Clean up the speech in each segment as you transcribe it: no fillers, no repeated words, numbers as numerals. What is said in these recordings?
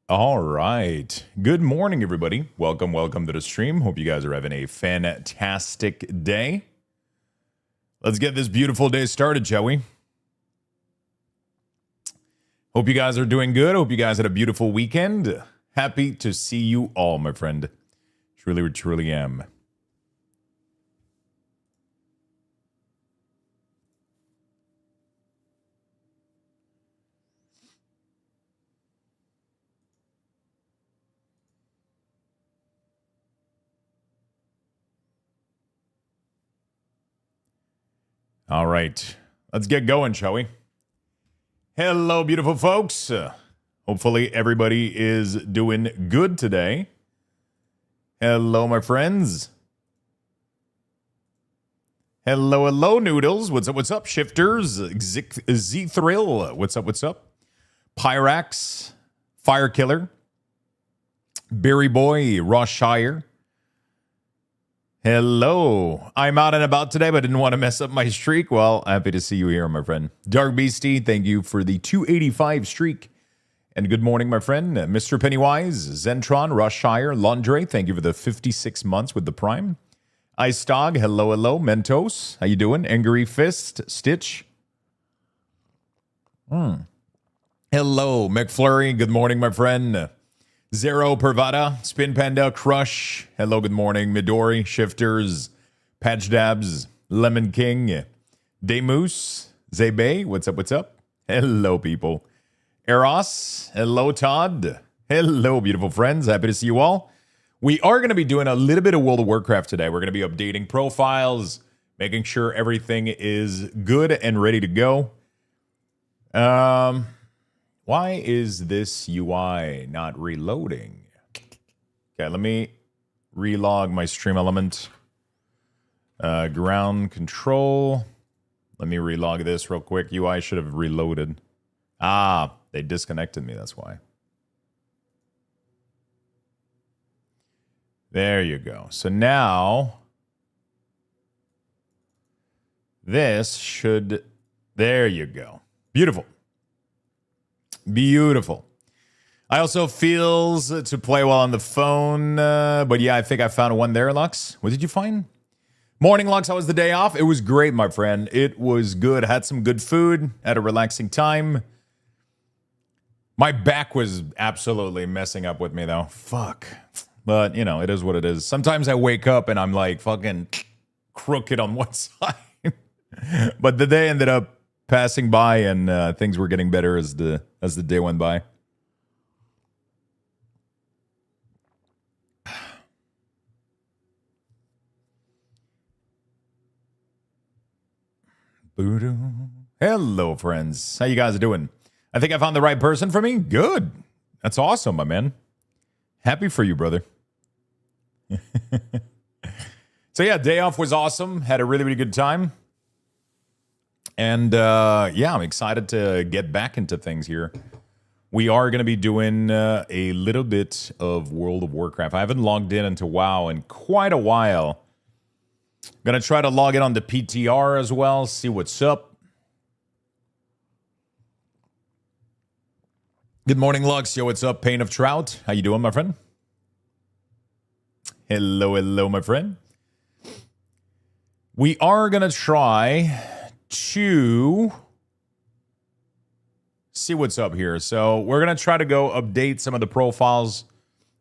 All right. Good morning, everybody. Welcome to the stream. Hope you guys are having a fantastic day. Let's get this beautiful day started, shall we? Hope you guys are doing good. Hope you guys had a beautiful weekend. Happy to see you all, my friend. Truly am. All right. Let's get going, shall we? Hello, beautiful folks. Hopefully everybody is doing good today. Hello, my friends. Hello, Noodles. What's up, Shifters? Z-Thrill. What's up? Pyrax. Fire Killer. Berry Boy. Roshire. Hello. I'm out and about today, but didn't want to mess up my streak. Well, happy to see you here, my friend. Dark Beastie, thank you for the 285 streak. And good morning, my friend. Mr. Pennywise, Zentron, Roshire, Laundre, thank you for the 56 months with the Prime. Ice Dog, hello. Mentos, how you doing? Angry Fist, Stitch. Hello, McFlurry, good morning, my friend. Zero Pervada, Spin Panda, Crush. Hello, good morning. Midori, Shifters, Patch Dabs, Lemon King, Demoose, Zebe. What's up? Hello, people. Eros, hello, Todd. Hello, beautiful friends. Happy to see you all. We are going to be doing a little bit of World of Warcraft today. We're going to be updating profiles, making sure everything is good and ready to go. Why is this UI not reloading? Okay, let me relog my stream element. Ground control. Let me relog this real quick. UI should have reloaded. Ah, they disconnected me. That's why. There you go. So now this should... There you go. Beautiful. I also feels to play while on the phone, but yeah, I think I found one there, Lux. What did you find? Morning, Lux. How was the day off? It was great, my friend. It was good. Had some good food. Had a relaxing time. My back was absolutely messing up with me, though. Fuck. But, you know, it is what it is. Sometimes I wake up and I'm like fucking crooked on one side. But the day ended up passing by, and things were getting better as the day went by. Hello, friends. How you guys doing? I think I found the right person for me. Good. That's awesome, my man. Happy for you, brother. So yeah, day off was awesome. Had a really good time. And yeah, I'm excited to get back into things here. We are going to be doing a little bit of World of Warcraft. I haven't logged in into WoW in quite a while. Going to try to log in on the PTR as well, see what's up. Good morning, Lux. Yo, what's up? Pain of Trout. How you doing, my friend? Hello, my friend. We are going to try to see what's up here. So we're going to try to go update some of the profiles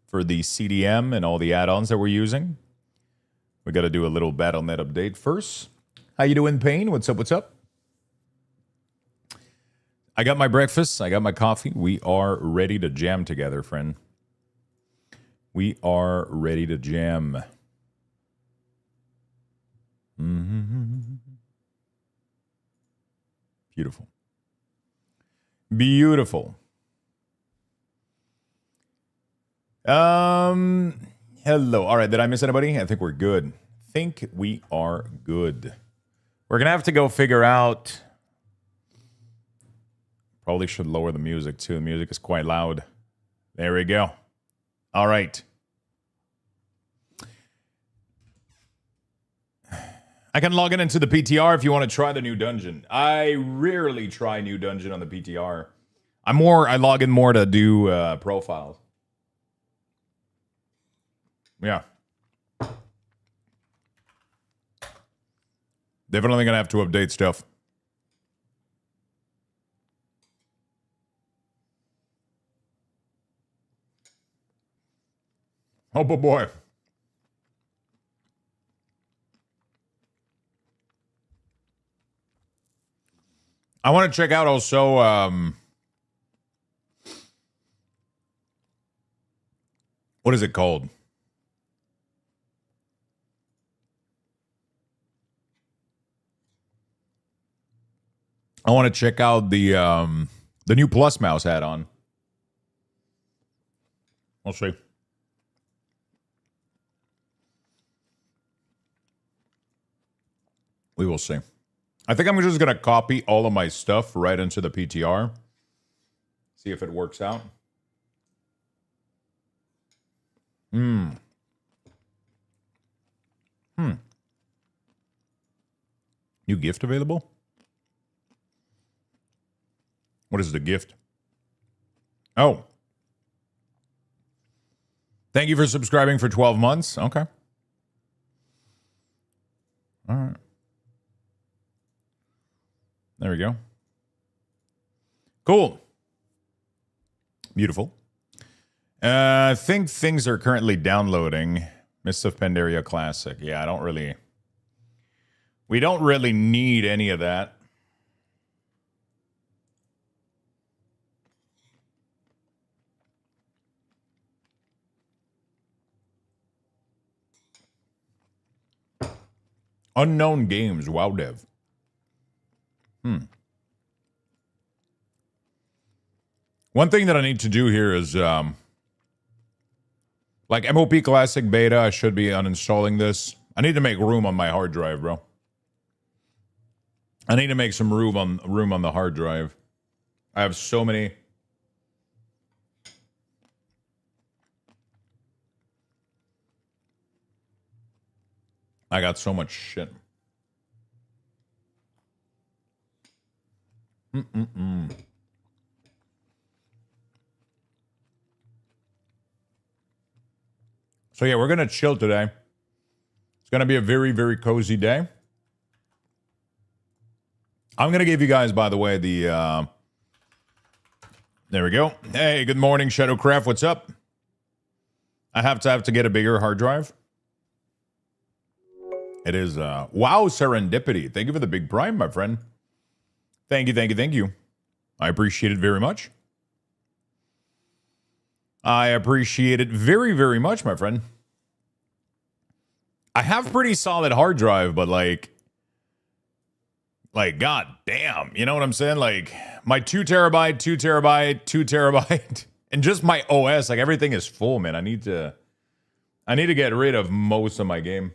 for the CDM and all the add-ons that we're using. We got to do a little Battle.net update first. How you doing, Pain? What's up? I got my breakfast. I got my coffee. We are ready to jam together, friend. We are ready to jam. Beautiful. Hello. All right, did I miss anybody? I think we're good. Think we are good. We're gonna have to go figure out. Probably should lower the music too. The music is quite loud. There we go. All right. I can log in into the PTR if you want to try the new dungeon. I rarely try new dungeon on the PTR. I log in more to do profiles. Yeah. Definitely gonna have to update stuff. Oh boy. I want to check out also what is it called? I want to check out the new Plus mouse add-on. We'll see. We will see. I think I'm just going to copy all of my stuff right into the PTR. See if it works out. New gift available? What is the gift? Oh. Thank you for subscribing for 12 months. Okay. All right. There we go. Cool. Beautiful. I think things are currently downloading. Mists of Pandaria Classic. Yeah, I don't really... We don't really need any of that. Unknown games. WoW dev. One thing that I need to do here is, like MOP Classic Beta, I should be uninstalling this. I need to make room on my hard drive, bro. I need to make some room on the hard drive. I have so many. I got so much shit. So yeah, we're gonna chill today. It's gonna be a very, very cozy day. I'm gonna give you guys, by the way, the there we go. Hey, good morning, Shadowcraft. What's up? I have to get a bigger hard drive. It is wow, serendipity. Thank you for the big prime, my friend. Thank you. I appreciate it very much. I appreciate it very, very much, my friend. I have pretty solid hard drive, but like god damn, you know what I'm saying? Like my 2 terabyte, 2 terabyte, 2 terabyte, and just my OS, like everything is full, man. I need to get rid of most of my game.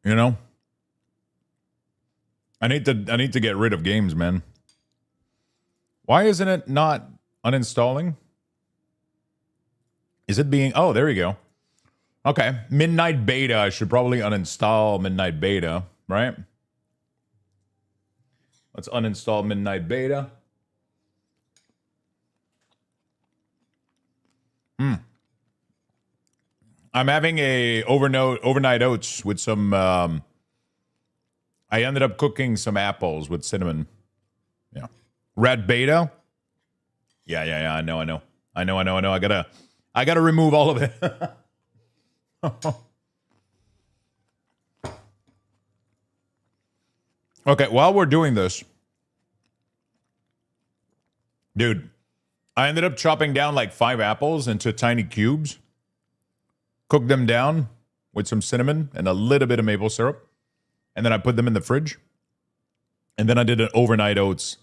You know? I need to get rid of games, man. Why isn't it not uninstalling? Is it being... Oh, there we go. Okay. Midnight Beta. I should probably uninstall Midnight Beta, right? Let's uninstall Midnight Beta. I'm having a overnight oats with some... I ended up cooking some apples with cinnamon. Yeah. Red Beta? Yeah. I know. I gotta remove all of it. Okay, while we're doing this, dude, I ended up chopping down like 5 apples into tiny cubes, cooked them down with some cinnamon and a little bit of maple syrup, and then I put them in the fridge. And then I did an overnight oats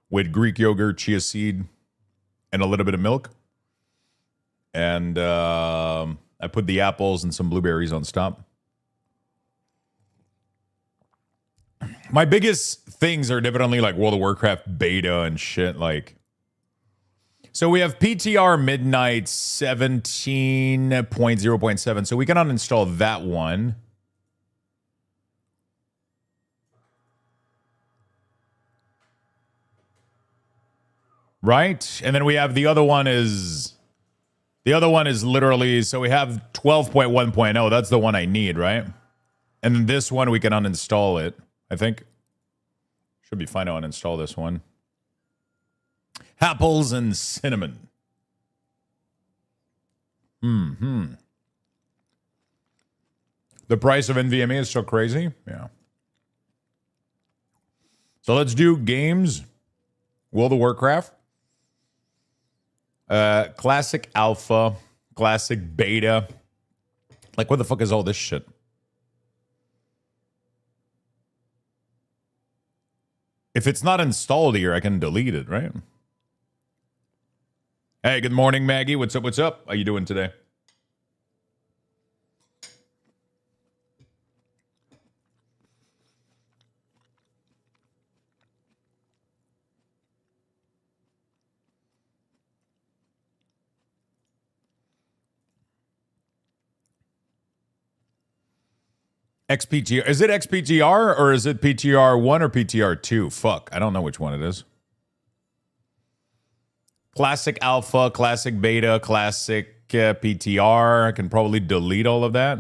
with Greek yogurt, chia seed, and a little bit of milk. And I put the apples and some blueberries on top. My biggest things are definitely like World of Warcraft beta and shit. Like, so we have PTR Midnight 17.0.7. So we can uninstall that one. right? And then we have the other one is literally, so we have 12.1.0. That's the one I need, right? And then this one we can uninstall it, I think. Should be fine to uninstall this one. Apples and cinnamon. The price of NVMe is so crazy. Yeah. So let's do games. World of Warcraft. Classic Alpha. Classic Beta. Like, what the fuck is all this shit? If it's not installed here, I can delete it, right? Hey, good morning, Maggie. What's up? What's up? How you doing today? XPTR. Is it XPTR or is it PTR1 or PTR2? Fuck. I don't know which one it is. Classic Alpha, Classic Beta, Classic PTR. I can probably delete all of that.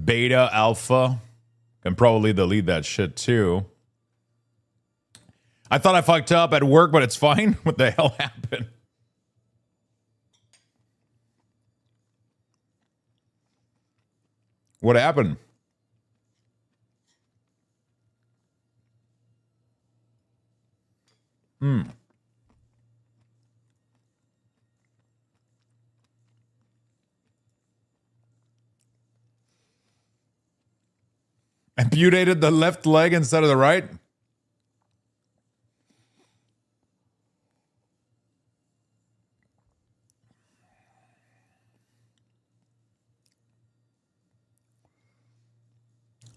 Beta, Alpha. Can probably delete that shit too. I thought I fucked up at work, but it's fine. What the hell happened? What happened? Amputated the left leg instead of the right?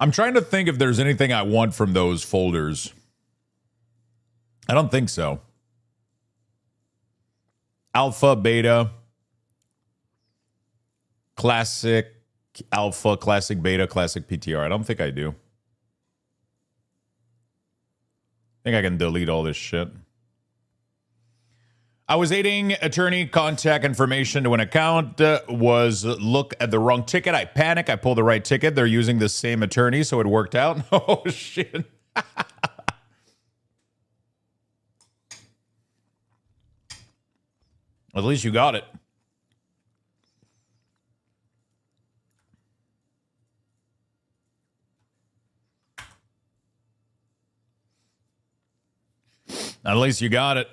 I'm trying to think if there's anything I want from those folders. I don't think so. Alpha, Beta, Classic Alpha, Classic Beta, Classic PTR. I don't think I do. I think I can delete all this shit. I was aiding attorney contact information to an account, was look at the wrong ticket. I panic. I pull the right ticket. They're using the same attorney, so it worked out. Oh, shit. At least you got it. At least you got it.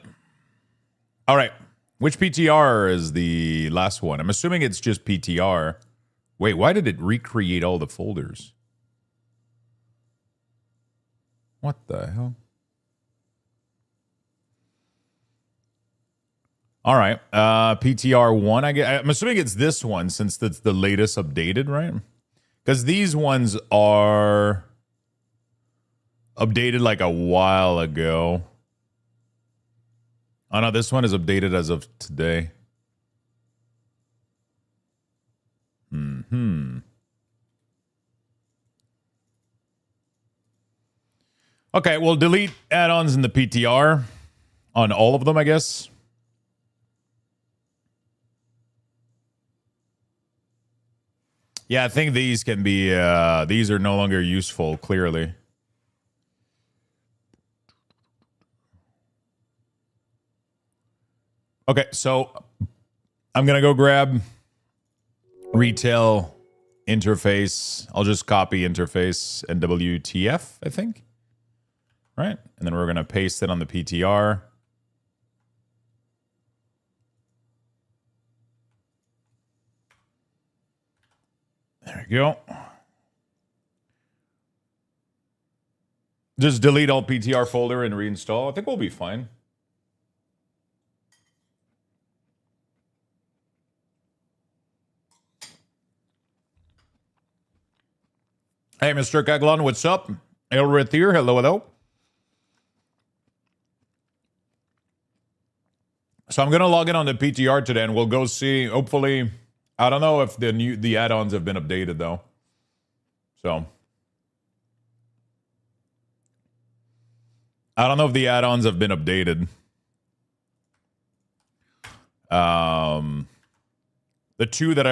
All right. Which PTR is the last one? I'm assuming it's just PTR. Wait, why did it recreate all the folders? What the hell? All right. PTR1, I'm assuming it's this one since it's the latest updated, right? Because these ones are updated like a while ago. Oh, no, this one is updated as of today. Okay, we'll delete add-ons in the PTR on all of them, I guess. Yeah, I think these can be, these are no longer useful, clearly. Okay, so I'm going to go grab retail interface. I'll just copy interface and WTF, I think. Right? And then we're going to paste it on the PTR. There we go. Just delete all PTR folder and reinstall. I think we'll be fine. Hey, Mr. Kaglon, what's up? Elrith here. Hello, hello. So I'm going to log in on the PTR today and we'll go see, hopefully, I don't know if the add-ons have been updated though. So I don't know if the add-ons have been updated. The two that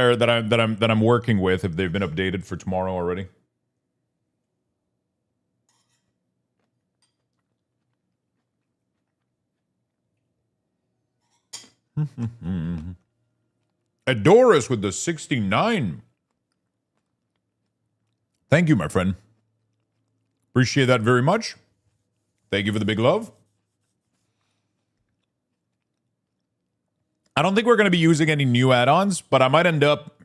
I'm working with, if they've been updated for tomorrow already. Adoris with the 69. Thank you, my friend. Appreciate that very much. Thank you for the big love. I don't think we're going to be using any new add-ons, but I might end up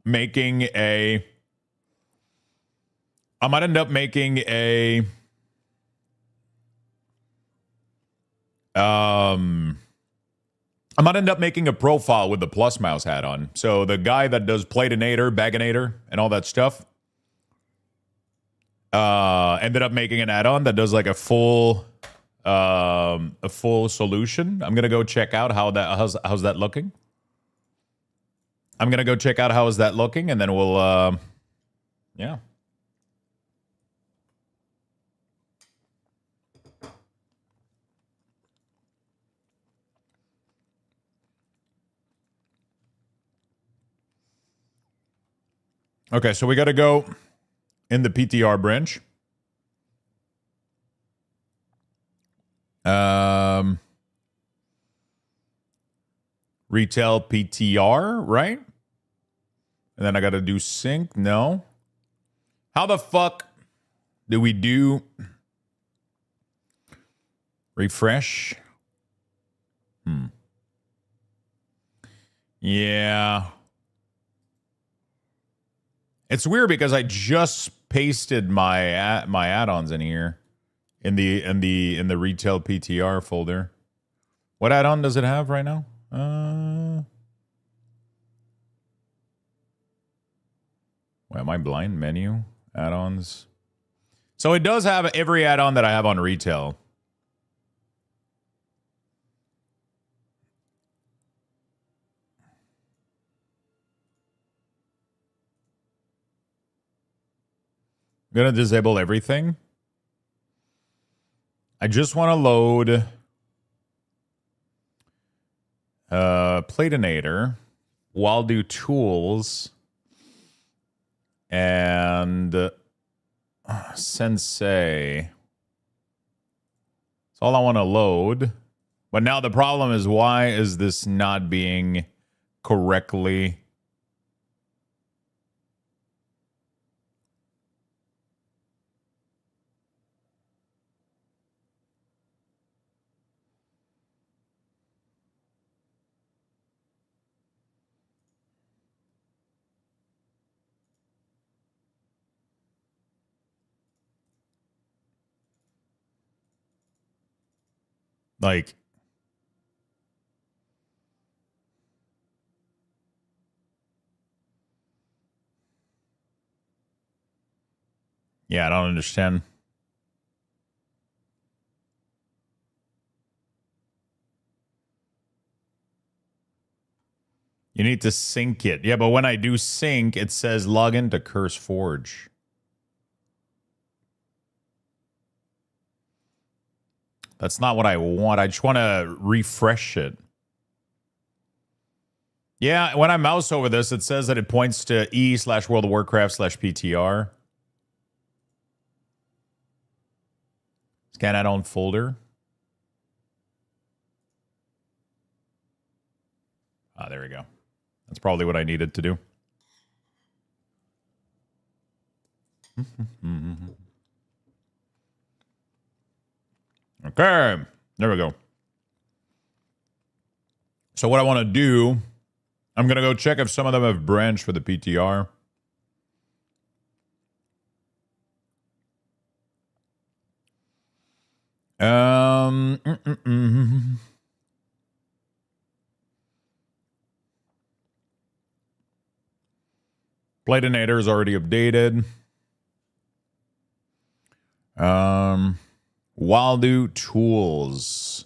making a... I might end up making a profile with the plus mouse hat on. So the guy that does Platinator, Baginator, and all that stuff ended up making an add-on that does like a full solution. I'm gonna go check out how's that looking. I'm gonna go check out how is that looking, and then we'll yeah. Okay, so we got to go in the PTR branch. Retail PTR, right? And then I got to do sync. No. How the fuck do we do refresh? Yeah. It's weird because I just pasted my add-ons in here in the retail PTR folder. What add-on does it have right now? Wait, am I blind? Menu add-ons. So it does have every add-on that I have on retail. I'm gonna disable everything. I just want to load Platinator, Waldo Tools, and Sensei. That's all I want to load. But now the problem is, why is this not being correctly... Like, yeah, I don't understand. You need to sync it. Yeah, but when I do sync, it says log into Curse Forge. That's not what I want. I just want to refresh it. Yeah, when I mouse over this, it says that it points to E/World of Warcraft /PTR. Scan add-on folder. Ah, there we go. That's probably what I needed to do. Okay, there we go. So what I want to do, I'm going to go check if some of them have branched for the PTR. Platinator is already updated. Waldo Tools.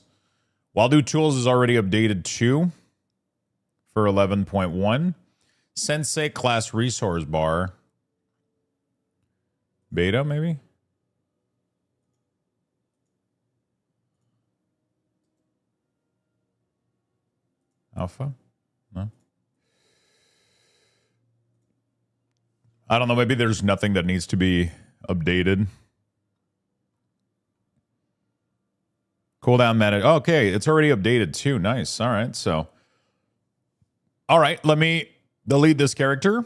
Waldo Tools is already updated too for 11.1. Sensei class resource bar. Beta, maybe? Alpha? No. I don't know. Maybe there's nothing that needs to be updated. Cooldown Manager. Okay, it's already updated too. Nice. All right. So, all right. Let me delete this character.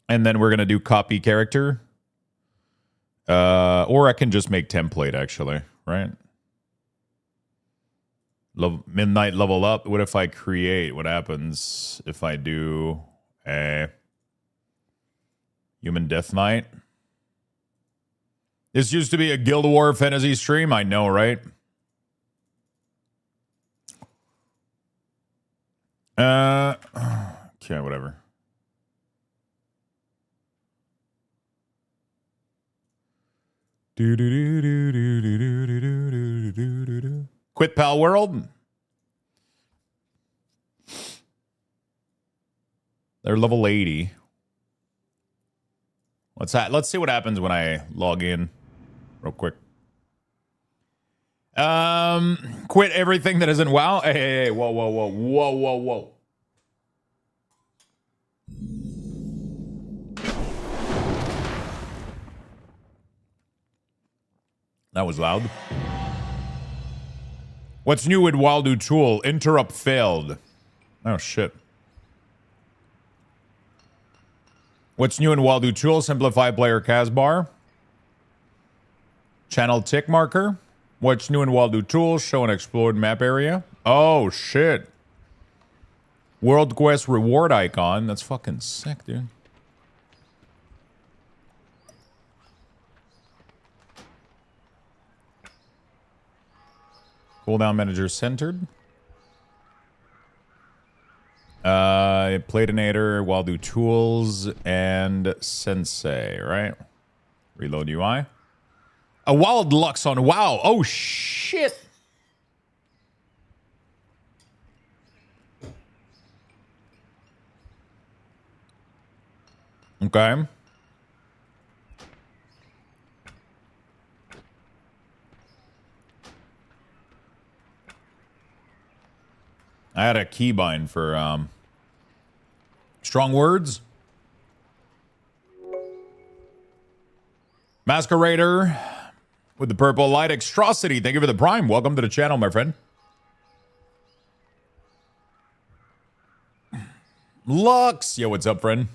And then we're going to do copy character. Or I can just make template, actually. Right? Midnight level up. What if I create? What happens if I do a Human Death Knight? This used to be a Guild War fantasy stream. I know, right? Okay, whatever. Quit Pal World. They're level 80. Let's see what happens when I log in real quick. Quit everything that isn't WoW. Hey, whoa. That was loud. What's new with Waldo Tool? Interrupt failed. Oh, shit. What's new in Waldo Tool? Simplify player Casbar. Channel tick marker. What's new in Waldo Tool? Show an explored map area. Oh, shit. World Quest reward icon. That's fucking sick, dude. Cooldown Manager centered. Platinator, Waldo Tools, and Sensei, right? Reload UI. A Wild Lux on WoW. Oh, shit. Okay. I had a keybind for strong words. Masquerader with the purple light. Extrosity, thank you for the prime. Welcome to the channel, my friend. Lux. Yo, what's up, friend?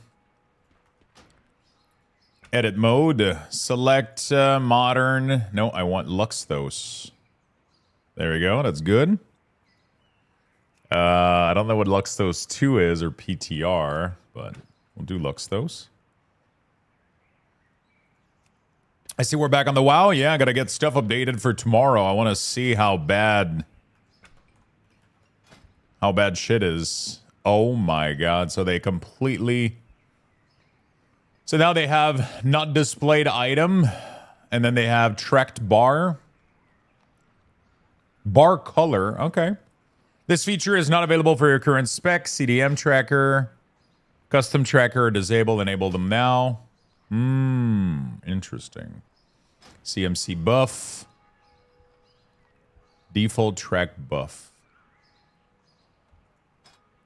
Edit mode. Select modern. No, I want Luxthos. There we go. That's good. I don't know what Luxthos 2 is or PTR, but we'll do Luxthos. I see we're back on the WoW. Yeah, I gotta get stuff updated for tomorrow. I want to see how bad shit is. Oh my god. So they completely... So now they have not displayed item, and then they have tracked bar. Bar color. Okay. This feature is not available for your current spec. CDM tracker, custom tracker, disable, enable them now. Interesting. CMC buff. Default track buff.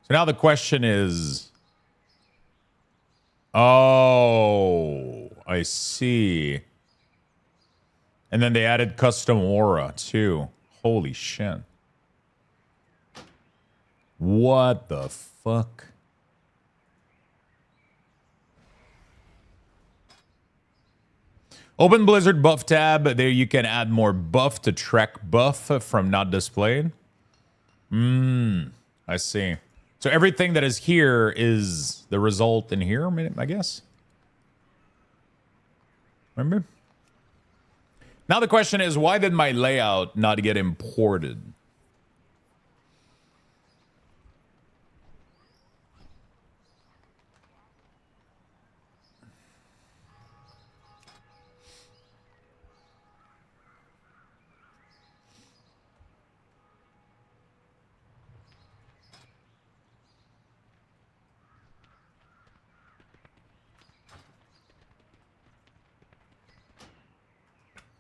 So now the question is... Oh, I see. And then they added custom aura too. Holy shit. What the fuck? Open Blizzard buff tab. There you can add more buff to track buff from not displayed. I see. So everything that is here is the result in here, I guess. Remember? Now the question is, why did my layout not get imported?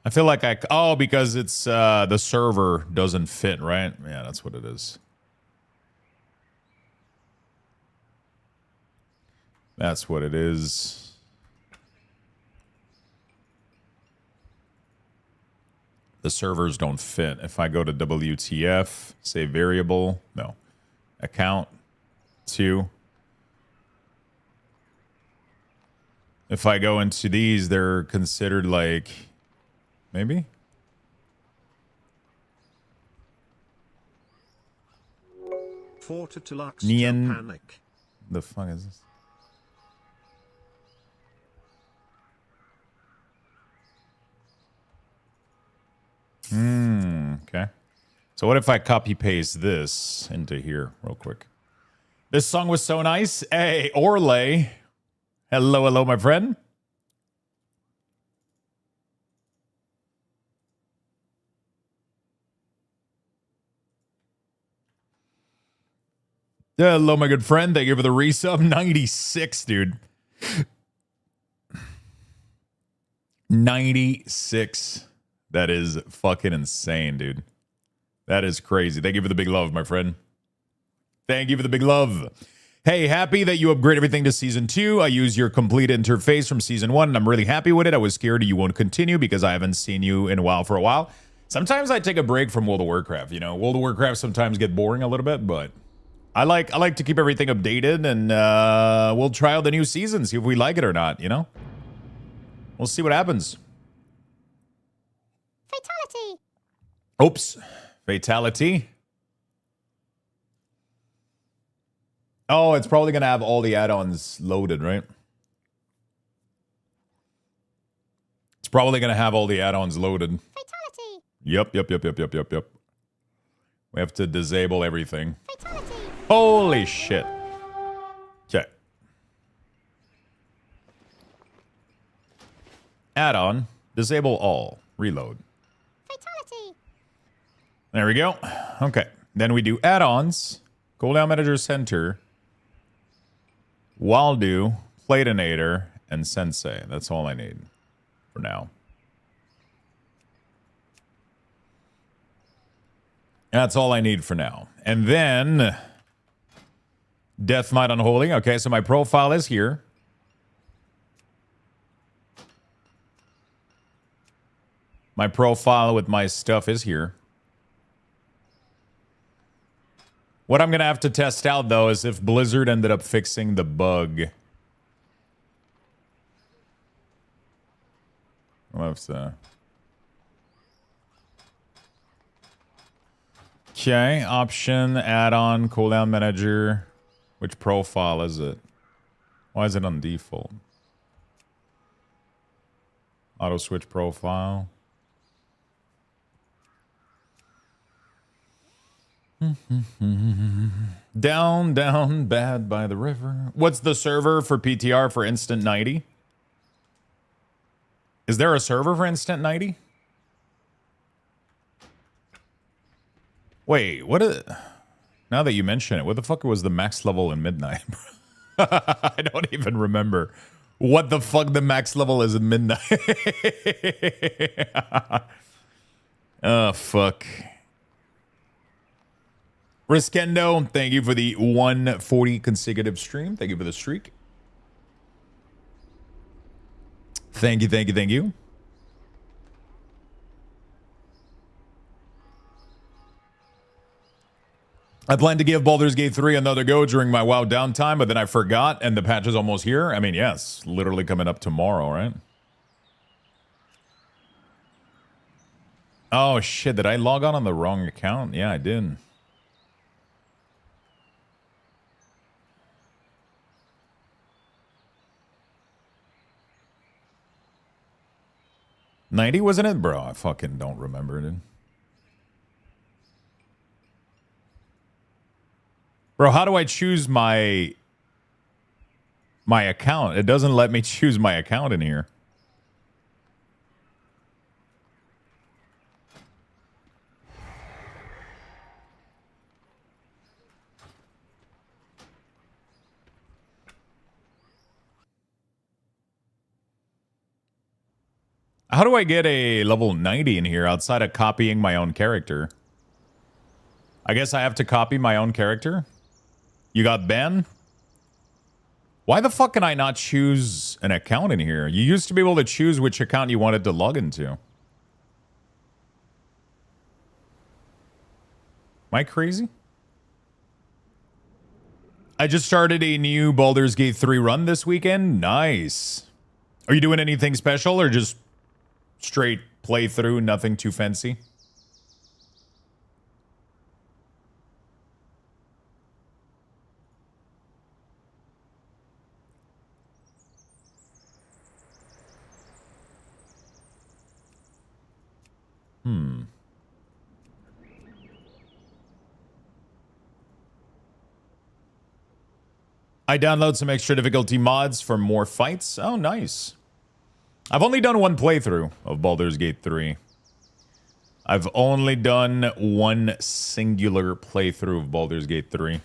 I feel like because it's the server doesn't fit, right? Yeah, that's what it is. That's what it is. The servers don't fit. If I go to WTF, say variable, no, account 2. If I go into these, they're considered like, maybe? Nian. Panic. The fuck is this? Okay. So what if I copy paste this into here real quick? This song was so nice. Hey, Orlay. Hello, hello, my friend. Hello, my good friend. Thank you for the resub. 96, dude. 96. That is fucking insane, dude. That is crazy. Thank you for the big love, my friend. Thank you for the big love. Hey, happy that you upgrade everything to Season 2. I use your complete interface from Season 1, and I'm really happy with it. I was scared you won't continue because I haven't seen you in a while for a while. Sometimes I take a break from World of Warcraft. You know, World of Warcraft sometimes get boring a little bit, but I like to keep everything updated, and we'll try out the new season, see if we like it or not, you know? We'll see what happens. Fatality. Oops. Fatality. Oh, it's probably going to have all the add-ons loaded, right? It's probably going to have all the add-ons loaded. Fatality. Yep. We have to disable everything. Fatality. Holy shit. Okay. Add-on. Disable all. Reload. Fatality. There we go. Okay. Then we do add-ons. Cooldown Manager Center. Waldo. Platinator. And Sensei. That's all I need for now. That's all I need for now. And then Death Might Unholy. Okay, so my profile is here. My profile with my stuff is here. What I'm going to have to test out, though, is if Blizzard ended up fixing the bug. I'll have to... Okay, option, add-on, cooldown manager. Which profile is it? Why is it on default? Auto switch profile. Down, down, bad by the river. What's the server for PTR for Instant 90? Is there a server for Instant 90? Wait, what is... Now that you mention it, what the fuck was the max level in Midnight? I don't even remember what the fuck the max level is in Midnight. Oh, fuck. Riskendo, thank you for the 140 consecutive stream. Thank you for the streak. Thank you. I plan to give Baldur's Gate 3 another go during my WoW downtime, but then I forgot, and the patch is almost here. I mean, yes, literally coming up tomorrow, right? Oh, shit, did I log on the wrong account? Yeah, I did. $90, wasn't it? Bro, I fucking don't remember, dude. Bro, how do I choose my account? It doesn't let me choose my account in here. How do I get a level 90 in here outside of copying my own character? I guess I have to copy my own character? You got Ben? Why the fuck can I not choose an account in here? You used to be able to choose which account you wanted to log into. Am I crazy? I just started a new Baldur's Gate 3 run this weekend. Nice. Are you doing anything special or just straight playthrough, nothing too fancy? I download some extra difficulty mods for more fights. Oh, nice. I've only done one playthrough of Baldur's Gate 3. I've only done one singular playthrough of Baldur's Gate 3.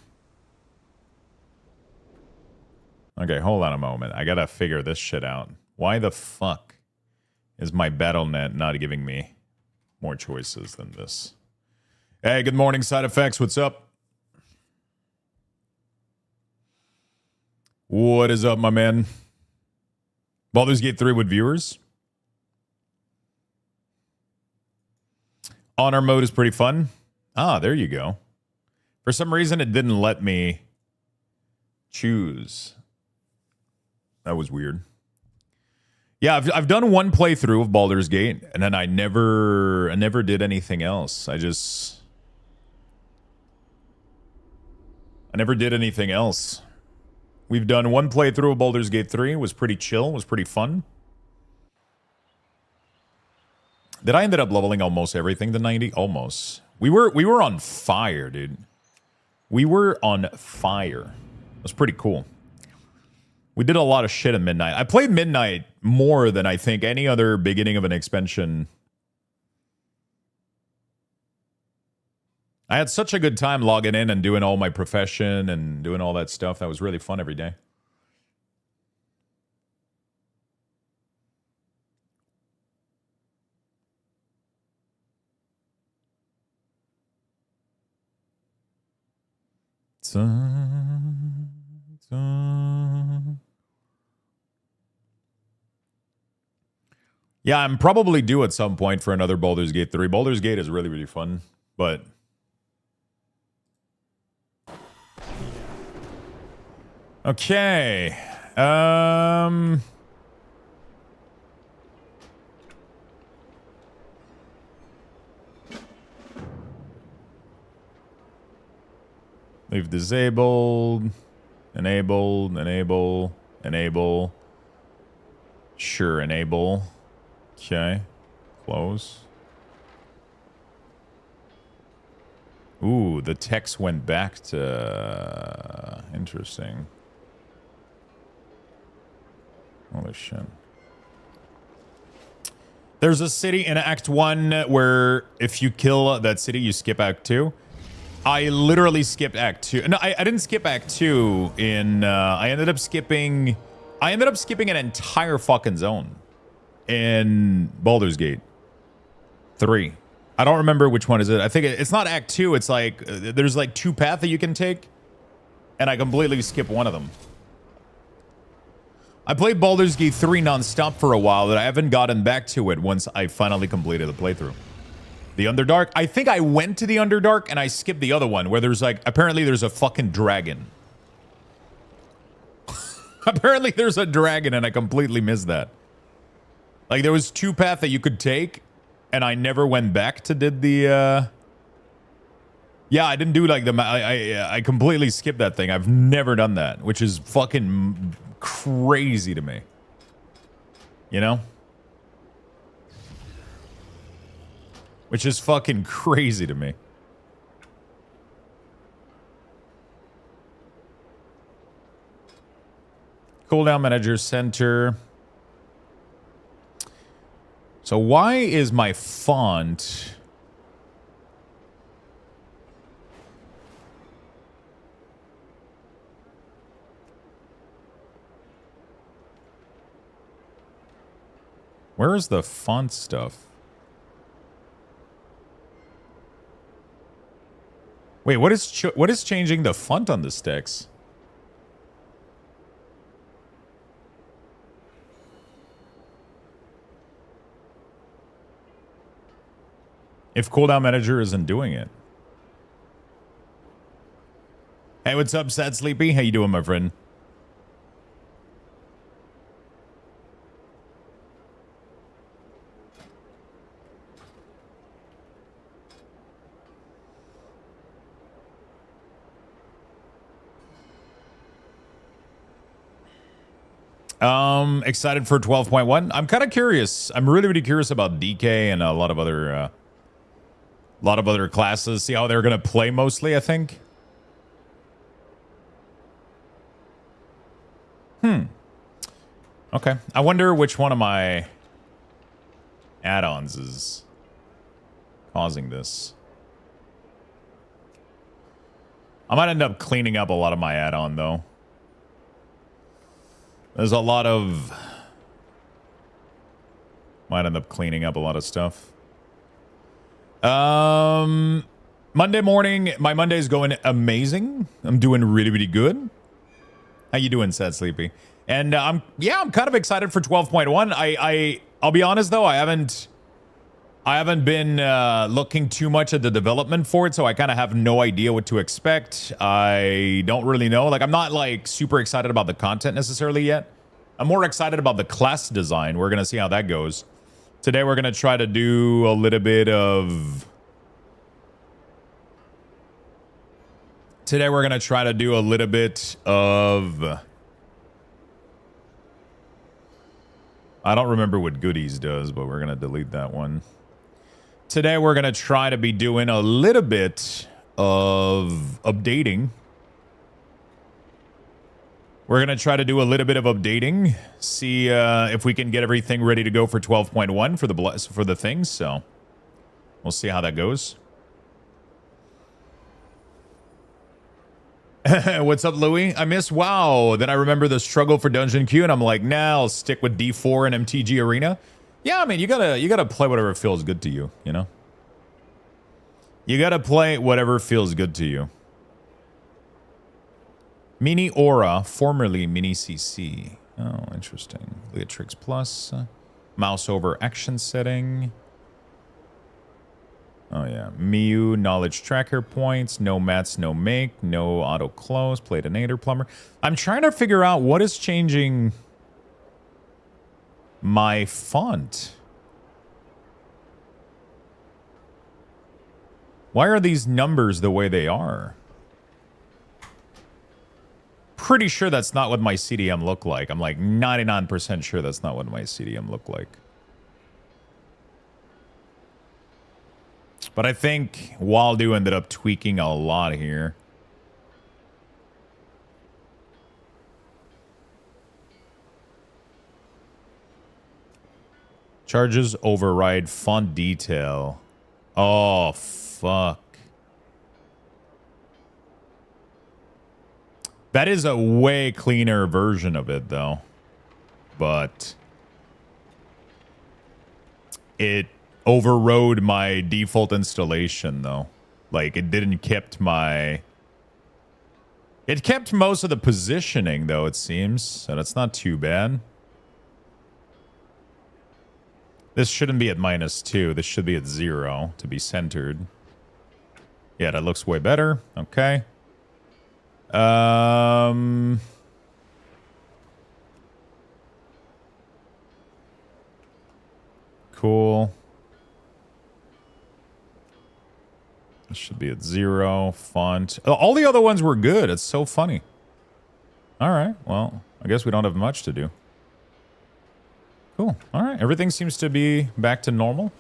Okay, hold on a moment. I gotta figure this shit out. Why the fuck is my BattleNet not giving me more choices than this? Hey, good morning, Side Effects. What's up? What is up, my man? Baldur's Gate 3 with viewers. Honor mode is pretty fun. Ah, there you go. For some reason, it didn't let me choose. That was weird. Yeah, I've done one playthrough of Baldur's Gate, and then I never did anything else. I never did anything else. We've done one playthrough of Baldur's Gate 3. It was pretty chill. It was pretty fun. Did I ended up leveling almost everything to 90? Almost. We were on fire, dude. We were on fire. It was pretty cool. We did a lot of shit at Midnight. I played Midnight more than I think any other beginning of an expansion. I had such a good time logging in and doing all my profession and doing all that stuff. That was really fun every day. Yeah, I'm probably due at some point for another Baldur's Gate 3. Baldur's Gate is really, really fun, but... Okay. Leave disabled. Enable. Sure, enable. Okay. Close. Ooh, the text went back to... Interesting. Holy shit. There's a city in Act 1 where if you kill that city, you skip Act 2. I literally skipped Act 2. No, I didn't skip Act 2 in... I ended up skipping an entire fucking zone in Baldur's Gate 3. I don't remember which one is it. I think it's not Act 2. It's like... There's like 2 paths that you can take. And I completely skipped one of them. I played Baldur's Gate 3 non-stop for a while, but I haven't gotten back to it once I finally completed the playthrough. The Underdark? I think I went to the Underdark and I skipped the other one where there's like... Apparently there's a fucking dragon. Apparently there's a dragon and I completely missed that. Like there was 2 paths that you could take and I never went back to did the... Yeah, I didn't do like the... I completely skipped that thing. I've never done that, which is fucking... crazy to me. You know? Which is fucking crazy to me. Cooldown Manager Center. So why is my font... Where is the font stuff? Wait, what is changing the font on this text? if Cooldown Manager isn't doing it. Hey, what's up, Sad Sleepy? How you doing, my friend? Excited for 12.1. I'm kind of curious. I'm really, really curious about DK and a lot of other classes. See how they're gonna play mostly, I think. Okay. I wonder which one of my add-ons is causing this. I might end up cleaning up a lot of my add-on though. There's a lot of... Might end up cleaning up a lot of stuff. Monday morning, my Monday's going amazing. I'm doing really, really good. How you doing, Sad Sleepy? And I'm kind of excited for 12.1. I'll be honest though, I haven't been looking too much at the development for it, so I kind of have no idea what to expect. I don't really know. Like, I'm not like super excited about the content necessarily yet. I'm more excited about the class design. We're gonna see how that goes. Today we're gonna try to do a little bit of... I don't remember what Goodies does, but we're gonna delete that one. Today we're gonna try to be doing a little bit of updating. We're gonna try to do a little bit of updating. See if we can get everything ready to go for 12.1 for the things. So we'll see how that goes. What's up, Louis? I miss WoW. Then I remember the struggle for Dungeon Q, and I'm like, nah, I'll stick with D4 and MTG Arena. Yeah, I mean, you gotta play whatever feels good to you, you know? You gotta play whatever feels good to you. Mini Aura, formerly Mini CC. Oh, interesting. Leatrix Plus. Mouse over action setting. Oh, yeah. Miu, knowledge tracker points. No mats, no make. No auto close. Platinator plumber. I'm trying to figure out what is changing my font. Why are these numbers the way they are? Pretty sure that's not what my CDM looked like. I'm like 99% sure that's not what my CDM looked like. But I think Waldo ended up tweaking a lot here. Charges override font detail. Oh, fuck. That is a way cleaner version of it, though. But it overrode my default installation, though. Like, it didn't kept my... It kept most of the positioning, though, it seems. So that's not too bad. This shouldn't be at -2. This should be at 0 to be centered. Yeah, that looks way better. Okay. Cool. This should be at 0. Font. All the other ones were good. It's so funny. All right. Well, I guess we don't have much to do. Cool. All right. Everything seems to be back to normal.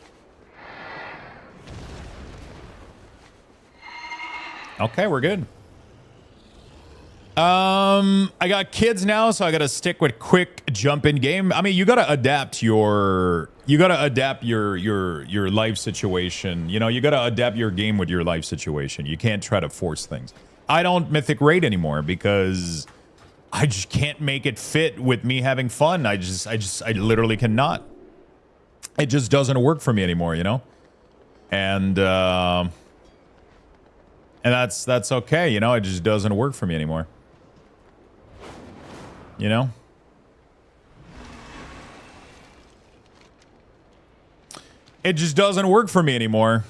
Okay, we're good. I got kids now, so I gotta stick with quick jump in game. I mean, you gotta adapt your life situation. You know, you gotta adapt your game with your life situation. You can't try to force things. I don't mythic raid anymore because I just can't make it fit with me having fun. I literally cannot. It just doesn't work for me anymore, you know? And that's okay, you know? It just doesn't work for me anymore. You know? It just doesn't work for me anymore.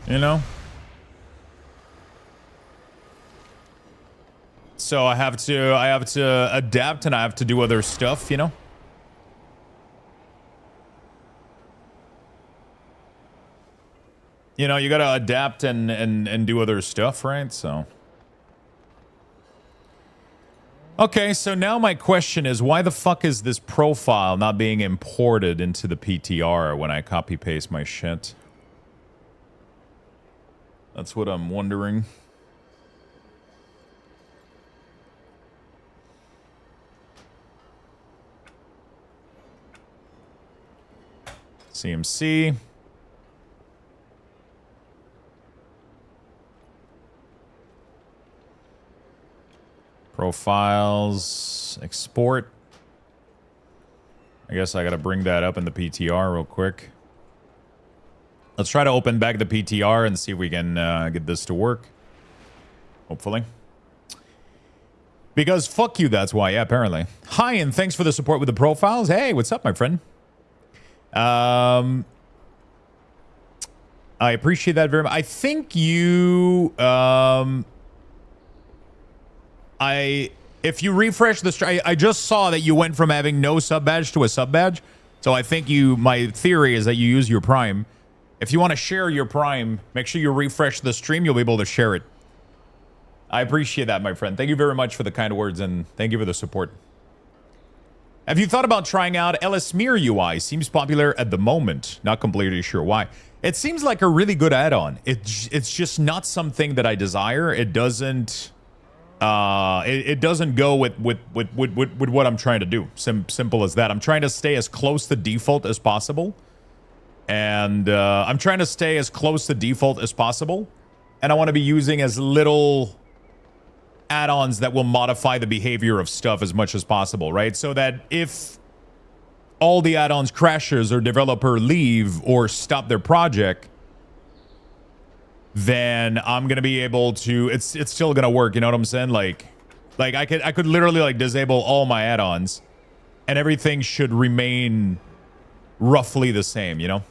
You know? So I have to adapt and I have to do other stuff, you know? You know, you gotta adapt and do other stuff, right? So. Okay, so now my question is, why the fuck is this profile not being imported into the PTR when I copy paste my shit? That's what I'm wondering. CMC. Profiles, export. I guess I gotta bring that up in the PTR real quick. Let's try to open back the PTR and see if we can get this to work. Hopefully. Because fuck you, that's why. Yeah, apparently. Hi, and thanks for the support with the profiles. Hey, what's up, my friend? I appreciate that very much. I think you... if you refresh the I just saw that you went from having no sub badge to a sub badge. So I think my theory is that you use your Prime. If you want to share your Prime, make sure you refresh the stream. You'll be able to share it. I appreciate that, my friend. Thank you very much for the kind words and thank you for the support. Have you thought about trying out LSMere UI? Seems popular at the moment. Not completely sure why. It seems like a really good add-on. It's just not something that I desire. It doesn't... it doesn't go with what I'm trying to do. Simple as that. I'm trying to stay as close to default as possible. And I'm trying to stay as close to default as possible. And I want to be using as little add-ons that will modify the behavior of stuff as much as possible, right? So that if all the add-ons crashes or developer leave or stop their project, then I'm gonna be able to. It's still gonna work. You know what I'm saying? Like I could literally like disable all my add-ons, and everything should remain roughly the same. You know.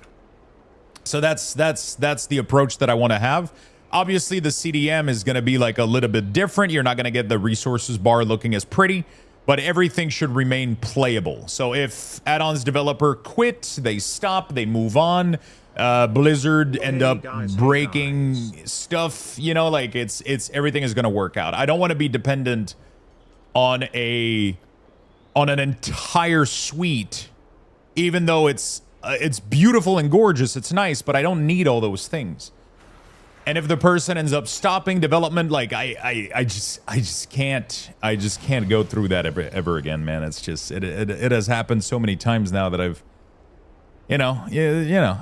So that's the approach that I want to have. Obviously, the CDM is gonna be like a little bit different. You're not gonna get the resources bar looking as pretty, but everything should remain playable. So if add-ons developer quit, they stop, they move on. Blizzard end up breaking stuff, you know, like it's everything is going to work out. I don't want to be dependent on an entire suite, even though it's beautiful and gorgeous, it's nice, but I don't need all those things. And if the person ends up stopping development, like I just can't go through that ever again, man. It's just it has happened so many times now that I've you know,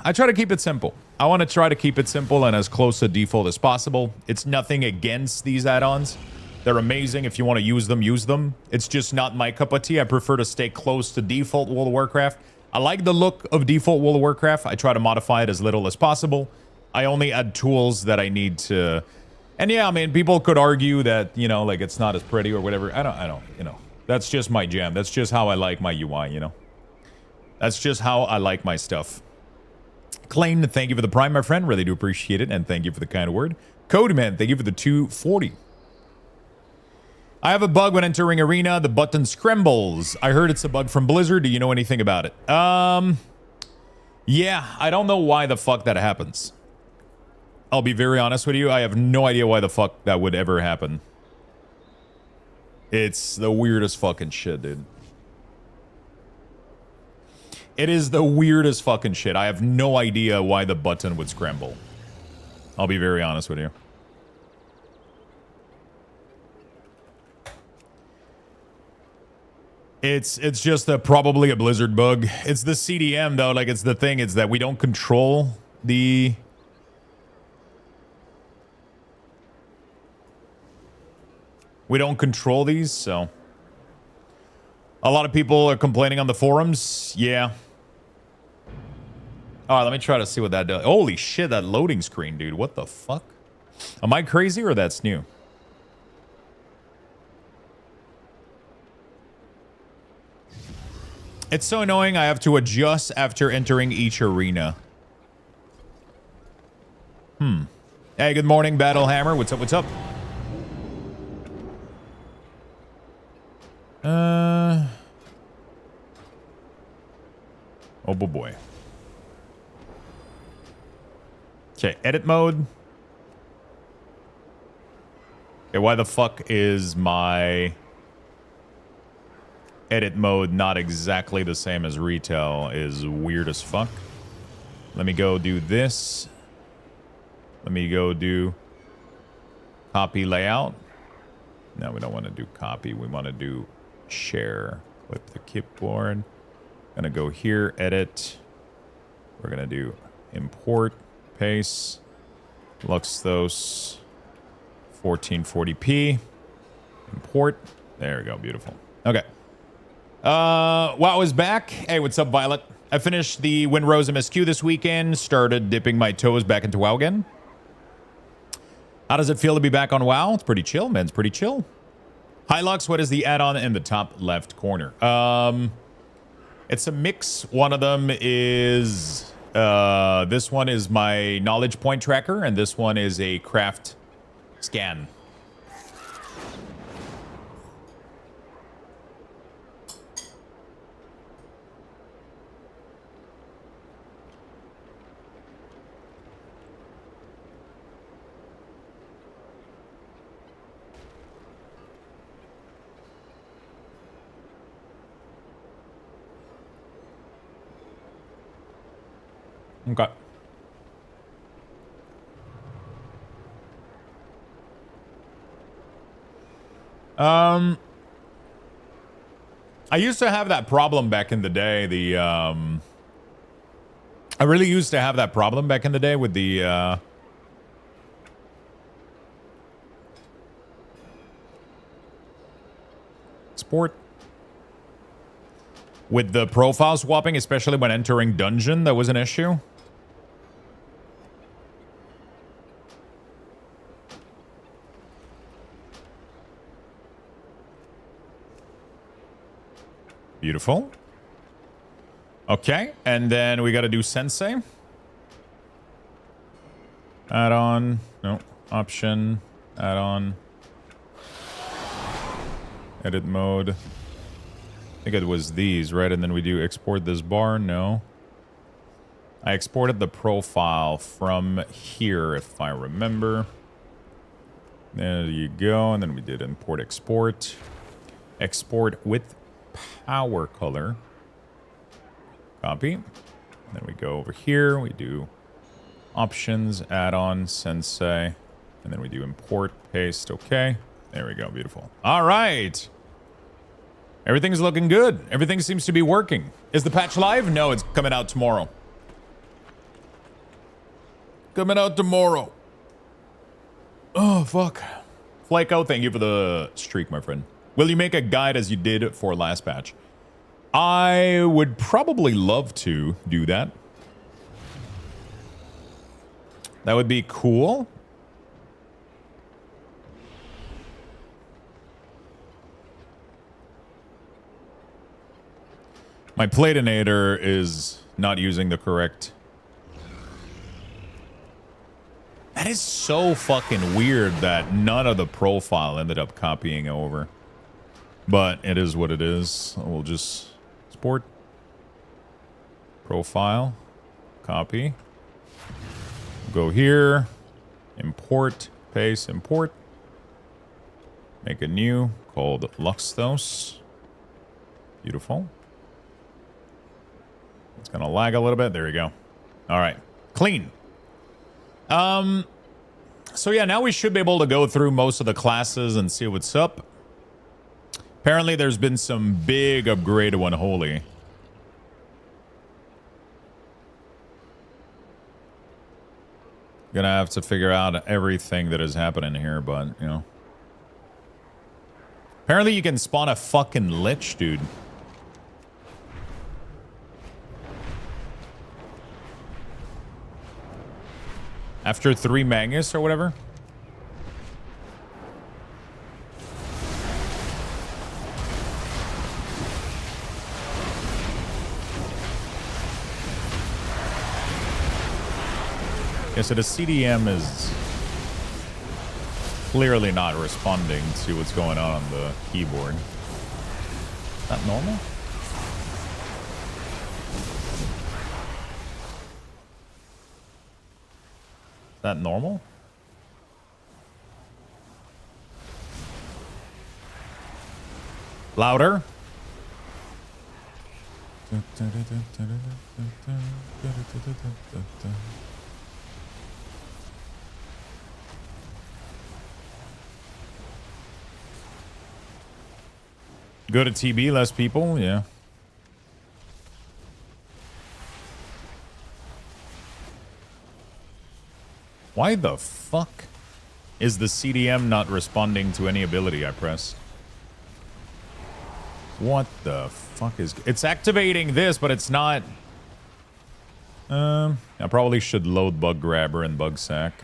I try to keep it simple. I want to try to keep it simple and as close to default as possible. It's nothing against these add-ons. They're amazing. If you want to use them, use them. It's just not my cup of tea. I prefer to stay close to default World of Warcraft. I like the look of default World of Warcraft. I try to modify it as little as possible. I only add tools that I need to. And yeah, I mean, people could argue that, you know, like it's not as pretty or whatever. I don't, you know, that's just my jam. That's just how I like my UI, you know. That's just how I like my stuff. Claim, thank you for the Prime, my friend. Really do appreciate it. And thank you for the kind word. Codeman, thank you for the 240. I have a bug when entering Arena. The button scrambles. I heard it's a bug from Blizzard. Do you know anything about it? Yeah, I don't know why the fuck that happens. I'll be very honest with you. I have no idea why the fuck that would ever happen. It's the weirdest fucking shit, dude. It is the weirdest fucking shit. I have no idea why the button would scramble. I'll be very honest with you. It's just probably a Blizzard bug. It's the CDM though. Like it's the thing. It's that we don't control the. We don't control these, so. A lot of people are complaining on the forums. Yeah. All right, let me try to see what that does. Holy shit, that loading screen, dude. What the fuck? Am I crazy or that's new? It's so annoying. I have to adjust after entering each arena. Hey, good morning, Battlehammer. What's up? What's up? Oh, boy. Okay, edit mode. Okay, why the fuck is my edit mode not exactly the same as retail? Is weird as fuck. Let me go do this. Let me go do copy layout. No, we don't want to do copy. We want to do share with the clipboard. Gonna go here, edit. We're gonna do import, paste, Luxthos 1440p. Import. There we go. Beautiful. Okay. WoW is back. Hey, what's up, Violet? I finished the Windrose MSQ this weekend. Started dipping my toes back into WoW again. How does it feel to be back on WoW? It's pretty chill, man. It's pretty chill. Hi, Lux. What is the add-on in the top left corner? It's a mix. One of them is... this one is my knowledge point tracker, and this one is a craft scan. Okay. I used to have that problem back in the day. I really used to have that problem back in the day with the export. With the profile swapping, especially when entering dungeon, that was an issue. Beautiful. Okay, and then we got to do Sensei. Add-on. No. Option. Add-on. Edit mode. I think it was these, right? And then we do export this bar. No. I exported the profile from here, if I remember. There you go. And then we did import export. Export with power color. Copy. Then we go over here. We do options, add-on, Sensei. And then we do import, paste. Okay. There we go. Beautiful. All right. Everything's looking good. Everything seems to be working. Is the patch live? No, it's coming out tomorrow. Coming out tomorrow. Oh, fuck. Flyco, thank you for the streak, my friend. Will you make a guide as you did for last patch? I would probably love to do that. That would be cool. My Platinator is not using the correct... That is so fucking weird that none of the profile ended up copying over. But it is what it is. We'll just export. Profile. Copy. Go here. Import. Paste. Import. Make a new called Luxthos. Beautiful. It's going to lag a little bit. There we go. All right. Clean. So yeah, now we should be able to go through most of the classes and see what's up. Apparently there's been some big upgrade to Unholy. Gonna have to figure out everything that is happening here, but, you know. Apparently you can spawn a fucking lich, dude. After 3 Magus or whatever. Yeah, so the CDM is clearly not responding to what's going on the keyboard. Is that normal? Is that normal? Louder? Go to TB, less people, yeah. Why the fuck is the CDM not responding to any ability I pressed? What the fuck is... It's activating this, but it's not... I probably should load Bug Grabber and Bug Sack.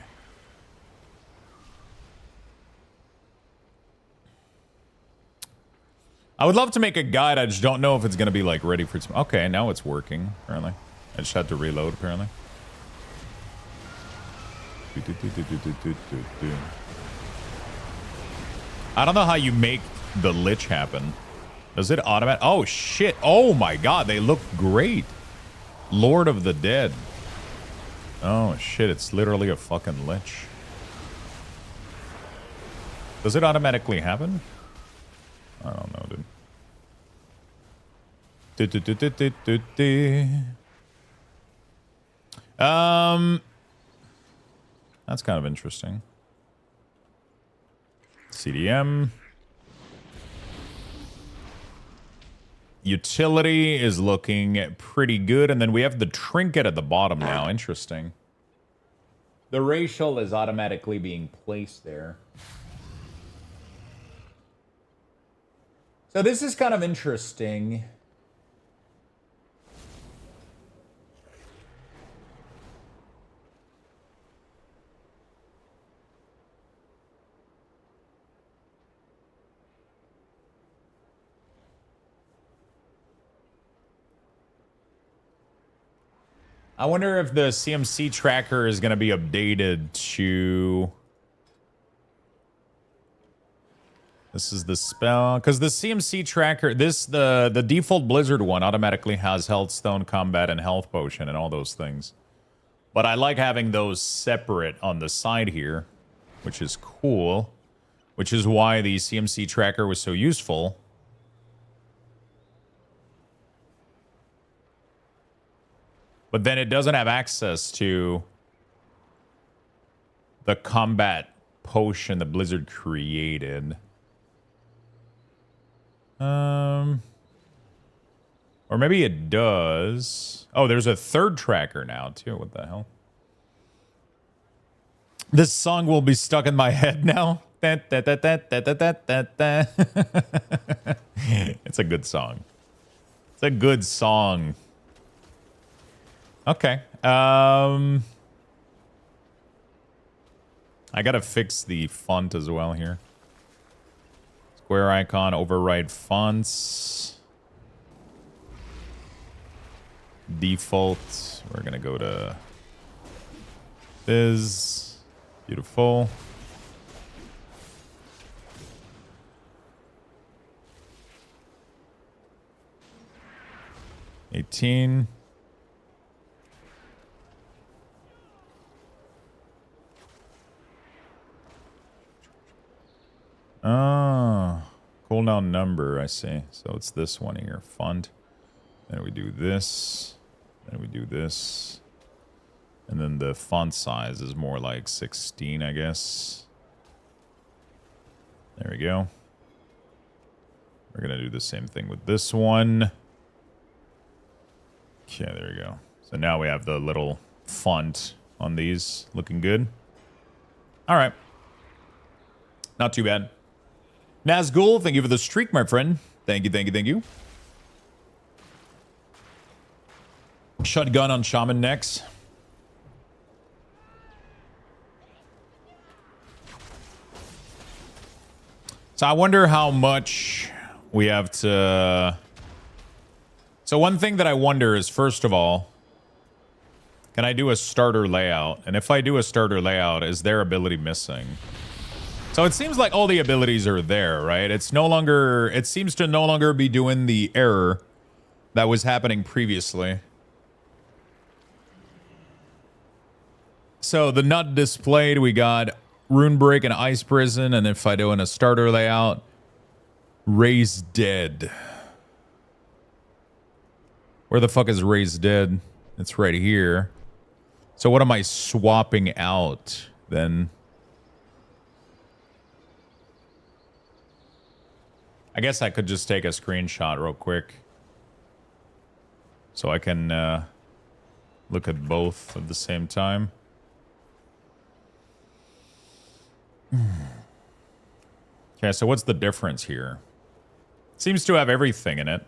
I would love to make a guide. I just don't know if it's going to be, like, ready for... Okay, now it's working, apparently. I just had to reload, apparently. I don't know how you make the Lich happen. Does it automatic? Oh, shit. Oh, my God. They look great. Lord of the Dead. Oh, shit. It's literally a fucking Lich. Does it automatically happen? I don't know, dude. That's kind of interesting. CDM. Utility is looking pretty good. And then we have the trinket at the bottom now. Interesting. The racial is automatically being placed there. So this is kind of interesting. I wonder if the CMC tracker is going to be updated to... This is the spell. Because the CMC tracker, the default Blizzard one automatically has Health Stone, Combat, and Health Potion and all those things. But I like having those separate on the side here, which is cool. Which is why the CMC tracker was so useful. But then it doesn't have access to the combat potion that Blizzard created. Or maybe it does. Oh, there's a third tracker now, too. What the hell? This song will be stuck in my head now. It's a good song. It's a good song. Okay. I gotta fix the font as well here. Square icon, override fonts. Default. We're gonna go to Fizz. Beautiful. $18. Oh, cooldown number, I see. So it's this one here, font. Then we do this. Then we do this. And then the font size is more like 16, I guess. There we go. We're going to do the same thing with this one. Okay, there we go. So now we have the little font on these. Looking good. All right. Not too bad. Nazgul, thank you for the streak, my friend. Thank you, thank you, thank you. Shotgun on Shaman next. So I wonder how much we have to... So one thing that I wonder is, first of all, Can I do a starter layout? And if I do a starter layout, is their ability missing? So it seems like all the abilities are there, right? It's no longer, it seems to no longer be doing the error that was happening previously. So the nut displayed, we got Rune Break and Ice Prison, and if I do in a starter layout, Raise Dead. Where the fuck is Raise Dead? It's right here. So what am I swapping out then? I guess I could just take a screenshot real quick. So I can look at both at the same time. Okay, so what's the difference here? Seems to have everything in it.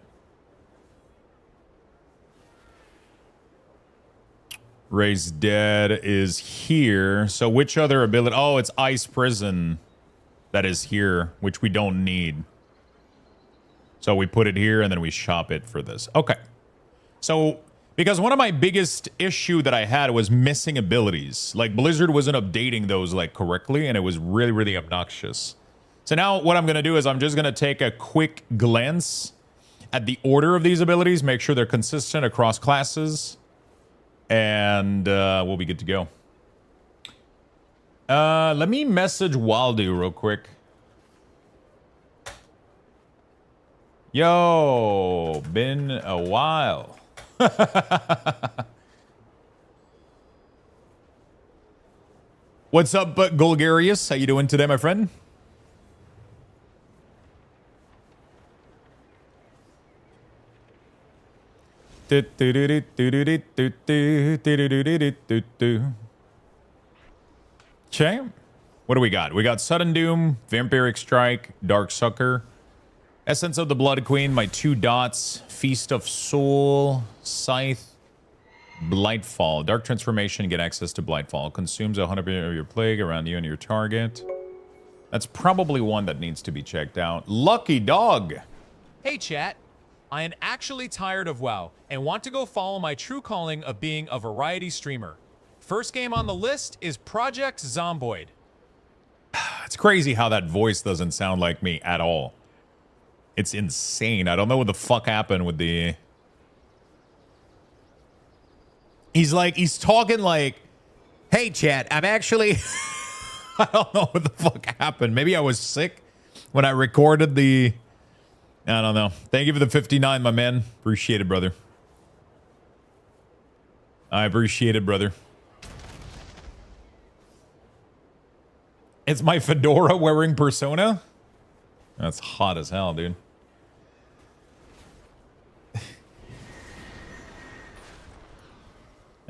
Raise Dead is here. So which other ability? Oh, it's Ice Prison that is here, which we don't need. So we put it here and then we shop it for this. Okay. So, because one of my biggest issue that I had was missing abilities. Like Blizzard wasn't updating those like correctly and it was really, really obnoxious. So now what I'm going to do is I'm just going to take a quick glance at the order of these abilities, make sure they're consistent across classes, and we'll be good to go. Let me message Waldo real quick. Yo, been a while. What's up, Golgarius? How you doing today, my friend? Okay. What do we got? We got Sudden Doom, Vampiric Strike, Dark Sucker, Essence of the Blood Queen, my 2 dots, Feast of Soul, Scythe, Blightfall. Dark Transformation, get access to Blightfall. Consumes 100% of your plague around you and your target. That's probably one that needs to be checked out. Lucky Dog. Hey chat, I am actually tired of WoW and want to go follow my true calling of being a variety streamer. First game on the list is Project Zomboid. It's crazy how that voice doesn't sound like me at all. It's insane. I don't know what the fuck happened with the... He's talking like, hey chat, I'm actually... I don't know what the fuck happened. Maybe I was sick when I recorded the... I don't know. Thank you for the 59, my man. Appreciate it, brother. I appreciate it, brother. It's my fedora wearing persona? That's hot as hell, dude.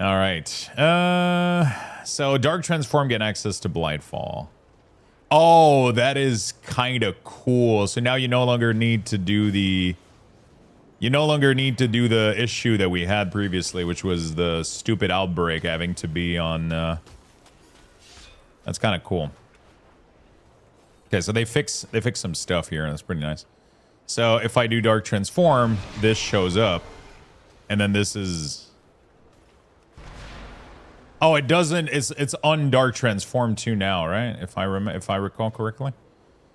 All right. So Dark Transform, get access to Blightfall. Oh, that is kind of cool. So now you no longer need to do the... You no longer need to do the issue that we had previously, which was the stupid outbreak having to be on... That's kind of cool. Okay, so they fix some stuff here, and that's pretty nice. So if I do Dark Transform, this shows up, and then this is... Oh, it doesn't. It's on Dark Transform 2 now, right? If I recall correctly.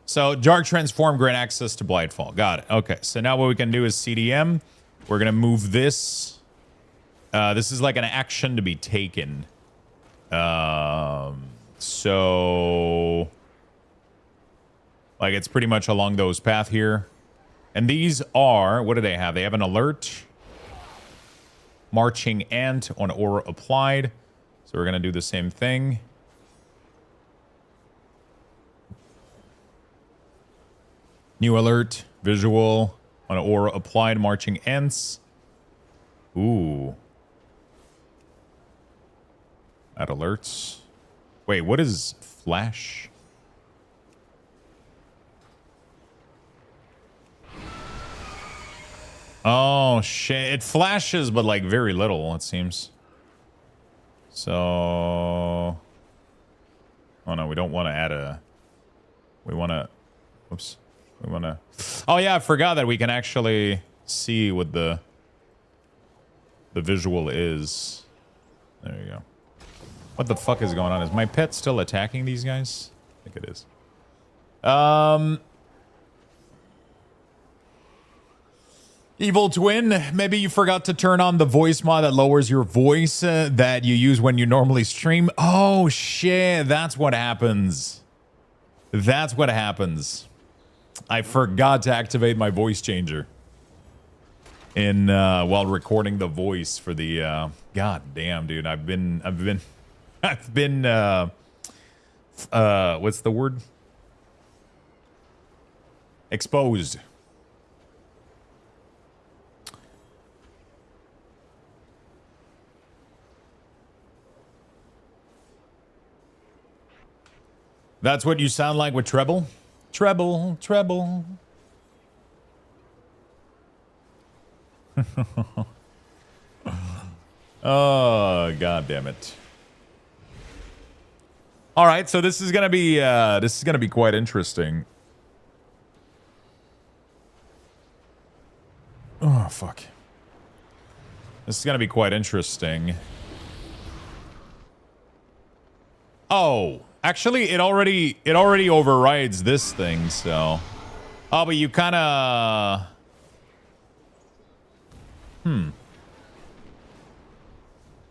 So Dark Transform, grant access to Blightfall. Got it. Okay. So now what we can do is CDM. We're gonna move this. This is like an action to be taken. So like it's pretty much along those path here. And these are, what do they have? They have an alert. Marching Ant on aura applied. So we're going to do the same thing. New alert, visual, on aura applied, marching ants. Ooh. Add alerts. Wait, what is flash? Oh, shit. It flashes, but like very little, it seems. So, oh no, we don't want to add a, we want to, whoops, we want to, oh yeah, I forgot that we can actually see what the visual is. There you go. What the fuck is going on? Is my pet still attacking these guys? I think it is. Evil Twin, maybe you forgot to turn on the voice mod that lowers your voice that you use when you normally stream. Oh, shit. That's what happens. That's what happens. I forgot to activate my voice changer in while recording the voice for the god damn, dude. I've been what's the word? Exposed. That's what you sound like with treble? Treble, treble. Oh, god damn it. All right, so this is going to be quite interesting. Oh, fuck. This is going to be quite interesting. Oh, actually, it already overrides this thing, so. Oh, but you kind of.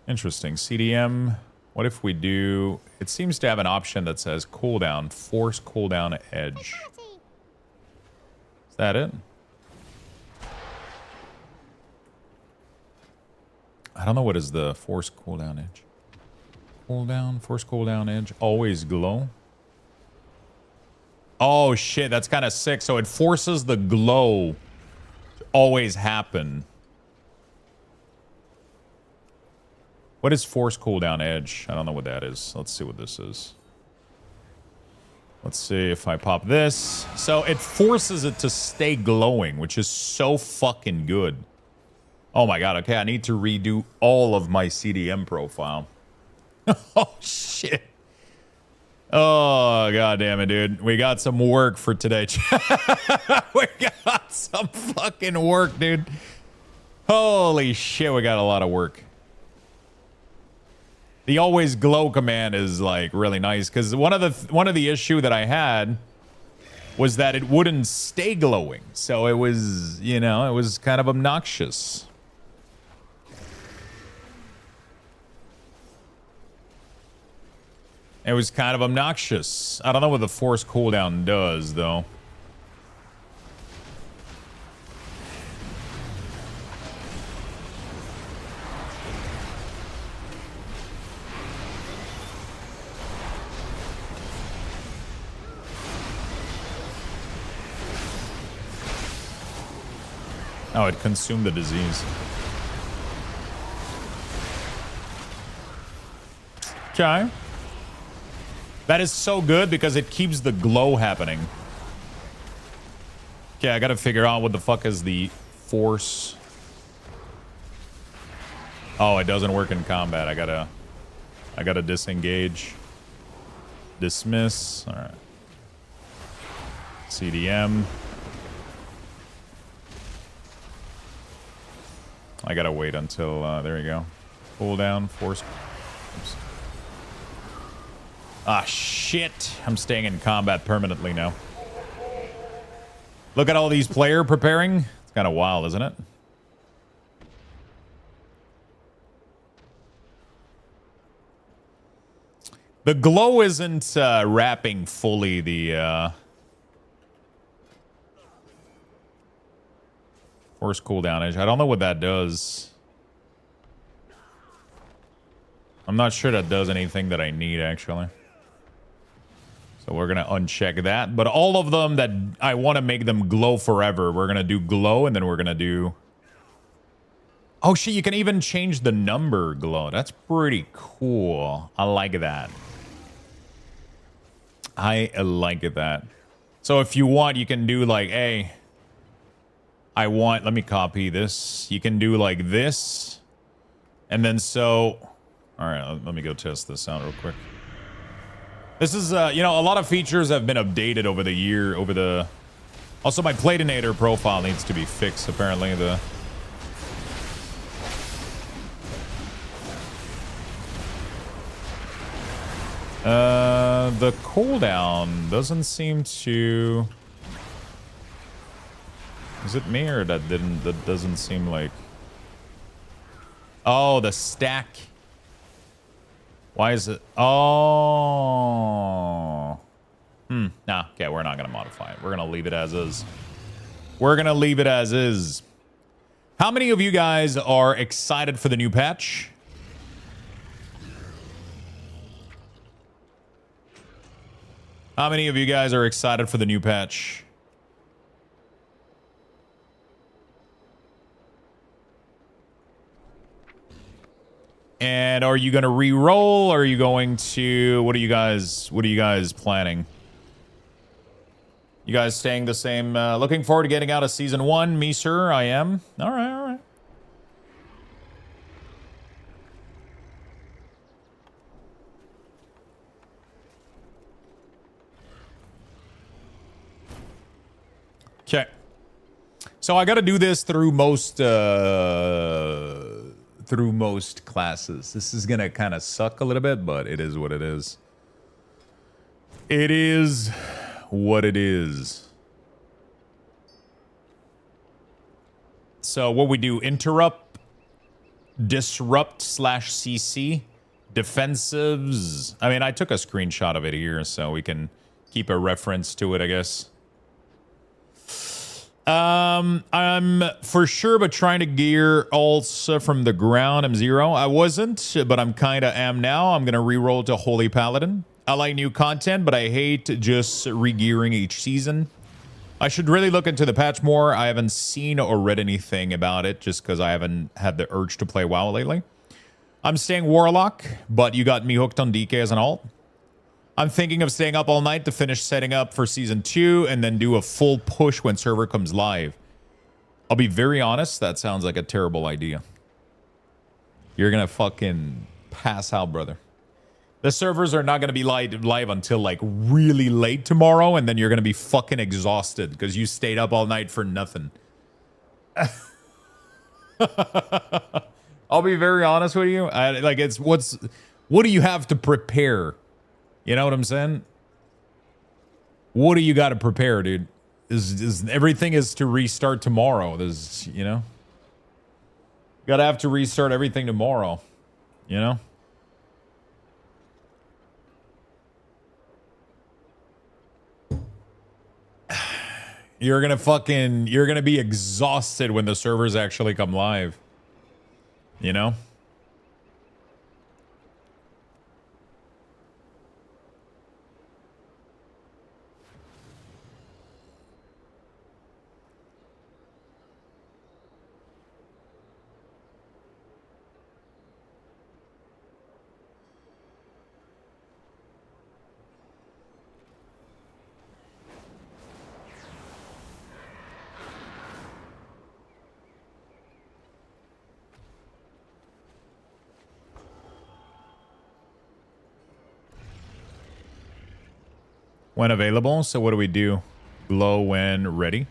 Interesting. CDM. What if we do? It seems to have an option that says cooldown, force cooldown edge. Is that it? I don't know what is the force cooldown edge. Cooldown, force cooldown edge, always glow. Oh shit, that's kind of sick. So it forces the glow to always happen. What is force cooldown edge? I don't know what that is. Let's see what this is. Let's see if I pop this. So it forces it to stay glowing, which is so fucking good. Oh my god, okay, I need to redo all of my CDM profile. Oh shit. Oh god damn it, dude. We got some work for today. We got some fucking work, dude. Holy shit, we got a lot of work. The always glow command is like really nice because one of the issue that I had was that it wouldn't stay glowing. So it was, you know, it was kind of obnoxious. It was kind of obnoxious. I don't know what the force cooldown does, though. Oh, it consumed the disease. Okay. That is so good because it keeps the glow happening. Okay, I gotta figure out what the fuck is the force. Oh, it doesn't work in combat. I gotta disengage. Dismiss. All right. CDM. I gotta wait until, there we go. Pull down, force. Oops. Ah, shit. I'm staying in combat permanently now. Look at all these player preparing. It's kind of wild, isn't it? The glow isn't wrapping fully the force cooldown edge. I don't know what that does. I'm not sure that does anything that I need, actually. So we're going to uncheck that. But all of them that I want to make them glow forever, we're going to do glow, and then we're going to do... Oh, shit, you can even change the number glow. That's pretty cool. I like that. I like that. So if you want, you can do like, hey, I want... Let me copy this. You can do like this. And then so... All right, let me go test this out real quick. This is, you know, a lot of features have been updated over the year, Also, my Platinator profile needs to be fixed, apparently. The cooldown doesn't seem to... Is it me or that doesn't seem like... Oh, the stack. Why is it? Oh. Nah, okay, we're not going to modify it. We're going to leave it as is. We're going to leave it as is. How many of you guys are excited for the new patch? How many of you guys are excited for the new patch? And are you going to re-roll? Or are you going to... What are you guys planning? You guys staying the same? Looking forward to getting out of Season 1. Me, sir, I am. All right, all right. Okay. So I got to do this through most classes. This is going to kind of suck a little bit, but it is what it is. It is what it is. So what we do, interrupt, disrupt /CC, defensives. I mean, I took a screenshot of it here, so we can keep a reference to it, I guess. I'm for sure, but trying to gear ults from the ground. I'm 0. I wasn't, but I'm kind of am now. I'm going to reroll to Holy Paladin. I like new content, but I hate just re-gearing each season. I should really look into the patch more. I haven't seen or read anything about it just because I haven't had the urge to play WoW lately. I'm staying Warlock, but you got me hooked on DK as an alt. I'm thinking of staying up all night to finish setting up for Season 2 and then do a full push when server comes live. I'll be very honest, that sounds like a terrible idea. You're going to fucking pass out, brother. The servers are not going to be live until like really late tomorrow, and then you're going to be fucking exhausted because you stayed up all night for nothing. I'll be very honest with you. What do you have to prepare? You know what I'm saying? What do you got to prepare, dude? Everything is to restart tomorrow. There's, you know? Gotta have to restart everything tomorrow. You know? You're gonna be exhausted when the servers actually come live. You know? When available. So what do we do? Glow when ready.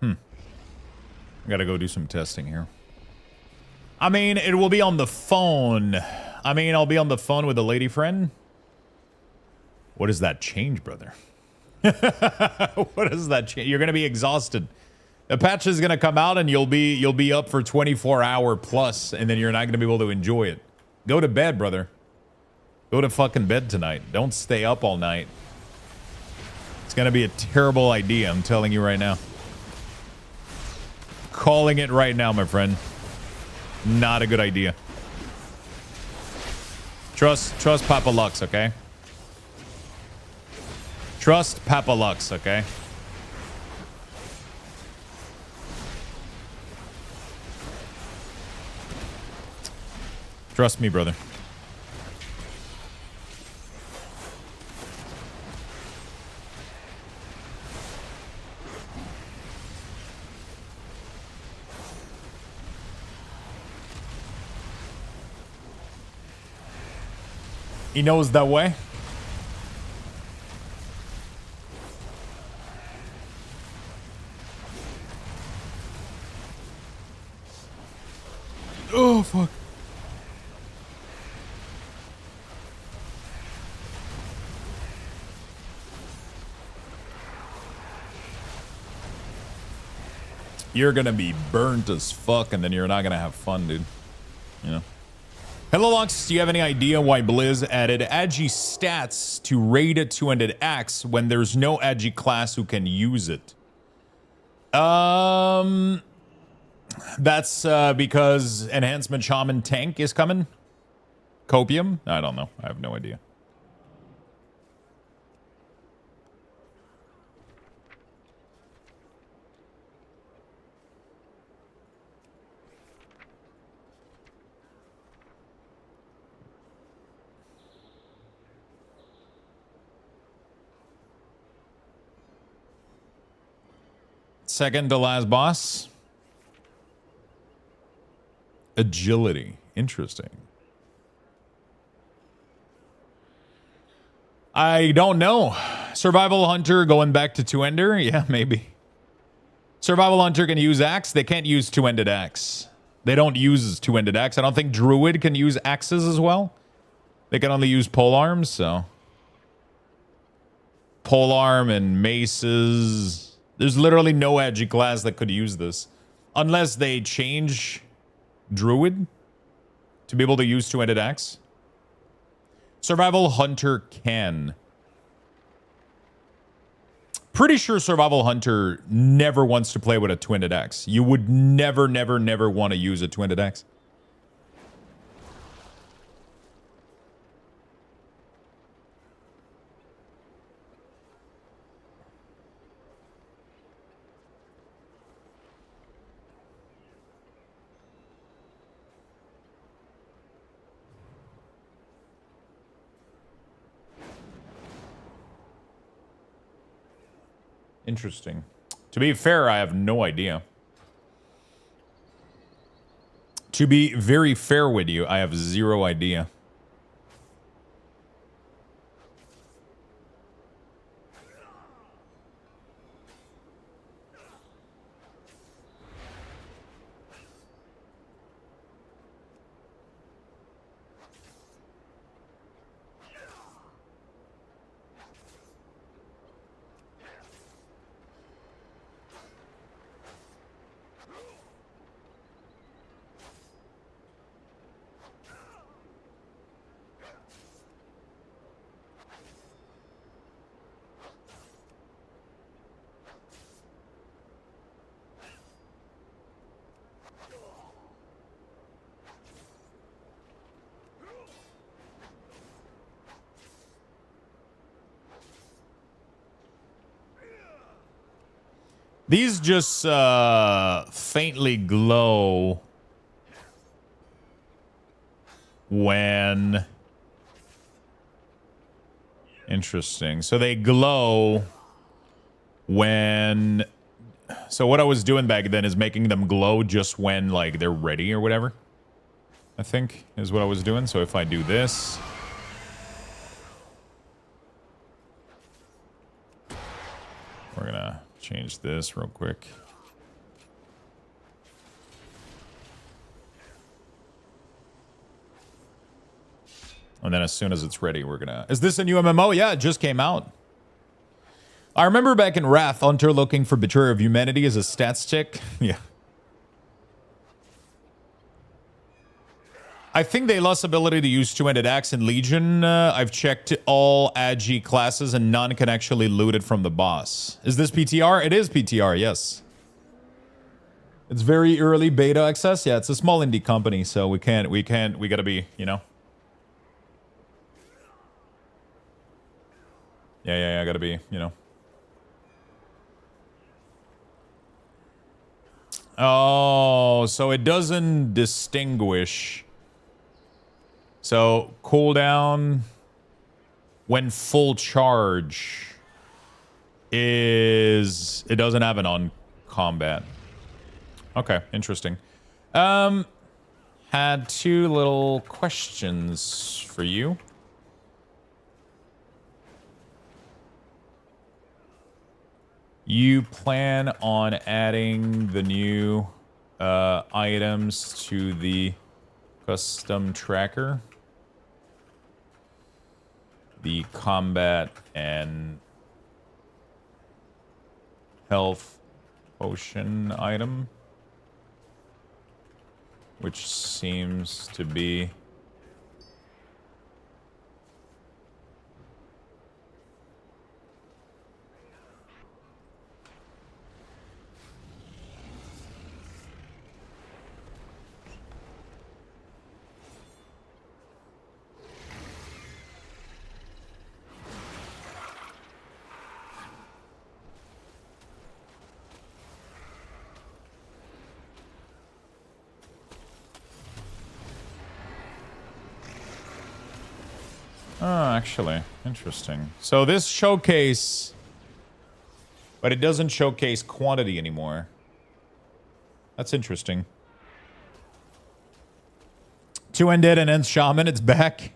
I gotta go do some testing here. I mean, it will be on the phone. I mean, I'll be on the phone with a lady friend. What does that change, brother? What does that change? You're gonna be exhausted. The patch is gonna come out and you'll be up for 24-hour plus, and then you're not gonna be able to enjoy it. Go to bed, brother. Go to fucking bed tonight. Don't stay up all night. It's gonna be a terrible idea, I'm telling you right now. Calling it right now, my friend. Not a good idea. Trust Papa Lux, okay? Trust Papa Lux, okay? Trust me, brother. He knows that way. Oh, fuck. You're gonna be burnt as fuck, and then you're not gonna have fun, dude. You know? Hello, Lux. Do you have any idea why Blizz added Agi stats to raid a two-handed axe when there's no Agi class who can use it? That's because Enhancement Shaman Tank is coming? Copium? I don't know. I have no idea. Second to last boss. Agility. Interesting. I don't know. Survival Hunter going back to two-ender? Yeah, maybe. Survival Hunter can use axe. They can't use two-ended axe. They don't use two-ended axe. I don't think Druid can use axes as well. They can only use polearms, so. Polearm and maces. There's literally no Agi class that could use this. Unless they change Druid to be able to use two-handed axe. Survival Hunter can. Pretty sure Survival Hunter never wants to play with a two-handed axe. You would never, never, never want to use a two-handed axe. Interesting. To be fair, I have no idea. To be very fair with you, I have zero idea. These just faintly glow when... Interesting. So they glow when... So what I was doing back then is making them glow just when, like, they're ready or whatever. I think is what I was doing. So if I do this... We're gonna change this real quick. And then as soon as it's ready, we're gonna... Is this a new MMO? Yeah, it just came out. I remember back in Wrath, Hunter looking for Betrayer of Humanity as a stats check. Yeah. I think they lost ability to use two-handed axe in Legion. I've checked all Agi classes and none can actually loot it from the boss. Is this PTR? It is PTR, yes. It's very early beta access. Yeah, it's a small indie company, so we gotta be, you know. Yeah, gotta be, you know. Oh, so it doesn't distinguish. So, cooldown when full charge is... It doesn't have an on combat. Okay, interesting. Had two little questions for you. You plan on adding the new items to the custom tracker? The combat and health potion item, which seems to be actually interesting. So this showcase, but it doesn't showcase quantity anymore. That's interesting. 2 Undead and End Shaman, it's back.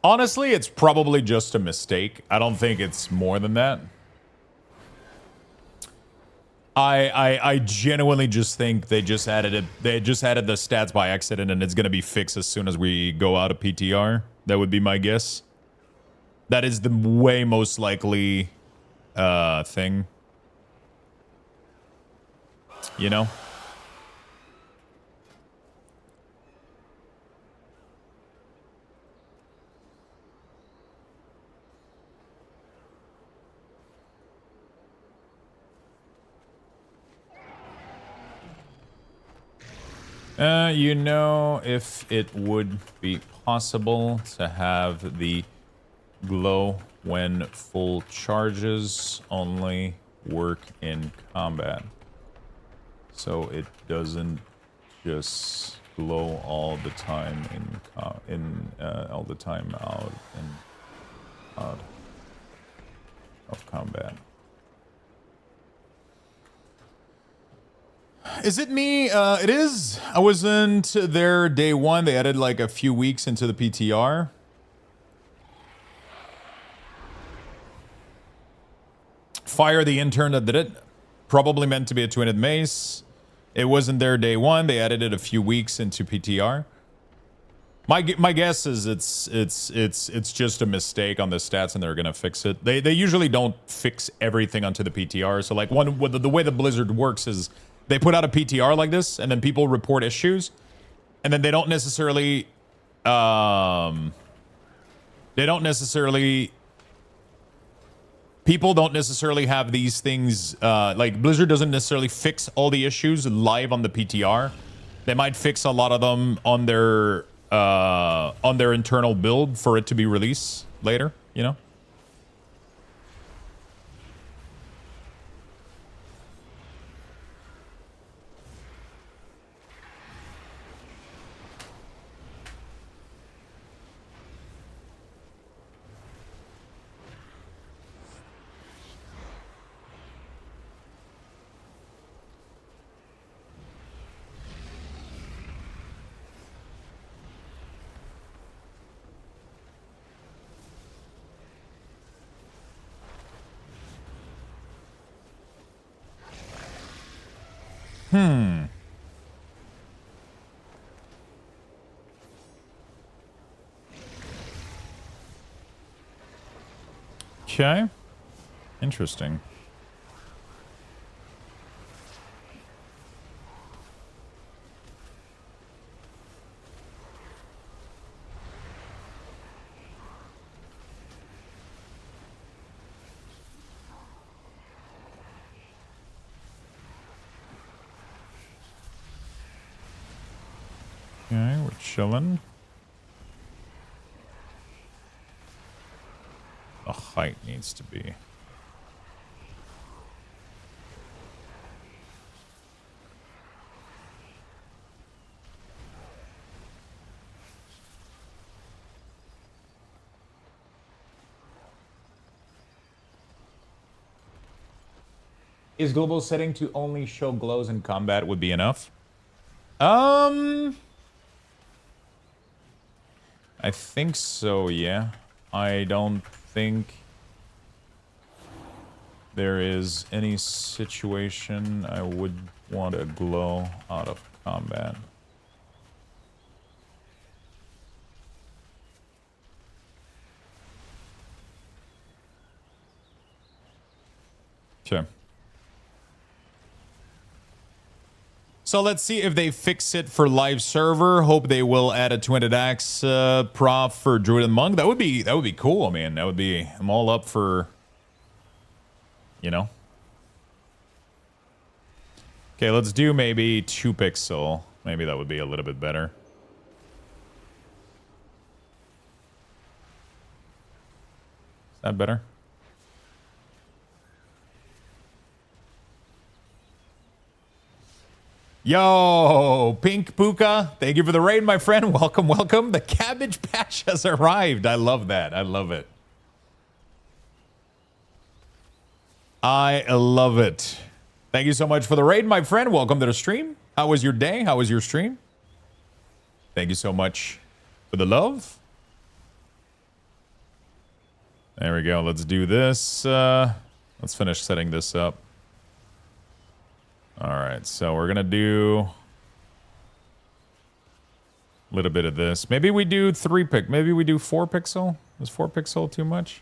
Honestly, it's probably just a mistake. I don't think it's more than that. I genuinely just think they just added it. They just added the stats by accident, and it's gonna be fixed as soon as we go out of PTR. That would be my guess. That is the way most likely thing. You know? You know, if it would be possible to have the glow when full charges only work in combat, so it doesn't just glow all the time all the time out of combat. Is it me? It is. I wasn't there day one. They added like a few weeks into the PTR. Fire the intern that did it. Probably meant to be a 2-handed mace. It wasn't there day one. They added it a few weeks into PTR. My guess is it's just a mistake on the stats, and they're gonna fix it. They usually don't fix everything onto the PTR. So like the way the Blizzard works is they put out a PTR like this, and then people report issues, and then they don't necessarily people don't necessarily have these things, like Blizzard doesn't necessarily fix all the issues live on the PTR. They might fix a lot of them on their internal build for it to be released later, you know? Okay. Interesting. Okay, we're chilling. The height needs to be. Is global setting to only show glows in combat would be enough? I think so, yeah. I don't think there is any situation I would want to glow out of combat. Okay. So let's see if they fix it for live server. Hope they will add a 200x prof for Druid and Monk. That would be cool, man. That would be, I'm all up for, you know. Okay, let's do maybe 2 pixel. Maybe that would be a little bit better. Is that better? Yo, Pink Puka, thank you for the raid, my friend. Welcome, welcome. The cabbage patch has arrived. I love that. I love it. I love it. Thank you so much for the raid, my friend. Welcome to the stream. How was your day? How was your stream? Thank you so much for the love. There we go. Let's do this. Let's finish setting this up. All right, so we're gonna do a little bit of this. Maybe we do 3 pick. Maybe we do 4 pixel. Is 4 pixel too much?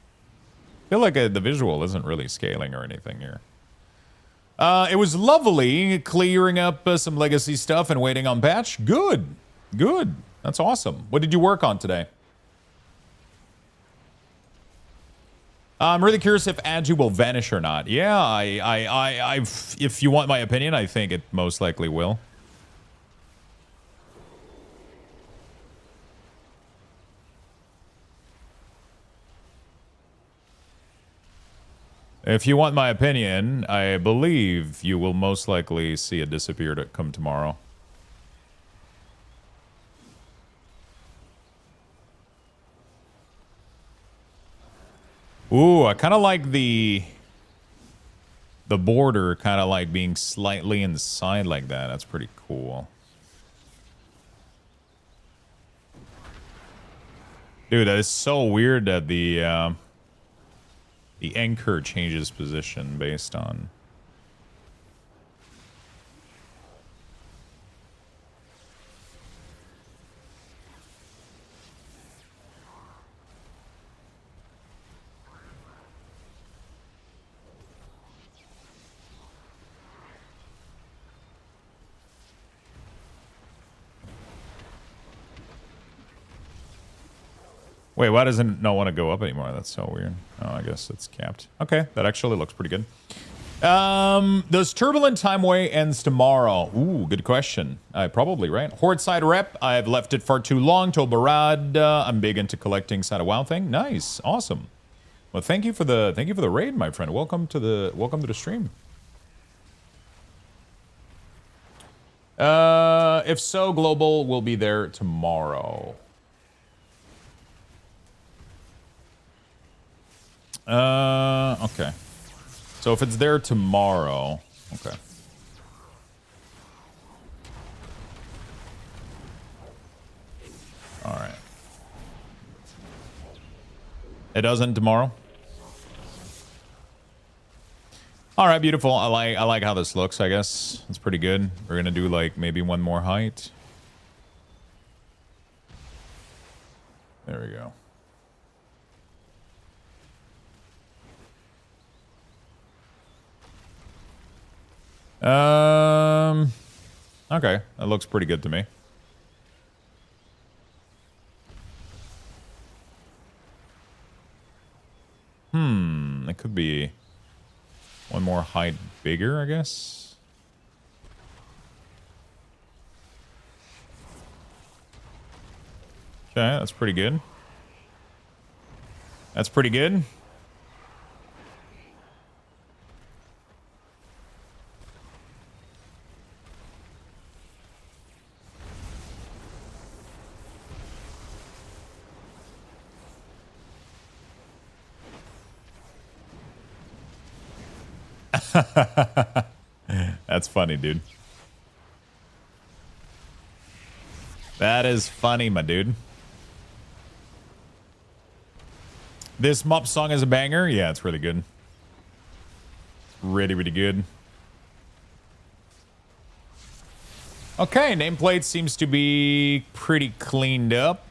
I feel like the visual isn't really scaling or anything here. It was lovely clearing up some legacy stuff and waiting on patch. Good, good. That's awesome. What did you work on today? I'm really curious if Adu will vanish or not. Yeah, if you want my opinion, I think it most likely will. If you want my opinion, I believe you will most likely see it disappear to come tomorrow. Ooh, I kind of like the border kind of like being slightly inside like that. That's pretty cool. Dude, that is so weird that the anchor changes position based on... Wait, why doesn't it not want to go up anymore? That's so weird. Oh, I guess it's capped. Okay, that actually looks pretty good. Does Turbulent Timeway ends tomorrow? Ooh, good question. Probably, right? Horde side rep. I've left it far too long. Told Barad I'm big into collecting side of WoW thing. Nice, awesome. Well, thank you for the raid, my friend. Welcome to the stream. If so, Global will be there tomorrow. Okay. So if it's there tomorrow, okay. All right. It doesn't tomorrow. All right, beautiful. I like how this looks. I guess it's pretty good. We're gonna do like maybe one more height. There we go. Okay, that looks pretty good to me. It could be one more height bigger, I guess. Okay, that's pretty good. That's pretty good. That's funny, dude. That is funny, my dude. This mop song is a banger. Yeah, it's really good. Really, really good. Okay, nameplate seems to be pretty cleaned up.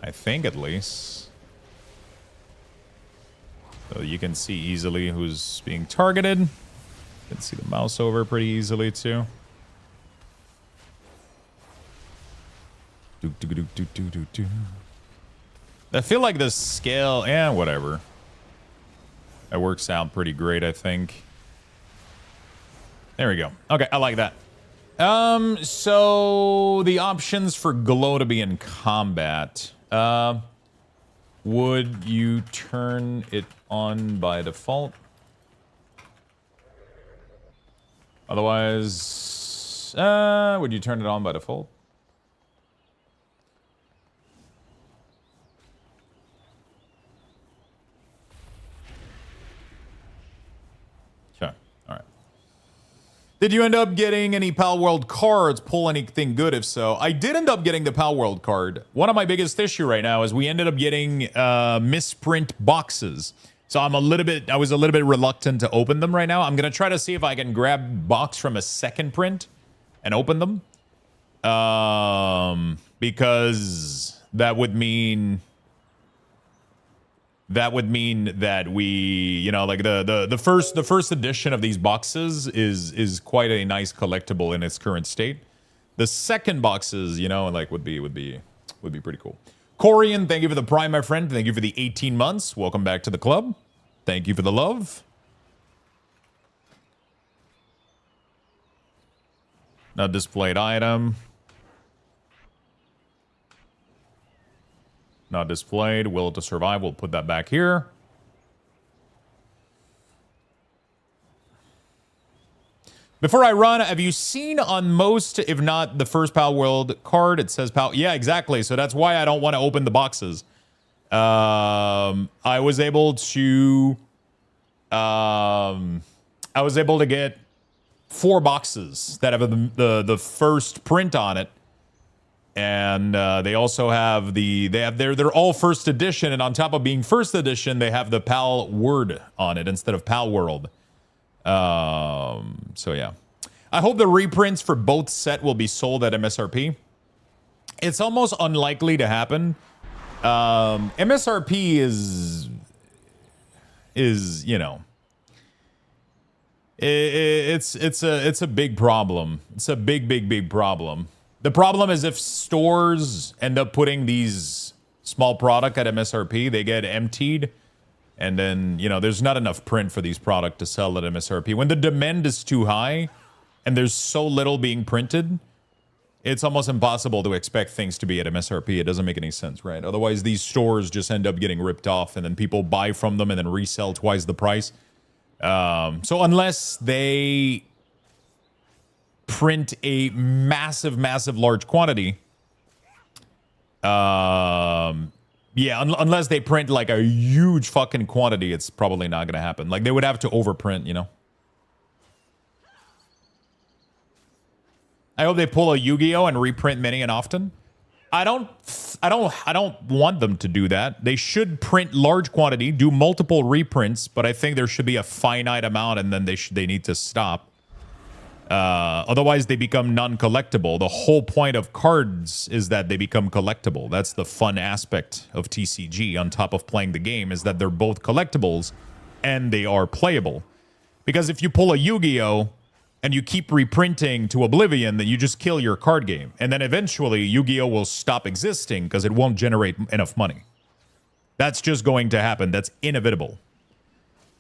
I think, at least. So you can see easily who's being targeted. You can see the mouse over pretty easily, too. I feel like the scale, whatever. That works out pretty great, I think. There we go. Okay, I like that. So the options for glow to be in combat. Would you turn it on by default? Otherwise, would you turn it on by default? Did you end up getting any Pal World cards? Pull anything good if so? I did end up getting the Pal World card. One of my biggest issue right now is we ended up getting misprint boxes. So I was a little bit reluctant to open them right now. I'm gonna try to see if I can grab box from a second print and open them. Because that would mean that we, you know, like the first edition of these boxes is quite a nice collectible in its current state. The second boxes, you know, like would be pretty cool. Corian, thank you for the Prime, my friend. Thank you for the 18 months. Welcome back to the club. Thank you for the love. Not displayed item. Not displayed. Will to survive. We'll put that back here. Before I run, have you seen on most, if not the first Pal World card, it says Pal? Yeah, exactly. So that's why I don't want to open the boxes. I was able to get 4 boxes that have the first print on it. And they also have they're all first edition, and on top of being first edition, they have the Pal word on it instead of Pal World. So yeah, I hope the reprints for both set will be sold at MSRP. It's almost unlikely to happen. MSRP is you know, it's a big problem. It's a big problem. The problem is if stores end up putting these small product at MSRP, they get emptied, and then, you know, there's not enough print for these product to sell at MSRP. When the demand is too high and there's so little being printed, it's almost impossible to expect things to be at MSRP. It doesn't make any sense, right? Otherwise, these stores just end up getting ripped off, and then people buy from them and then resell twice the price. So unless they print a massive large quantity, yeah, unless they print like a huge fucking quantity, it's probably not gonna happen. Like, they would have to overprint, you know. I hope they pull a Yu-Gi-Oh and reprint many and often. I don't want them to do that. They should print large quantity, do multiple reprints, but I think there should be a finite amount, and then they need to stop. Otherwise, they become non-collectible. The whole point of cards is that they become collectible. That's the fun aspect of TCG, on top of playing the game, is that they're both collectibles and they are playable. Because if you pull a Yu-Gi-Oh! And you keep reprinting to oblivion, then you just kill your card game. And then eventually, Yu-Gi-Oh! Will stop existing because it won't generate enough money. That's just going to happen. That's inevitable.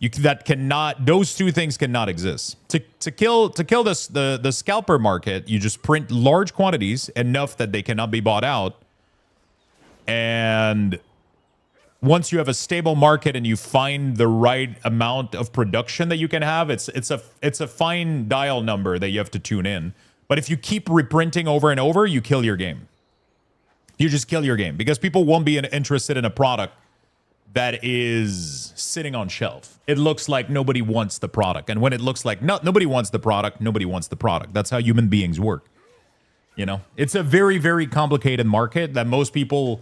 Those two things cannot exist. To kill the scalper market, you just print large quantities, enough that they cannot be bought out. And once you have a stable market and you find the right amount of production that you can have, it's a fine dial number that you have to tune in. But if you keep reprinting over and over, you kill your game. You just kill your game, because people won't be interested in a product that is sitting on shelf. It looks like nobody wants the product. And when it looks like nobody wants the product, nobody wants the product. That's how human beings work. You know, it's a very, very complicated market that most people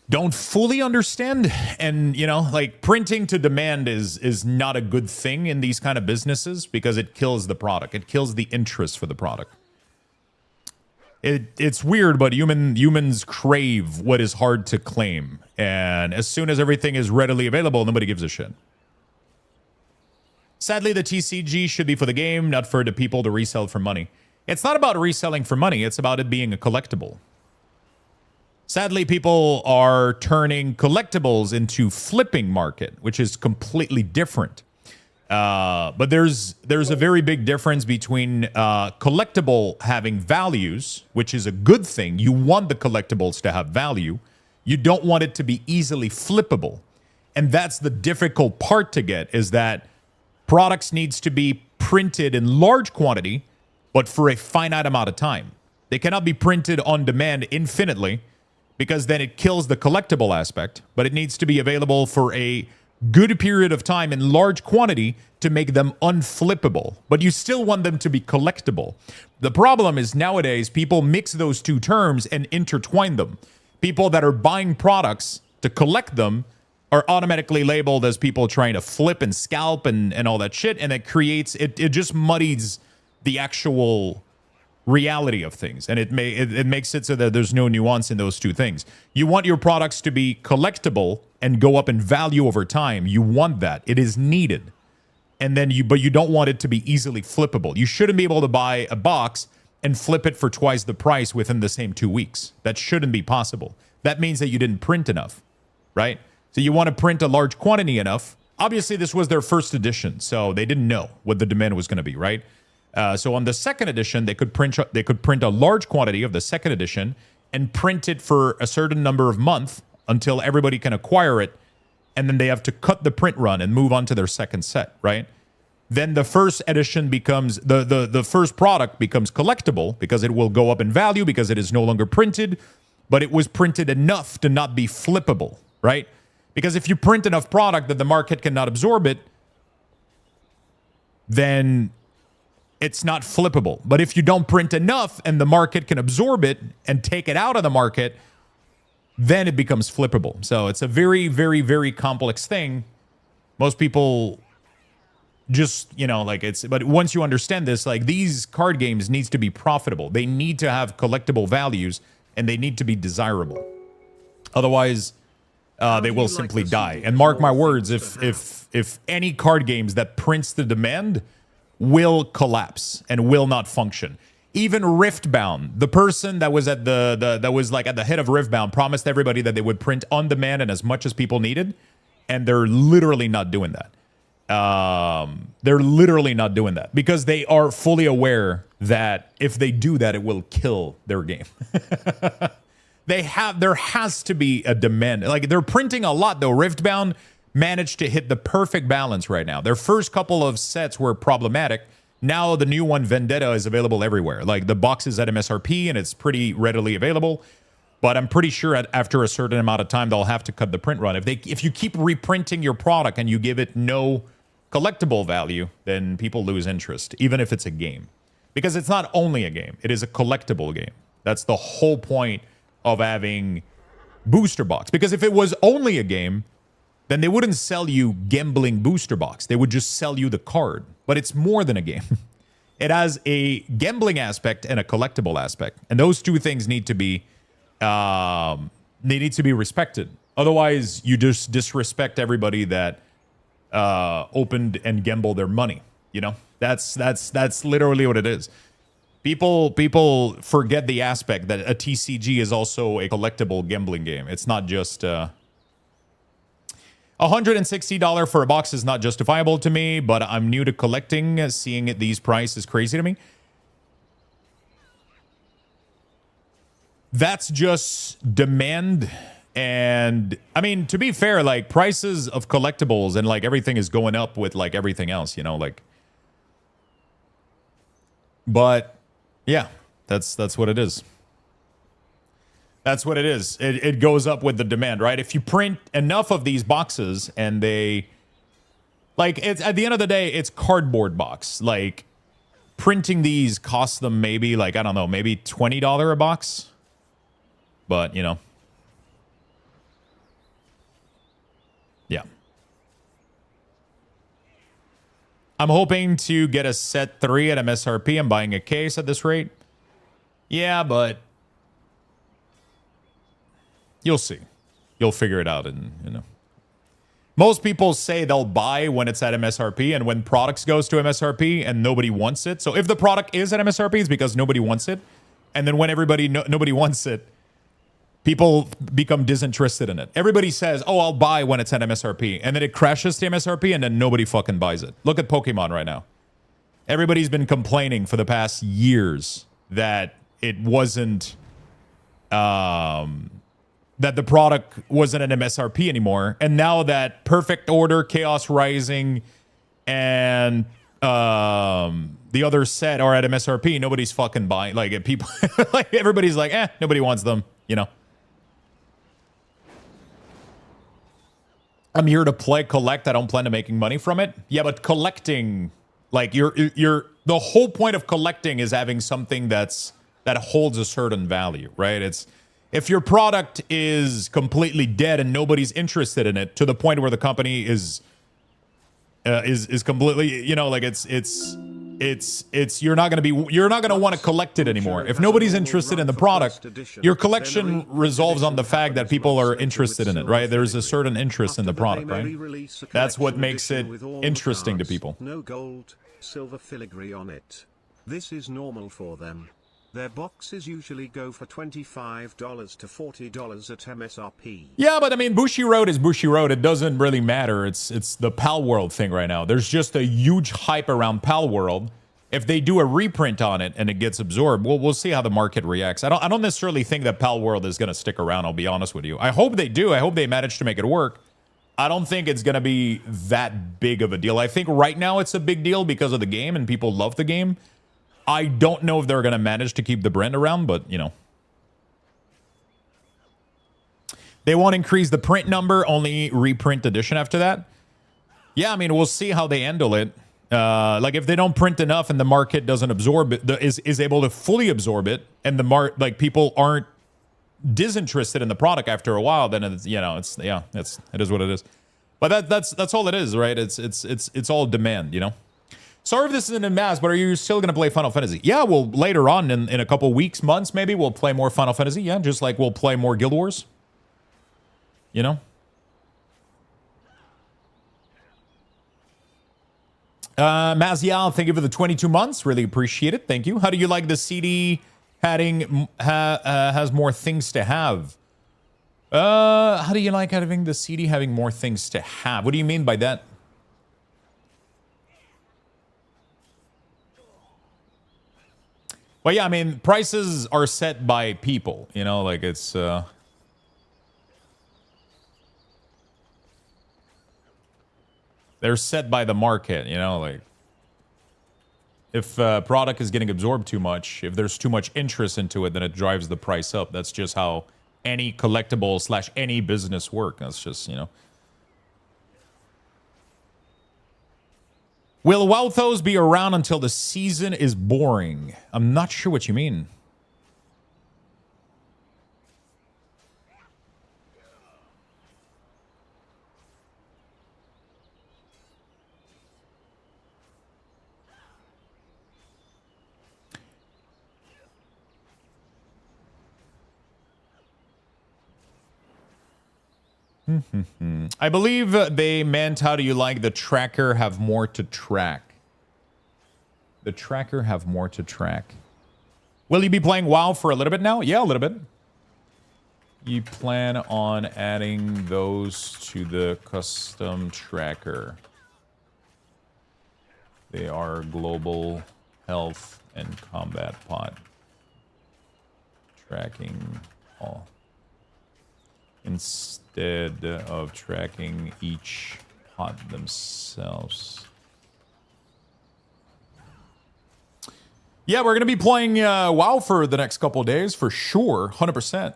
don't fully understand. And, you know, like printing to demand is not a good thing in these kind of businesses because it kills the product. It kills the interest for the product. It's weird, but humans crave what is hard to claim. And as soon as everything is readily available, nobody gives a shit. Sadly, the TCG should be for the game, not for the people to resell for money. It's not about reselling for money. It's about it being a collectible. Sadly, people are turning collectibles into flipping market, which is completely different. But there's a very big difference between collectible having values, which is a good thing. You want the collectibles to have value. You don't want it to be easily flippable. And that's the difficult part to get, is that products needs to be printed in large quantity, but for a finite amount of time. They cannot be printed on demand infinitely, because then it kills the collectible aspect, but it needs to be available for a good period of time in large quantity to make them unflippable. But you still want them to be collectible. The problem is nowadays people mix those two terms and intertwine them. People that are buying products to collect them are automatically labeled as people trying to flip and scalp and all that shit, and it just muddies the actual reality of things, and it makes it so that there's no nuance in those two things. You want your products to be collectible and go up in value over time. You want that. It is needed. And then but you don't want it to be easily flippable. You shouldn't be able to buy a box and flip it for twice the price within the same 2 weeks. That shouldn't be possible. That means that you didn't print enough, right? So you want to print a large quantity enough. Obviously, this was their first edition, so they didn't know what the demand was going to be, right? So on the second edition, they could print a large quantity of the second edition and print it for a certain number of months until everybody can acquire it, and then they have to cut the print run and move on to their second set, right? Then the first edition becomes the first product becomes collectible because it will go up in value because it is no longer printed, but it was printed enough to not be flippable, right? Because if you print enough product that the market cannot absorb it, then it's not flippable. But if you don't print enough and the market can absorb it and take it out of the market, then it becomes flippable. So it's a very, very, very complex thing. Most people just, you know, like but once you understand this, like these card games needs to be profitable. They need to have collectible values and they need to be desirable. Otherwise, they will simply die. And mark my words, if any card games that prints the demand will collapse and will not function. Even Riftbound, the person that was at that was like at the head of Riftbound promised everybody that they would print on demand and as much as people needed, and they're literally not doing that. They're literally not doing that because they are fully aware that if they do that, it will kill their game. There has to be a demand. Like they're printing a lot though. Riftbound managed to hit the perfect balance right now. Their first couple of sets were problematic. Now the new one, Vendetta, is available everywhere. Like the box is at MSRP and it's pretty readily available. But I'm pretty sure after a certain amount of time, they'll have to cut the print run. If you keep reprinting your product and you give it no collectible value, then people lose interest, even if it's a game. Because it's not only a game. It is a collectible game. That's the whole point of having booster box. Because if it was only a game, then they wouldn't sell you gambling booster box. They would just sell you the card. But it's more than a game. It has a gambling aspect and a collectible aspect. And those two things need to be respected. Otherwise, you just disrespect everybody that opened and gambled their money. You know? That's literally what it is. People forget the aspect that a TCG is also a collectible gambling game. It's not just $160 for a box is not justifiable to me, but I'm new to collecting. Seeing these prices is crazy to me. That's just demand. And I mean, to be fair, like prices of collectibles and like everything is going up with like everything else, you know, like. But yeah, that's what it is. That's what it is. It goes up with the demand, right? If you print enough of these boxes and they, like, it's at the end of the day, it's cardboard box. Like, printing these costs them maybe like, I don't know, maybe $20 a box. But, you know. Yeah. I'm hoping to get a set 3 at MSRP. I'm buying a case at this rate. Yeah, but you'll see. You'll figure it out, and you know. Most people say they'll buy when it's at MSRP, and when products goes to MSRP and nobody wants it. So if the product is at MSRP, it's because nobody wants it, and then when nobody wants it, people become disinterested in it. Everybody says, "Oh, I'll buy when it's at MSRP," and then it crashes to MSRP, and then nobody fucking buys it. Look at Pokemon right now. Everybody's been complaining for the past years that it wasn't, that the product wasn't an MSRP anymore. And now that Perfect Order, Chaos Rising, and the other set are at MSRP, nobody's fucking buying. Like, people, like, everybody's like, nobody wants them, you know. I'm here to collect. I don't plan to making money from it. Yeah, but collecting, like, the whole point of collecting is having something that holds a certain value, right? It's if your product is completely dead and nobody's interested in it to the point where the company is completely, you know, like it's you're not going to want to collect it anymore. If nobody's interested in the product, your collection resolves on the fact that people are interested in it, right? There's a certain interest in the product, right? That's what makes it interesting to people. No gold, silver filigree on it. This is normal for them. Their boxes usually go for $25 to $40 at MSRP. Yeah, but I mean, Bushiroad is Bushiroad. It doesn't really matter. It's the Pal World thing right now. There's just a huge hype around Pal World. If they do a reprint on it and it gets absorbed, we'll see how the market reacts. I don't necessarily think that Pal World is going to stick around, I'll be honest with you. I hope they do. I hope they manage to make it work. I don't think it's going to be that big of a deal. I think right now it's a big deal because of the game and people love the game. I don't know if they're going to manage to keep the brand around, but, you know. They won't increase the print number, only reprint edition after that. Yeah, I mean, we'll see how they handle it. Like, if they don't print enough and the market doesn't absorb it, is able to fully absorb it, and the people aren't disinterested in the product after a while, then it's, you know, it is what it is. But that's all it is, right? It's all demand, you know. Sorry if this isn't in mass, but are you still going to play Final Fantasy? Yeah, well, later on in a couple weeks, months, maybe, we'll play more Final Fantasy. Yeah, just like we'll play more Guild Wars. You know? Mazial, thank you for the 22 months. Really appreciate it. Thank you. How do you like the CD has more things to have? How do you like having the CD having more things to have? What do you mean by that? Well, yeah, I mean, prices are set by people, you know, like it's... They're set by the market, you know, like... If a product is getting absorbed too much, if there's too much interest into it, then it drives the price up. That's just how any collectible / any business work. That's just, you know... Will Wowthos be around until the season is boring? I'm not sure what you mean. I believe they meant, how do you like the tracker have more to track? The tracker have more to track. Will you be playing WoW for a little bit now? Yeah, a little bit. You plan on adding those to the custom tracker. They are global health and combat pot. Tracking all. Instead of tracking each pot themselves. Yeah, we're going to be playing WoW for the next couple of days, for sure, 100%.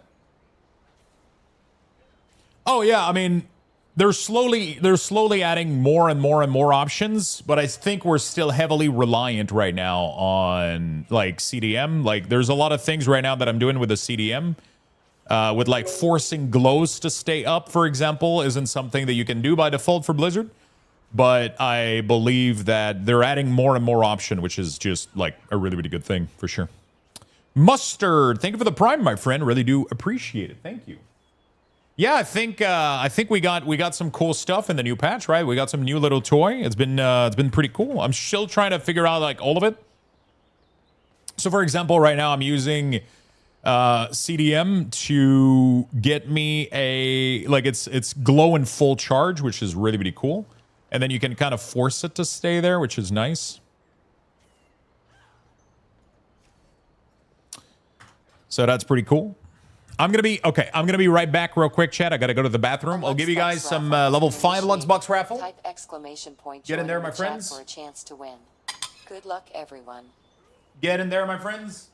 Oh, yeah, I mean, they're slowly adding more and more and more options, but I think we're still heavily reliant right now on like CDM. Like there's a lot of things right now that I'm doing with the CDM. With like forcing glows to stay up, for example, isn't something that you can do by default for Blizzard. But I believe that they're adding more and more option, which is just like a really, really good thing for sure. Mustard, thank you for the prime, my friend. Really do appreciate it. Thank you. Yeah, I think we got some cool stuff in the new patch, right? We got some new little toy. It's been pretty cool. I'm still trying to figure out like all of it. So for example, right now I'm using CDM to get me a like it's glow in full charge, which is really, really cool. And then you can kind of force it to stay there, which is nice. So that's pretty cool. I'm gonna be right back real quick, chat. I gotta go to the bathroom. I'll give you guys some level 5 Luxbox raffle. Type exclamation point. Get in there, my chat friends. For a chance to win. Good luck, everyone. Get in there, my friends.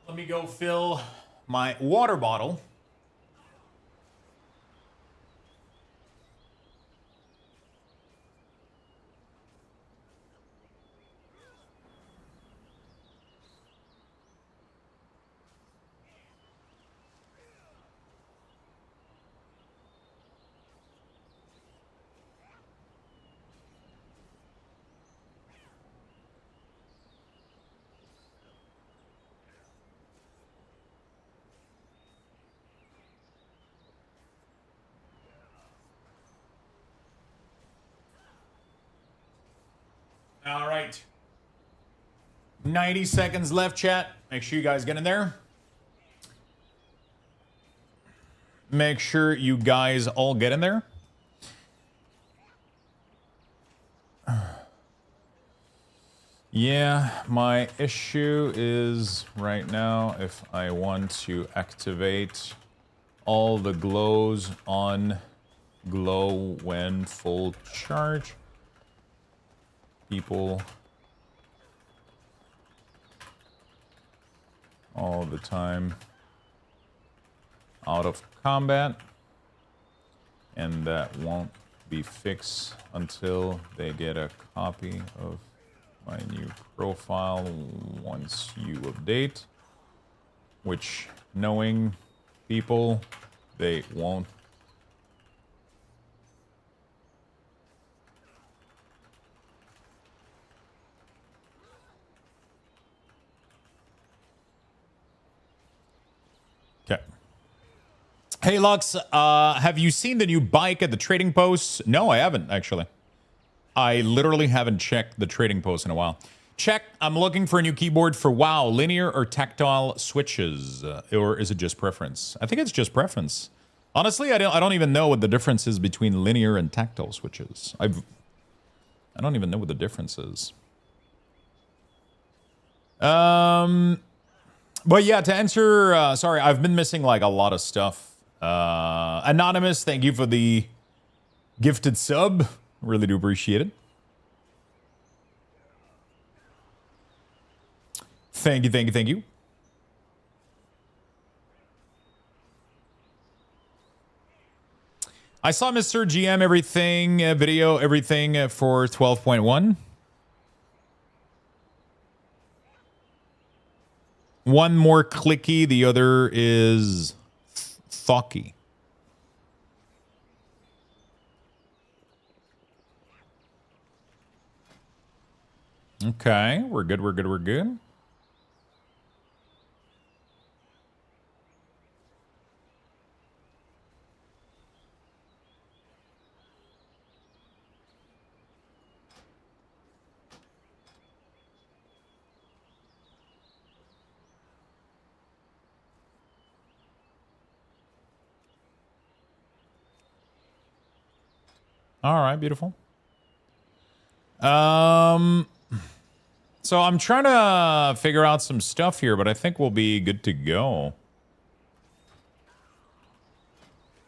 Let me go fill my water bottle. All right. 90 seconds left, chat. Make sure you guys get in there. Make sure you guys all get in there. Yeah, my issue is right now if I want to activate all the glows on glow when full charge. People all the time out of combat, and that won't be fixed until they get a copy of my new profile once you update, which knowing people, they won't. Okay. Hey, Lux, have you seen the new bike at the trading post? No, I haven't, actually. I literally haven't checked the trading post in a while. Check, I'm looking for a new keyboard for WoW. Linear or tactile switches? Or is it just preference? I think it's just preference. Honestly, I don't even know what the difference is between linear and tactile switches. I don't even know what the difference is. But yeah, to answer, sorry, I've been missing like a lot of stuff. Anonymous, thank you for the gifted sub. Really do appreciate it. Thank you, thank you, thank you. I saw Mr. GM everything, video, everything for 12.1. One more clicky, the other is thocky. Okay, we're good, we're good, we're good. All right, beautiful. So I'm trying to figure out some stuff here, but I think we'll be good to go.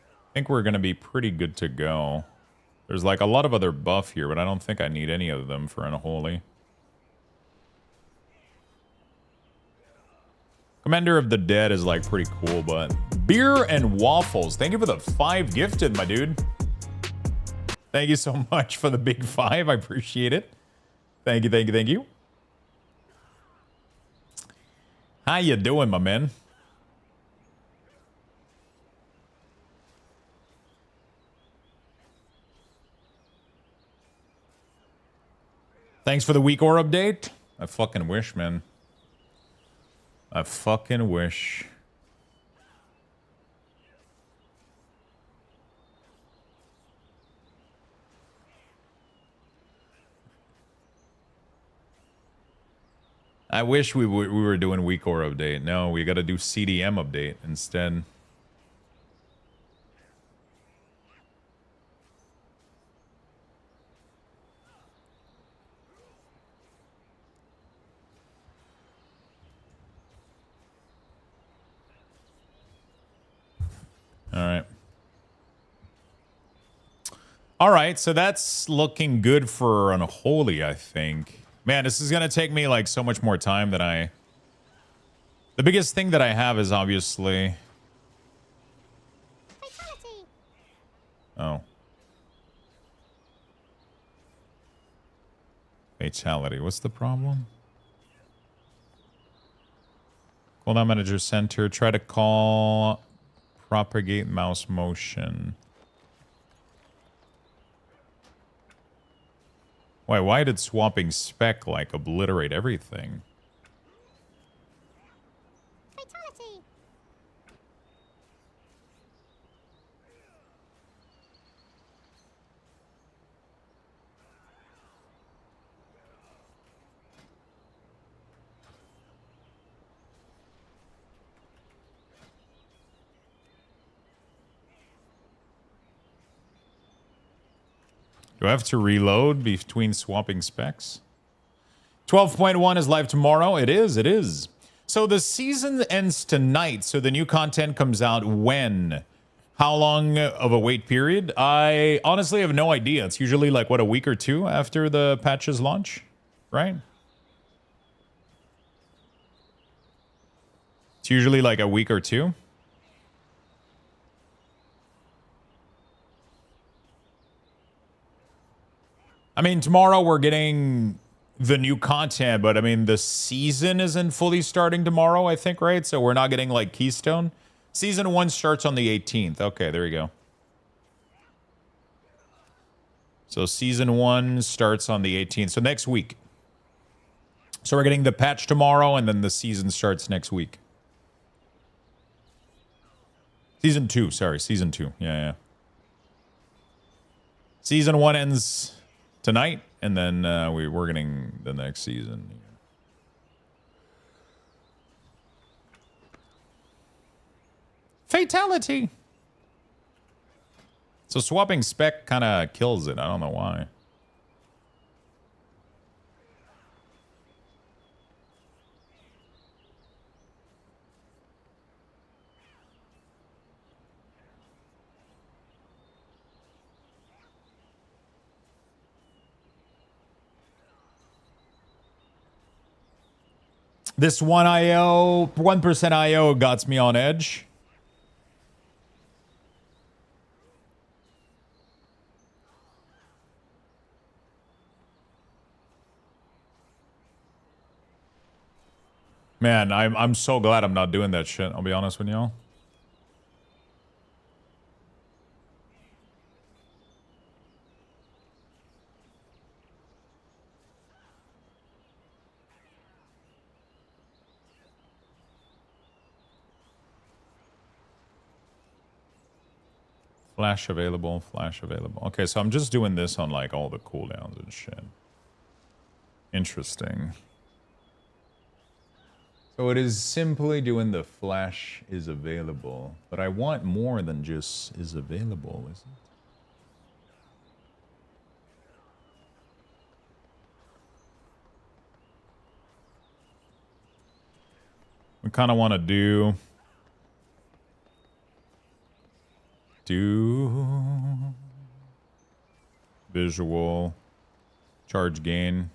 I think we're going to be pretty good to go. There's like a lot of other buff here, but I don't think I need any of them for Unholy. Commander of the Dead is like pretty cool, but beer and waffles. Thank you for the 5 gifted, my dude. Thank you so much for the big 5. I appreciate it. Thank you, thank you, thank you. How you doing, my man? Thanks for the week or update. I fucking wish, man. I fucking wish. I wish we were doing week or update. No, we got to do CDM update instead. All right. All right, so that's looking good for Unholy, I think. Man, this is going to take me like so much more time than I... The biggest thing that I have is obviously... Fatality. Oh. Fatality. What's the problem? Cooldown Manager Center. Try to call... Propagate mouse motion. Why did swapping spec like obliterate everything? Fatality. Do I have to reload between swapping specs? 12.1 is live tomorrow. It is, it is. So the season ends tonight, so the new content comes out when? How long of a wait period? I honestly have no idea. It's usually like, what, a week or two after the patches launch, right? It's usually like a week or two. I mean, tomorrow we're getting the new content, but I mean, the season isn't fully starting tomorrow, I think, right? So we're not getting like Keystone. Season 1 starts on the 18th. Okay, there you go. So season 1 starts on the 18th. So next week. So we're getting the patch tomorrow, and then the season starts next week. Season 2, sorry. Season 2. Yeah. Season 1 ends tonight, and then we're getting the next season. Fatality. So swapping spec kind of kills it. I don't know why. This 1% IO got me on edge. Man, I'm so glad I'm not doing that shit. I'll be honest with y'all. Flash available, flash available. Okay, so I'm just doing this on like all the cooldowns and shit. Interesting. So it is simply doing the flash is available. But I want more than just is available, is it? We kind of want to do visual charge gain.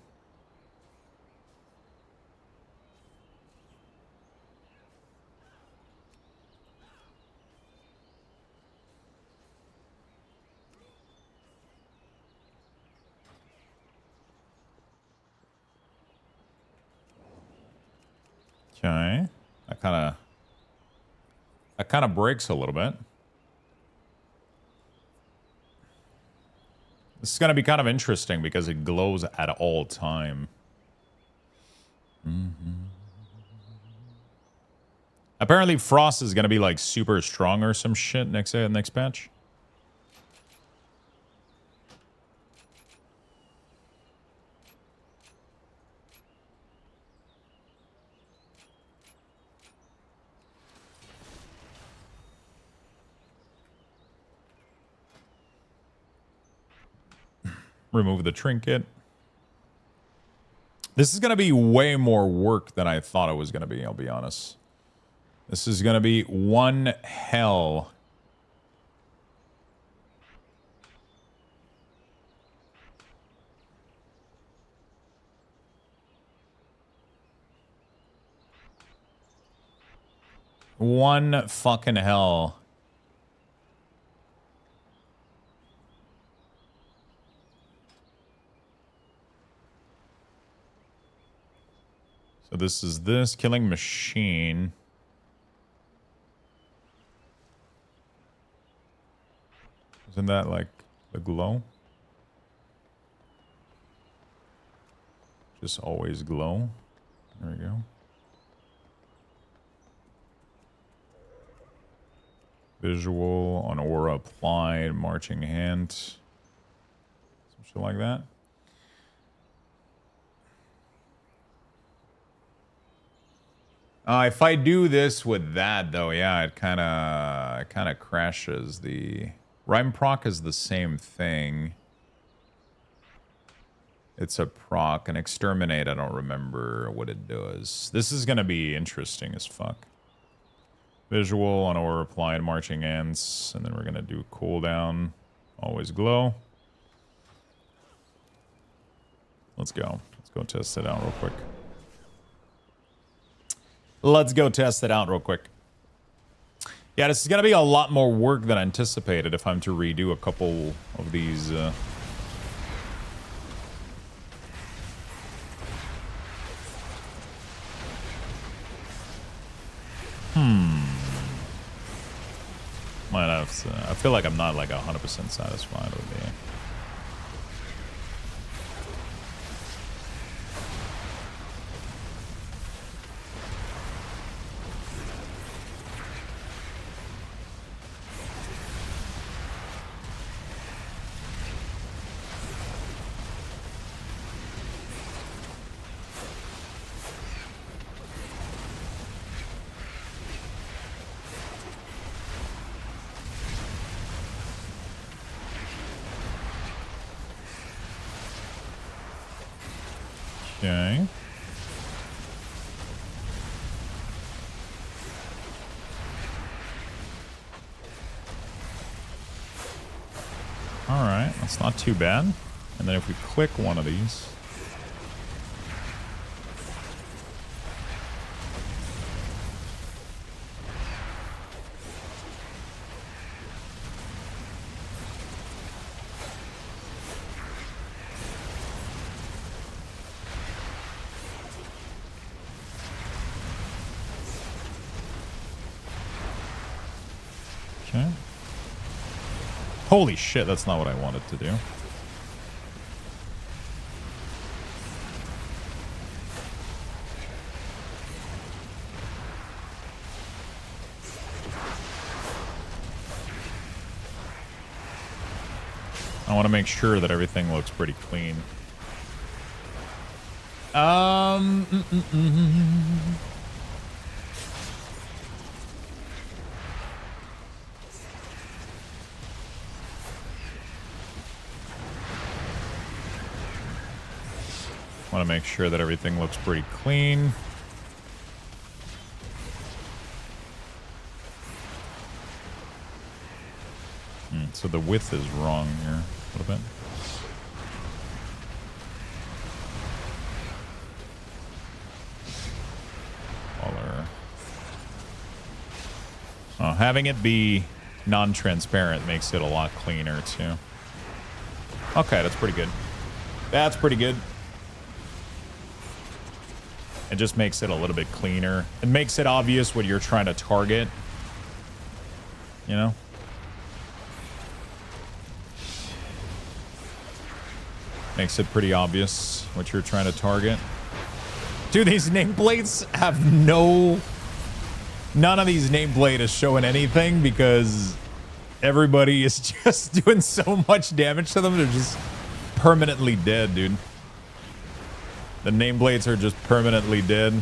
Okay. That kind of breaks a little bit. This is going to be kind of interesting because it glows at all time. Apparently Frost is going to be like super strong or some shit next patch. Remove the trinket. This is going to be way more work than I thought it was going to be, I'll be honest. This is going to be one hell. One fucking hell. So this is this killing machine. Isn't that like the glow? Just always glow. There we go. Visual on aura applied, marching hand. Some shit like that. If I do this with that, though, yeah, it kind of crashes. The Rhyme proc is the same thing. It's a proc. An exterminate, I don't remember what it does. This is gonna be interesting as fuck. Visual on aura applied, marching ants, and then we're gonna do cooldown. Always glow. Let's go. Let's go test it out real quick. Let's go test it out real quick. Yeah, this is going to be a lot more work than anticipated if I'm to redo a couple of these. Might have to, I feel like I'm not like 100% satisfied with the... Okay. Alright, that's not too bad. And then if we click one of these... Okay. Holy shit, that's not what I wanted to do. I want to make sure that everything looks pretty clean. Want to make sure that everything looks pretty clean. So the width is wrong here a little bit. Color. Oh, having it be non-transparent makes it a lot cleaner too. Okay, that's pretty good. That's pretty good. It just makes it a little bit cleaner. It makes it obvious what you're trying to target. You know? Makes it pretty obvious what you're trying to target. Dude, these nameplates have no... None of these nameplate is showing anything because everybody is just doing so much damage to them. They're just permanently dead, dude. The nameplates are just permanently dead.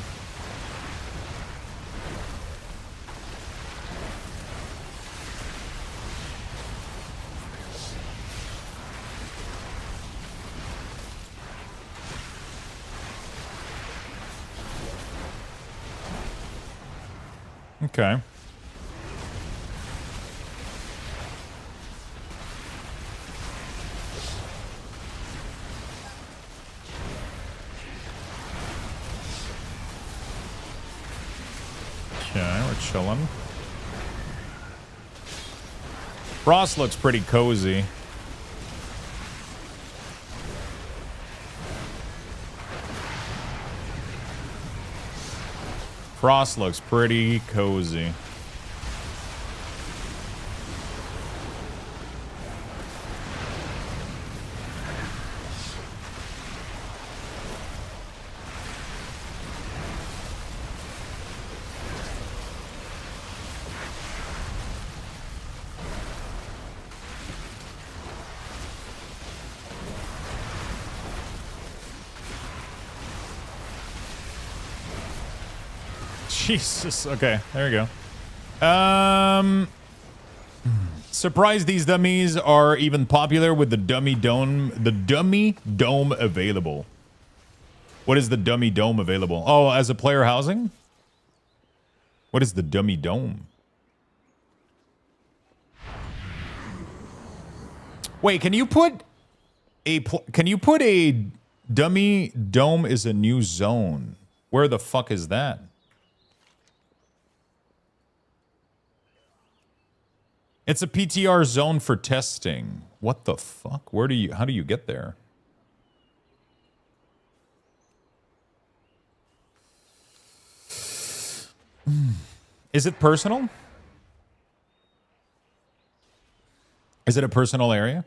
Okay. Okay, we're chilling. Frost looks pretty cozy. Frost looks pretty cozy. Jesus. Okay, there you go. Surprised these dummies are even popular with the dummy dome. The dummy dome available. What is the dummy dome available? Oh, as a player housing? What is the dummy dome? Wait, can you put a dummy dome is a new zone? Where the fuck is that? It's a PTR zone for testing. What the fuck? How do you get there? Is it personal? Is it a personal area?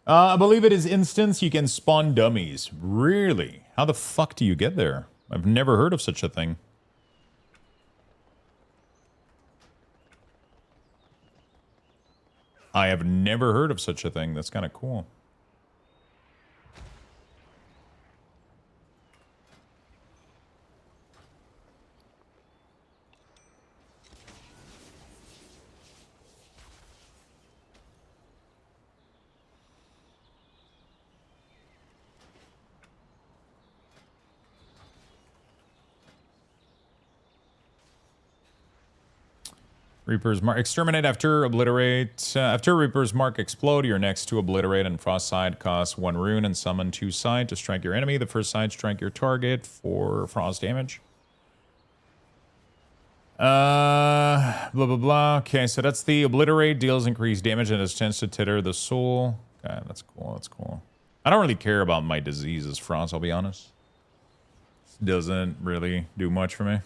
I believe it is instance you can spawn dummies. Really? How the fuck do you get there? I've never heard of such a thing. I have never heard of such a thing. That's kind of cool. Reaper's Mark. Exterminate after obliterate. After Reaper's Mark explode, you're next to obliterate and frost side costs 1 rune and summon 2 side to strike your enemy. The first side strike your target for frost damage. Blah, blah, blah. Okay, so that's the obliterate. Deals increased damage and has chance to titter the soul. Okay, that's cool. That's cool. I don't really care about my diseases, frost, I'll be honest. Doesn't really do much for me.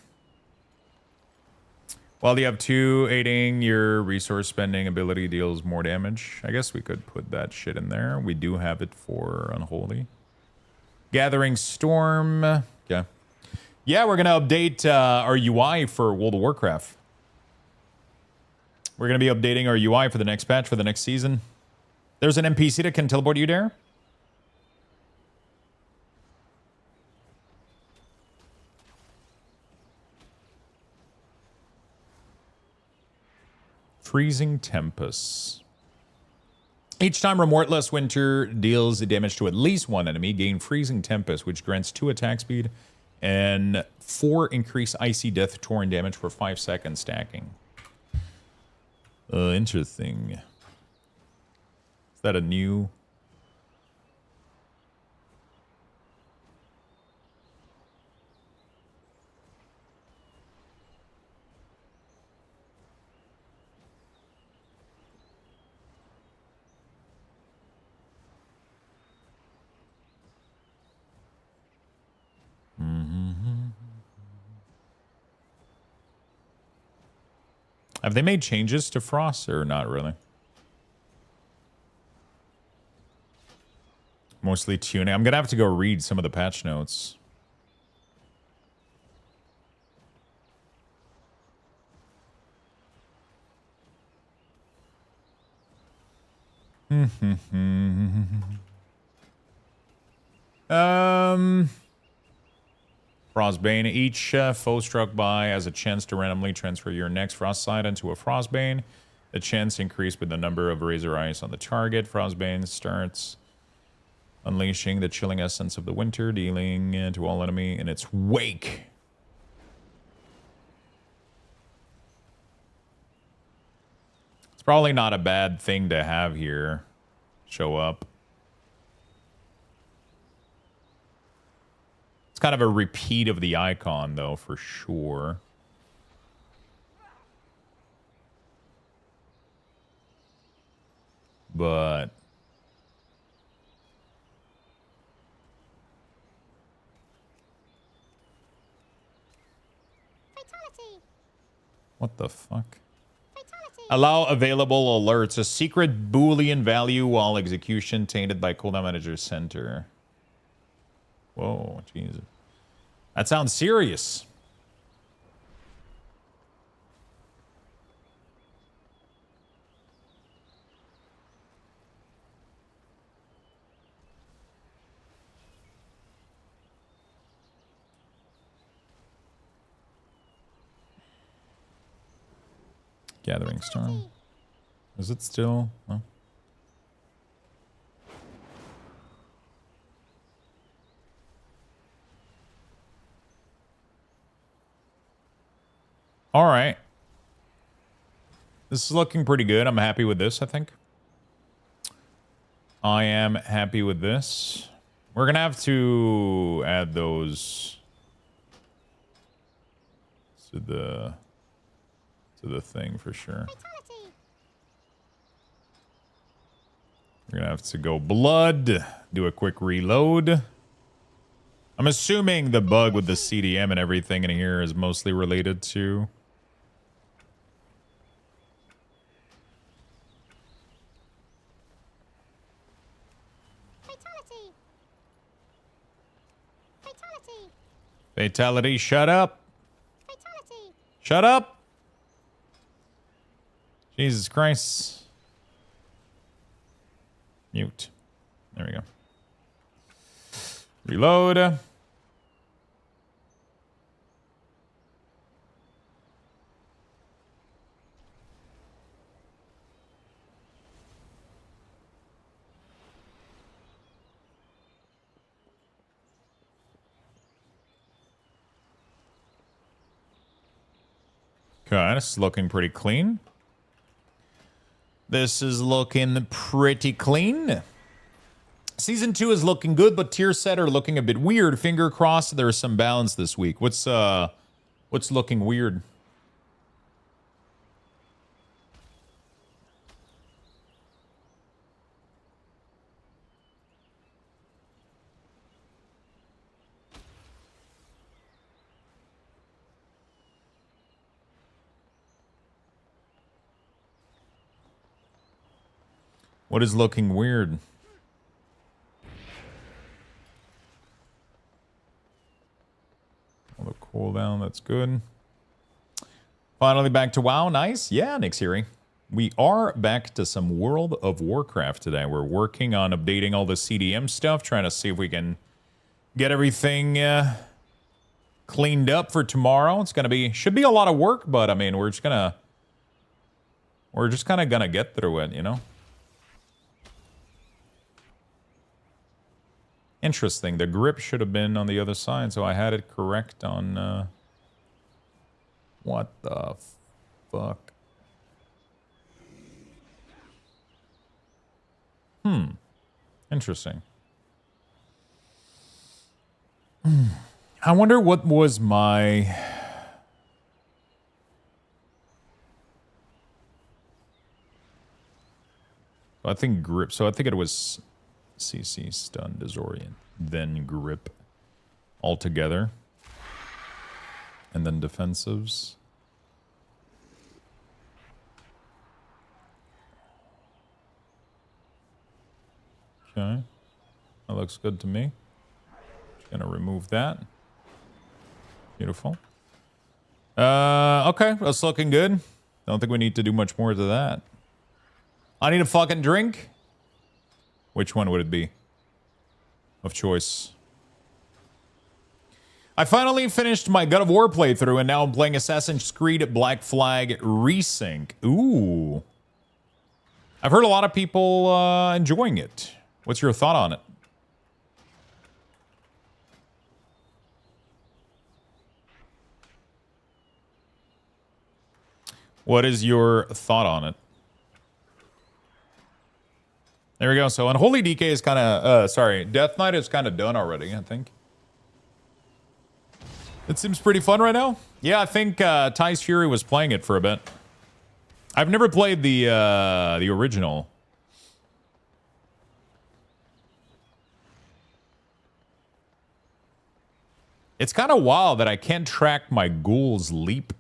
While you have 2, aiding your resource spending ability deals more damage. I guess we could put that shit in there. We do have it for Unholy. Gathering Storm. Okay. Yeah, we're going to update our UI for World of Warcraft. We're going to be updating our UI for the next patch, for the next season. There's an NPC that can teleport you there. Freezing Tempest. Each time Remorseless Winter deals damage to at least one enemy, gain Freezing Tempest, which grants 2 attack speed and 4 increased Icy Death Torn damage for 5 seconds stacking. Interesting. Is that a new... Have they made changes to Frost or not really? Mostly tuning. I'm gonna have to go read some of the patch notes. Frostbane. Each foe struck by has a chance to randomly transfer your next Frost side into a Frostbane. The chance increased with the number of Razor Eyes on the target. Frostbane starts unleashing the chilling essence of the winter, dealing to all enemy in its wake. It's probably not a bad thing to have here show up. It's kind of a repeat of the icon, though, for sure. But... Fatality. what the fuck? Fatality. Allow available alerts. A secret Boolean value while execution tainted by Cooldown Manager Center. Whoa, Jesus. That sounds serious. Gathering Storm. Is it still? Oh. All right. This is looking pretty good. I'm happy with this, I think. I am happy with this. We're going to have to add those to the thing for sure. Fatality. We're going to have to go blood, do a quick reload. I'm assuming the bug with the CDM and everything in here is mostly related to... Fatality. Fatality. Fatality, shut up. Fatality. Shut up. Jesus Christ. Mute. There we go. Reload. Okay, this is looking pretty clean. This is looking pretty clean. Season 2 is looking good, but tier set are looking a bit weird. Finger crossed there's some balance this week. What's looking weird? What is looking weird? The cooldown, that's good. Finally back to WoW, nice. Yeah, Nick's hearing. We are back to some World of Warcraft today. We're working on updating all the CDM stuff, trying to see if we can get everything cleaned up for tomorrow. It's gonna be, should be a lot of work, but I mean, we're just kind of gonna get through it, you know? Interesting. The grip should have been on the other side, so I had it correct on... what the fuck? Interesting. I wonder what was my... I think grip. So I think it was CC, stun, disorient, then grip altogether. And then defensives. Okay. That looks good to me. Just gonna remove that. Beautiful. Okay, that's looking good. Don't think we need to do much more to that. I need a fucking drink. Which one would it be? Of choice. I finally finished my God of War playthrough, and now I'm playing Assassin's Creed Black Flag Resync. Ooh. I've heard a lot of people enjoying it. What's your thought on it? What is your thought on it? There we go. So Unholy DK is kind of, sorry, Death Knight is kind of done already, I think. It seems pretty fun right now. Yeah, I think Ty's Fury was playing it for a bit. I've never played the original. It's kind of wild that I can't track my ghoul's leap.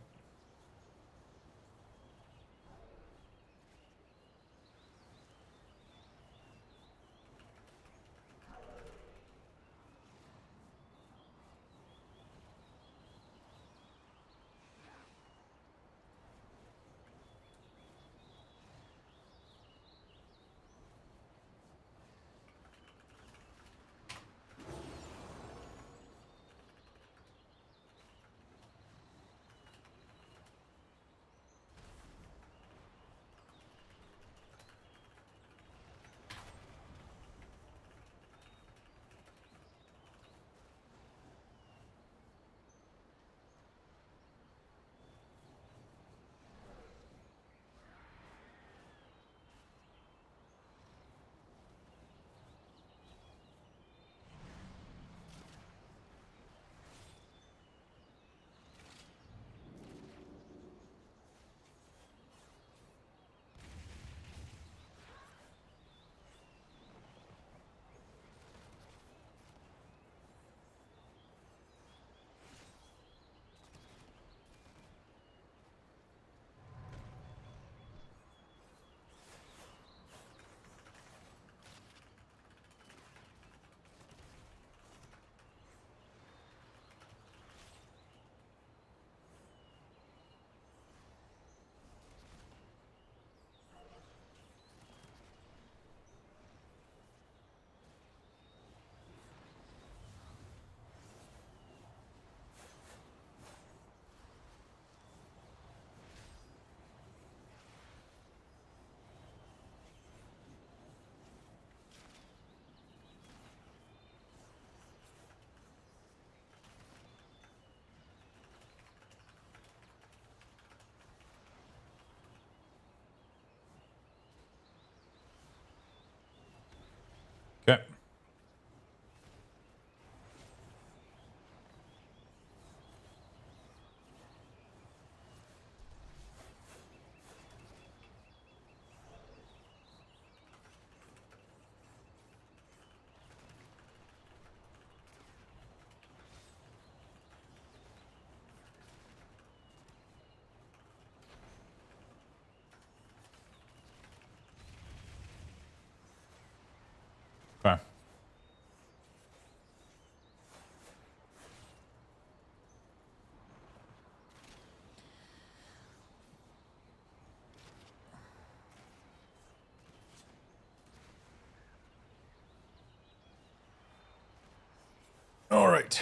right.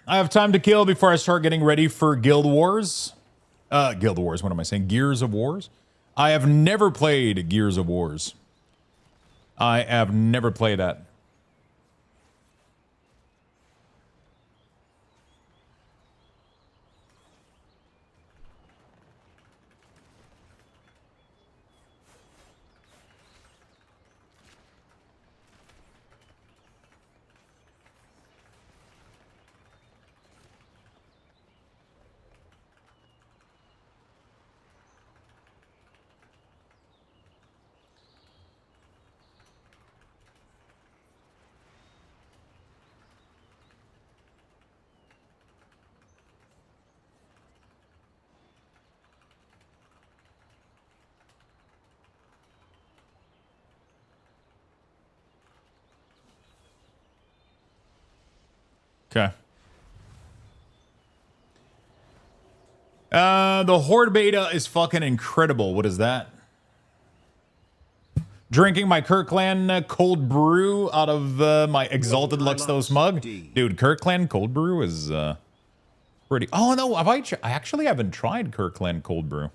I have time to kill before I start getting ready for Guild Wars. Guild Wars, what am I saying? Gears of Wars? I have never played Gears of Wars. I have never played that. Okay. The Horde beta is fucking incredible. What is that? Drinking my Kirkland cold brew out of my Exalted Luxthos mug. Dude, Kirkland cold brew is pretty... Oh, no, I actually haven't tried Kirkland cold brew.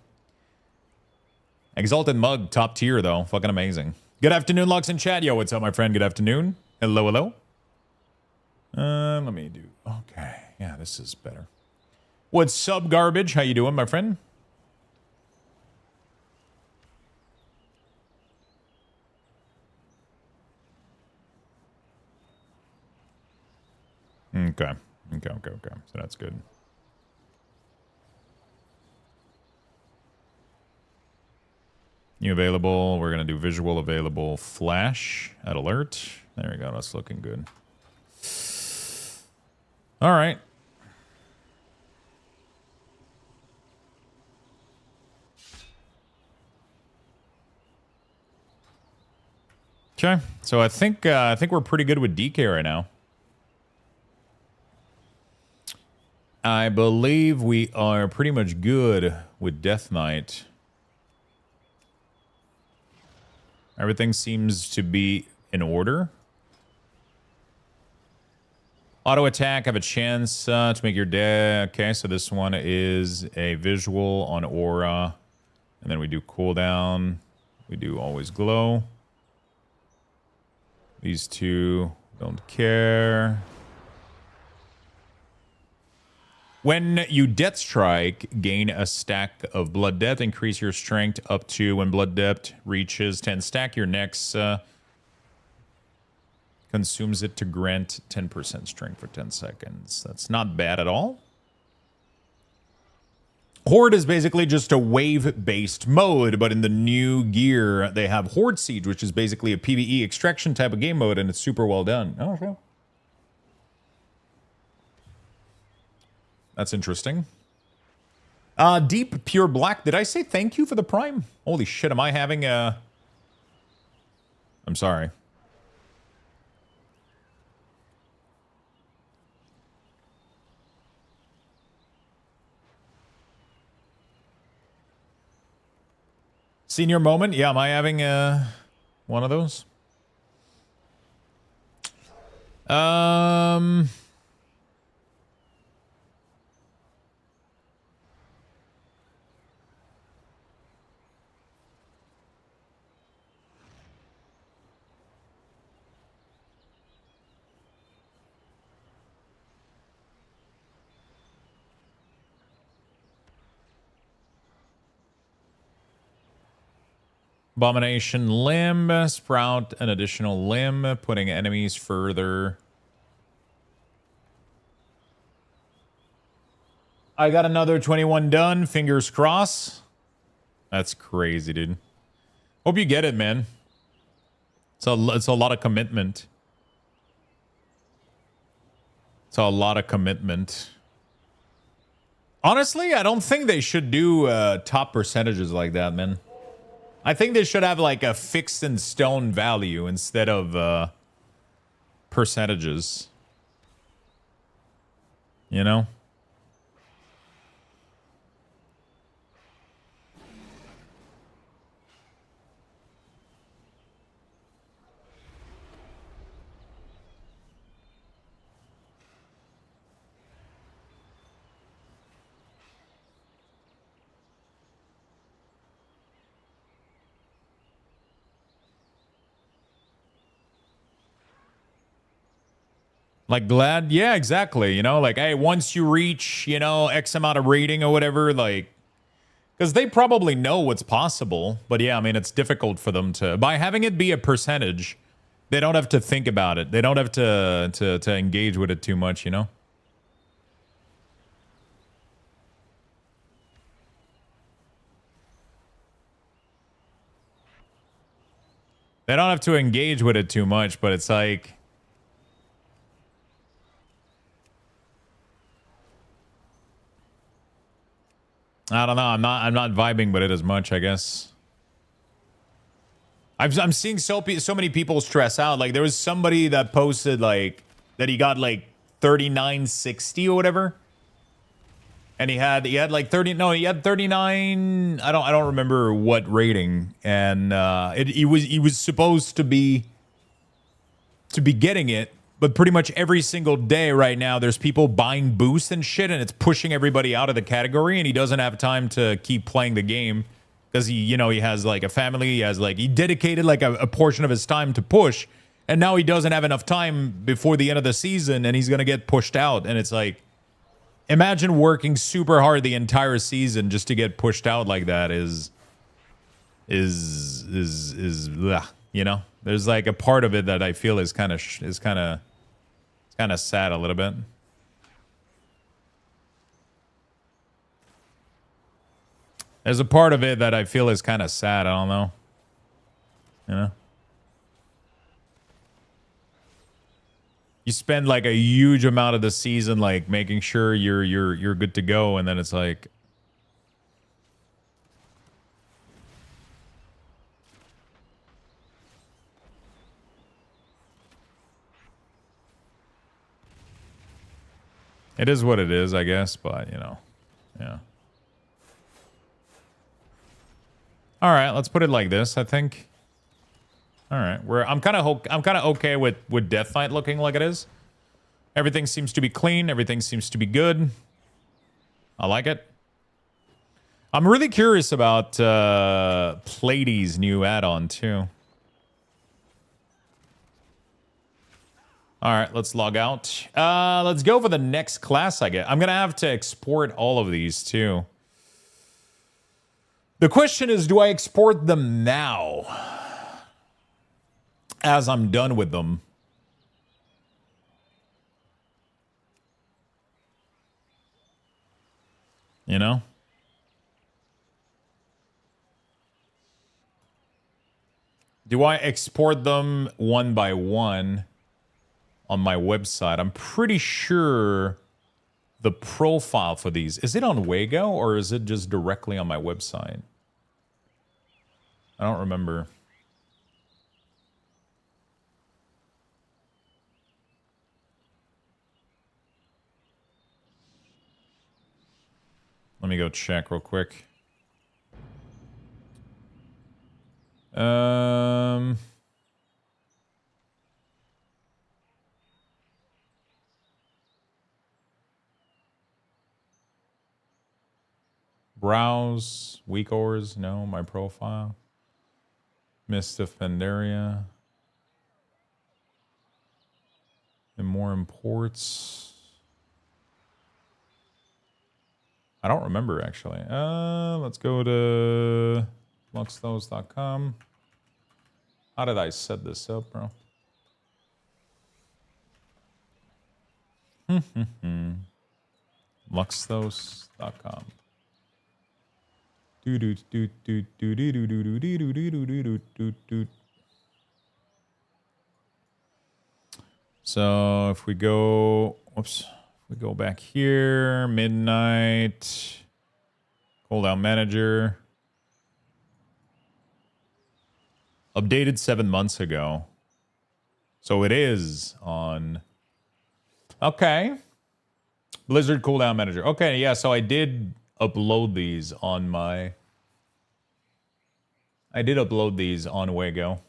Exalted mug, top tier, though. Fucking amazing. Good afternoon, Lux and chat. Yo, what's up, my friend? Good afternoon. Hello, hello. Let me do... Okay. Yeah, this is better. What's up, Garbage? How you doing, my friend? Okay. Okay. So that's good. New available. We're going to do visual available flash at alert. There we go. That's looking good. All right. Okay. So I think we're pretty good with DK right now. I believe we are pretty much good with Death Knight. Everything seems to be in order. Auto attack, have a chance to make your day. Okay, so this one is a visual on aura. And then we do cooldown. We do always glow. These two don't care. When you Death Strike, gain a stack of Blood Depth. Increase your strength up to when Blood Depth reaches 10 stack. Your next consumes it to grant 10% strength for 10 seconds. That's not bad at all. Horde is basically just a wave-based mode, but in the new gear, they have Horde Siege, which is basically a PvE extraction type of game mode, and it's super well done. Oh, okay. That's interesting. Deep Pure Black, did I say thank you for the Prime? Holy shit, am I having a... I'm sorry. Senior moment? Yeah, am I having one of those? Abomination limb, sprout an additional limb, putting enemies further. I got another 21 done, fingers crossed. That's crazy, dude. Hope you get it, man. It's a lot of commitment. It's a lot of commitment. Honestly, I don't think they should do top percentages like that, man. I think they should have like a fixed in stone value instead of percentages. You know? Like glad, yeah, exactly. You know, like, hey, once you reach, you know, X amount of rating or whatever, like, because they probably know what's possible. But yeah, I mean, it's difficult for them to, by having it be a percentage, they don't have to think about it. They don't have to engage with it too much, you know? They don't have to engage with it too much, but it's like, I don't know. I'm not vibing with it as much, I guess. I'm seeing so many people stress out. Like there was somebody that posted like that he got like 3960 or whatever. And he had like 30, no, he had 39, I don't remember what rating. And he was supposed to be getting it, but pretty much every single day right now there's people buying boosts and shit, and it's pushing everybody out of the category, and he doesn't have time to keep playing the game because he has like a family, he dedicated like a portion of his time to push, and now he doesn't have enough time before the end of the season, and he's gonna get pushed out. And it's like, imagine working super hard the entire season just to get pushed out like that is bleh, you know? There's like a part of it that I feel is kind of sad a little bit. There's a part of it that I feel is kind of sad. I don't know. You know? You spend like a huge amount of the season like making sure you're good to go, and then it's like, it is what it is, I guess, but you know, yeah. All right, let's put it like this, I think. All right, I'm kind of okay with Death Knight looking like it is. Everything seems to be clean. Everything seems to be good. I like it. I'm really curious about Platy's new add-on too. All right, let's log out. Let's go for the next class I get. I'm gonna have to export all of these too. The question is, do I export them now? As I'm done with them. You know? Do I export them one by one on my website? I'm pretty sure the profile for these, is it on Wago or is it just directly on my website? I don't remember. Let me go check real quick. Browse, weak ores, no, my profile. Mist of Pandaria. And more imports. I don't remember, actually. Let's go to luxthose.com. How did I set this up, bro? luxthose.com. So if we go, whoops. We go back here, midnight, Cooldown Manager. Updated 7 months ago. So it is on. Okay. Blizzard Cooldown Manager. Okay, yeah, so I did upload these on my. I did upload these on Wago.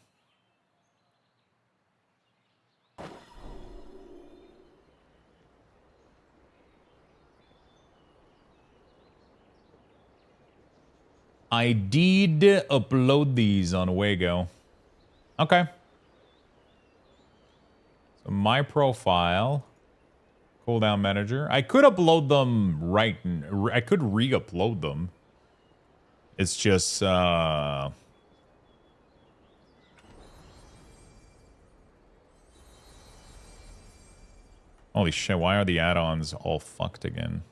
I did upload these on Wago. Okay. So my profile. Cooldown Manager. I could upload them right. I could re-upload them. It's just holy shit, why are the add-ons all fucked again?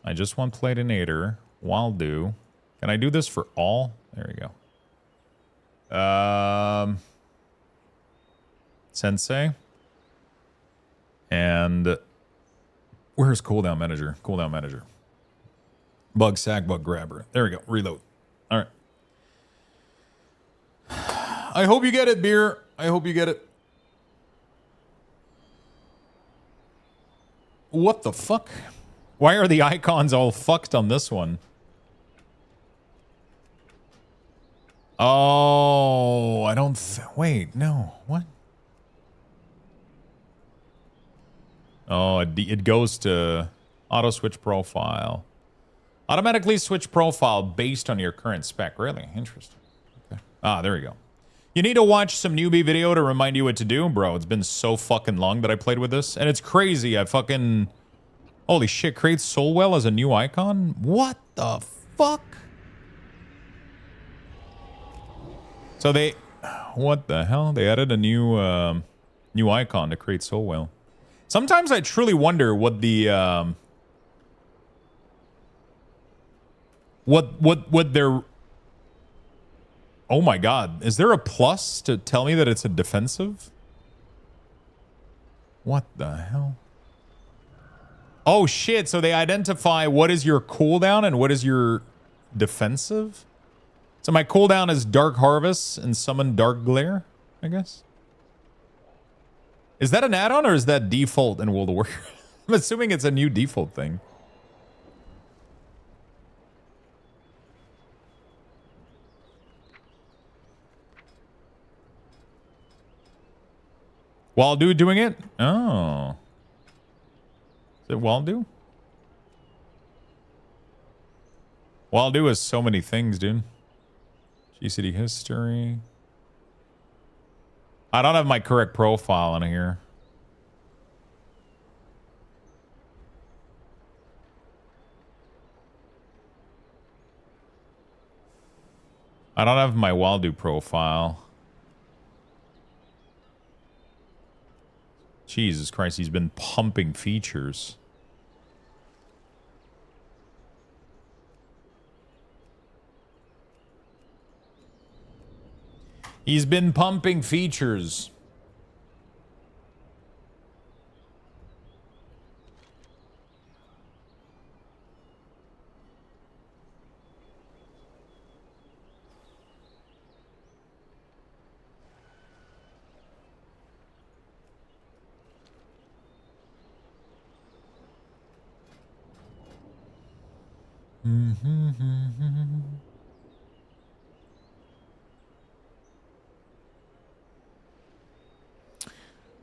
I just want Platinator, Waldo. Can I do this for all? There we go. Sensei. And where's Cooldown Manager? Cooldown Manager. Bug sack, bug grabber. There we go. Reload. All right. I hope you get it, Beer. I hope you get it. What the fuck? Why are the icons all fucked on this one? Oh, I don't... Wait, no. What? Oh, it goes to auto switch profile. Automatically switch profile based on your current spec. Really? Interesting. Okay. Ah, there we go. You need to watch some newbie video to remind you what to do. Bro, it's been so fucking long that I played with this. And it's crazy. I fucking... Holy shit, create Soulwell as a new icon? What the fuck? So they... What the hell? They added a new new icon to create Soulwell. Sometimes I truly wonder what the... What their... Oh my god. Is there a plus to tell me that it's a defensive? What the hell? Oh shit, so they identify what is your cooldown and what is your defensive? So my cooldown is Dark Harvest and Summon Dark Glare, I guess. Is that an add-on or is that default in World of Warcraft? I'm assuming it's a new default thing. Waldo doing it? Oh. Is it Waldo? Waldo is so many things, dude. GCD history. I don't have my correct profile on here. I don't have my Waldo profile. Jesus Christ, he's been pumping features. He's been pumping features.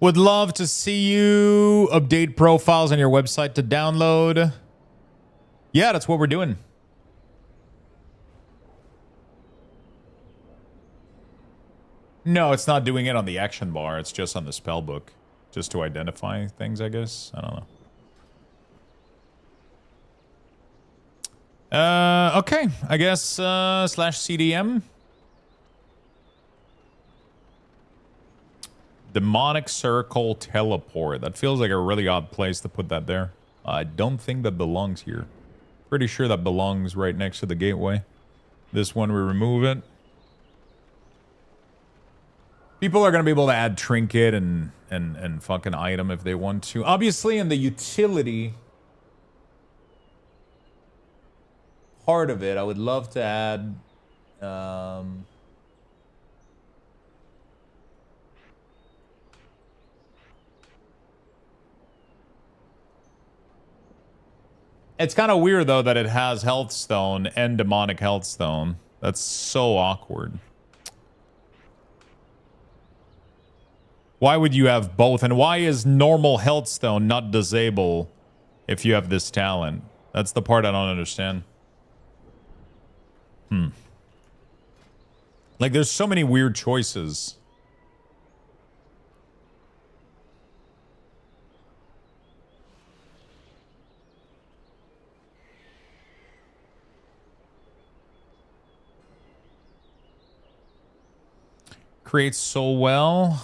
Would love to see you update profiles on your website to download. Yeah, that's what we're doing. No, it's not doing it on the action bar. It's just on the spell book. Just to identify things, I guess. I don't know. Okay. I guess slash CDM. Demonic Circle Teleport. That feels like a really odd place to put that there. I don't think that belongs here. Pretty sure that belongs right next to the gateway. This one, we remove it. People are going to be able to add trinket and fucking item if they want to. Obviously, in the utility part of it, I would love to add... It's kind of weird, though, that it has Health Stone and Demonic Health Stone. That's so awkward. Why would you have both? And why is normal Health Stone not disable if you have this talent? That's the part I don't understand. Like, there's so many weird choices. Create soul well.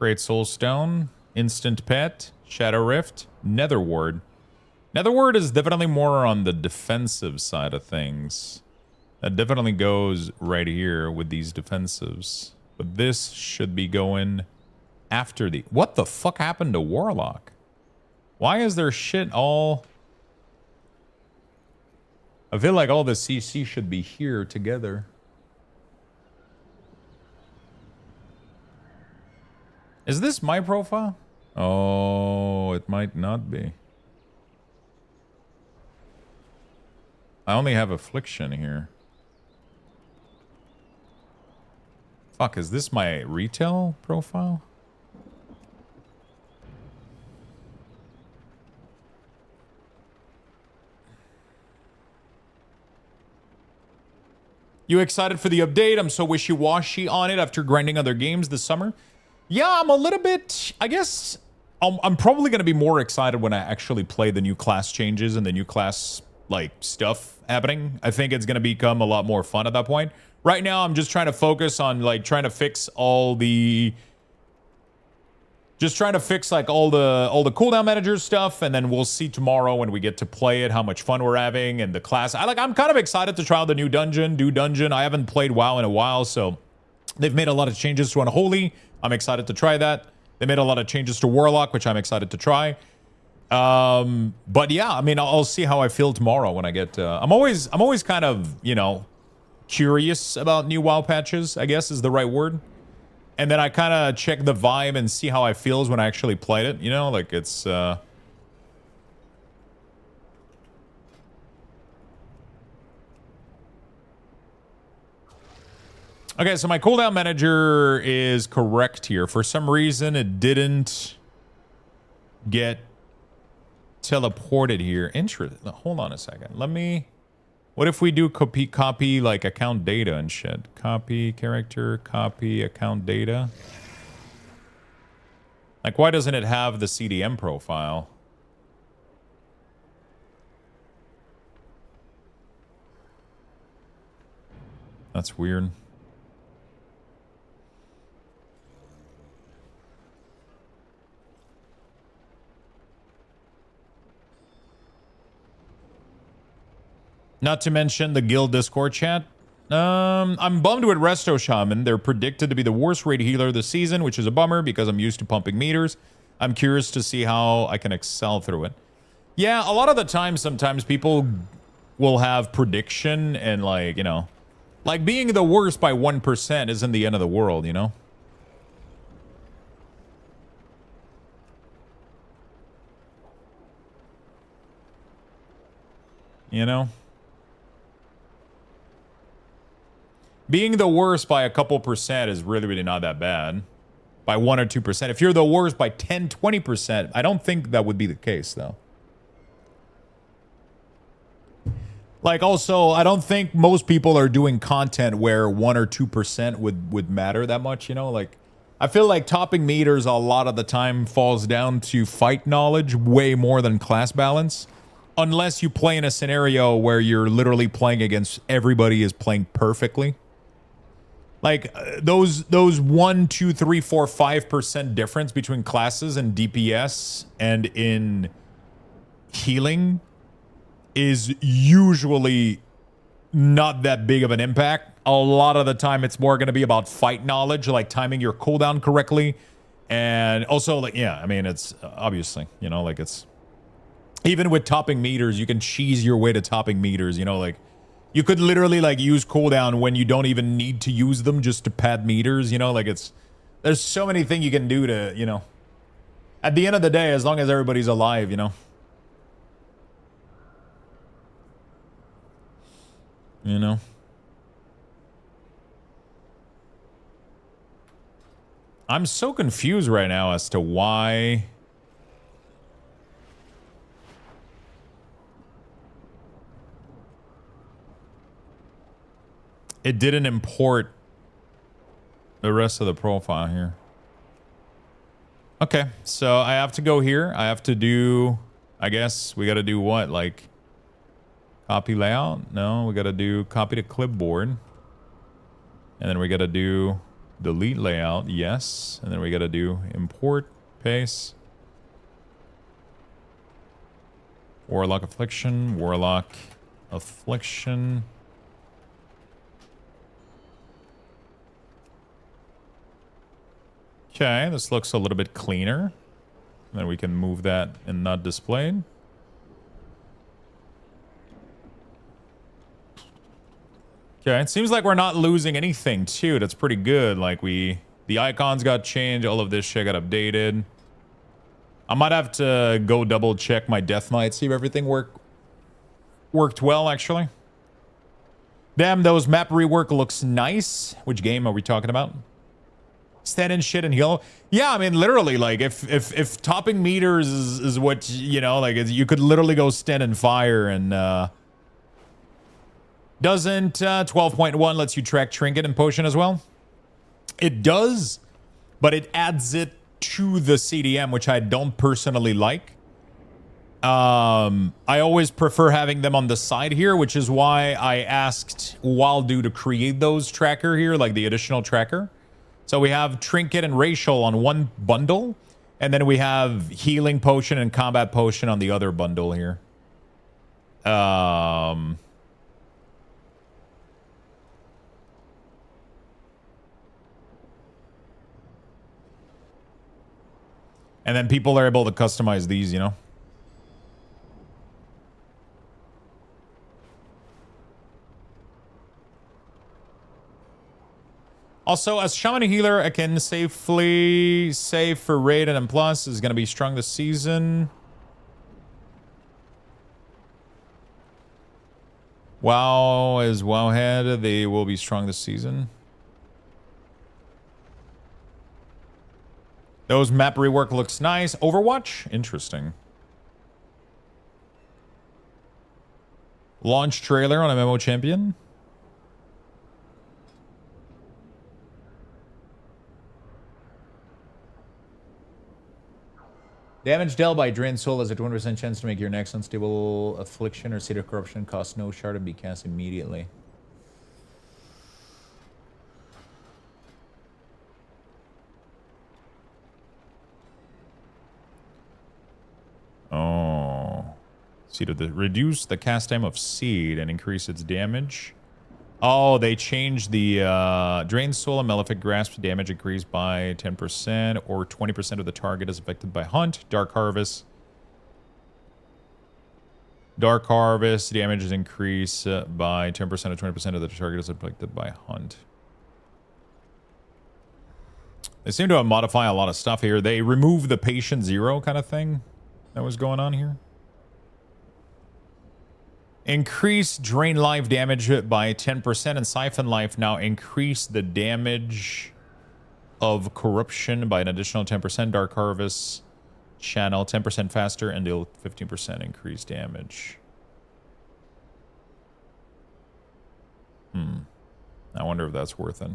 Great soul stone. Instant pet. Shadow rift. Nether ward. Nether ward is definitely more on the defensive side of things. That definitely goes right here with these defensives. But this should be going after the... What the fuck happened to Warlock? Why is there shit all... I feel like all the CC should be here together. Is this my profile? Oh, it might not be. I only have affliction here. Fuck, is this my retail profile? You excited for the update? I'm so wishy-washy on it after grinding other games this summer. Yeah, I'm a little bit... I guess I'm probably going to be more excited when I actually play the new class changes and the new class, like, stuff happening. I think it's going to become a lot more fun at that point. Right now, I'm just trying to focus on, like, trying to fix all the... Just trying to fix, like, all the cooldown manager stuff, and then we'll see tomorrow when we get to play it, how much fun we're having, and the class. I'm kind of excited to try out the new dungeon. I haven't played WoW in a while, so they've made a lot of changes to Unholy. I'm excited to try that. They made a lot of changes to Warlock, which I'm excited to try. But yeah, I mean, I'll see how I feel tomorrow when I get... I'm always kind of, you know, curious about new WoW patches, I guess is the right word. And then I kind of check the vibe and see how I feels when I actually played it. You know, like it's... Okay, so my cooldown manager is correct here. For some reason, it didn't get teleported here. Interesting. Hold on a second. Let me... What if we do copy like account data and shit? Copy character, copy account data. Like, why doesn't it have the CDM profile? That's weird. Not to mention the guild Discord chat. I'm bummed with Resto Shaman. They're predicted to be the worst raid healer this season, which is a bummer because I'm used to pumping meters. I'm curious to see how I can excel through it. Yeah, a lot of the time, sometimes people will have prediction and, like, you know, like being the worst by 1% isn't the end of the world, you know? You know? Being the worst by a couple percent is really, really not that bad. By 1 or 2%. If you're the worst by 10, 20%, I don't think that would be the case, though. Like, also, I don't think most people are doing content where 1 or 2% would matter that much, you know? Like, I feel like topping meters a lot of the time falls down to fight knowledge way more than class balance. Unless you play in a scenario where you're literally playing against everybody is playing perfectly. Like, those 1, 2, 3, 4, 5% difference between classes and DPS and in healing is usually not that big of an impact. A lot of the time, it's more going to be about fight knowledge, like timing your cooldown correctly. And also, like, yeah, I mean, it's obviously, you know, like it's... Even with topping meters, you can cheese your way to topping meters, you know, like... You could literally, like, use cooldown when you don't even need to use them just to pad meters, you know? Like, it's... There's so many things you can do to, you know... At the end of the day, as long as everybody's alive, you know? You know? I'm so confused right now as to why... It didn't import the rest of the profile here. Okay, so I have to go here. I have to do... I guess we got to do what? Like... Copy layout? No, we got to do copy to clipboard. And then we got to do delete layout. Yes. And then we got to do import paste. Warlock affliction. Warlock affliction. Okay, this looks a little bit cleaner. Then we can move that and not displayed. Okay, it seems like we're not losing anything too. That's pretty good. Like the icons got changed, all of this shit got updated. I might have to go double check my Death Knight, see if everything worked well actually. Damn, those map rework looks nice. Which game are we talking about? Stand in shit and heal. Yeah, I mean literally, like if topping meters is what you know, like you could literally go stand in fire and doesn't 12.1 lets you track trinket and potion as well? It does, but it adds it to the CDM, which I don't personally like. I always prefer having them on the side here, which is why I asked Waldo to create those tracker here, like the additional tracker. So we have trinket and racial on one bundle, and then we have healing potion and combat potion on the other bundle here. And then people are able to customize these, you know? Also, as Shaman Healer, I can safely save for Raid and M+. Is going to be strong this season. WoW is Wowhead. They will be strong this season. Those map rework looks nice. Overwatch? Interesting. Launch trailer on MMO Champion. Damage dealt by Drained Soul has a 20% chance to make your next unstable affliction or Seed of Corruption cost no shard and be cast immediately. Oh. Seed of the reduce the cast time of Seed and increase its damage. Oh, they changed the Drained Soul and Malefic Grasp damage increased by 10% or 20% of the target is affected by Hunt. Dark Harvest. Dark Harvest damage is increased by 10% or 20% of the target is affected by Hunt. They seem to modify a lot of stuff here. They remove the Patient Zero kind of thing that was going on here. Increase drain life damage by 10% and siphon life now increase the damage of corruption by an additional 10%. Dark Harvest channel 10% faster and deal 15% increased damage. I wonder if that's worth it.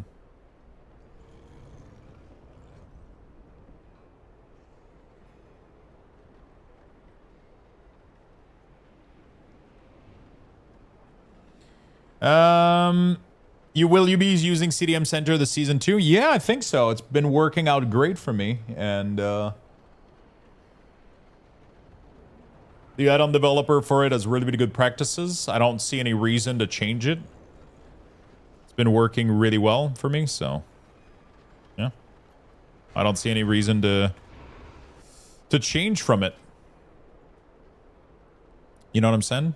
Will you be using CDM Center the season 2? Yeah, I think so. It's been working out great for me, and the add-on developer for it has really good practices. I don't see any reason to change it. It's been working really well for me, so yeah. I don't see any reason to change from it. You know what I'm saying?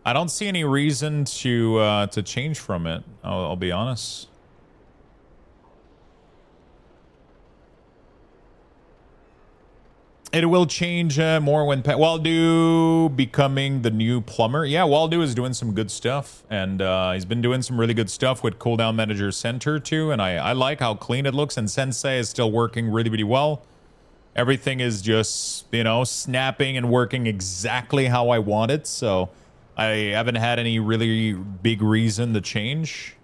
I don't see any reason to change from it. I'll be honest. It will change more when Waldo becoming the new plumber. Yeah, Waldo is doing some good stuff, and he's been doing some really good stuff with Cooldown Manager Center too. And I like how clean it looks. And Sensei is still working really well. Everything is just, you know, snapping and working exactly how I want it. So I haven't had any really big reason to change.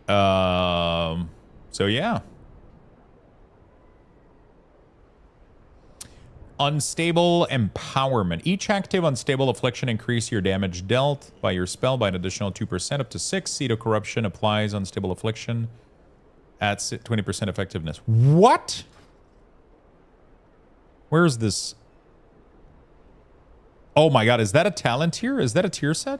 So yeah. Unstable Empowerment. Each active unstable affliction increase your damage dealt by your spell by an additional 2% up to 6. Seed of Corruption applies unstable affliction at 20% effectiveness. What? Where is this? Oh my god, is that a talent tier? Is that a tier set?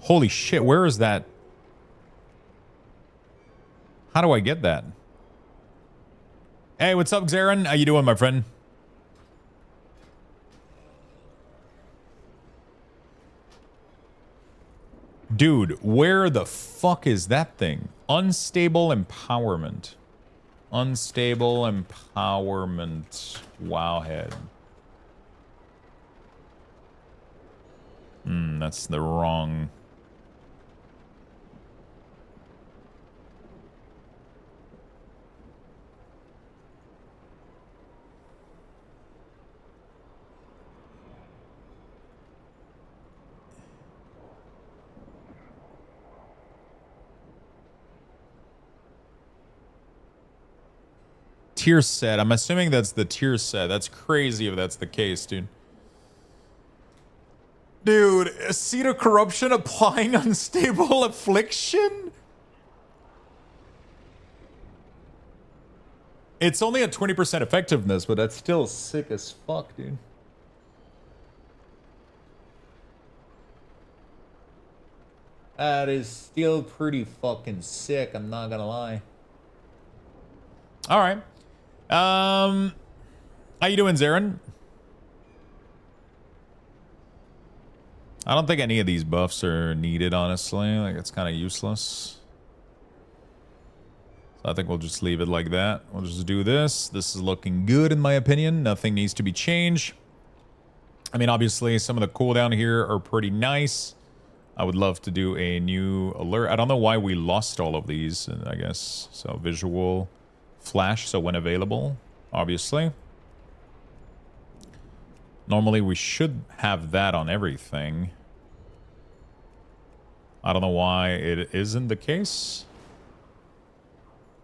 Holy shit, where is that? How do I get that? Hey, what's up, Zarin? How you doing, my friend? Dude, where the fuck is that thing? Unstable Empowerment. Unstable Empowerment. Wowhead. That's the wrong... Tier set. I'm assuming that's the tier set. That's crazy if that's the case, dude. Dude, a Seed of Corruption applying unstable affliction? It's only at 20% effectiveness, but that's still sick as fuck, dude. That is still pretty fucking sick, I'm not gonna lie. All right. How you doing, Zarin? I don't think any of these buffs are needed, honestly. Like, it's kind of useless. So I think we'll just leave it like that. We'll just do this. This is looking good, in my opinion. Nothing needs to be changed. I mean, obviously, some of the cooldown here are pretty nice. I would love to do a new alert. I don't know why we lost all of these, I guess. So, visual... flash, so when available, obviously. Normally we should have that on everything. I don't know why it isn't the case.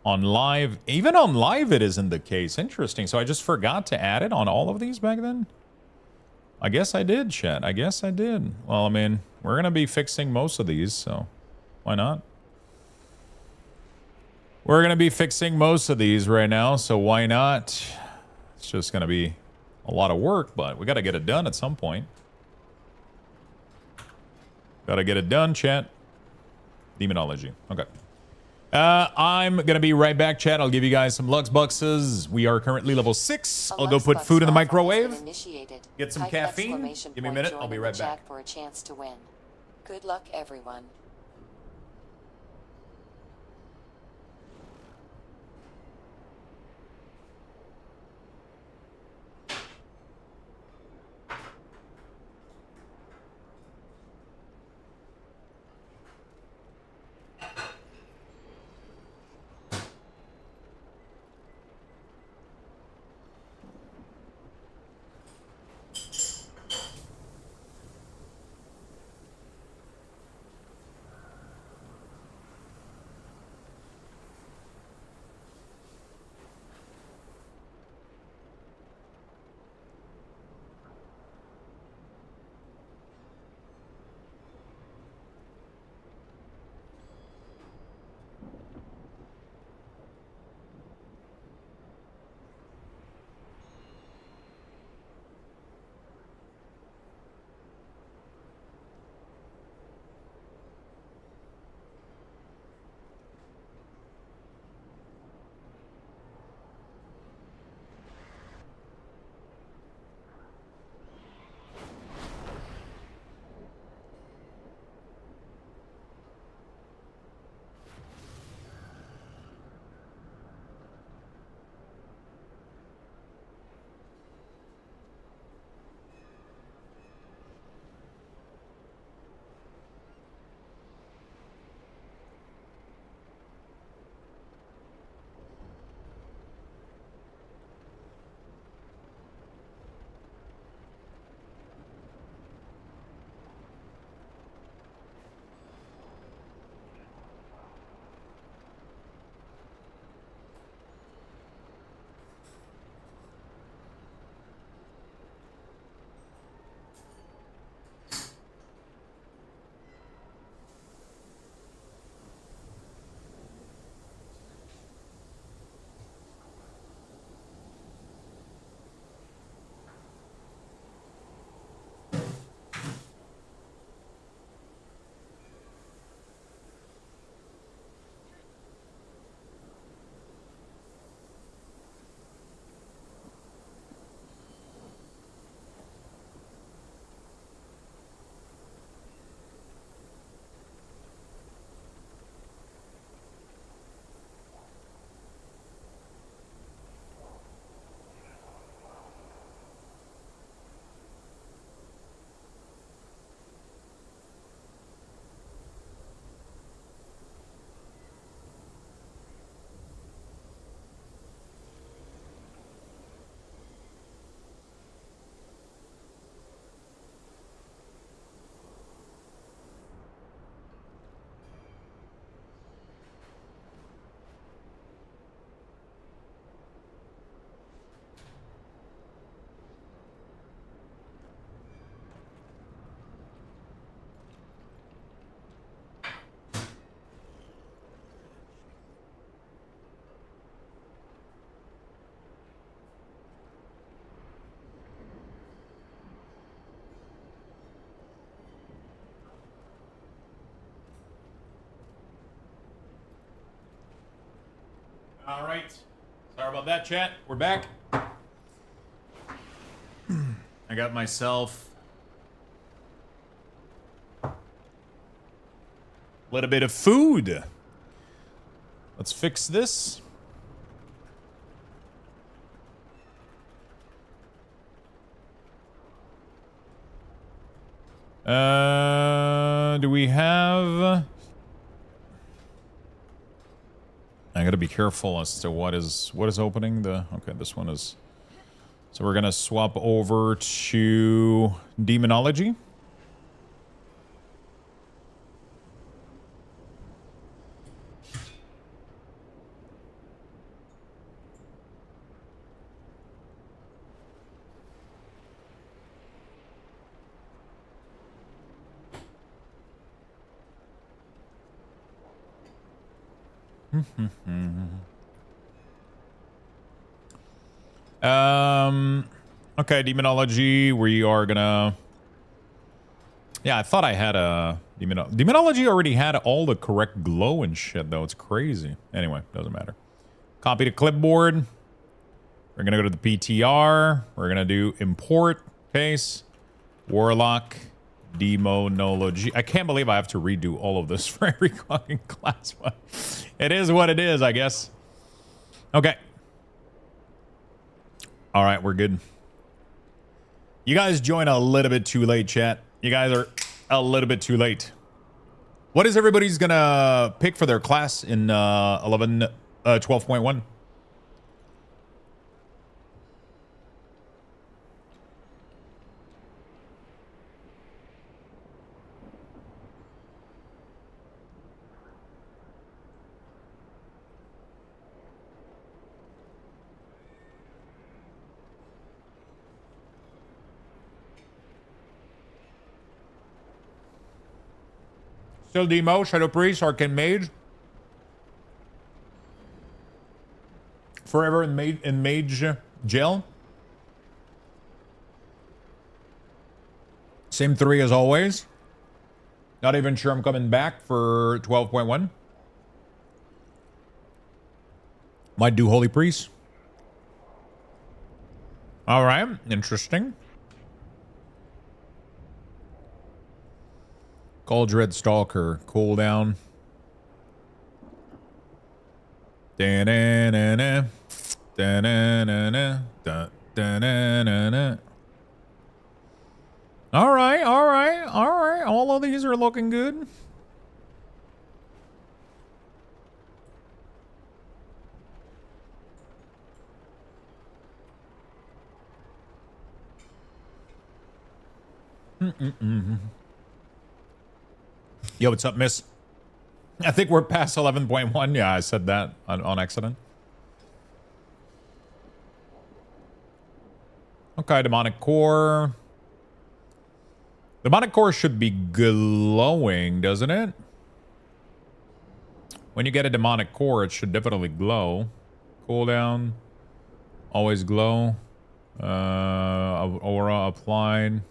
On live, even on live it isn't the case. Interesting. So I just forgot to add it on all of these back then? I guess I did, chat. I guess I did. Well, I mean, we're going to be fixing most of these, so why not? We're going to be fixing most of these right now, so why not? It's just going to be a lot of work, but we got to get it done at some point. Got to get it done, chat. Demonology. Okay. I'm going to be right back, chat. I'll give you guys some Lux Buxes. We are currently level 6. I'll go put food in the microwave. Get some caffeine. Give me a minute. I'll be right back. For a chance to win. Good luck, everyone. All right. Sorry about that, chat. We're back. I got myself a little bit of food. Let's fix this. Do we have... I gotta be careful as to what is opening the... Okay, this one is... So we're gonna swap over to Demonology. Okay, Demonology, we are gonna... Yeah, I thought I had a... Demonology already had all the correct glow and shit, though. It's crazy. Anyway, doesn't matter. Copy to clipboard. We're gonna go to the PTR. We're gonna do import case. Warlock. Demonology. I can't believe I have to redo all of this for every fucking class, but it is what it is, I guess. Okay. All right, we're good. You guys join a little bit too late, chat. You guys are a little bit too late. What is everybody's gonna pick for their class in 12.1? Still Demo, Shadow Priest, Arcane Mage. Forever in Mage Jail. Same 3 as always. Not even sure I'm coming back for 12.1. Might do Holy Priest. All right, interesting. Cauldred Stalker, cooldown. Da-na-na-na. Da-na-na-na. Da-na-na-na. All right, all right, all right. All of these are looking good. Yo, what's up, miss? I think we're past 11.1. Yeah, I said that on accident. Okay, Demonic Core. Demonic Core should be glowing, doesn't it? When you get a Demonic Core, it should definitely glow. Cooldown. Always glow. Aura applied.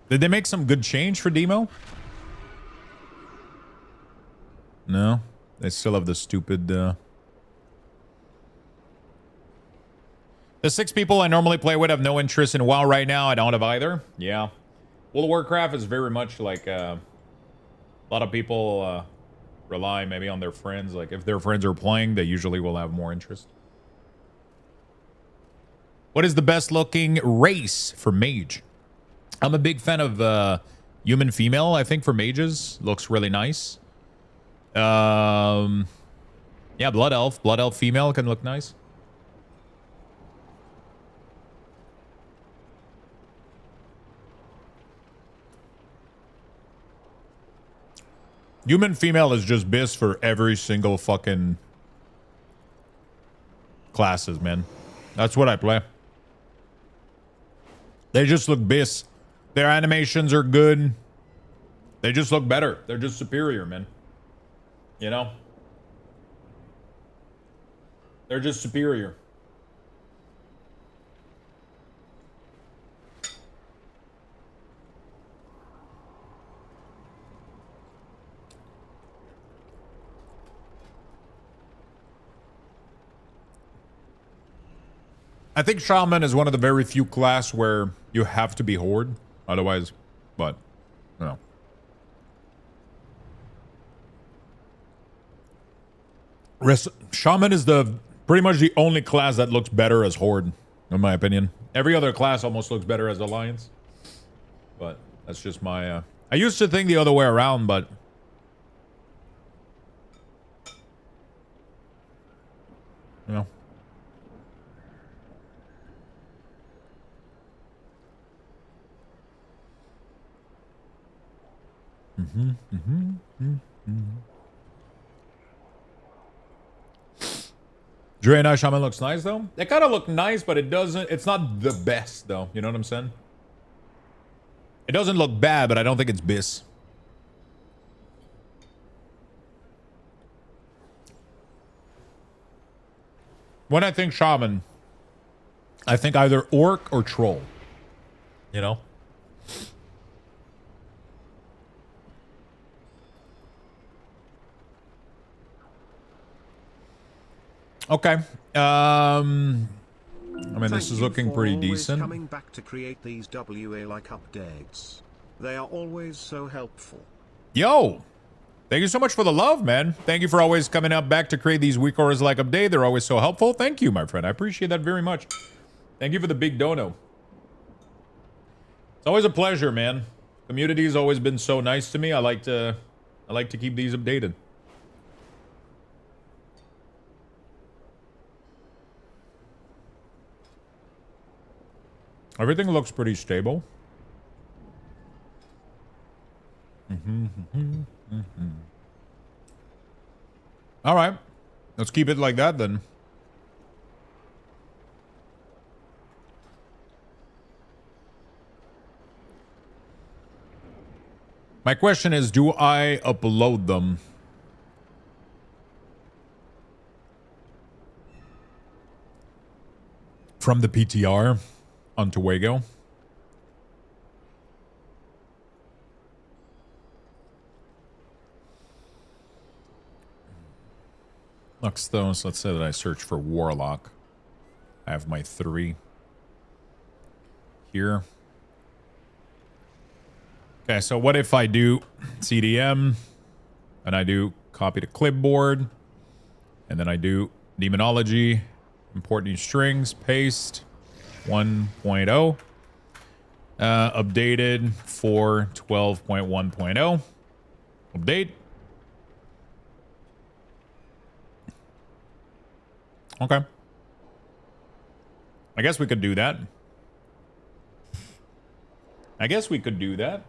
Did they make some good change for Demo? No. They still have the stupid... The 6 people I normally play with have no interest in WoW right now. I don't have either. Yeah. World of Warcraft is very much like... a lot of people rely maybe on their friends. Like, if their friends are playing, they usually will have more interest. What is the best looking race for Mage? I'm a big fan of human female, I think, for mages. Looks really nice. Yeah, Blood Elf. Blood Elf female can look nice. Human female is just bis for every single fucking classes, man. That's what I play. They just look bis. Their animations are good. They just look better. They're just superior, man. You know? They're just superior. I think Shaman is one of the very few class where you have to be Horde. Otherwise, but, you know. Shaman is pretty much the only class that looks better as Horde, in my opinion. Every other class almost looks better as Alliance. But that's just my... I used to think the other way around, but... You know. Draenei Shaman looks nice though. They kind of look nice, but it doesn't. It's not the best though. You know what I'm saying? It doesn't look bad, but I don't think it's bis. When I think Shaman, I think either Orc or Troll. You know? Okay. I mean, this is looking pretty decent. Coming back to create these WA-like updates. They are always so helpful. Yo! Thank you so much for the love, man. Thank you for always coming up back to create these week orders like update. They're always so helpful. Thank you, my friend. I appreciate that very much. Thank you for the big dono. It's always a pleasure, man. Community has always been so nice to me. I like to keep these updated. Everything looks pretty stable. All right. Let's keep it like that then. My question is, do I upload them? From the PTR onto Wago? Lux those. Let's say that I search for Warlock. I have my 3 here. Okay, so what if I do CDM and I do copy to clipboard and then I do demonology, import new strings, paste 1.0, updated for 12.1.0, update. Okay. I guess we could do that. I guess we could do that.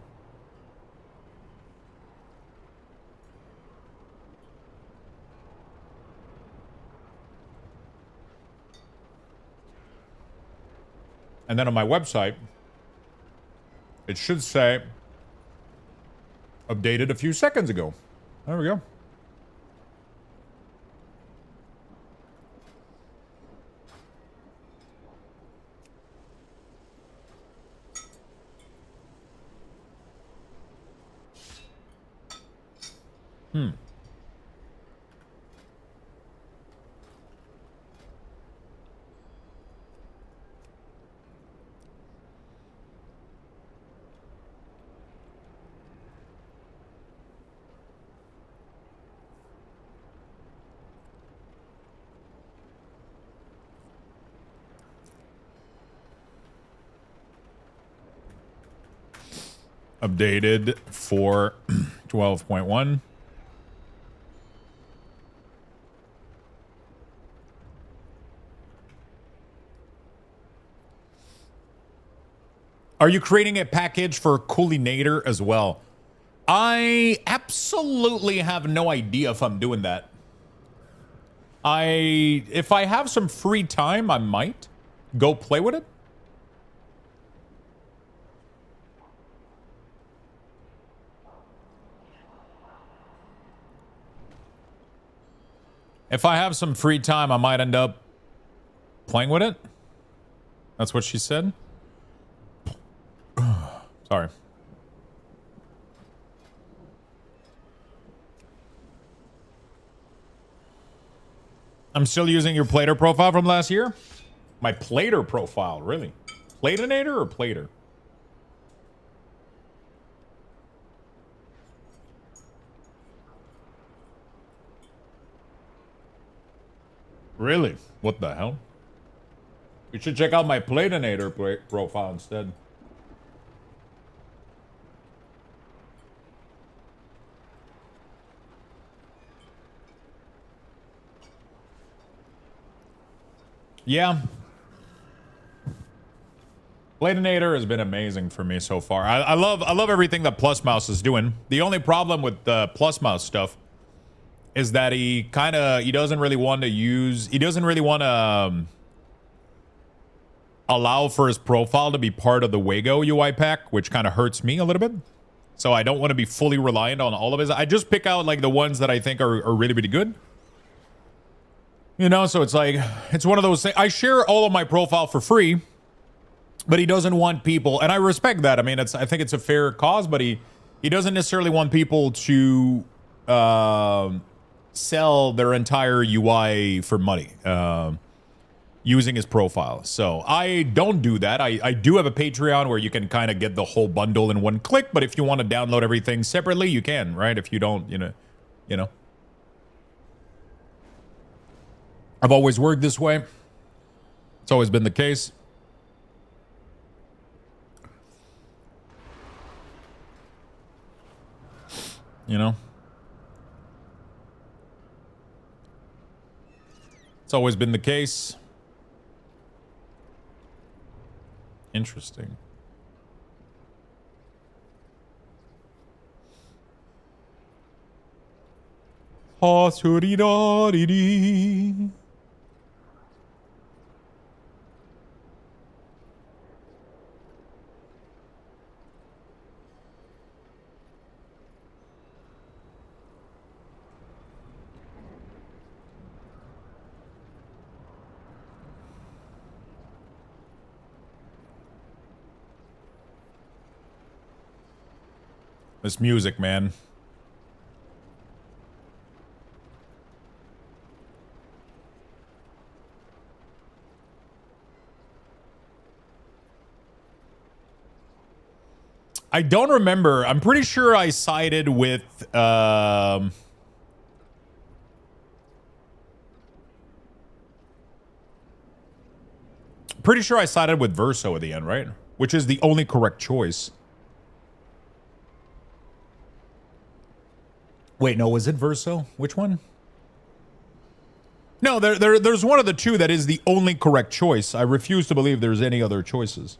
And then on my website, it should say updated a few seconds ago. There we go. Updated for 12.1. Are you creating a package for Coolinator as well? I absolutely have no idea if I'm doing that. If I have some free time, I might go play with it. If I have some free time, I might end up playing with it. That's what she said. Sorry. I'm still using your plater profile from last year. My plater profile, really? Platinator or plater? Really? What the hell? You should check out my Platinator profile instead. Yeah. Platinator has been amazing for me so far. I love everything that Plus Mouse is doing. The only problem with the Plus Mouse stuff is that he doesn't really want to allow for his profile to be part of the Wago UI pack, which kind of hurts me a little bit. So I don't want to be fully reliant on all of his. I just pick out like the ones that I think are really, really good. You know, so it's like, it's one of those things. I share all of my profile for free, but he doesn't want people, and I respect that. I mean, I think it's a fair cause, but he doesn't necessarily want people to sell their entire UI for money using his profile. So I don't do that. I do have a Patreon where you can kind of get the whole bundle in one click, but if you want to download everything separately, you can, right? If you don't, you know. I've always worked this way. It's always been the case. You know? It's always been the case. Interesting. Ha-suri-da-di-dee. This music, man. I don't remember. I'm pretty sure I sided with pretty sure I sided with Verso at the end, right? Which is the only correct choice. Wait, no, was it Verso? Which one? No, there's one of the two that is the only correct choice. I refuse to believe there's any other choices.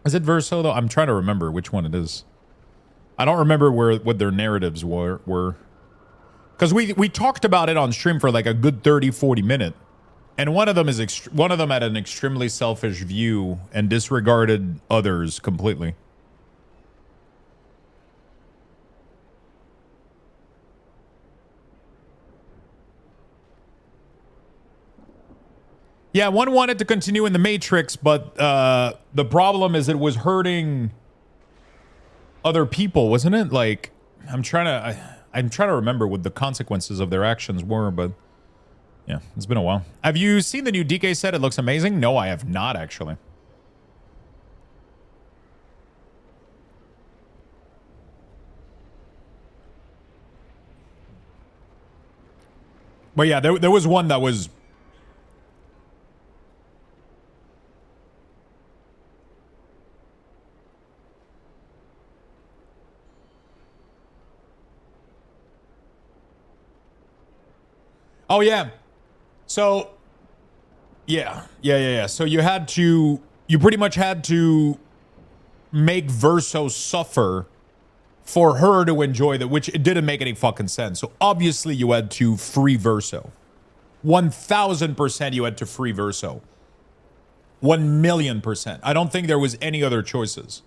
Is it Verso, though? I'm trying to remember which one it is. I don't remember what their narratives were. Because we talked about it on stream for like a good 30, 40 minutes. And one of them had an extremely selfish view and disregarded others completely. Yeah, one wanted to continue in the Matrix, but the problem is it was hurting other people, wasn't it? Like, I'm trying to remember what the consequences of their actions were, but yeah, it's been a while. Have you seen the new DK set? It looks amazing. No, I have not actually. But yeah, there was one that was. Oh yeah. So yeah. So you pretty much had to make Verso suffer for her to enjoy that, which it didn't make any fucking sense. So obviously you had to free Verso. 1000% you had to free Verso. 1,000,000%. I don't think there was any other choices.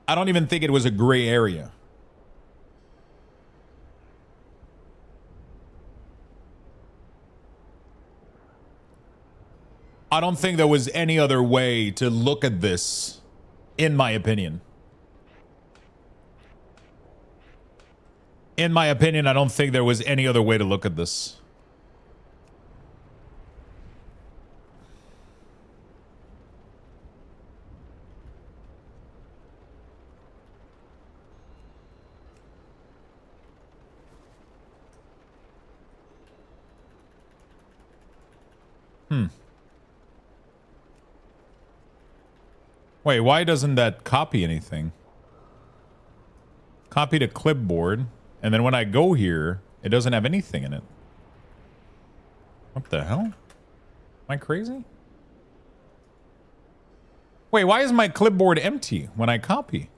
I don't even think it was a gray area. I don't think there was any other way to look at this, in my opinion. In my opinion, I don't think there was any other way to look at this. Wait, why doesn't that copy anything? Copy to clipboard, and then when I go here, it doesn't have anything in it. What the hell? Am I crazy? Wait, why is my clipboard empty when I copy?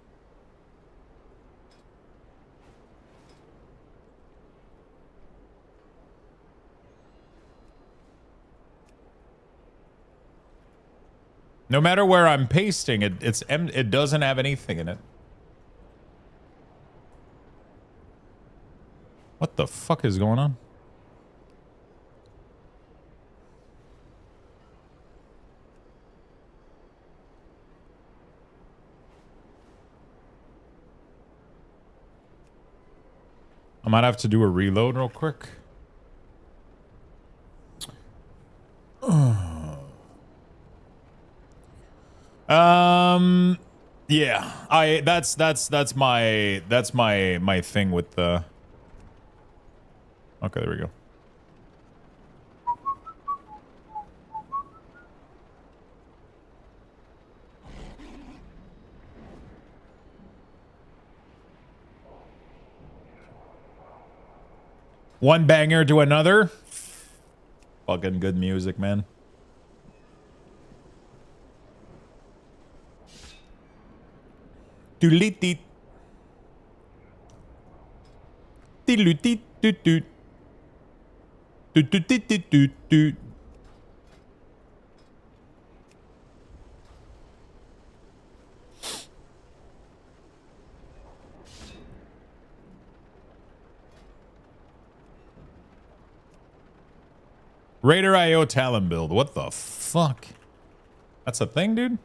No matter where I'm pasting, it doesn't have anything in it. What the fuck is going on? I might have to do a reload real quick. Yeah, that's my thing with the. Okay, there we go. One banger to another. Fucking good music, man. Doodly-dee. Doodly-dee-doo-doo. Doot-doot-doot-doot-doot. Raider IO Talon build. What the fuck? That's a thing, dude?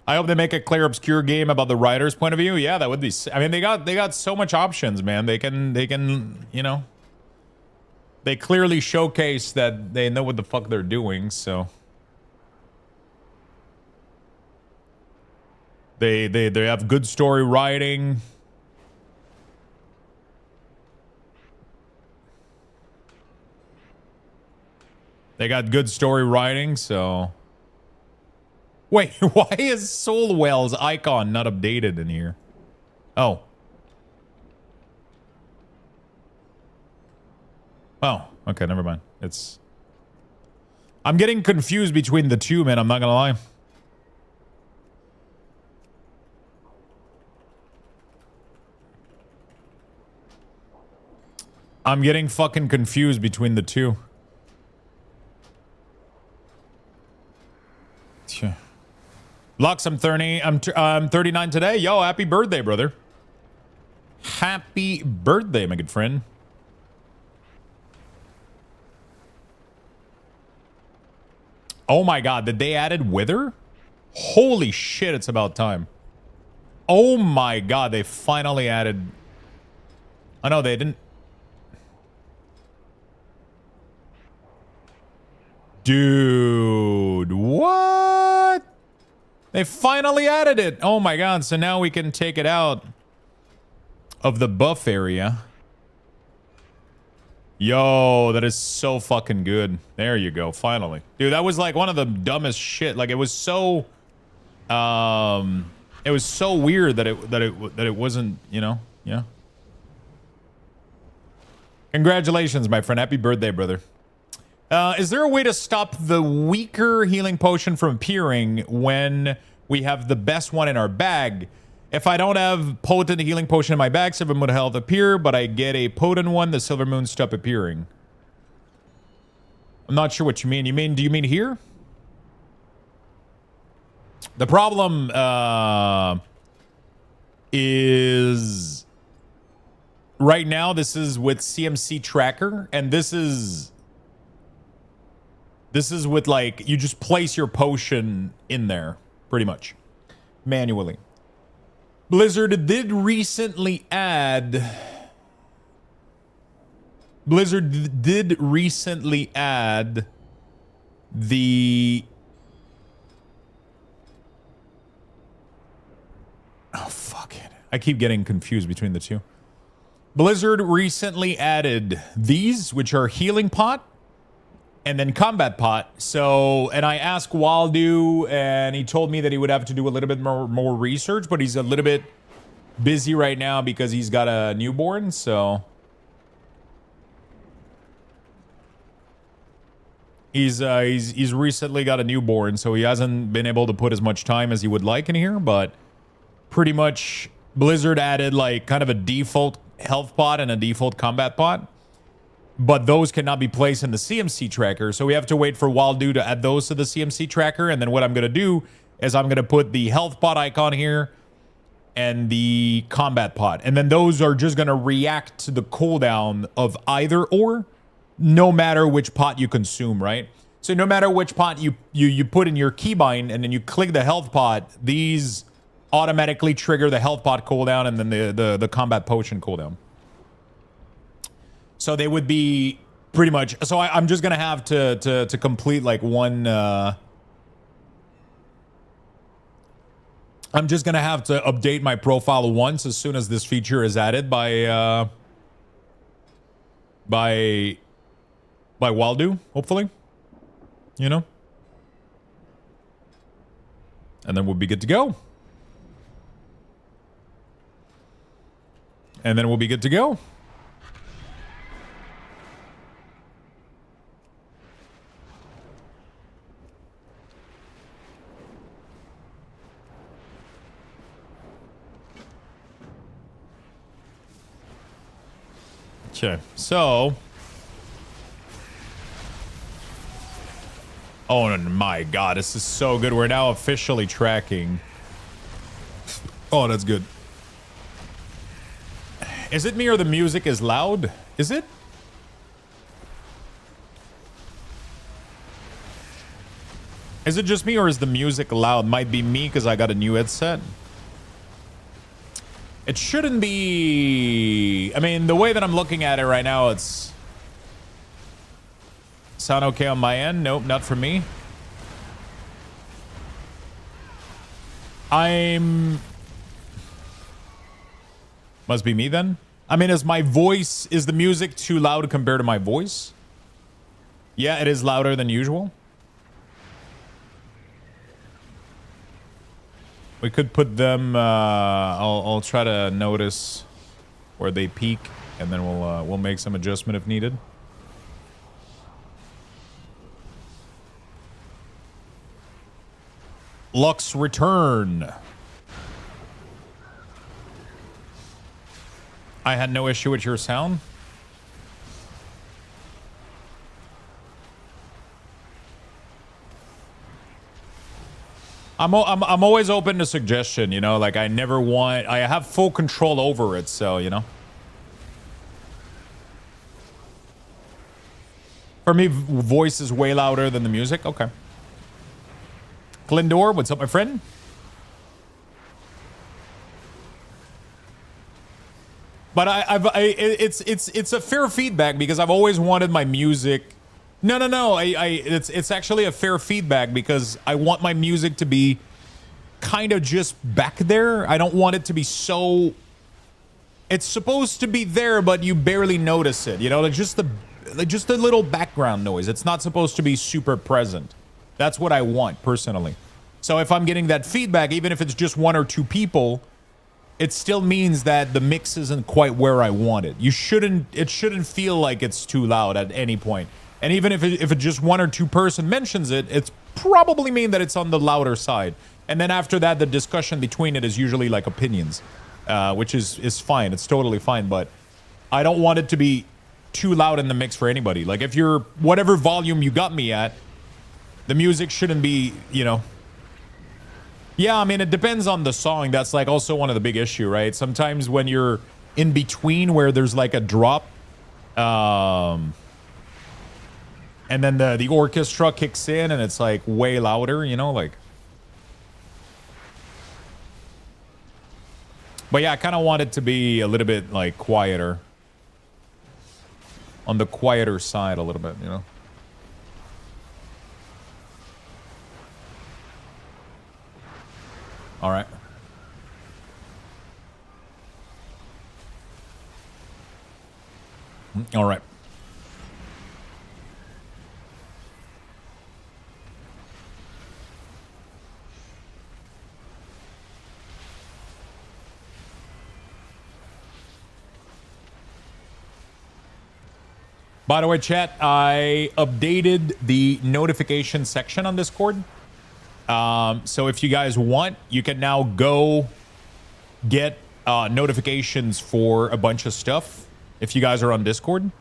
I hope they make a clear, obscure game about the writer's point of view. Yeah, that would be. I mean, they got so much options, man. They can, you know. They clearly showcase that they know what the fuck they're doing. So they have good story writing. They got good story writing, so. Wait, why is Soulwell's icon not updated in here? Oh. Oh, okay, never mind. It's... I'm getting confused between the two, man. I'm not gonna lie. I'm getting fucking confused between the two. Lux, I'm 30. I'm 39 today. Yo, happy birthday, brother. Happy birthday, my good friend. Oh my god, did they added Wither? Holy shit, it's about time. Oh my god, they finally added... Oh no, they didn't... Dude, what? They finally added it. Oh my god, so now we can take it out of the buff area. Yo, that is so fucking good. There you go, finally. Dude, that was like one of the dumbest shit. Like it was so weird that it wasn't, you know, yeah. Congratulations, my friend. Happy birthday, brother. Is there a way to stop the weaker healing potion from appearing when we have the best one in our bag? If I don't have potent healing potion in my bag, Silver Moon health appear, but I get a potent one, the Silver Moon stop appearing. I'm not sure what you mean. Do you mean here? The problem is right now this is with CMC tracker, and this is with like you just place your potion in there pretty much manually. Blizzard did recently add the oh fuck it. I keep getting confused between the two. Blizzard recently added these, which are healing pot and then combat pot. So, and I asked Waldo, and he told me that he would have to do a little bit more research, but he's a little bit busy right now because he's got a newborn. So he's recently got a newborn, so he hasn't been able to put as much time as he would like in here. But pretty much, Blizzard added like kind of a default health pot and a default combat pot. But those cannot be placed in the CMC tracker. So we have to wait for Waldo to add those to the CMC tracker. And then what I'm going to do is I'm going to put the health pot icon here and the combat pot. And then those are just going to react to the cooldown of either or, no matter which pot you consume, right? So no matter which pot you put in your keybind and then you click the health pot, these automatically trigger the health pot cooldown and then the combat potion cooldown. So they would be pretty much... So I'm just going to have to complete like one... I'm just going to have to update my profile once as soon as this feature is added by Waldo, hopefully. You know? And then we'll be good to go. And then we'll be good to go. Okay, so... Oh my god, this is so good. We're now officially tracking. Oh, that's good. Is it me or the music is loud? Is it? Is it just me or is the music loud? Might be me because I got a new headset. It shouldn't be... I mean, the way that I'm looking at it right now, it's... Sound okay on my end? Nope, not for me. Must be me then? I mean, is the music too loud compared to my voice? Yeah, it is louder than usual. We could put them, I'll try to notice where they peak, and then we'll make some adjustment if needed. Lux return. I had no issue with your sound. I'm always open to suggestion, you know, like I have full control over it, so, you know. For me, voice is way louder than the music. Okay. Glendor, what's up, my friend? But it's a fair feedback because I've always wanted my music. No. It's actually a fair feedback because I want my music to be kind of just back there. I don't want it to be so. It's supposed to be there, but you barely notice it. You know, like just a little background noise. It's not supposed to be super present. That's what I want personally. So if I'm getting that feedback, even if it's just one or two people, it still means that the mix isn't quite where I want it. It shouldn't feel like it's too loud at any point. And even if it just one or two person mentions it, it's probably mean that it's on the louder side. And then after that, the discussion between it is usually like opinions, which is fine. It's totally fine. But I don't want it to be too loud in the mix for anybody. Like if you're whatever volume you got me at, the music shouldn't be, you know. Yeah, I mean, it depends on the song. That's like also one of the big issue, right? Sometimes when you're in between where there's like a drop, and then the orchestra kicks in and it's like way louder, you know, like. But yeah, I kind of want it to be a little bit like quieter. On the quieter side a little bit, you know. All right. All right. By the way, chat, I updated the notification section on Discord. So if you guys want, you can now go get notifications for a bunch of stuff. If you guys are on Discord,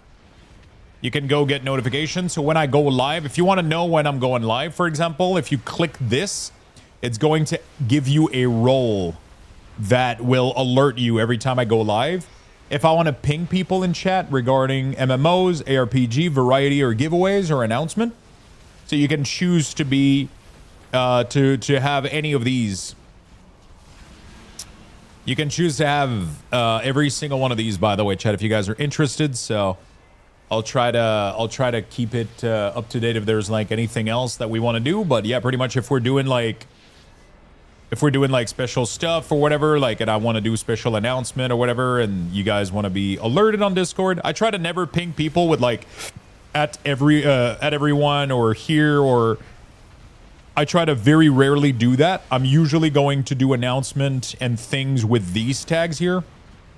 you can go get notifications. So when I go live, if you want to know when I'm going live, for example, if you click this, it's going to give you a role that will alert you every time I go live. If I want to ping people in chat regarding MMOs, ARPG, variety, or giveaways or announcement, so you can choose to be to have any of these. You can choose to have every single one of these. By the way, chat, if you guys are interested, so I'll try to keep it up to date if there's like anything else that we want to do. But yeah, pretty much if we're doing like special stuff or whatever, like, and I want to do special announcement or whatever, and you guys want to be alerted on Discord, I try to never ping people with like at everyone or here, or I try to very rarely do that. I'm usually going to do announcement and things with these tags here,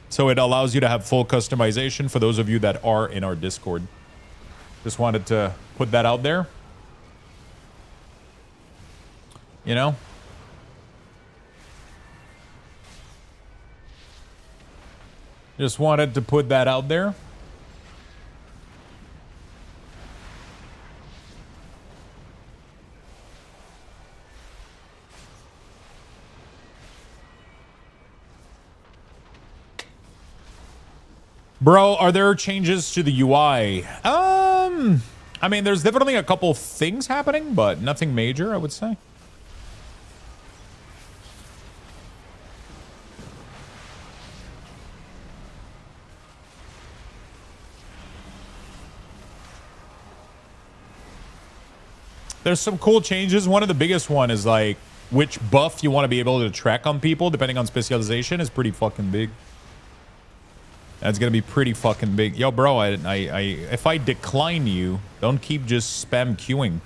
so it allows you to have full customization for those of you that are in our Discord. Just wanted to put that out there, you know. Just wanted to put that out there. Bro, are there changes to the UI? I mean, there's definitely a couple things happening, but nothing major, I would say. There's some cool changes. One of the biggest one is like which buff you want to be able to track on people depending on specialization is pretty fucking big. That's gonna be pretty fucking big. Yo, bro, if I decline you, don't keep just spam queuing.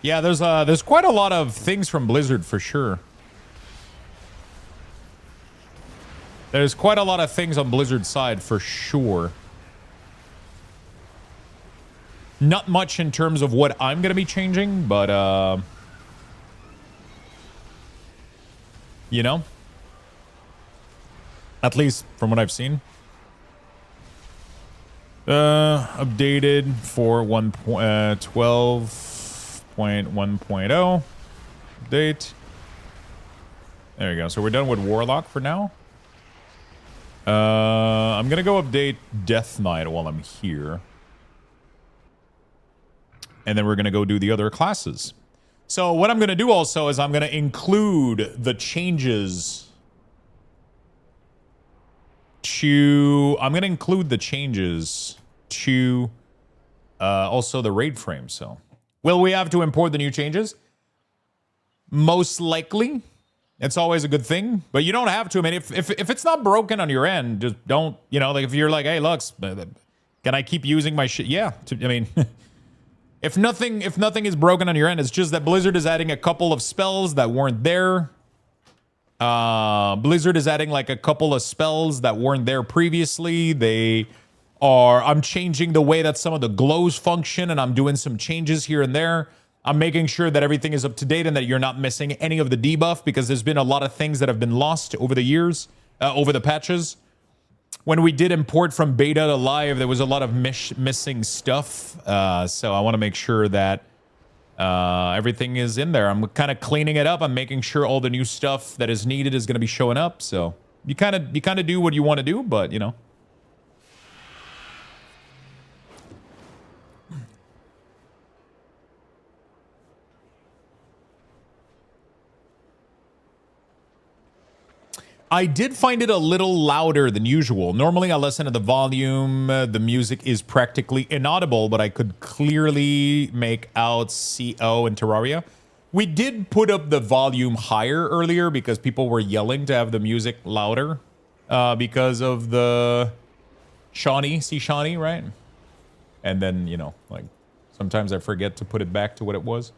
Yeah, there's quite a lot of things from Blizzard for sure. There's quite a lot of things on Blizzard's side for sure. Not much in terms of what I'm going to be changing, but, you know, at least from what I've seen. Updated for 12.1.0. Update. There you go. So we're done with Warlock for now. I'm gonna go update Death Knight while I'm here. And then we're gonna go do the other classes. So what I'm gonna do also is I'm gonna include the changes to... I'm gonna include the changes to also the raid frame, so... Will we have to import the new changes? Most likely. It's always a good thing, but you don't have to. I mean, if it's not broken on your end, just don't, you know, like if you're like, hey, Lux, can I keep using my shit? Yeah. I mean, if nothing is broken on your end, it's just that Blizzard is adding a couple of spells that weren't there. Blizzard is adding like a couple of spells that weren't there previously. I'm changing the way that some of the glows function, and I'm doing some changes here and there. I'm making sure that everything is up to date and that you're not missing any of the debuff, because there's been a lot of things that have been lost over the years, over the patches. When we did import from beta to live, there was a lot of missing stuff. So I want to make sure that everything is in there. I'm kind of cleaning it up. I'm making sure all the new stuff that is needed is going to be showing up. So you kind of do what you want to do, but you know. I did find it a little louder than usual. Normally I listen to the volume. The music is practically inaudible, but I could clearly make out CO and Terraria. We did put up the volume higher earlier because people were yelling to have the music louder because of the Shawnee, right? And then, you know, like sometimes I forget to put it back to what it was.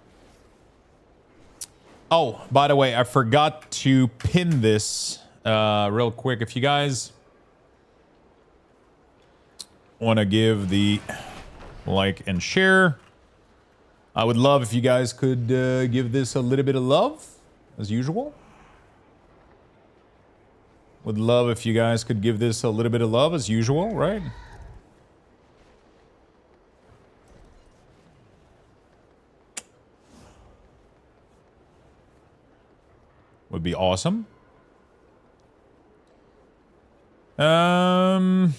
Oh, by the way, I forgot to pin this real quick. If you guys want to give the like and share, I would love if you guys could give this a little bit of love, as usual. Would love if you guys could give this a little bit of love, as usual, right? Would be awesome. Let's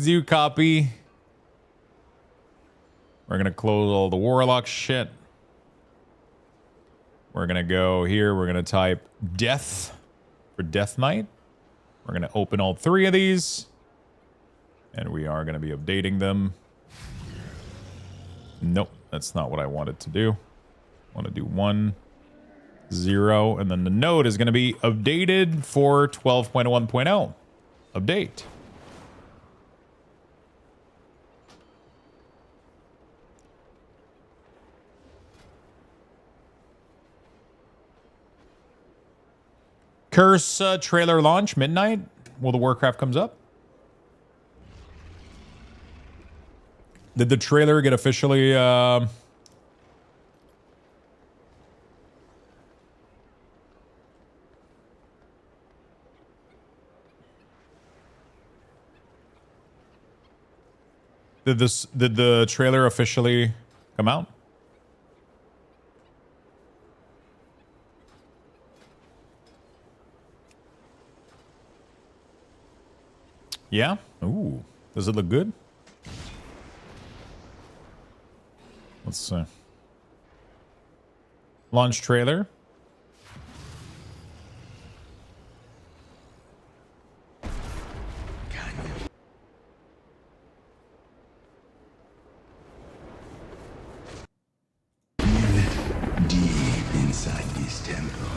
do copy. We're gonna close all the warlock shit. We're gonna go here. We're gonna type death for Death Knight. We're gonna open all three of these. And we are gonna be updating them. Nope, that's not what I wanted to do. I want to do 1, 0, and then the node is going to be updated for 12.1.0. Update. Curse trailer launch midnight. World of Warcraft comes up. Did the trailer get officially did the trailer officially come out? Yeah? Ooh. Does it look good? Let's see. Launch trailer. Deep inside this temple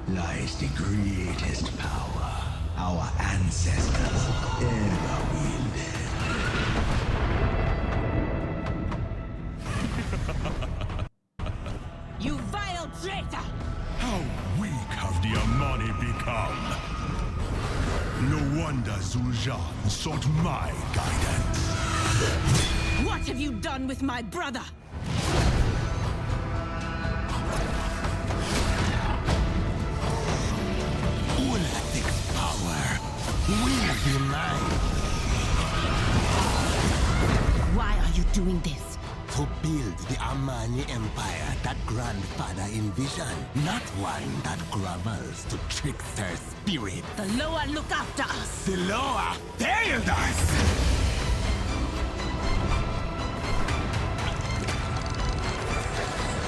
lies the greatest power our ancestors ever wielded. You vile traitor! How weak have the Amani become? No wonder Zul'Jan sought my guidance. What have you done with my brother? Ulacic's power will be mine. Why are you doing this? To build the Amani Empire that grandfather envisioned, not one that grovels to trickster spirit. The Loa look after us! The Loa failed us!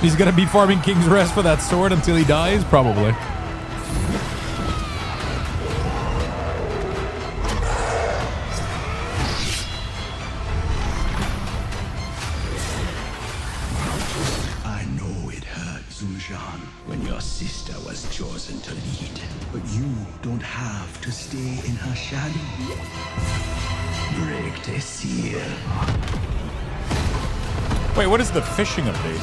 He's gonna be farming King's Rest for that sword until he dies? Probably. I know it hurt, Zul'Jan, when your sister was chosen to lead. But you don't have to stay in her shadow. Break the seal. Wait, what is the fishing update?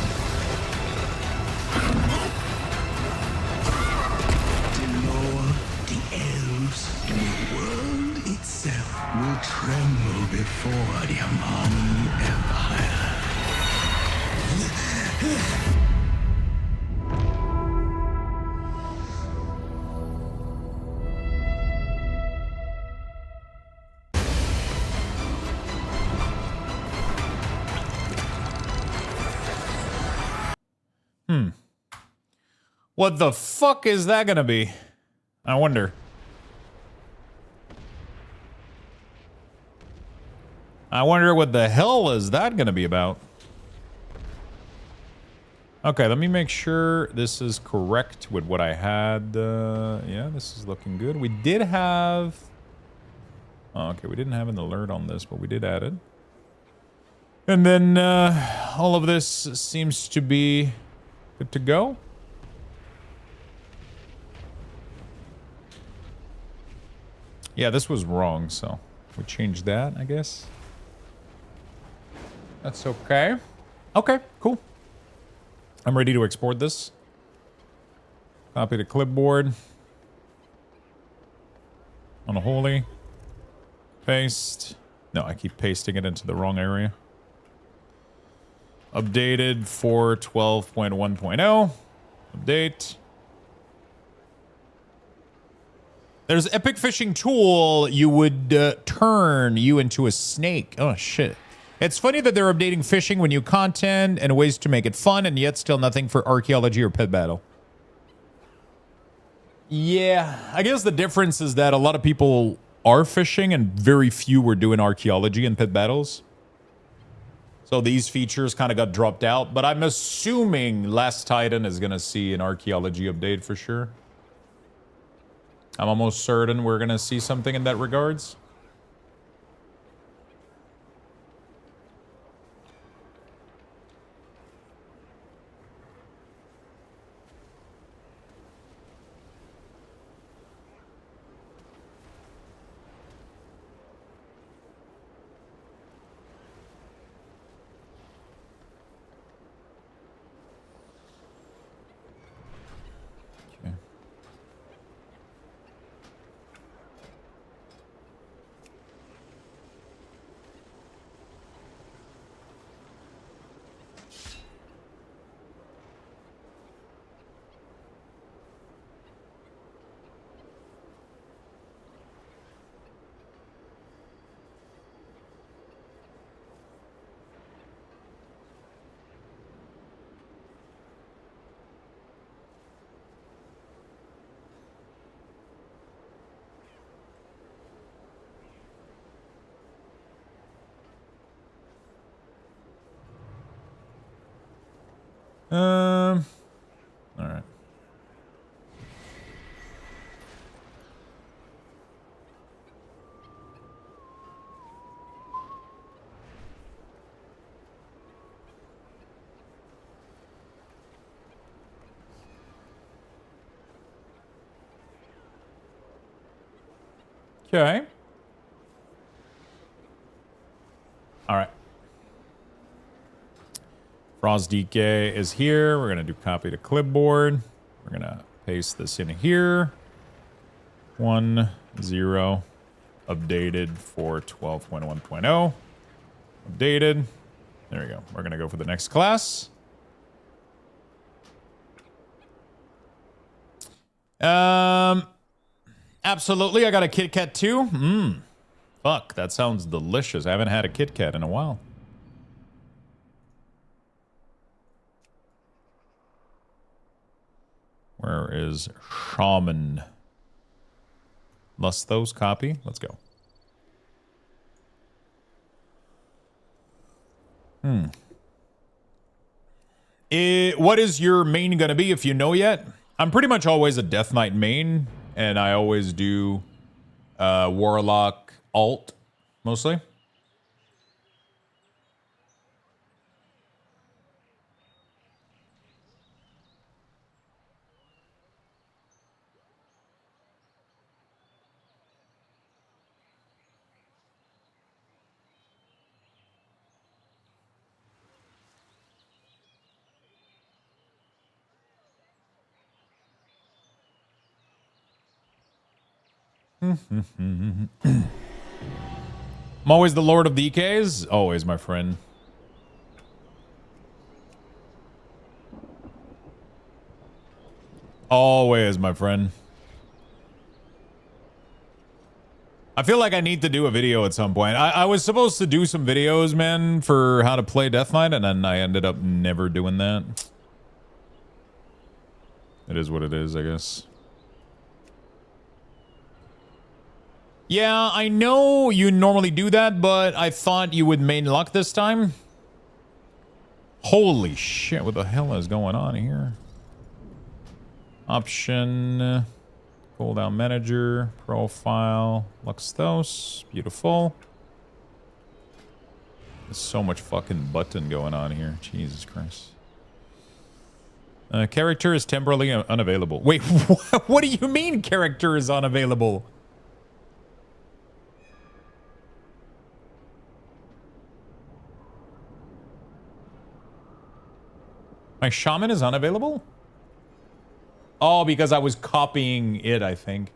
The elves, the world itself will tremble before the Amani Empire. What the fuck is that gonna be? I wonder. I wonder what the hell is that going to be about. Okay, let me make sure this is correct with what I had. Yeah, this is looking good. We did have... Oh, okay, we didn't have an alert on this, but we did add it. And then all of this seems to be good to go. Yeah, this was wrong, so we changed that, I guess. That's okay. Okay, cool. I'm ready to export this. Copy to clipboard. Unholy. Paste. No, I keep pasting it into the wrong area. Updated for 12.1.0. Update. There's epic fishing tool. You would turn you into a snake. Oh, shit. It's funny that they're updating fishing with new content and ways to make it fun, and yet still nothing for archaeology or pit battle. Yeah, I guess the difference is that a lot of people are fishing and very few were doing archaeology and pit battles. So these features kind of got dropped out, but I'm assuming Last Titan is going to see an archaeology update for sure. I'm almost certain we're going to see something in that regards. All right. Okay. All right. Frost DK is here. We're going to do copy to clipboard. We're going to paste this in here. 1.0 updated for 12.1.0. Updated. There we go. We're going to go for the next class. Absolutely. I got a Kit Kat too. Fuck, that sounds delicious. I haven't had a Kit Kat in a while. Where is Shaman? Lusthos copy. Let's go. What is your main gonna be if you know yet? I'm pretty much always a Death Knight main, and I always do Warlock alt, mostly. I'm always the Lord of the EKs. Always, my friend. Always, my friend. I feel like I need to do a video at some point. I was supposed to do some videos, man, for how to play Death Knight, and then I ended up never doing that. It is what it is, I guess. Yeah, I know you normally do that, but I thought you would main luck this time. Holy shit, what the hell is going on here? Option, Cooldown Manager Profile, Luxthos, beautiful. There's so much fucking button going on here. Jesus Christ. Character is temporarily unavailable. Wait, what do you mean character is unavailable? My shaman is unavailable? Oh, because I was copying it, I think.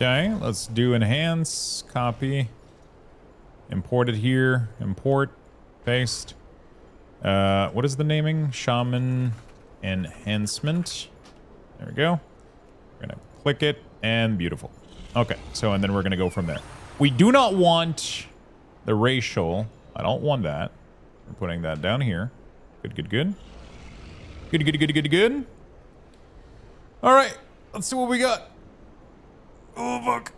Okay, let's do enhance, copy, import it here, import, paste. What is the naming? Shaman enhancement. There we go. We're gonna click it and beautiful. Okay, so and then we're gonna go from there. We do not want the racial. I don't want that. We're putting that down here. Good, good, good. Good, good, good, good, good. All right, let's see what we got. Oh, fuck.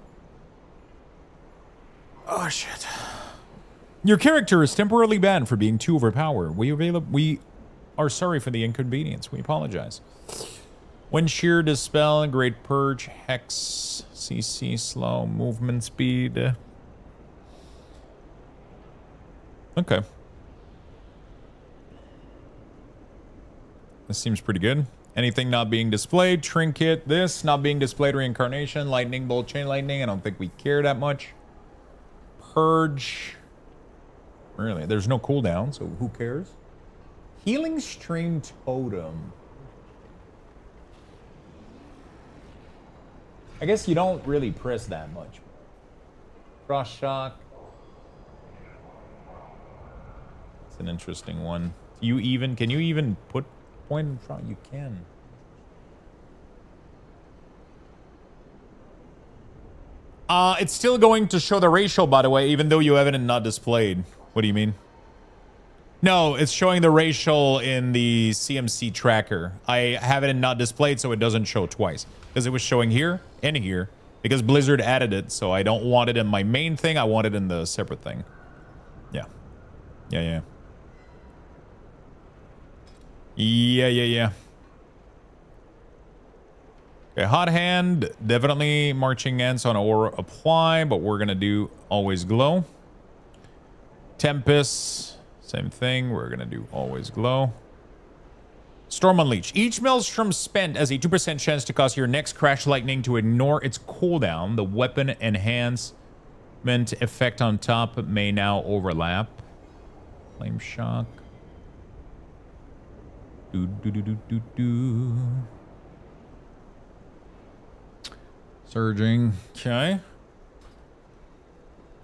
Oh, shit. Your character is temporarily banned for being too overpowered. We are sorry for the inconvenience. We apologize. Wind Shear, Dispel, Great Purge, Hex, CC, Slow, Movement Speed. Okay. This seems pretty good. Anything not being displayed, trinket, this, not being displayed, reincarnation, lightning bolt, chain lightning. I don't think we care that much. Purge. Really, there's no cooldown, so who cares? Healing stream totem. I guess you don't really press that much. Frost shock. It's an interesting one. Can you even put point in front? You can. It's still going to show the ratio, by the way, even though you haven't not displayed. What do you mean? No, it's showing the ratio in the CMC tracker. I have it in not displayed, so it doesn't show twice. Because it was showing here and here. Because Blizzard added it, so I don't want it in my main thing. I want it in the separate thing. Yeah. Yeah. Okay, hot hand, definitely marching ants on aura apply, but we're gonna do always glow. Tempest, same thing, we're gonna do always glow. Storm Unleash. Each Maelstrom spent has a 2% chance to cause your next Crash Lightning to ignore its cooldown. The weapon enhancement effect on top may now overlap. Flame Shock. Surging. Okay.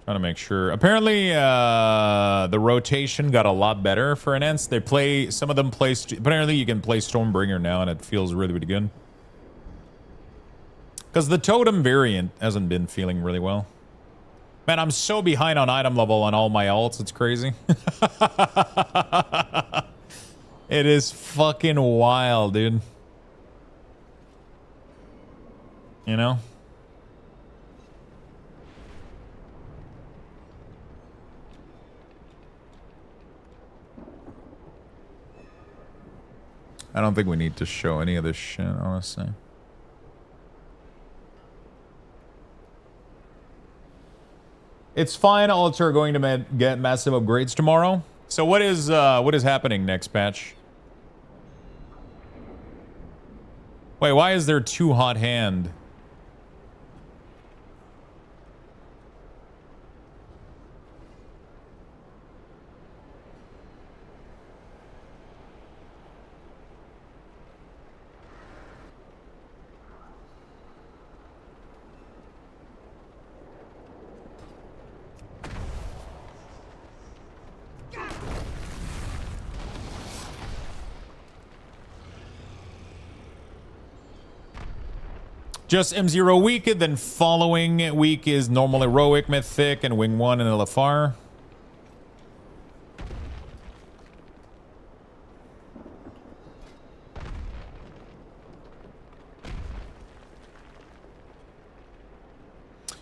Trying to make sure. Apparently, the rotation got a lot better for Enhance. They play, some of them play, apparently you can play Stormbringer now and it feels really, really good. Because the Totem variant hasn't been feeling really well. Man, I'm so behind on item level on all my alts, it's crazy. It is fucking wild, dude. You know? I don't think we need to show any of this shit, honestly. It's fine. Alts are going to get massive upgrades tomorrow. So what is happening next patch? Wait, why is there 2 hot hand? Just M0 week, then following week is normal heroic, mythic, and wing 1 and LFR.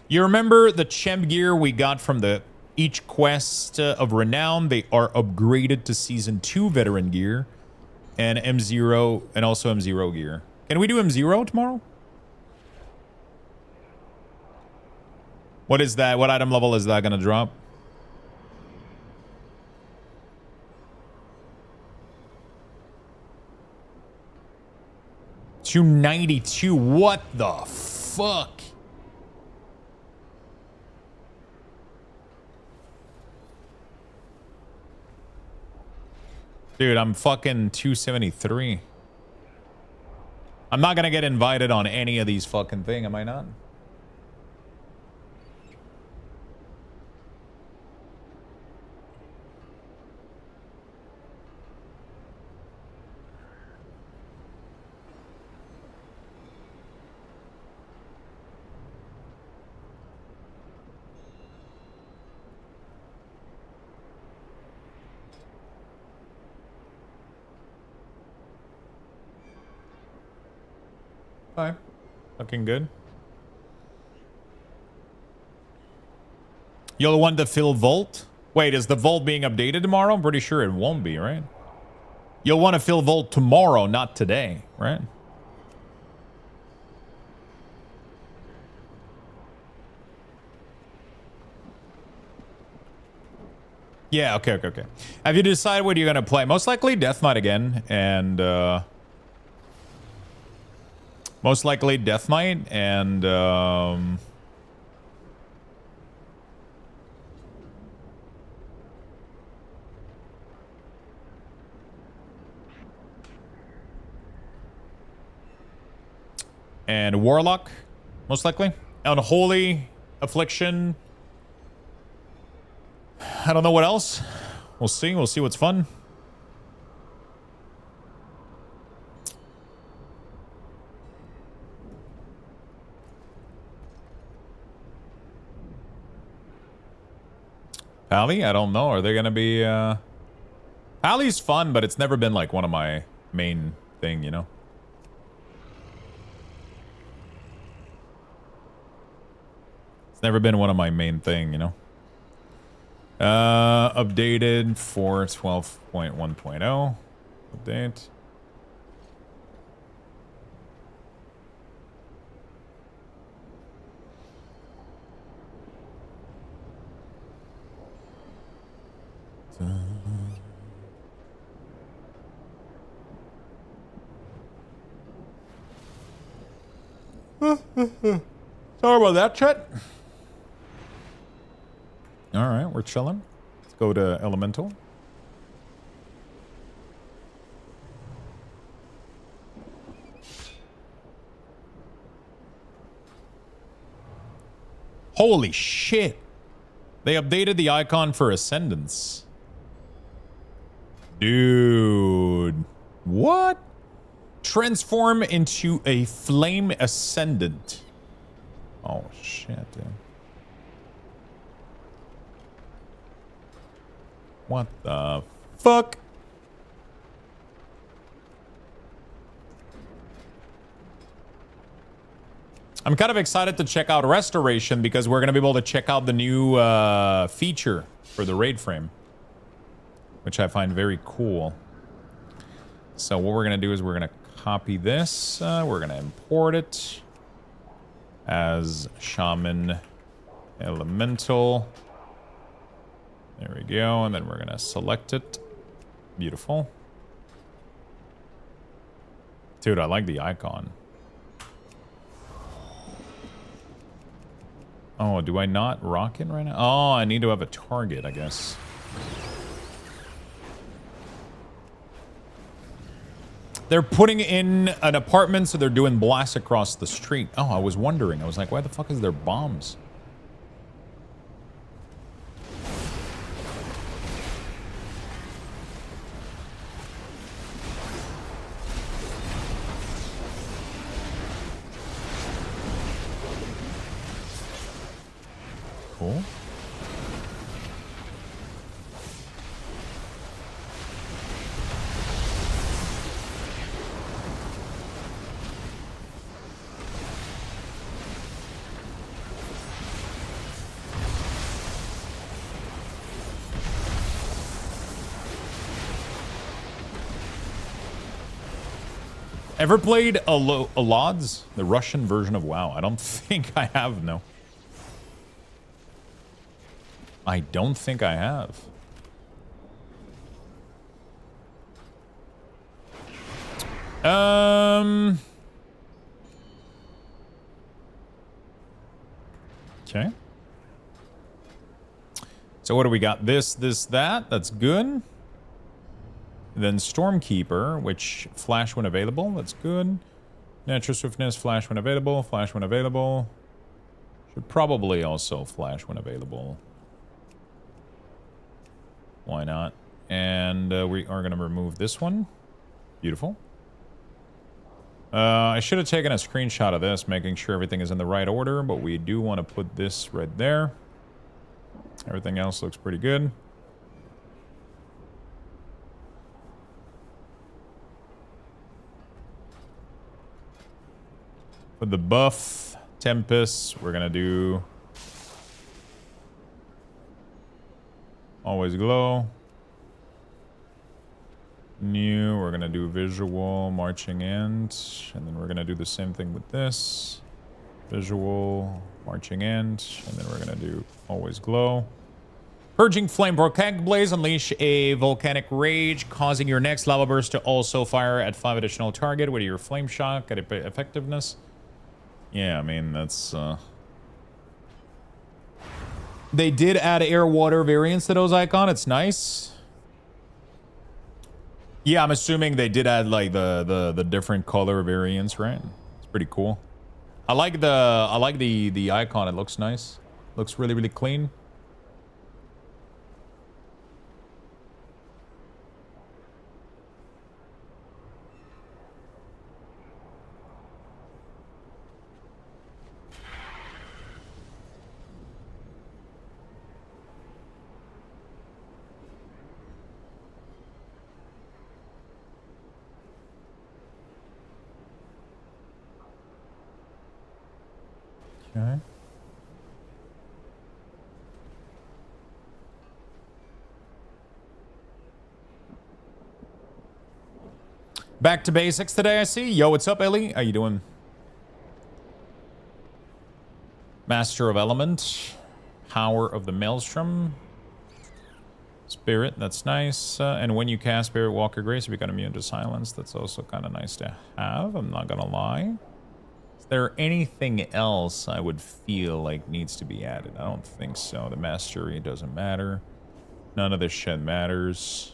You remember the Chem gear we got from the each quest of renown? They are upgraded to season 2 veteran gear and M0 and also M0 gear. Can we do M0 tomorrow? What is that? What item level is that going to drop? $292. What the fuck? Dude, I'm fucking 273. I'm not gonna get invited on any of these fucking thing, am I not? Hi. Looking good. You'll want to fill Vault? Wait, is the Vault being updated tomorrow? I'm pretty sure it won't be, right? You'll want to fill Vault tomorrow, not today, right? Yeah, okay. Have you decided what you're going to play? Most likely Death Knight again, and most likely Death Knight and Warlock, most likely. Unholy, Affliction. I don't know what else. We'll see. We'll see what's fun. Pally? I don't know. Are they gonna be Pally's fun, but it's never been like one of my main thing, you know? It's never been one of my main thing, you know? Updated for 12.1.0. Update. Sorry about that, Chet. All right, we're chilling. Let's go to Elemental. Holy shit. They updated the icon for Ascendance. Dude. What? Transform into a Flame Ascendant. Oh, shit, dude. What the fuck? I'm kind of excited to check out Restoration because we're going to be able to check out the new feature for the raid frame, which I find very cool. So what we're going to do is we're going to copy this. We're going to import it as Shaman Elemental. There we go. And then we're going to select it. Beautiful. Dude, I like the icon. Oh, do I not rock it right now? Oh, I need to have a target, I guess. They're putting in an apartment, so they're doing blasts across the street. Oh, I was wondering. I was like, why the fuck is there bombs? Cool. Ever played AddOns, the Russian version of WoW? I don't think I have, no. I don't think I have. Okay. So what do we got? This, that. That's good. Then Stormkeeper, which flash when available. That's good. Natural Swiftness, flash when available. Flash when available. Should probably also flash when available. Why not? And we are going to remove this one. Beautiful. I should have taken a screenshot of this, making sure everything is in the right order, but we do want to put this right there. Everything else looks pretty good. With the buff, Tempest, we're gonna do always glow. New, we're gonna do visual, marching end, and then we're gonna do the same thing with this. Visual, marching end, and then we're gonna do always glow. Purging Flame, Volcanic Blaze, unleash a volcanic rage, causing your next lava burst to also fire at 5 additional target with your flame shock at effectiveness. Yeah, I mean, that's, They did add air water variants to those icon. It's nice. Yeah, I'm assuming they did add like the different color variants, right? It's pretty cool. I like the icon. It looks nice. Looks really, really clean. Okay. Back to basics today, I see. Yo, what's up, Ellie? How you doing? Master of Element. Power of the Maelstrom. Spirit, that's nice. And when you cast Spirit Walker Grace, you become immune to silence. That's also kind of nice to have, I'm not gonna lie. Is there anything else I would feel like needs to be added? I don't think so. The Mastery doesn't matter. None of this shit matters.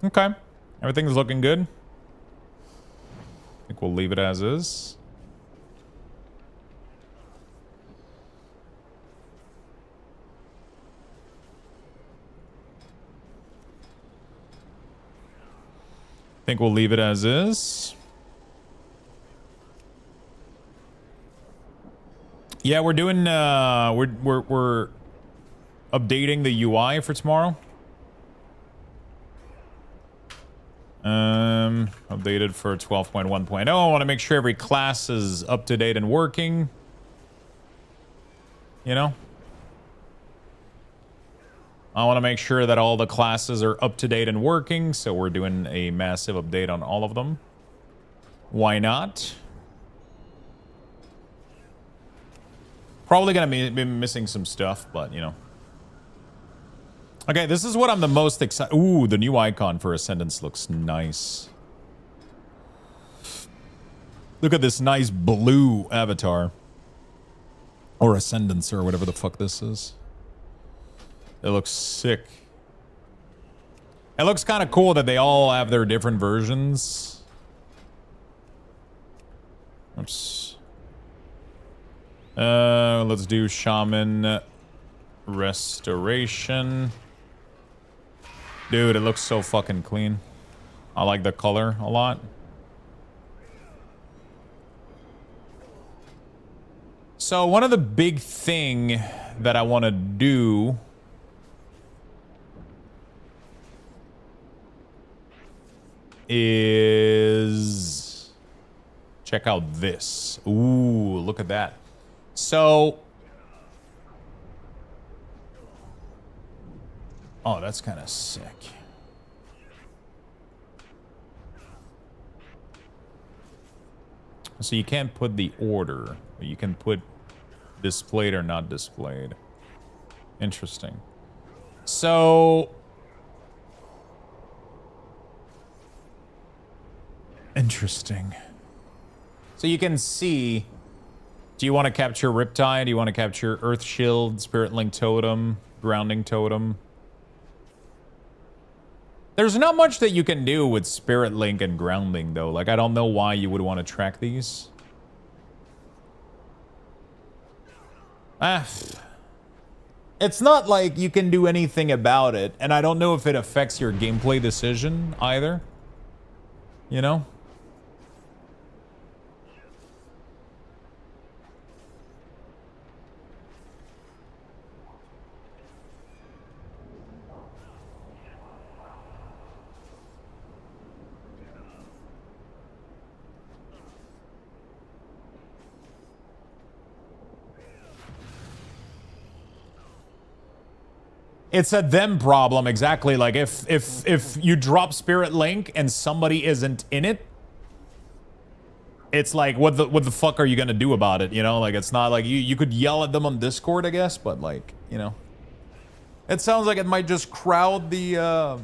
Okay. Everything's looking good. I think we'll leave it as is. I think we'll leave it as is. Yeah, we're doing we're updating the UI for tomorrow. Updated for 12.1.0. I want to make sure every class is up to date and working. You know? I want to make sure that all the classes are up to date and working, so we're doing a massive update on all of them. Why not? Probably gonna be missing some stuff, but you know. Okay, this is what I'm the most excited. Ooh, the new icon for Ascendance looks nice. Look at this nice blue avatar. Or Ascendance, or whatever the fuck this is. It looks sick. It looks kind of cool that they all have their different versions. Oops. Let's do Shaman Restoration. Dude, it looks so fucking clean. I like the color a lot. So one of the big thing that I want to do is check out this. Ooh, look at that. So, oh, that's kind of sick. So you can't put the order. You can put displayed or not displayed. Interesting. So, interesting. So you can see, do you want to capture Riptide? Do you want to capture Earth Shield, Spirit Link Totem, Grounding Totem? There's not much that you can do with Spirit Link and Grounding, though. Like, I don't know why you would want to track these. It's not like you can do anything about it, and I don't know if it affects your gameplay decision either. You know? It's a them problem, exactly. Like if you drop Spirit Link and somebody isn't in it, it's like what the fuck are you gonna do about it? You know, like it's not like you could yell at them on Discord, I guess, but like, you know, it sounds like it might just crowd the the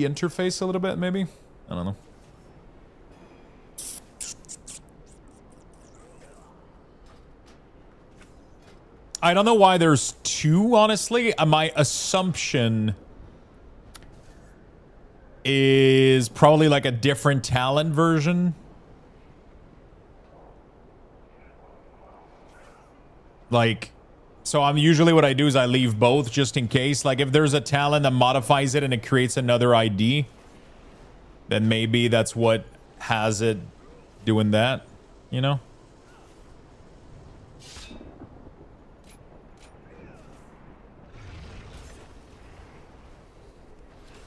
interface a little bit, maybe. I don't know. I don't know why there's two, honestly. My assumption is probably like a different talent version. Like, so I'm usually what I do is I leave both just in case. Like if there's a talent that modifies it and it creates another ID, then maybe that's what has it doing that, you know?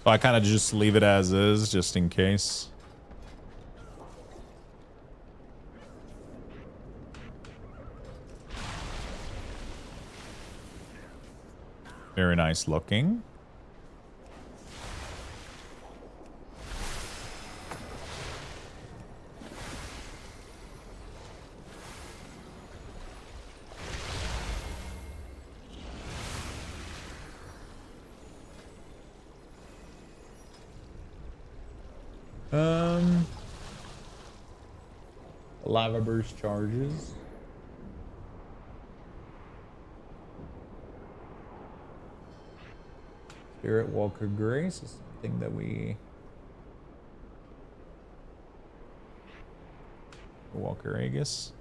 So I kind of just leave it as is, just in case. Very nice looking. Lava burst charges. Spirit Walker Grace is something that we... Walker Aegis.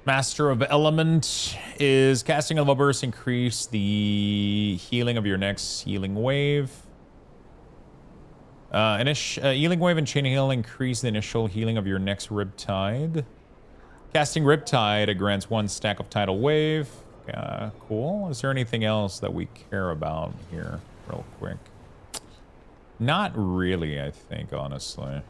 Master of Element is casting a lava burst, increase the healing of your next healing wave. Healing wave and chain heal increase the initial healing of your next Riptide. Casting Riptide grants 1 stack of tidal wave. Cool. Is there anything else that we care about here, real quick? Not really, I think, honestly.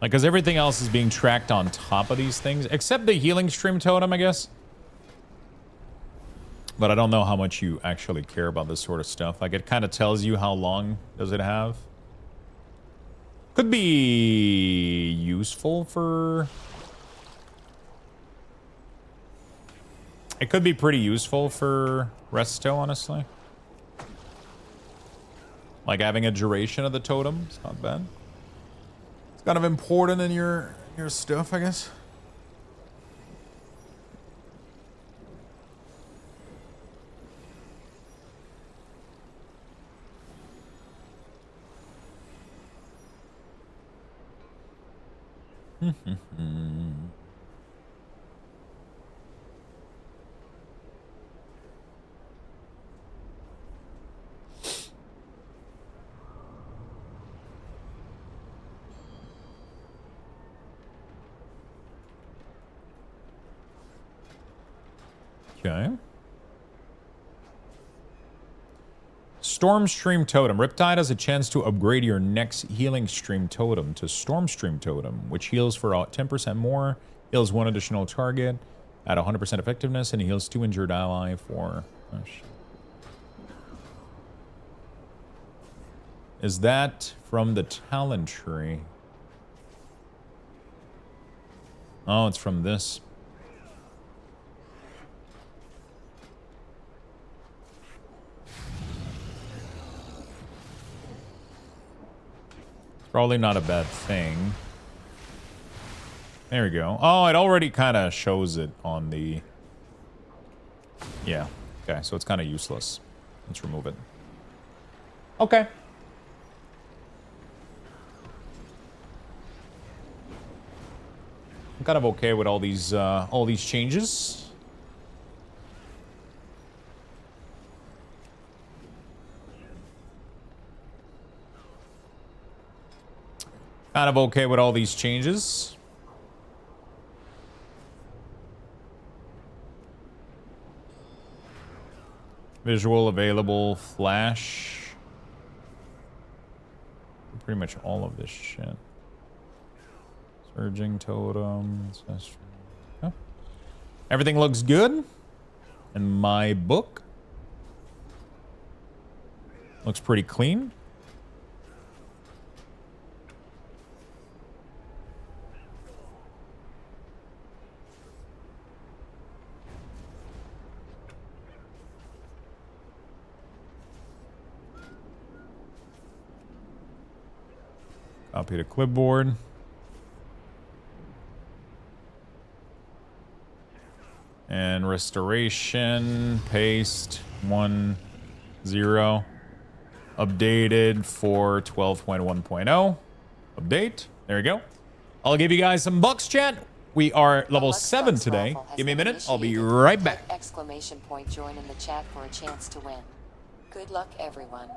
Like, because everything else is being tracked on top of these things, except the healing stream totem, I guess. But I don't know how much you actually care about this sort of stuff. Like, it kind of tells you how long does it have. Could be useful for... It could be pretty useful for Resto, honestly. Like, having a duration of the totem. It's not bad. It's kind of important in your stuff, I guess. Okay. Storm Stream Totem. Riptide has a chance to upgrade your next Healing Stream Totem to Storm Stream Totem, which heals for 10% more, heals 1 additional target at 100% effectiveness, and heals 2 injured ally for... Oh, shit. Is that from the talent tree? Oh, it's from this. Probably not a bad thing. There we go. Oh, it already kind of shows it on the... Yeah. Okay, so it's kind of useless. Let's remove it. Okay. I'm kind of okay with all these changes. Kind of okay with all these changes. Visual available, flash. Pretty much all of this shit. Surging totem. Oh. Everything looks good in my book. Looks pretty clean. Copy to clipboard. And restoration, paste, 1, 0. Updated for 12.1.0. Update. There we go. I'll give you guys some bucks, chat. We are level 7 today. Give me a minute. I'll be right back. Exclamation point join in the chat for a chance to win. Good luck, everyone.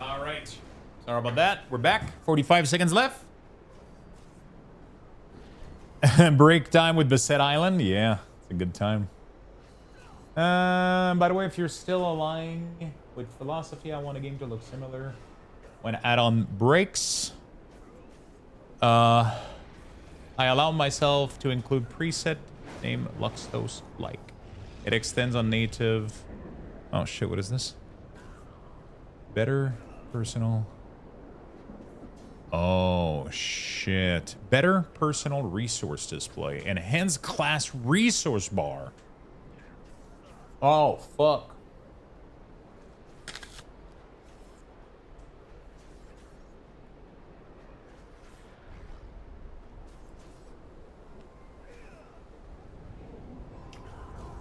All right. Sorry about that. We're back. 45 seconds left. Break time with Beset Island. Yeah, it's a good time. By the way, if you're still aligning with philosophy, I want a game to look similar when add-on breaks. I allow myself to include preset name Luxos like. It extends on native. Oh shit, what is this? Better personal. Oh shit. Better personal resource display. Enhanced class resource bar. Oh fuck.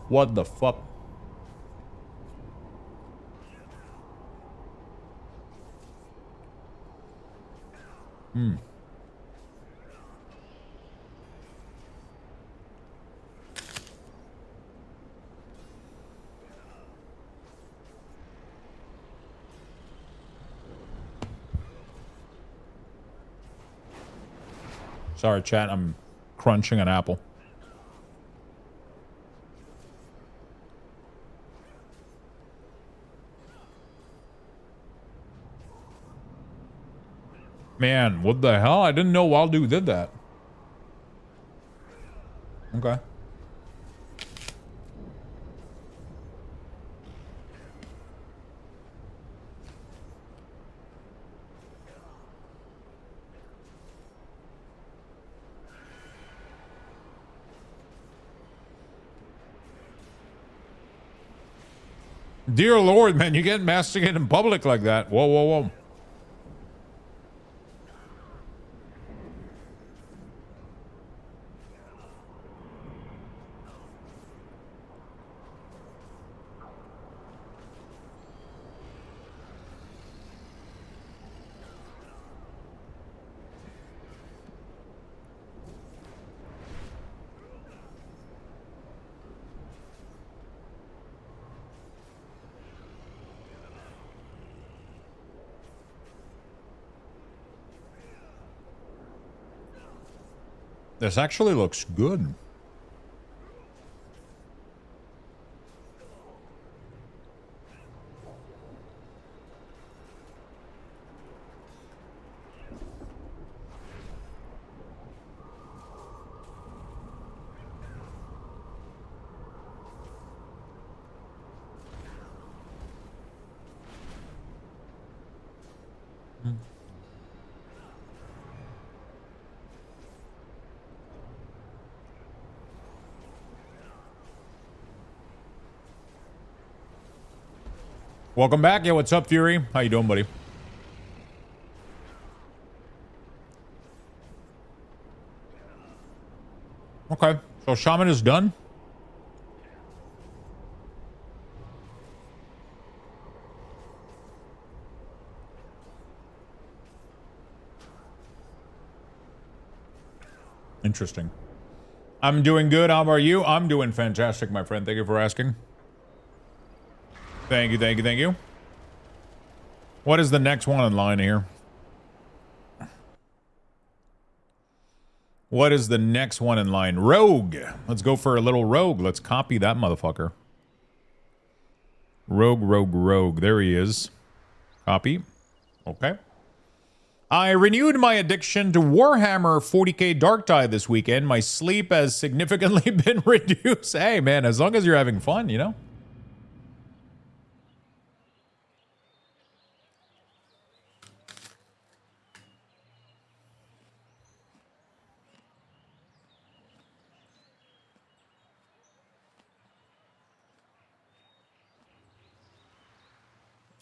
What the fuck? Sorry, chat. I'm crunching an apple. Man, what the hell? I didn't know Wild Dude did that. Okay. Dear Lord, man, you get masticated in public like that. Whoa, whoa, whoa. This actually looks good. Welcome back. Yeah, what's up, Fury? How you doing, buddy? Okay, so Shaman is done. Interesting. I'm doing good. How are you? I'm doing fantastic, my friend. Thank you for asking. Thank you, thank you, thank you. What is the next one in line here? What is the next one in line? Rogue. Let's go for a little rogue. Let's copy that motherfucker. Rogue, rogue, rogue. There he is. Copy. Okay. I renewed my addiction to Warhammer 40k Dark Tide this weekend. My sleep has significantly been reduced. Hey, man, as long as you're having fun, you know?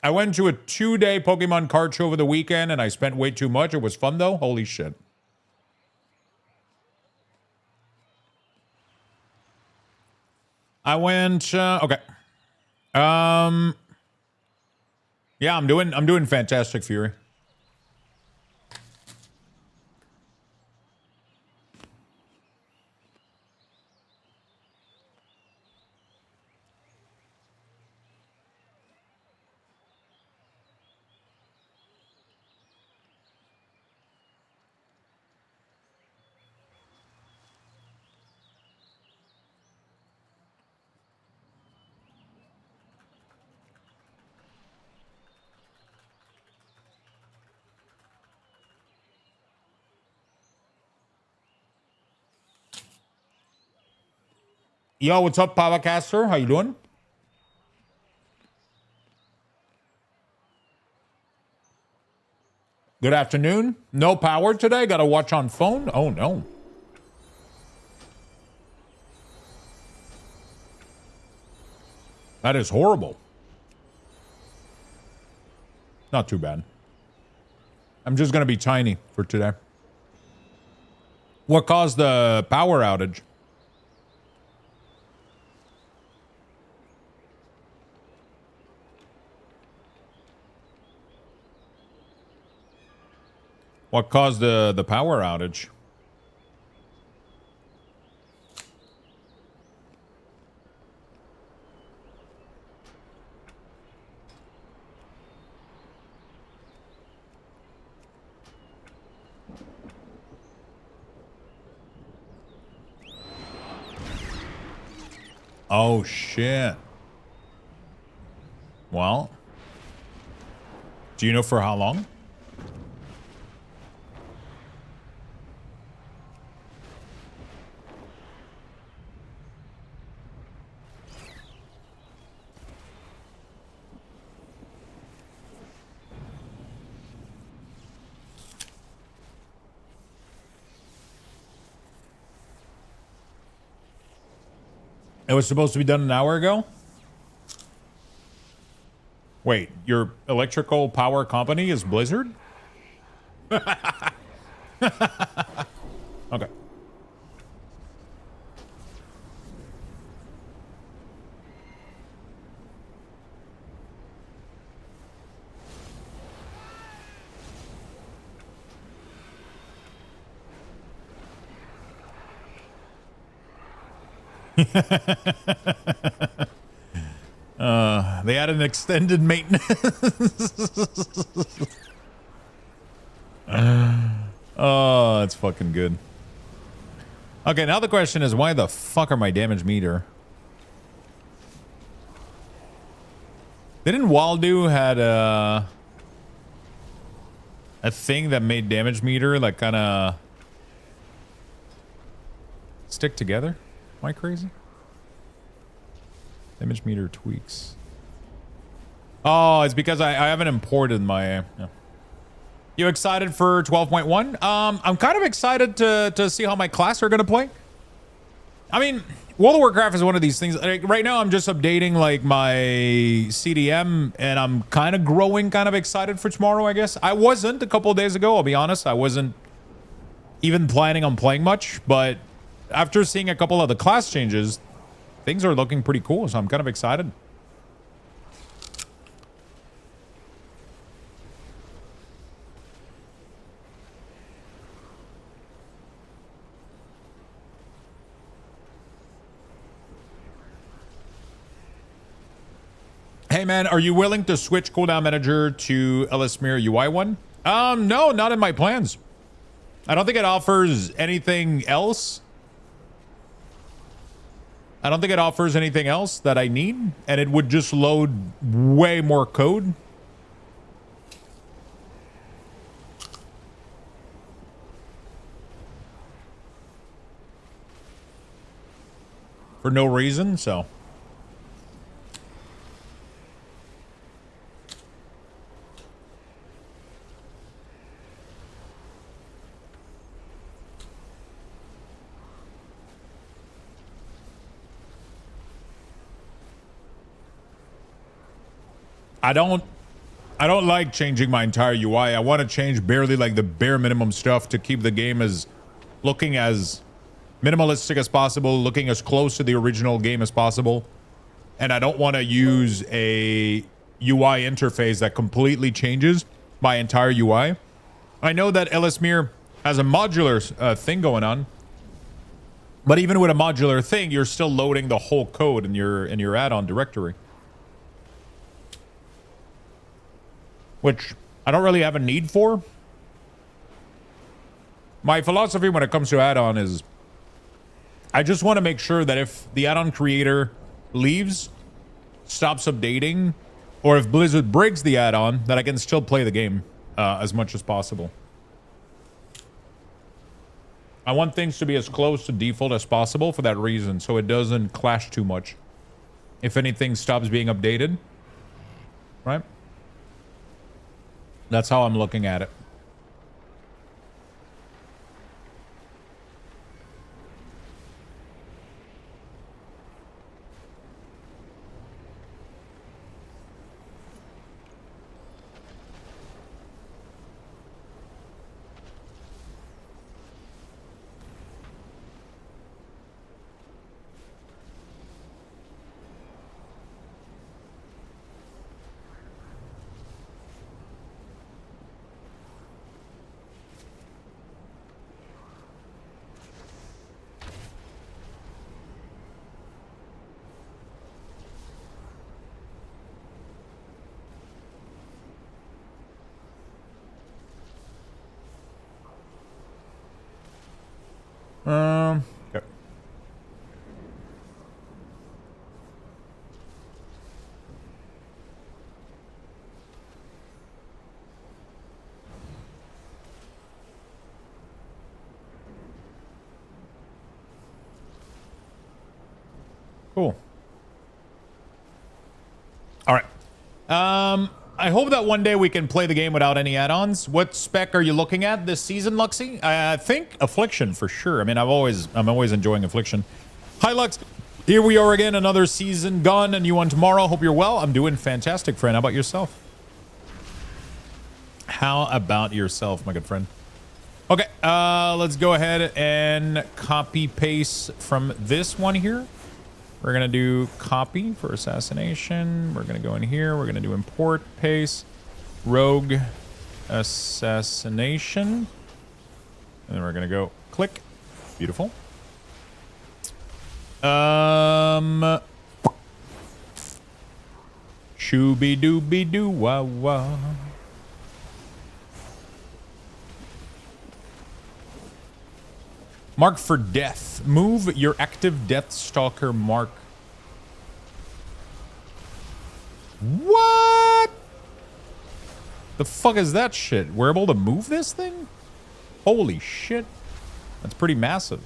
I went to a 2-day Pokemon card show over the weekend and I spent way too much. It was fun though. Holy shit. I went okay. Yeah, I'm doing fantastic, Fury. Yo, what's up, Powercaster? How you doing? Good afternoon. No power today. Got to watch on phone. Oh, no. That is horrible. Not too bad. I'm just going to be tiny for today. What caused the power outage? What caused the power outage? Oh, shit. Well, do you know for how long? It was supposed to be done an hour ago? Wait, your electrical power company is Blizzard? Okay. They had an extended maintenance. Oh, that's fucking good. Okay, now the question is, why the fuck are my damage meter? Didn't Waldo had a thing that made damage meter like kind of stick together? Am I crazy? Damage meter tweaks. Oh, it's because I haven't imported my... Yeah. You excited for 12.1? I'm kind of excited to see how my class are going to play. I mean, World of Warcraft is one of these things. Like, right now, I'm just updating like my CDM, and I'm kind of growing, kind of excited for tomorrow, I guess. I wasn't a couple of days ago, I'll be honest. I wasn't even planning on playing much, but after seeing a couple of the class changes, things are looking pretty cool, so I'm kind of excited. Hey man, are you willing to switch Cooldown Manager to Ellesmere UI 1? No, not in my plans. I don't think it offers anything else. I don't think it offers anything else that I need, and it would just load way more code. For no reason, so... I don't like changing my entire UI. I want to change barely like the bare minimum stuff to keep the game as looking as minimalistic as possible, looking as close to the original game as possible. And I don't want to use a UI interface that completely changes my entire UI. I know that Ellesmere has a modular thing going on, but even with a modular thing, you're still loading the whole code in your add-on directory. Which I don't really have a need for. My philosophy when it comes to add-on is I just want to make sure that if the add-on creator leaves, stops updating, or if Blizzard breaks the add-on, that I can still play the game as much as possible. I want things to be as close to default as possible for that reason, so it doesn't clash too much. If anything stops being updated, right? That's how I'm looking at it. Okay. Cool. All right. I hope that one day we can play the game without any add-ons. What spec are you looking at this season, Luxy? I think Affliction for sure. I mean, I'm always enjoying Affliction. Hi, Lux. Here we are again, another season gone, a new one tomorrow. Hope you're well. I'm doing fantastic, friend. How about yourself? How about yourself, my good friend? Okay, let's go ahead and copy paste from this one here. We're going to do copy for assassination. We're going to go in here. We're going to do import, paste, rogue, assassination. And then we're going to go click. Beautiful. Shooby dooby doo wah wah. Mark for death. Move your active Death Stalker mark. What? The fuck is that shit? We're able to move this thing? Holy shit. That's pretty massive.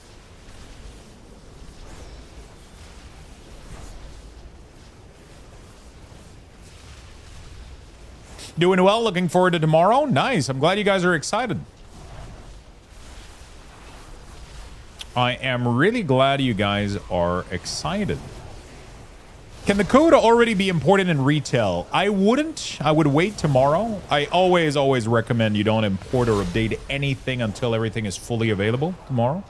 Doing well. Looking forward to tomorrow. Nice. I'm glad you guys are excited. I am really glad you guys are excited. Can the code already be imported in retail? I wouldn't. I would wait tomorrow. I always recommend you don't import or update anything until everything is fully available tomorrow.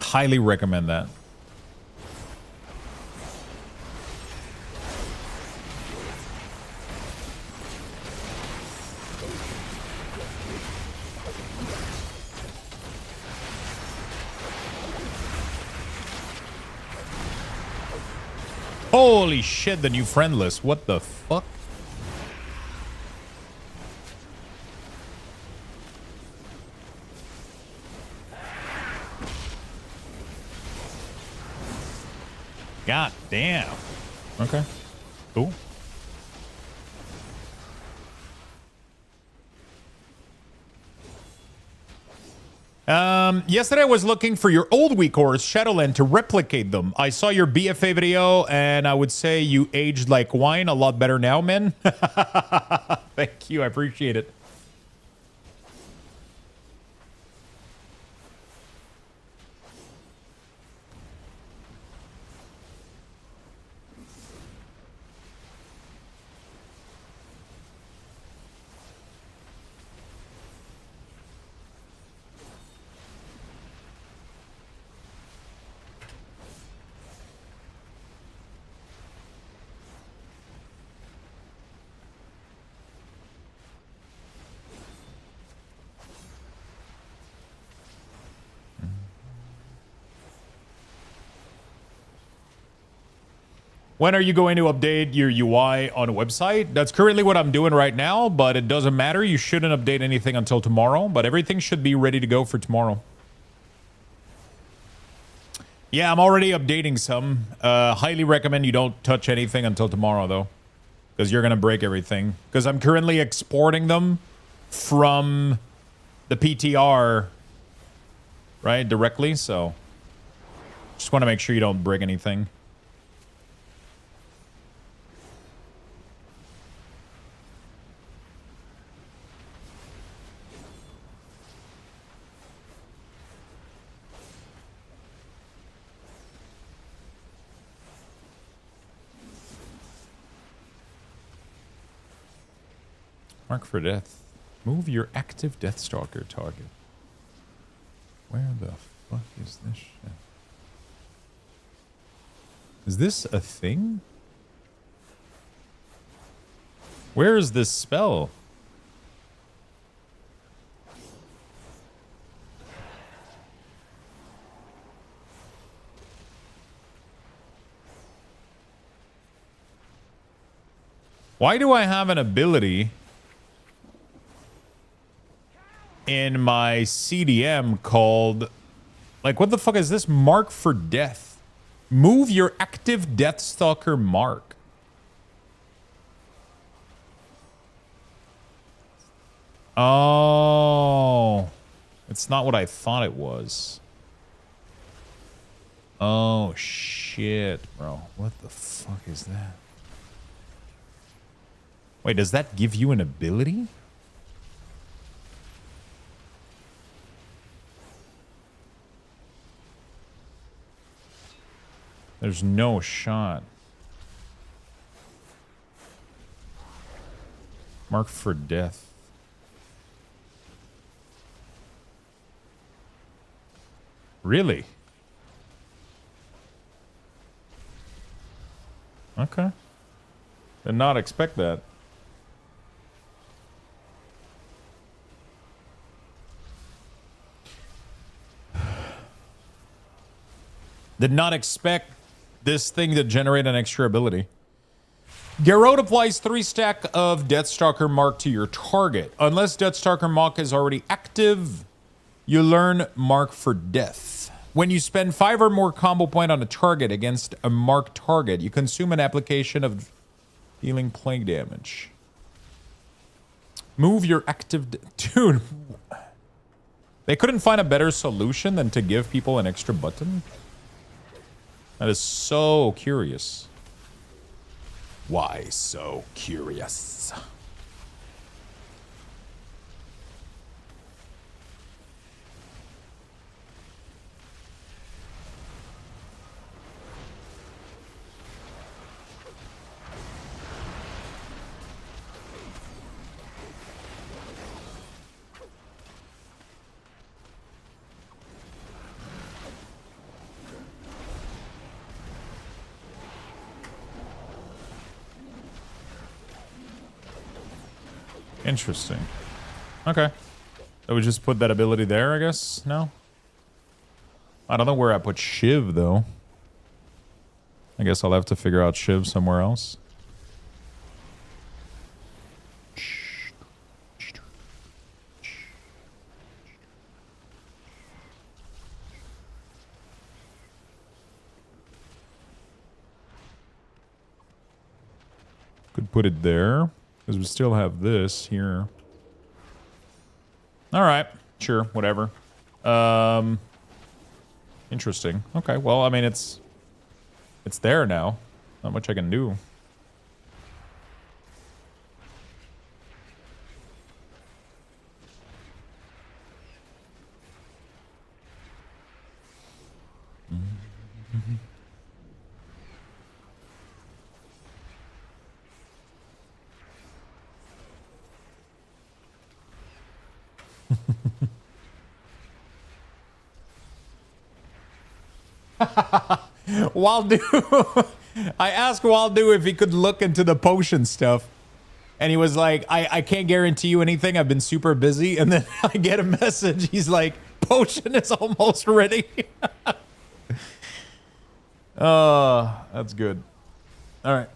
Highly recommend that. Holy shit, the new friend list. What the fuck? God damn. Okay. Cool. Yesterday I was looking for your old weak cores, Shadowland, to replicate them. I saw your BFA video, and I would say you aged like wine. A lot better now, man. Thank you. I appreciate it. When are you going to update your UI on a website? That's currently what I'm doing right now, but it doesn't matter. You shouldn't update anything until tomorrow, but everything should be ready to go for tomorrow. Yeah, I'm already updating some. Highly recommend you don't touch anything until tomorrow, though, because you're going to break everything. Because I'm currently exporting them from the PTR, right, directly. So just want to make sure you don't break anything. Mark for death. Move your active Deathstalker target. Where the fuck is this shit? Is this a thing? Where is this spell? Why do I have an ability in my CDM called, like, what the fuck is this? Mark for death. Move your active Deathstalker mark. Oh, it's not what I thought it was. Oh shit, bro. What the fuck is that? Wait, does that give you an ability? There's no shot. Mark for death. Really? Okay. Did not expect that. Did not expect this thing to generate an extra ability. Garrote applies 3 stack of Deathstalker mark to your target. Unless Deathstalker mark is already active, you learn mark for death. When you spend 5 or more combo point on a target against a marked target, you consume an application of dealing plague damage. Move your active... Dude. They couldn't find a better solution than to give people an extra button? That is so curious. Why so curious? Interesting. Okay. So we just put that ability there, I guess, now? I don't know where I put Shiv, though. I guess I'll have to figure out Shiv somewhere else. Could put it there. Because we still have this here. All right. Sure. Whatever. Interesting. Okay. Well, I mean, it's there now. Not much I can do. Waldu, I asked Waldu if he could look into the potion stuff, and he was like, I can't guarantee you anything, I've been super busy. And then I get a message, he's like, potion is almost ready. Oh, that's good. All right.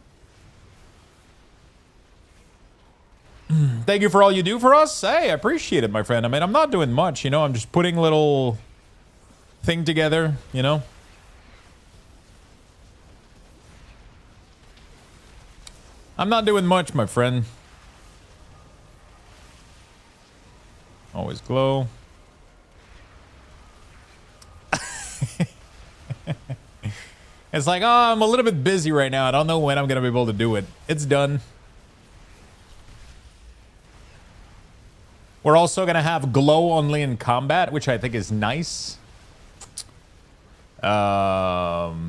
Thank you for all you do for us. Hey, I appreciate it, my friend. I mean, I'm not doing much, you know, I'm just putting a little thing together, you know. I'm not doing much, my friend. Always glow. It's like, oh, I'm a little bit busy right now. I don't know when I'm going to be able to do it. It's done. We're also going to have glow only in combat, which I think is nice. Because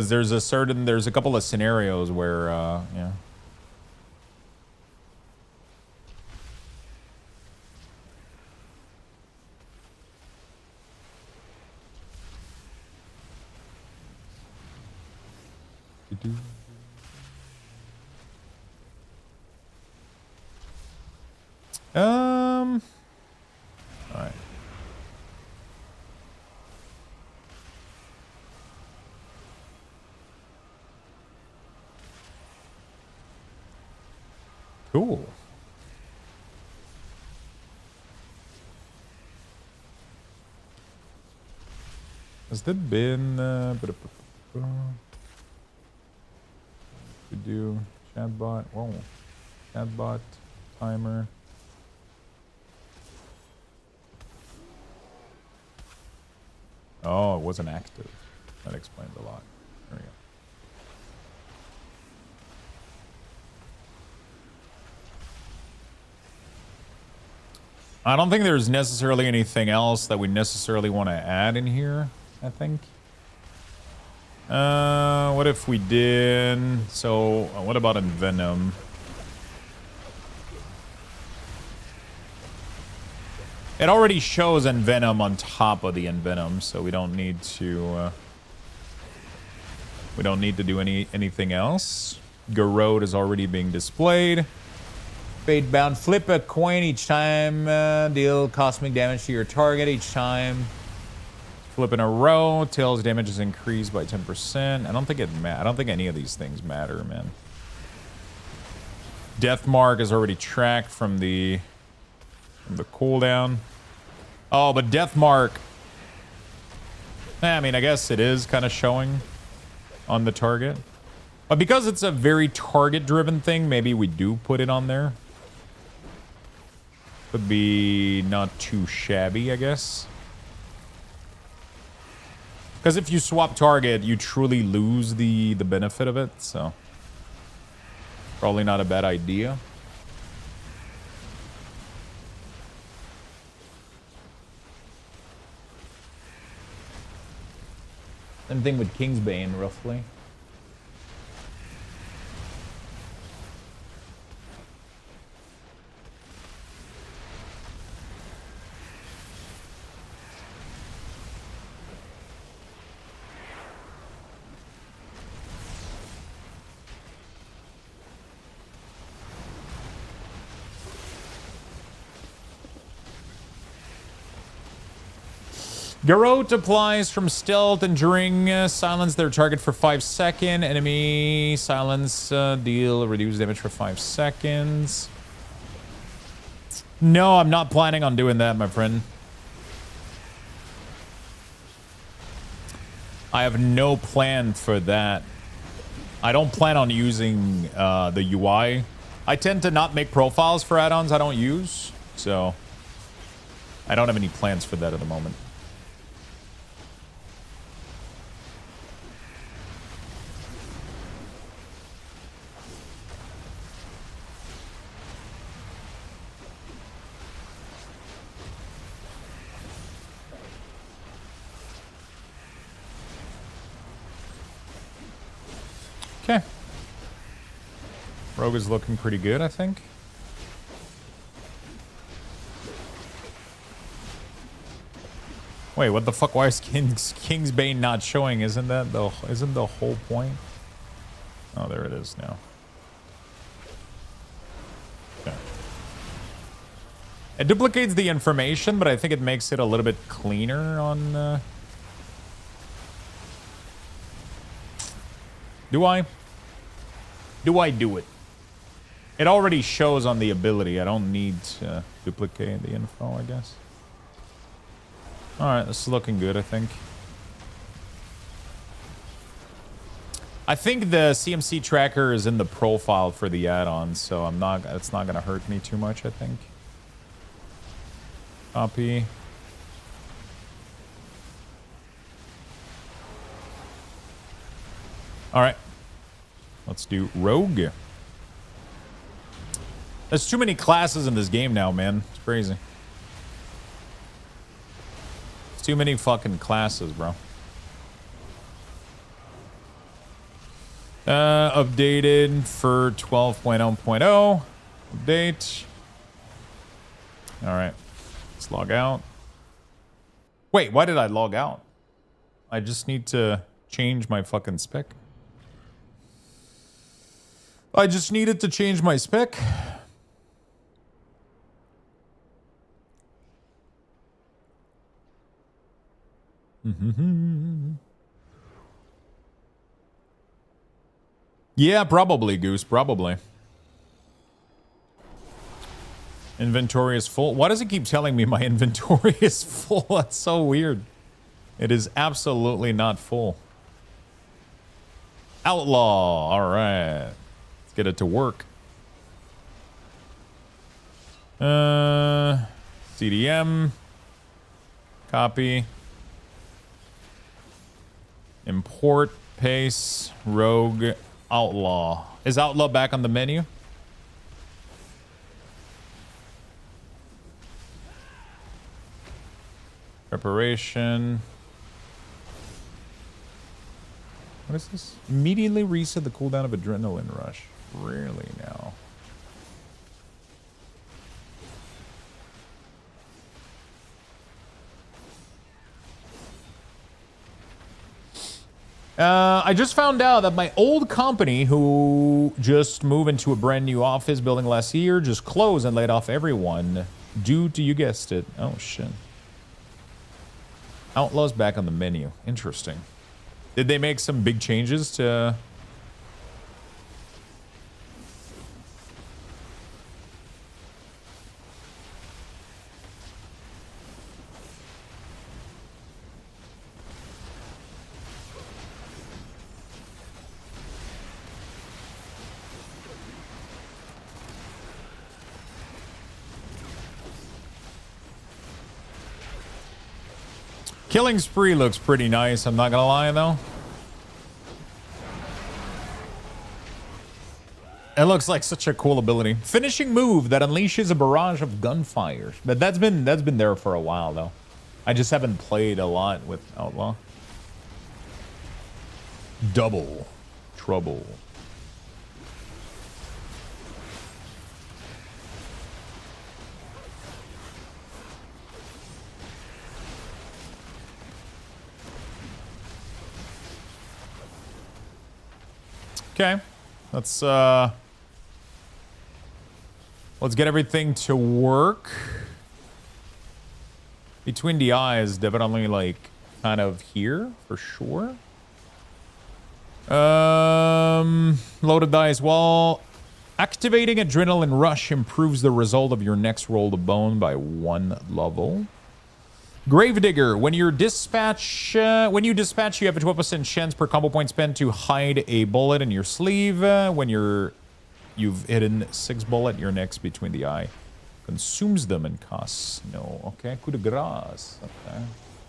there's a couple of scenarios where, yeah. All right. Cool. Has there been we do chatbot? Whoa, chatbot timer. Oh, it wasn't active. That explains a lot. There we go. I don't think there's necessarily anything else that we necessarily want to add in here, I think. What if we did... So, what about Envenom? It already shows Envenom on top of the Envenom, so we don't need to... we don't need to do anything else. Garrote is already being displayed. Fate bound, flip a coin each time, deal cosmic damage to your target each time. Flip in a row, tails damage is increased by 10%. I don't think any of these things matter, man. Death mark is already tracked from the cooldown. Oh, but death mark. I mean, I guess it is kind of showing on the target. But because it's a very target-driven thing, maybe we do put it on there. Could be not too shabby, I guess. Because if you swap target, you truly lose the benefit of it, so... Probably not a bad idea. Same thing with Kingsbane, roughly. Garrote applies from stealth and during silence their target for 5 seconds. Enemy silence deal reduce damage for 5 seconds. No, I'm not planning on doing that, my friend. I have no plan for that. I don't plan on using the UI. I tend to not make profiles for add-ons I don't use, so I don't have any plans for that at the moment. Okay. Rogue is looking pretty good, I think. Wait, what the fuck? Why is Kingsbane not showing? Isn't the whole point? Oh, there it is now. Okay. It duplicates the information, but I think it makes it a little bit cleaner on... Do I? Do I do it? It already shows on the ability. I don't need to duplicate the info, I guess. Alright, this is looking good, I think. I think the CMC tracker is in the profile for the add-ons, so it's not gonna hurt me too much, I think. Copy. All right. Let's do Rogue. There's too many classes in this game now, man. It's crazy. It's too many fucking classes, bro. Updated for 12.0.0. Update. All right. Let's log out. Wait, why did I log out? I just need to change my fucking spec. I just needed to change my spec. Yeah, probably, Goose. Probably. Inventory is full. Why does it keep telling me my inventory is full? That's so weird. It is absolutely not full. Outlaw. All right. Let's get it to work. CDM. Copy. Import. Paste. Rogue. Outlaw. Is Outlaw back on the menu? Preparation. What is this? Immediately reset the cooldown of Adrenaline Rush. Really now? I just found out that my old company, who just moved into a brand new office building last year, just closed and laid off everyone due to, you guessed it. Oh, shit. Outlaw's back on the menu. Interesting. Did they make some big changes to... Killing Spree looks pretty nice, I'm not gonna lie, though. It looks like such a cool ability. Finishing move that unleashes a barrage of gunfire. But that's been there for a while, though. I just haven't played a lot with Outlaw. Double trouble. Okay, let's get everything to work. Between the eyes, definitely like kind of here for sure. Loaded dice. Well, activating Adrenaline Rush improves the result of your next roll of bone by 1 level. Gravedigger. When you dispatch, you have a 12% chance per combo point spent to hide a bullet in your sleeve. When you've hidden 6 bullets, your next between the eye consumes them and costs no. Okay, coup de grace. Okay,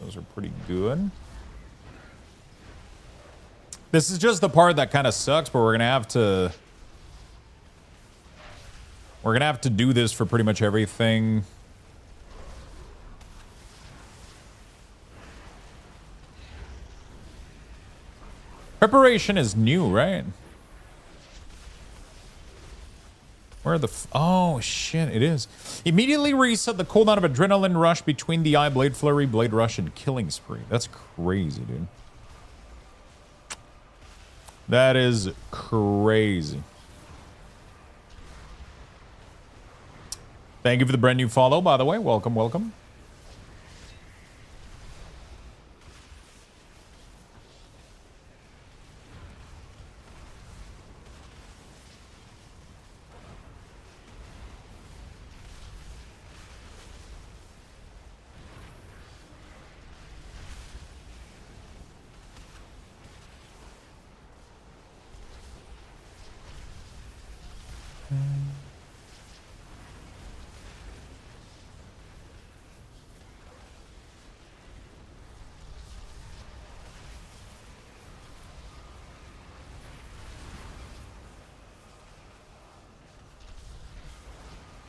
those are pretty good. This is just the part that kind of sucks, but we're gonna have to do this for pretty much everything. Preparation is new, right? Where are the... oh, shit, it is. Immediately reset the cooldown of Adrenaline Rush between the eye, Blade Flurry, Blade Rush, and Killing Spree. That's crazy, dude. That is crazy. Thank you for the brand new follow, by the way. Welcome, welcome.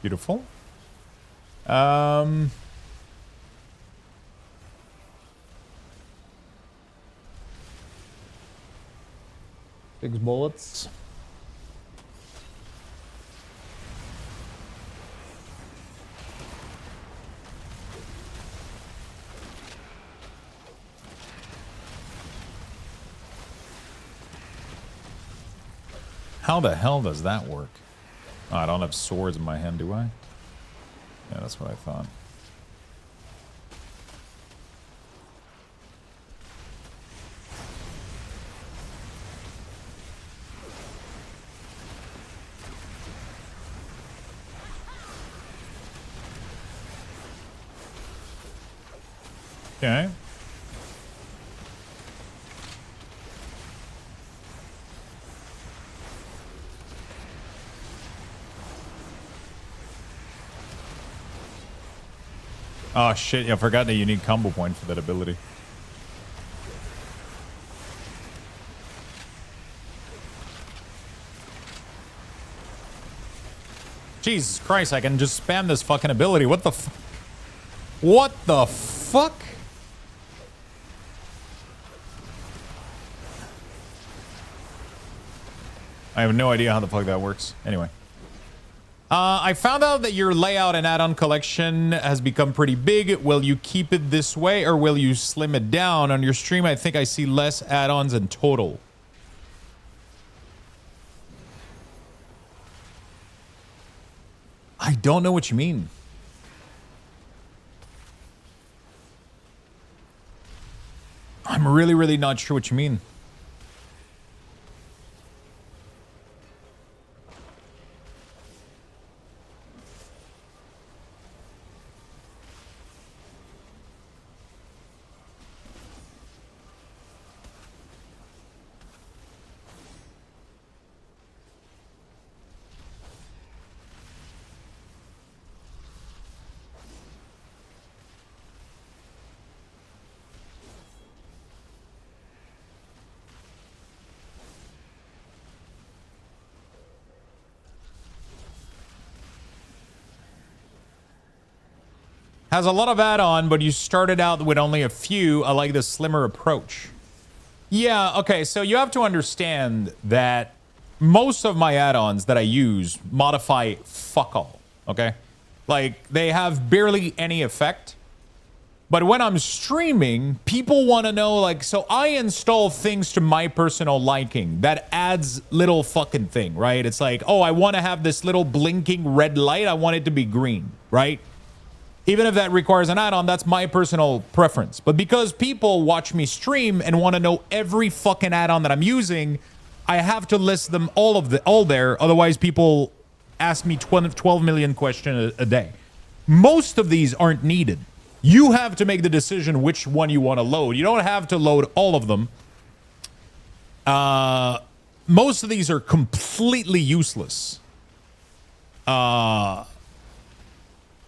Beautiful. 6 bullets. How the hell does that work? Oh, I don't have swords in my hand, do I? Yeah, that's what I thought. Okay. Oh shit, I forgot the unique combo point for that ability. Jesus Christ, I can just spam this fucking ability. What the What the fuck? I have no idea how the fuck that works. Anyway. I found out that your layout and add-on collection has become pretty big. Will you keep it this way or will you slim it down? On your stream, I think I see less add-ons in total. I don't know what you mean. I'm really, really not sure what you mean. Has a lot of add-on, but you started out with only a few. I like the slimmer approach. Yeah, okay, so you have to understand that most of my add-ons that I use modify fuck all, okay? Like, they have barely any effect. But when I'm streaming, people want to know, like, so I install things to my personal liking that adds little fucking thing, right? It's like, oh, I want to have this little blinking red light. I want it to be green, right? Even if that requires an add-on, that's my personal preference. But because people watch me stream and want to know every fucking add-on that I'm using, I have to list them all there. Otherwise, people ask me 12 million questions a day. Most of these aren't needed. You have to make the decision which one you want to load. You don't have to load all of them. Most of these are completely useless.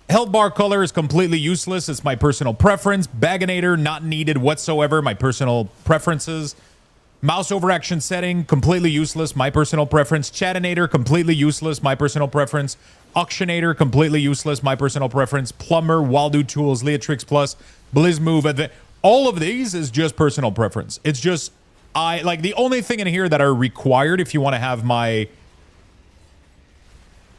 Health bar color is completely useless. It's my personal preference. Baginator, not needed whatsoever. My personal preferences. Mouse overaction setting, completely useless. My personal preference. Chatinator, completely useless. My personal preference. Auctionator, completely useless. My personal preference. Plumber, Waldo Tools, Leatrix Plus, Blizz Move. All of these is just personal preference. It's just, like the only thing in here that are required if you want to have my,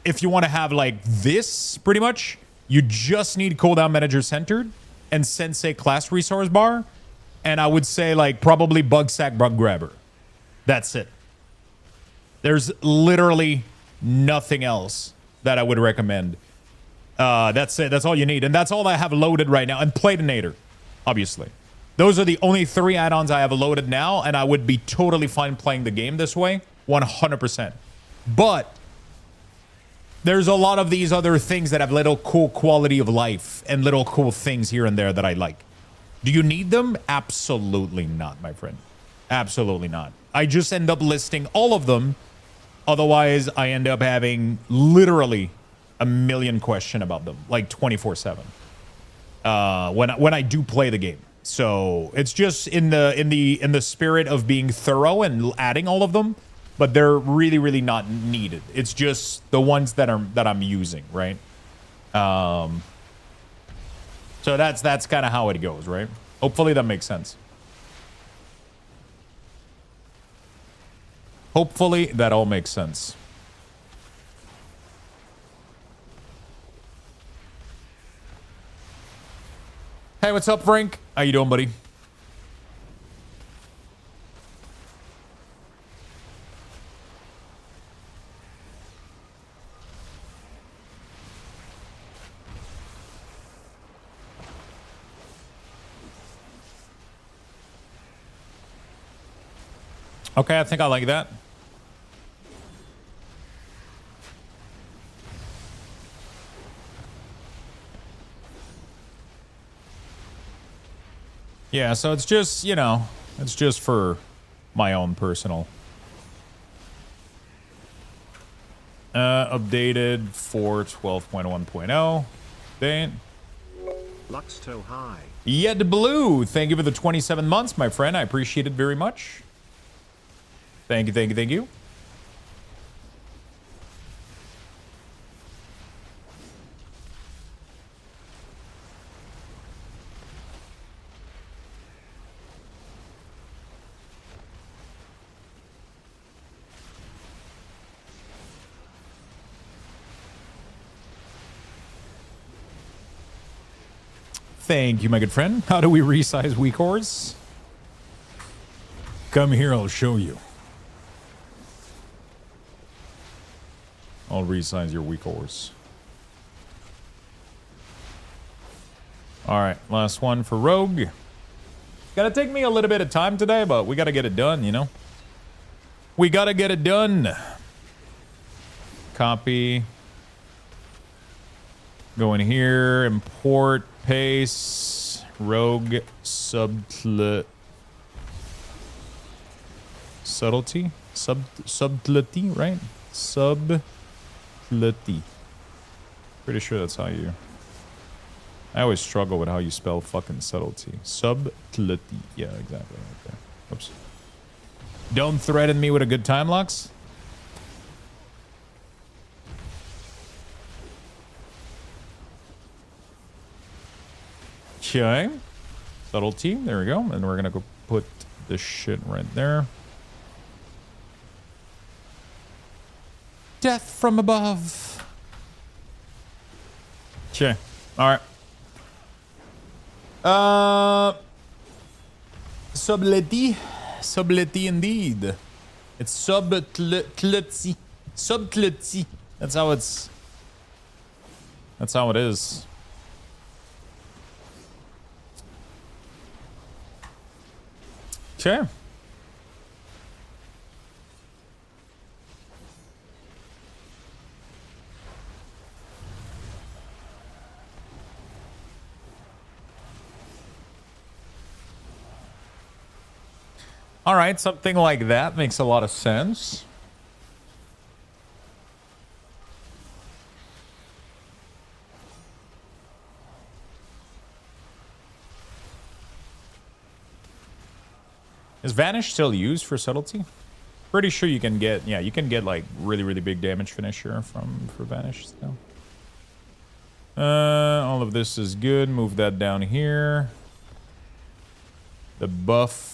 if you want to have like this pretty much, you just need Cooldown Manager Centered and Sensei Class Resource Bar. And I would say like probably Bug Sack Bug Grabber. That's it. There's literally nothing else that I would recommend. That's it. That's all you need. And that's all I have loaded right now. And Platinator, obviously. Those are the only 3 add-ons I have loaded now. And I would be totally fine playing the game this way. 100%. But there's a lot of these other things that have little cool quality of life and little cool things here and there that I like. Do you need them? Absolutely not, my friend. Absolutely not. I just end up listing all of them. Otherwise, I end up having literally a million questions about them, like 24/7. When I do play the game. So it's just in the spirit of being thorough and adding all of them. But they're really, really not needed. It's just the ones that I'm using, right? So that's kind of how it goes, right? Hopefully that makes sense. Hopefully that all makes sense. Hey, what's up, Frank? How you doing, buddy? Okay, I think I like that. Yeah, so it's just, you know, it's just for my own personal. Updated for 12.1.0. Date. Luxto high. Yed Blue, thank you for the 27 months, my friend. I appreciate it very much. Thank you, thank you, thank you. Thank you, my good friend. How do we resize weak horse? Come here, I'll show you. I'll resize your weak horse. All right, last one for Rogue. Gonna take me a little bit of time today, but we gotta get it done, you know? We gotta get it done. Copy. Go in here, import, paste, Rogue, subtlety, right? Subtlety. Pretty sure that's how you... I always struggle with how you spell fucking subtlety. Subtlety. Yeah, exactly. Okay. Oops. Don't threaten me with a good time, Lux. Okay. Subtlety. There we go. And we're going to go put this shit right there. Death from above. Okay. All right. Subtlety. Subtlety indeed. It's subtlety. Subtlety. That's how it's... That's how it is. Okay. All right, something like that makes a lot of sense. Is Vanish still used for subtlety? Pretty sure you can get, yeah, you can get like really big damage finisher for Vanish still. All of this is good. Move that down here. The buff.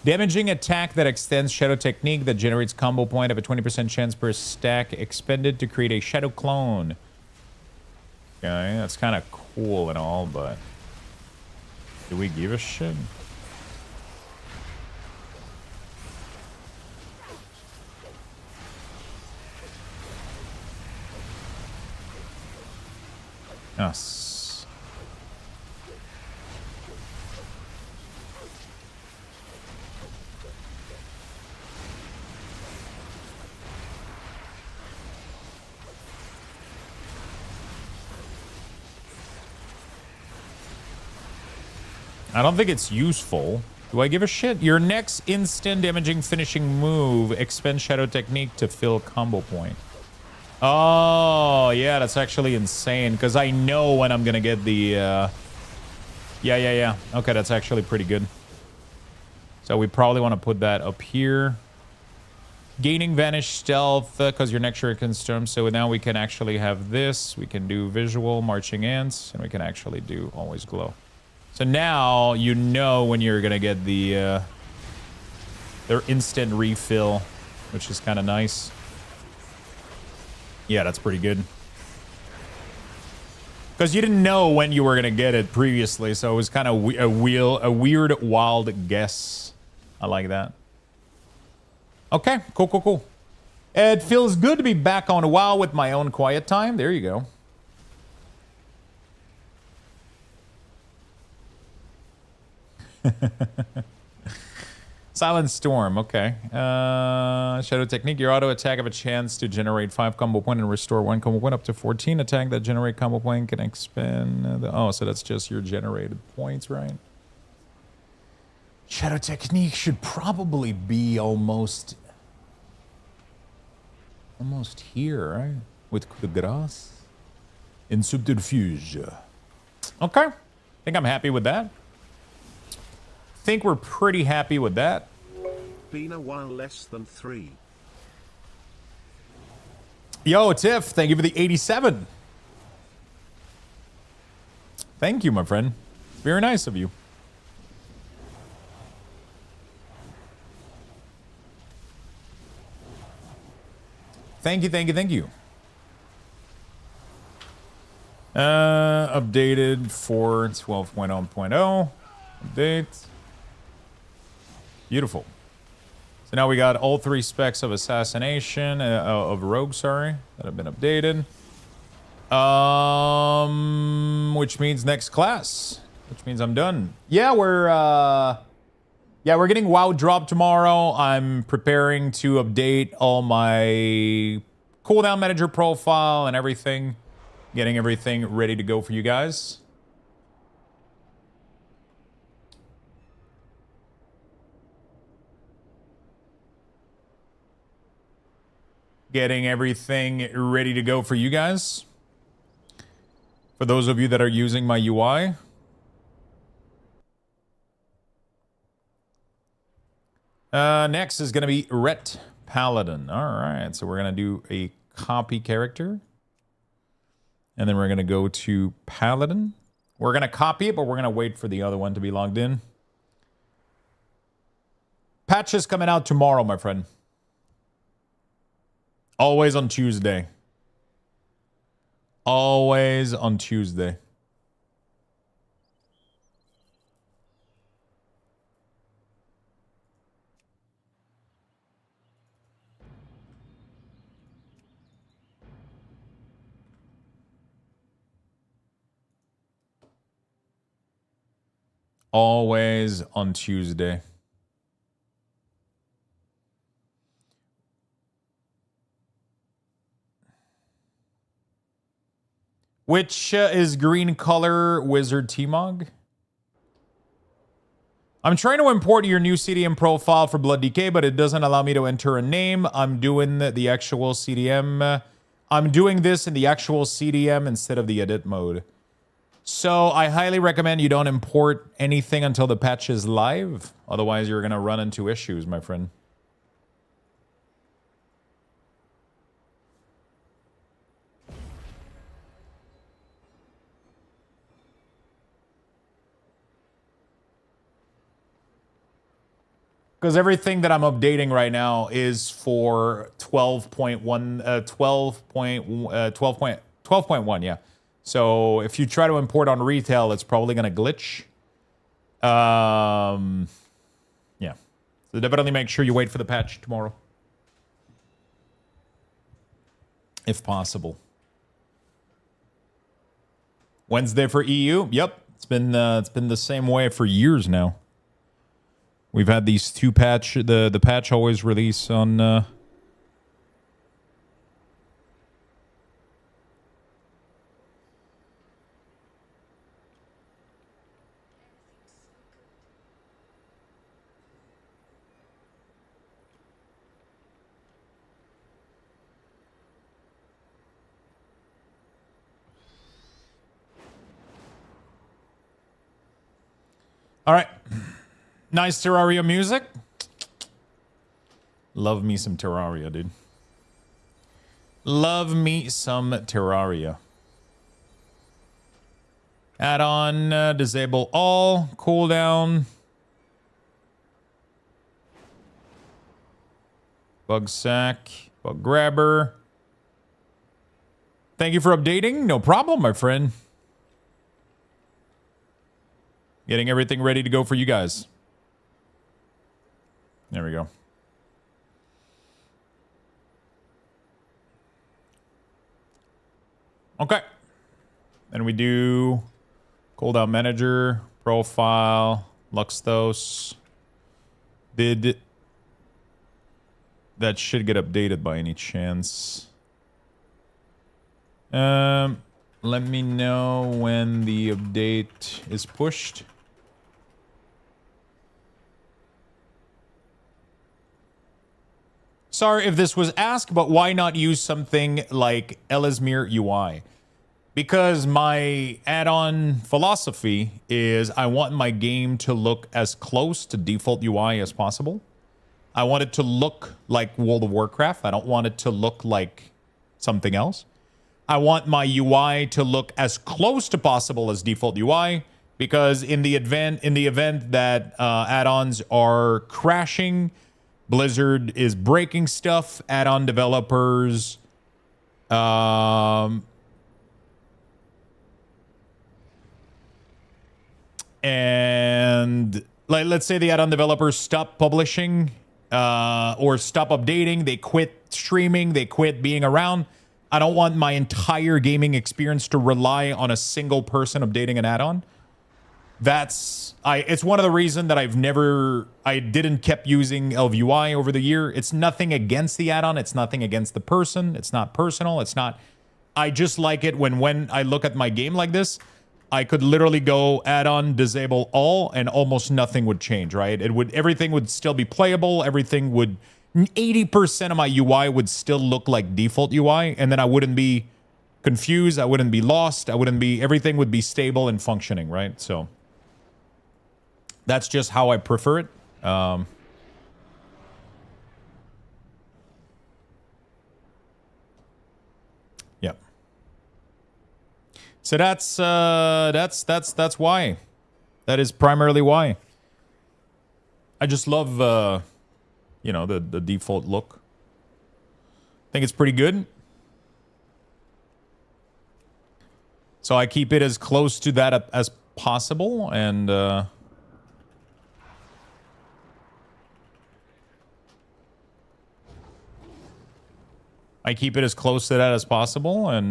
Damaging attack that extends Shadow Technique that generates combo point of a 20% chance per stack expended to create a Shadow Clone. Okay, that's kind of cool and all, but do we give a shit? Yes. I don't think it's useful. Do I give a shit? Your next instant damaging finishing move expends Shadow Technique to fill combo point. Oh, yeah, that's actually insane because I know when I'm going to get the... Yeah. Okay, that's actually pretty good. So we probably want to put that up here. Gaining Vanish Stealth, because your next shuriken storm. So now we can actually have this. We can do Visual, Marching Ants, and we can actually do Always Glow. So now you know when you're going to get the their instant refill, which is kind of nice. Yeah, that's pretty good. Because you didn't know when you were going to get it previously, so it was kind of a weird, wild guess. I like that. Okay, cool, cool, cool. It feels good to be back on WoW with my own quiet time. There you go. Silent Storm, okay. Shadow Technique, your auto attack have a chance to generate 5 combo point and restore 1 combo point up to 14. Attack that generate combo point can expand the... Oh, so that's just your generated points, right? Shadow Technique should probably be almost here, right? With the grass. In Subterfuge. Okay. I think I'm happy with that. Think we're pretty happy with that. Been a while, less than 3. Yo, Tiff, thank you for the 87. Thank you, my friend. Very nice of you. Thank you, thank you, thank you. Updated for 12.0.0. Update. Beautiful. So now we got all 3 specs of assassination, of rogue, sorry, that have been updated. Which means next class. Which means I'm done. Yeah, we're getting WoW drop tomorrow. I'm preparing to update all my Cooldown Manager profile and everything. Getting everything ready to go for you guys. Getting everything ready to go for you guys. For those of you that are using my UI. Next is going to be Ret Paladin. All right, so we're going to do a copy character. And then we're going to go to Paladin. We're going to copy it, but we're going to wait for the other one to be logged in. Patch is coming out tomorrow, my friend. Always on Tuesday. Always on Tuesday. Always on Tuesday. Which is green color wizard T-Mog? I'm trying to import your new CDM profile for Blood DK, but it doesn't allow me to enter a name. I'm doing the actual CDM. I'm doing this in the actual CDM instead of the edit mode. So I highly recommend you don't import anything until the patch is live. Otherwise, you're going to run into issues, my friend. Because everything that I'm updating right now is for 12.1, yeah. So if you try to import on retail, it's probably going to glitch. Yeah. So definitely make sure you wait for the patch tomorrow. If possible. Wednesday for EU? Yep. It's been the same way for years now. We've had these 2 patch, the patch always release on all right. Nice Terraria music. Love me some Terraria, dude. Love me some Terraria. Add-on, disable all, cooldown. Bug sack, bug grabber. Thank you for updating. No problem, my friend. Getting everything ready to go for you guys. There we go. Okay. And we do Cooldown Manager Profile, Luxthos. Did that should get updated by any chance? Let me know when the update is pushed. Sorry if this was asked, but why not use something like Ellesmere UI? Because my add-on philosophy is I want my game to look as close to default UI as possible. I want it to look like World of Warcraft. I don't want it to look like something else. I want my UI to look as close to possible as default UI, because in the event that add-ons are crashing, Blizzard is breaking stuff, add-on developers and like, let's say the add-on developers stop publishing or stop updating, they quit streaming, they quit being around. I don't want my entire gaming experience to rely on a single person updating an add-on. It's one of the reasons that I didn't kept using LVUI over the year. It's nothing against the add-on. It's nothing against the person. It's not personal. It's not, I just like it when I look at my game like this, I could literally go add-on, disable all, and almost nothing would change, right? Everything would still be playable. 80% of my UI would still look like default UI, and then I wouldn't be confused. I wouldn't be lost. Everything would be stable and functioning, right? So that's just how I prefer it. Yep. So that's why. That is primarily why. I just love the default look. I think it's pretty good. So I keep it as close to that as possible, and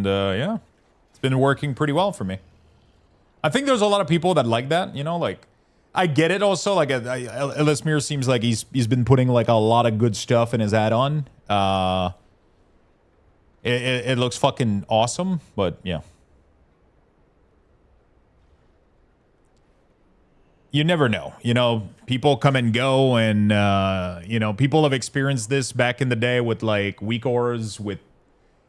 yeah, it's been working pretty well for me. I think there's a lot of people that like that, like, I get it also, like, Ellesmere seems like he's been putting, like, a lot of good stuff in his add-on. It looks fucking awesome, but, yeah. You never know. People come and go, and, people have experienced this back in the day with, like, weak ores, with,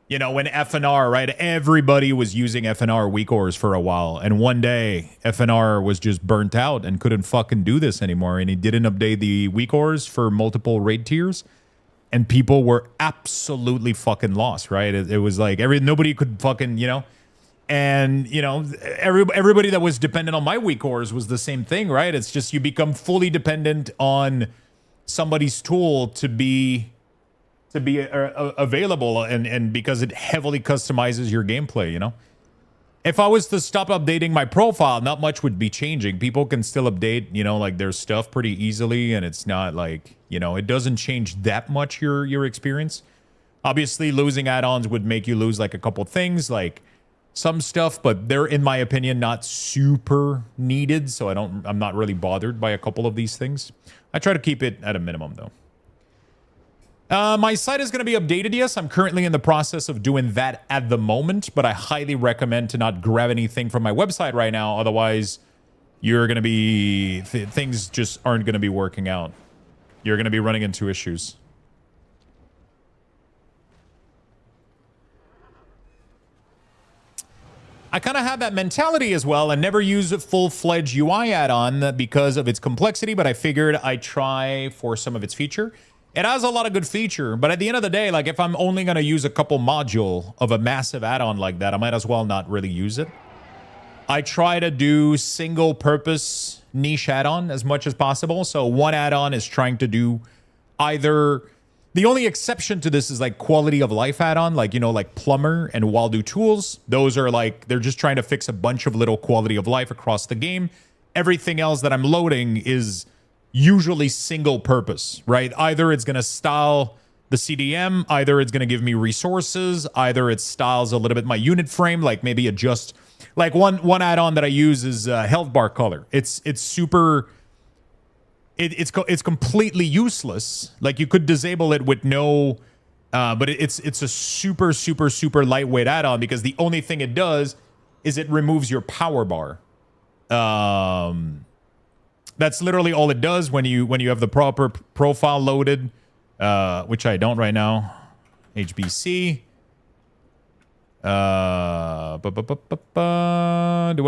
when FNR, right? Everybody was using FNR weak ores for a while, and one day, FNR was just burnt out and couldn't fucking do this anymore, and he didn't update the weak ores for multiple raid tiers, and people were absolutely fucking lost, right? It was like, nobody could fucking, and, everybody that was dependent on my weak ores was the same thing, right? It's just you become fully dependent on somebody's tool to be available, and because it heavily customizes your gameplay, If I was to stop updating my profile, not much would be changing. People can still update, like, their stuff pretty easily, and it's not like, it doesn't change that much your experience. Obviously, losing add-ons would make you lose, like, a couple things, like some stuff, but they're, in my opinion, not super needed, so I'm not really bothered by a couple of these things. I try to keep it at a minimum, though. My site is going to be updated, yes. I'm currently in the process of doing that at the moment, but I highly recommend to not grab anything from my website right now, otherwise you're going to be... things just aren't going to be working out. You're going to be running into issues. I kind of have that mentality as well and never use a full-fledged UI add-on because of its complexity, but I figured I'd try for some of its feature. It has a lot of good feature, but at the end of the day, like if I'm only going to use a couple module of a massive add-on like that, I might as well not really use it. I try to do single-purpose niche add-on as much as possible. So one add-on is trying to do either... The only exception to this is like quality of life add-on, like, you know, like Plumber and Waldo Tools. Those are like, they're just trying to fix a bunch of little quality of life across the game. Everything else that I'm loading is usually single purpose, right? Either it's going to style the CDM, either it's going to give me resources, either it styles a little bit my unit frame, like maybe adjust. Like one add-on that I use is health bar color. It's super... It's completely useless. Like you could disable it with no, but it's a super lightweight add-on because the only thing it does is it removes your power bar. That's literally all it does when you have the proper profile loaded, which I don't right now. HBC. Do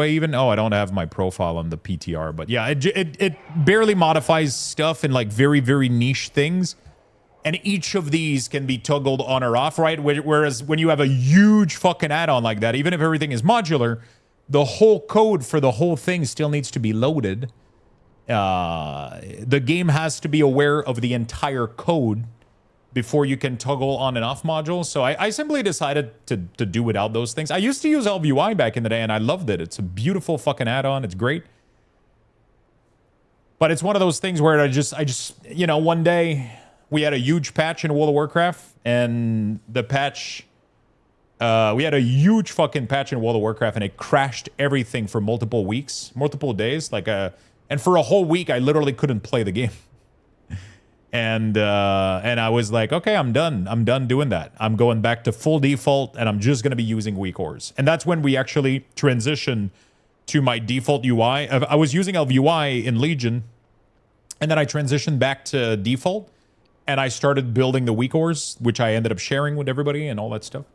I even? Oh, I don't have my profile on the PTR, but yeah, it barely modifies stuff in like very niche things, and each of these can be toggled on or off, right? Whereas when you have a huge fucking add-on like that, even if everything is modular, the whole code for the whole thing still needs to be loaded. The game has to be aware of the entire code before you can toggle on and off modules. So I simply decided to do without those things. I used to use LVUI back in the day, and I loved it. It's a beautiful fucking add-on. It's great. But it's one of those things where I just, you know, one day we had a huge patch in World of Warcraft, and the patch, we had a huge fucking patch in World of Warcraft, and it crashed everything for multiple weeks, multiple days. And for a whole week, I literally couldn't play the game. And I was like, okay, I'm done. I'm done doing that. I'm going back to full default, and I'm just going to be using weak ores. And that's when we actually transitioned to my default UI. I was using LVUI in Legion, and then I transitioned back to default, and I started building the weak ores, which I ended up sharing with everybody and all that stuff.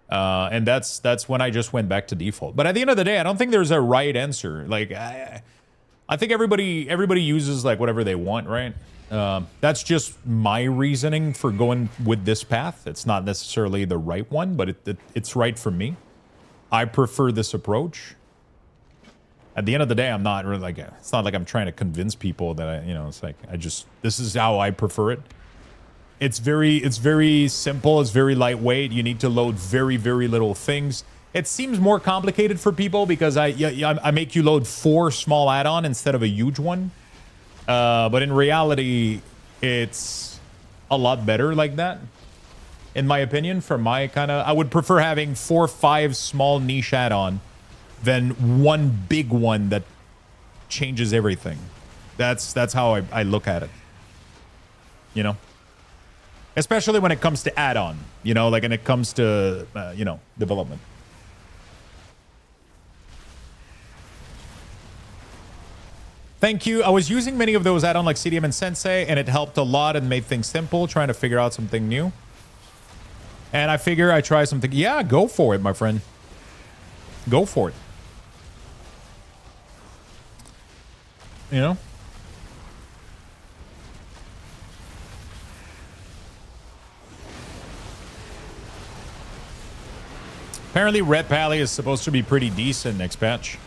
And that's when I just went back to default. But at the end of the day, I don't think there's a right answer. Like, I think everybody uses like whatever they want, right? That's just my reasoning for going with this path. It's not necessarily the right one, but it's right for me. I prefer this approach. At the end of the day, I'm not really like, it's not like I'm trying to convince people that it's like, this is how I prefer it. It's very simple. It's very lightweight. You need to load very little things. It seems more complicated for people because I make you load 4 small add-on instead of a huge one. But in reality, it's a lot better like that, in my opinion. For my I would prefer having 4 or 5 small niche add-on than one big one that changes everything. That's how I look at it. You know, especially when it comes to add-on. You know, like when it comes to development. Thank you. I was using many of those add-on like CDM and Sensei, and it helped a lot and made things simple, trying to figure out something new. And I figure I try something. Yeah, go for it, my friend. Go for it. You know? Apparently Red Pally is supposed to be pretty decent next patch.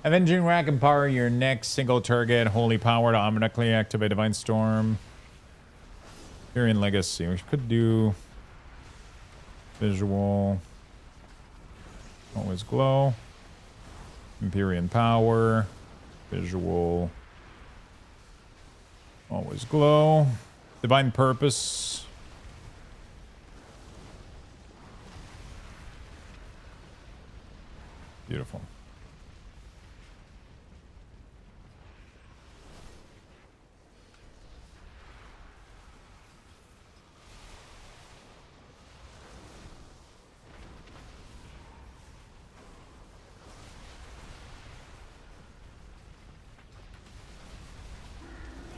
Avenging Rack and power your next single target. Holy power to automatically activate Divine Storm. Here in Legacy. We could do... Visual. Always glow. Empyrean power. Visual. Always glow. Divine purpose. Beautiful.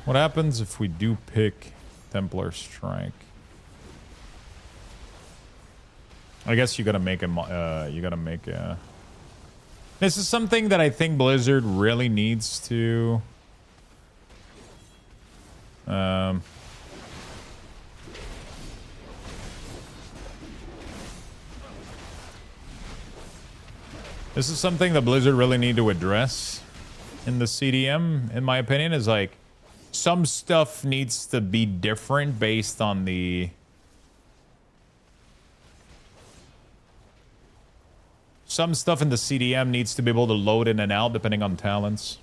What happens if we do pick Templar Strike? I guess you gotta make a. This is something that I think Blizzard really needs to. This is something that Blizzard really need to address in the CDM, in my opinion, is like some stuff needs to be different based on the. Some stuff in the CDM needs to be able to load in and out depending on talents.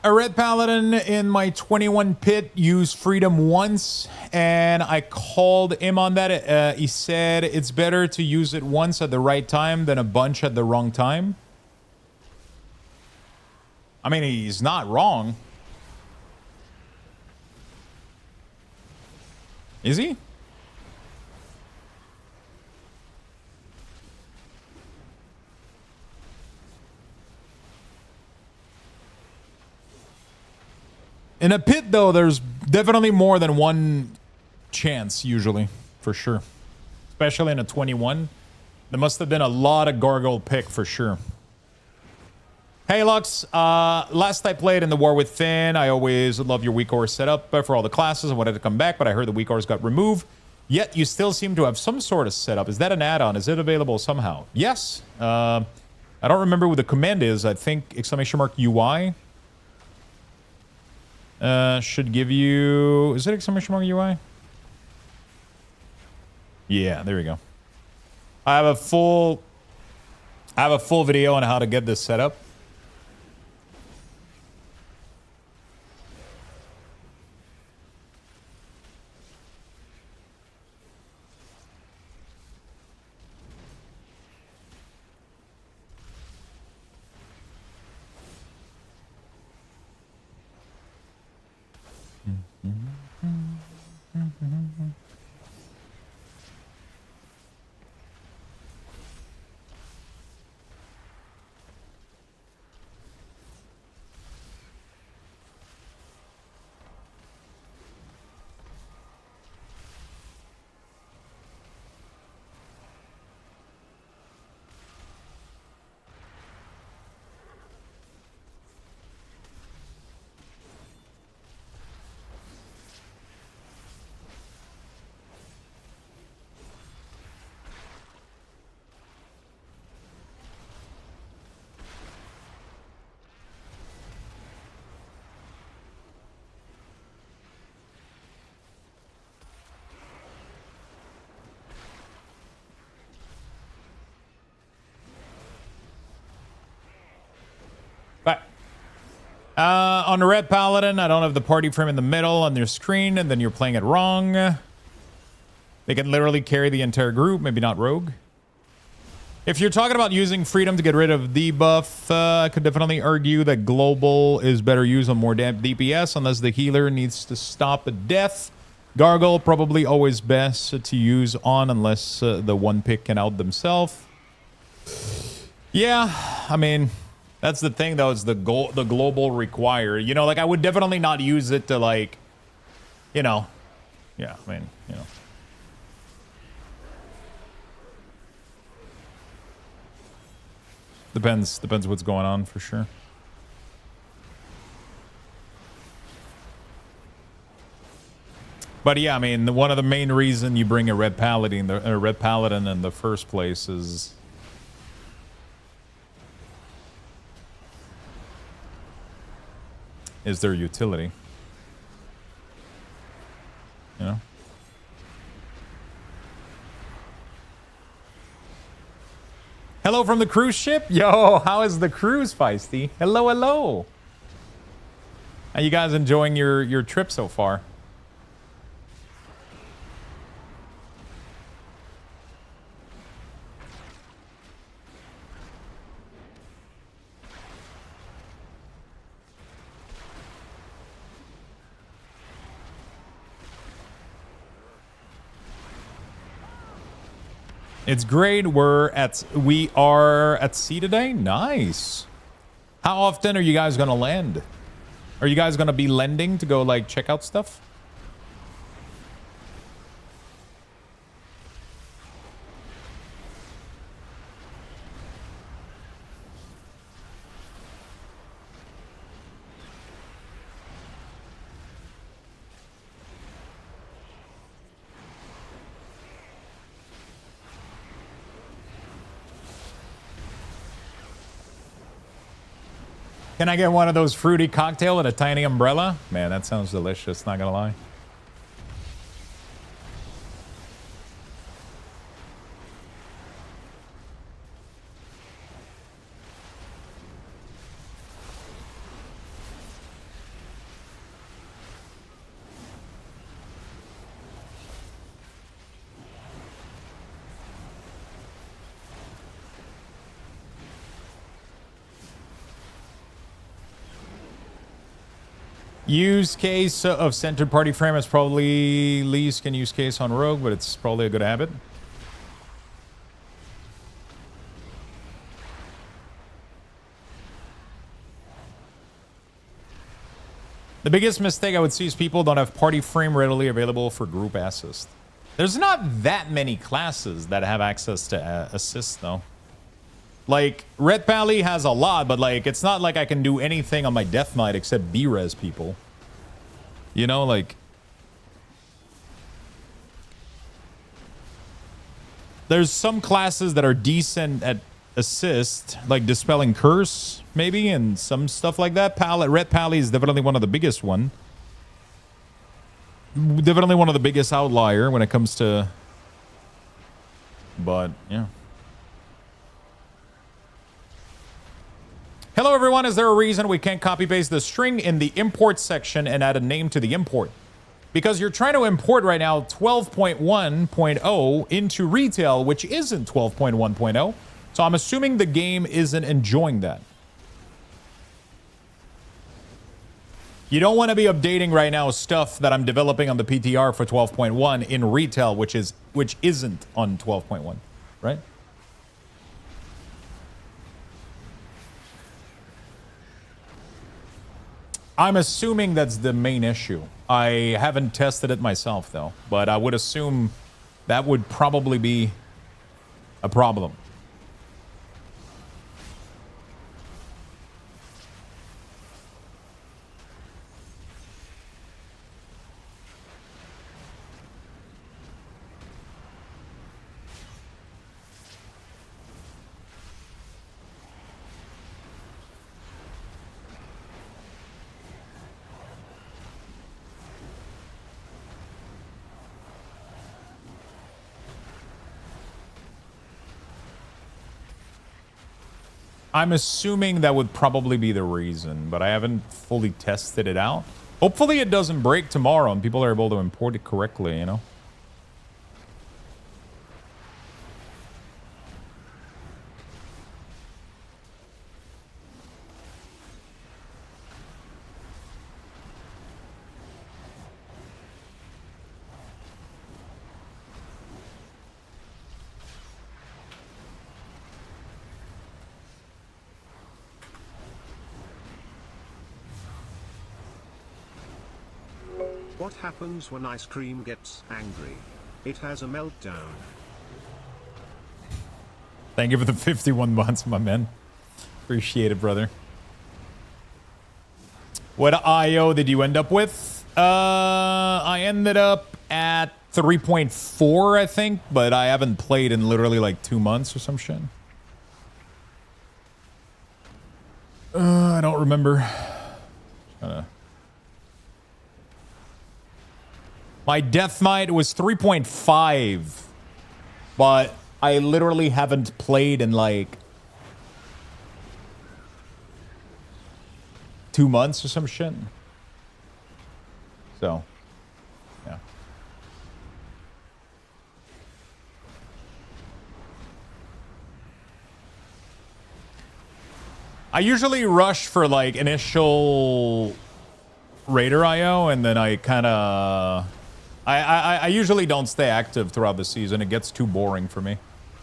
A red paladin in my 21 pit used freedom once, and I called him on that. He said it's better to use it once at the right time than a bunch at the wrong time. I mean, he's not wrong. Is he? In a pit, though, there's definitely more than one chance, usually, for sure. Especially in a 21. There must have been a lot of gargoyle pick, for sure. Hey, Lux. Last I played in the War Within, I always love your weak ore setup for all the classes. I wanted to come back, but I heard the weak ores got removed. Yet, you still seem to have some sort of setup. Is that an add-on? Is it available somehow? Yes. I don't remember what the command is. I think !UI. Should give you... Is it exclamation mark UI? Yeah, there we go. I have a full video on how to get this set up. On the red paladin, I don't have the party frame in the middle on their screen, and then you're playing it wrong. They can literally carry the entire group, maybe not rogue. If you're talking about using freedom to get rid of debuff, I could definitely argue that global is better used on more DPS unless the healer needs to stop a death. Gargle probably always best to use on unless the one pick can out themselves. Yeah, I mean... That's the thing, though, is the global required. You know, like, I would definitely not use it to, like, you know. Yeah, I mean, you know. Depends what's going on for sure. But yeah, I mean, one of the main reason you bring a red paladin in the first place is their utility. You know? Hello from the cruise ship? Yo, how is the cruise, Feisty? Hello, hello. How you guys enjoying your trip so far? It's great. We are at sea today. Nice. How often are you guys gonna land? Are you guys gonna be lending to go like check out stuff? Can I get one of those fruity cocktail and a tiny umbrella? Man, that sounds delicious, not gonna lie. Use case of centered party frame is probably least can use case on rogue, but it's probably a good habit. The biggest mistake I would see is people don't have party frame readily available for group assist. There's not that many classes that have access to assist though. Like, Red Pally has a lot, but, like, it's not like I can do anything on my Death Knight except B-res people. You know, like... There's some classes that are decent at assist, like Dispelling Curse, maybe, and some stuff like that. Red Pally is definitely one of the biggest one. Definitely one of the biggest outlier when it comes to... But, yeah. Hello everyone, is there a reason we can't copy paste the string in the import section and add a name to the import? Because you're trying to import right now 12.1.0 into retail, which isn't 12.1.0. So I'm assuming the game isn't enjoying that. You don't want to be updating right now stuff that I'm developing on the PTR for 12.1 in retail, which isn't on 12.1, right? I'm assuming that's the main issue. I haven't tested it myself, though. But I would assume that would probably be a problem. I'm assuming that would probably be the reason, but I haven't fully tested it out. Hopefully it doesn't break tomorrow and people are able to import it correctly, you know? What happens when ice cream gets angry? It has a meltdown. Thank you for the 51 months, my man. Appreciate it, brother. What IO did you end up with? I ended up at 3.4, I think, but I haven't played in literally like 2 months or some shit. I don't remember. My death might was 3.5, but I literally haven't played in like 2 months or some shit. So, yeah. I usually rush for like initial Raider IO, and then I kind of I usually don't stay active throughout the season. It gets too boring for me.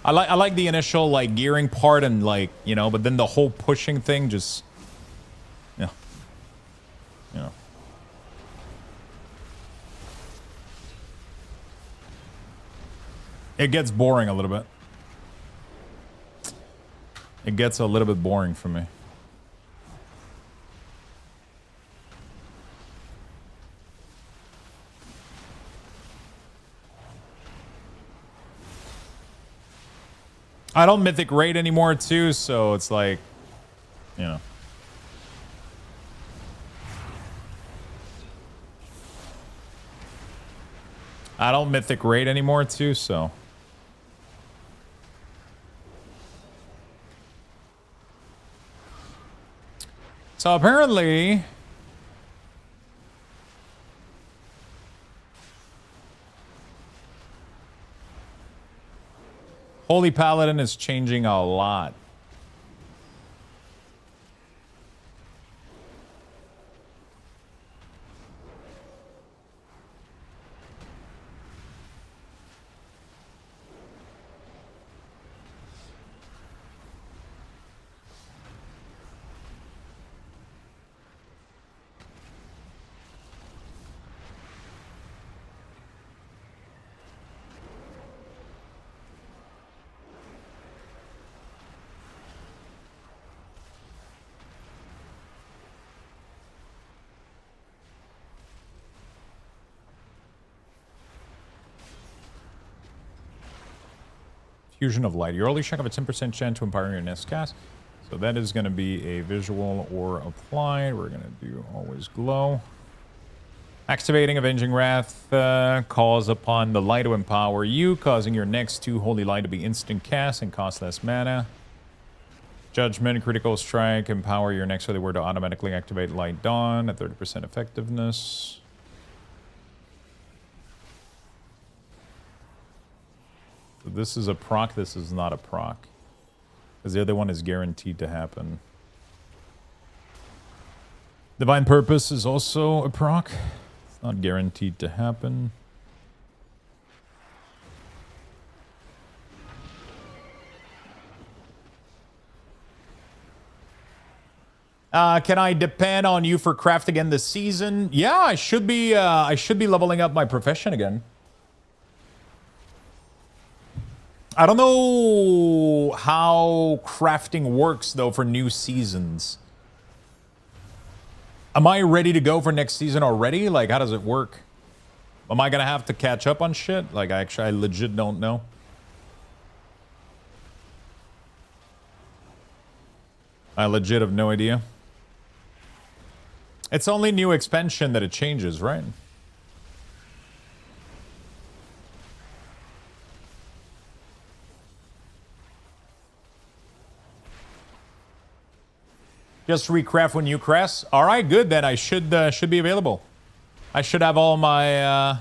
I like the initial like gearing part and like, you know, but then the whole pushing thing just, yeah, you know. It gets boring a little bit. It gets a little bit boring for me. I don't mythic raid anymore too, so it's like, you know. I don't mythic raid anymore too, so. So apparently, Holy Paladin is changing a lot. Fusion of Light. You only check have a 10% chance to empower your next cast. So that is going to be a visual or applied. We're going to do always glow. Activating Avenging Wrath calls upon the light to empower you, causing your next 2 Holy Light to be instant cast and cost less mana. Judgment, Critical Strike, empower your next Holy Word to automatically activate Light Dawn at 30% effectiveness. So this is a proc, this is not a proc. Because the other one is guaranteed to happen. Divine Purpose is also a proc. It's not guaranteed to happen. Can I depend on you for craft again this season? Yeah, I should be leveling up my profession again. I don't know how crafting works, though, for new seasons. Am I ready to go for next season already? Like, how does it work? Am I going to have to catch up on shit? Like, I legit don't know. I legit have no idea. It's only new expansion that it changes, right? Just recraft when you craft. All right, good. Then I should be available. I should have all my.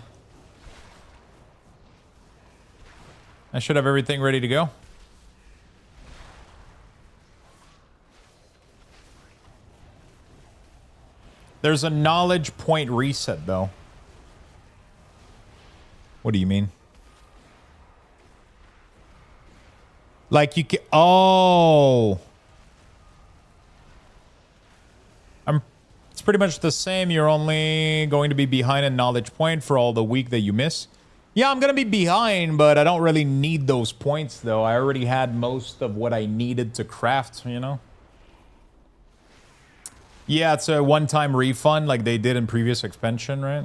I should have everything ready to go. There's a knowledge point reset, though. What do you mean? Like you can. Oh. It's pretty much the same. You're only going to be behind a knowledge point for all the week that you miss. Yeah, I'm going to be behind, but I don't really need those points, though. I already had most of what I needed to craft, you know? Yeah, it's a one-time refund like they did in previous expansion, right?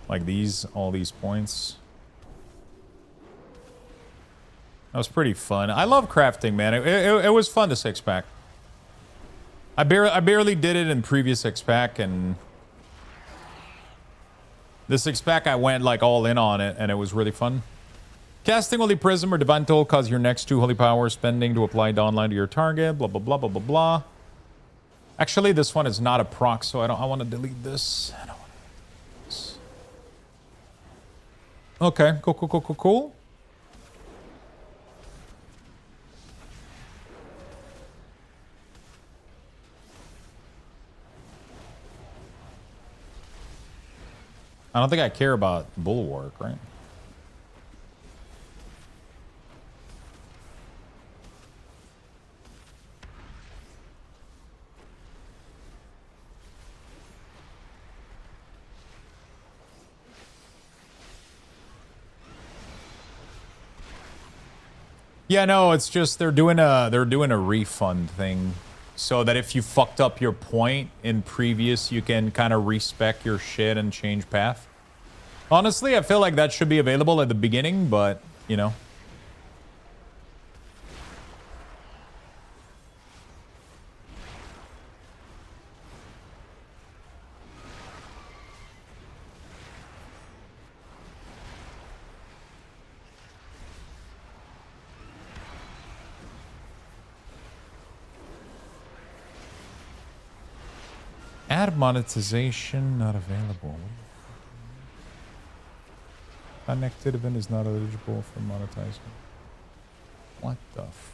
Like these, all these points. That was pretty fun. I love crafting, man. It was fun to 6-pack. I barely did it in previous 6-pack, and the 6-pack I went like all in on it, and it was really fun. Casting Holy Prism or Divine Toll cause your next 2 Holy Power spending to apply Dawnlight to your target. Blah blah blah blah blah blah. Actually, this one is not a proc, so I want to delete this. I don't want to delete this. Okay, cool. I don't think I care about Bulwark, right? Yeah, no, it's just they're doing a refund thing, so that if you fucked up your point in previous, you can kind of respec your shit and change path. Honestly, I feel like that should be available at the beginning, but you know. Ad monetization not available. Connected event is not eligible for monetizing. What the f...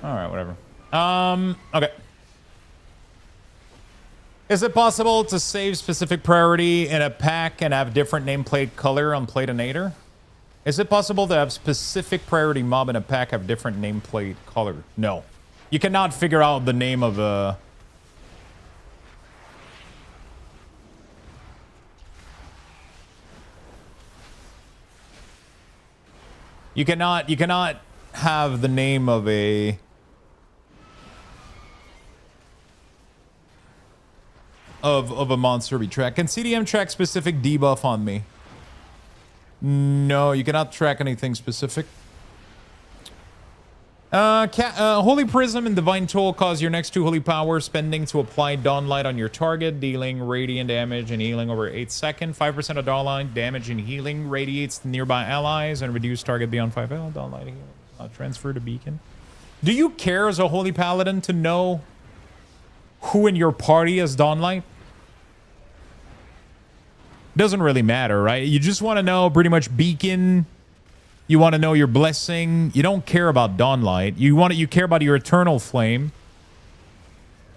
Alright, whatever. Okay. Is it possible to save specific priority in a pack and have different nameplate color on Platinator? Is it possible to have specific priority mob in a pack have different nameplate color? No. You cannot figure out the name of a... You cannot have the name of a... Of a monster be tracked. Can CDM track specific debuff on me? No, you cannot track anything specific. Holy Prism and Divine Toll cause your next 2 Holy Power spending to apply Dawnlight on your target, dealing radiant damage and healing over 8 seconds. 5% of Dawnlight damage and healing radiates to nearby allies and reduce target beyond 5L. Dawnlight healing does not transfer to Beacon. Do you care as a Holy Paladin to know who in your party has Dawnlight? Doesn't really matter, right? You just want to know pretty much Beacon. You want to know your blessing. You don't care about Dawnlight. You care about your Eternal Flame.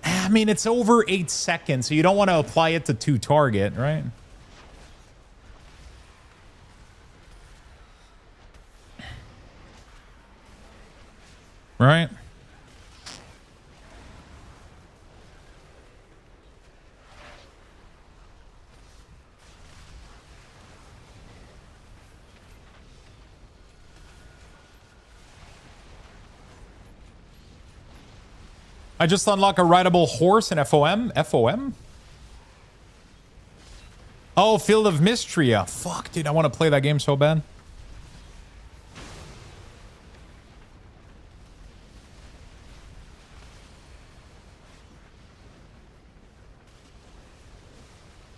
I mean, it's over 8 seconds, so you don't want to apply it to 2 target, right? Right? I just unlocked a rideable horse in FOM. FOM? Oh, Field of Mystery. Fuck, dude. I want to play that game so bad.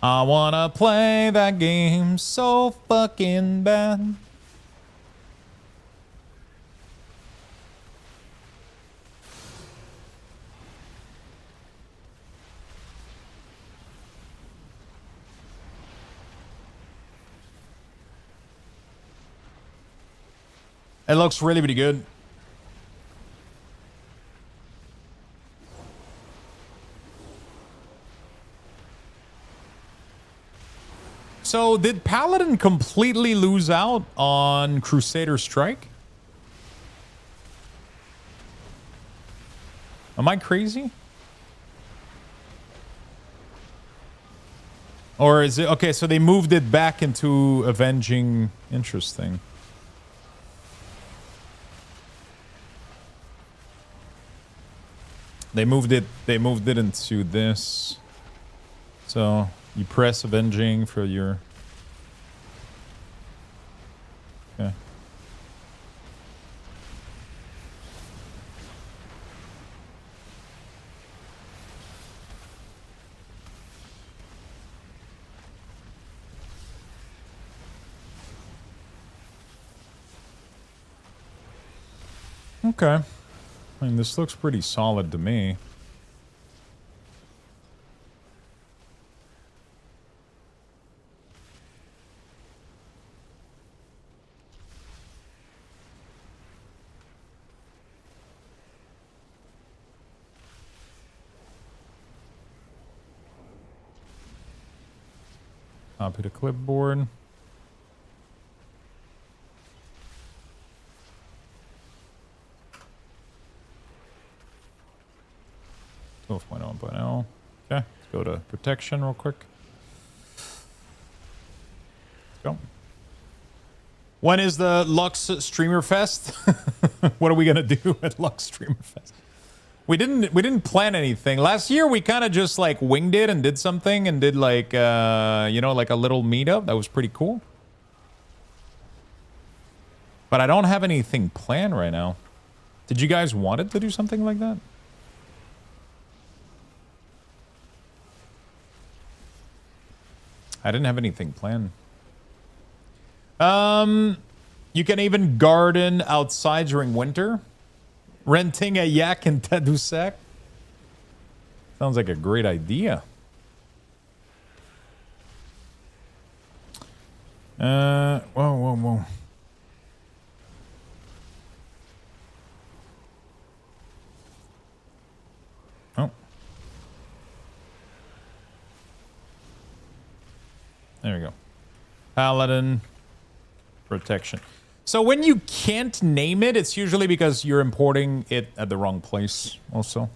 I want to play that game so fucking bad. It looks really, really good. So, did Paladin completely lose out on Crusader Strike? Am I crazy? Or is it... Okay, so they moved it back into Avenging... Interesting. They moved it into this. So you press Avenging for your... Okay. Okay. I mean, this looks pretty solid to me. Copy the clipboard. 12.1.0. Okay, let's go to protection real quick. Let's go. When is the Lux Streamer Fest? What are we gonna do at Lux Streamer Fest? We didn't plan anything. Last year we kind of just like winged it and did something and did like you know, like a little meetup. That was pretty cool. But I don't have anything planned right now. Did you guys want it to do something like that? I didn't have anything planned. You can even garden outside during winter. Renting a yak in Tadoussac. Sounds like a great idea. Whoa. Oh. There we go. Paladin protection. So when you can't name it, it's usually because you're importing it at the wrong place also.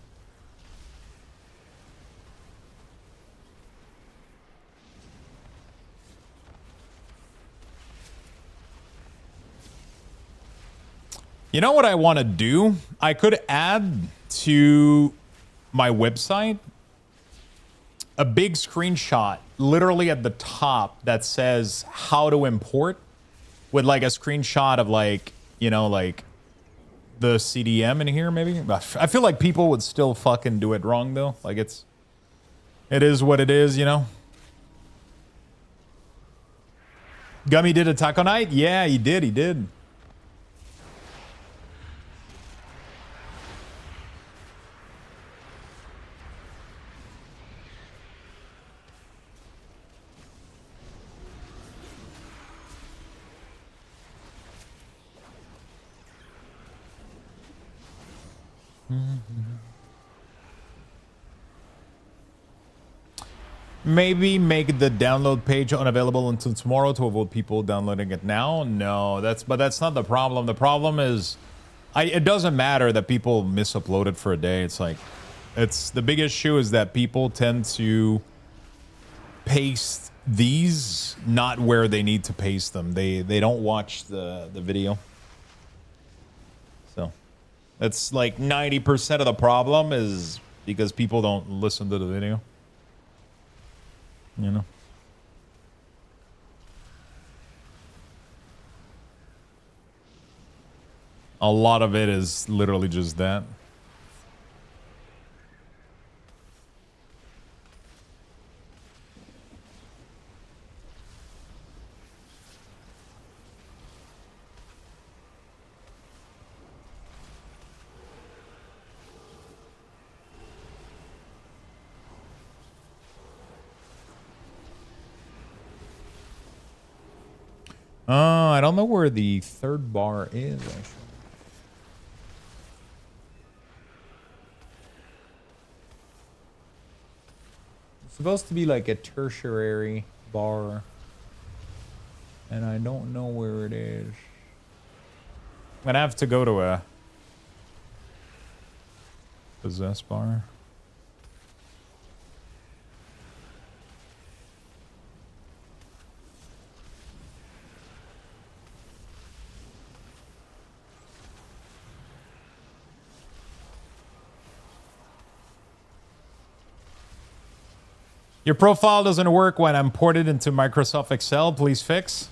You know what I want to do? I could add to my website a big screenshot literally at the top that says how to import, with like a screenshot of like, you know, like the CDM in here maybe. I feel like people would still fucking do it wrong though. Like it is what it is, you know. Gummy did a taco night? Yeah, he did. Maybe make the download page unavailable until tomorrow to avoid people downloading it now. No, that's not the problem. The problem is, it doesn't matter that people misupload it for a day. It's like, the big issue is that people tend to paste these not where they need to paste them. They don't watch the video. So That's like 90% of the problem is because people don't listen to the video. You know? A lot of it is literally just that. I don't know where the third bar is, actually. It's supposed to be like a tertiary bar. And I don't know where it is. I'm gonna have to go to a possess bar. Your profile doesn't work when I'm ported into Microsoft Excel. Please fix.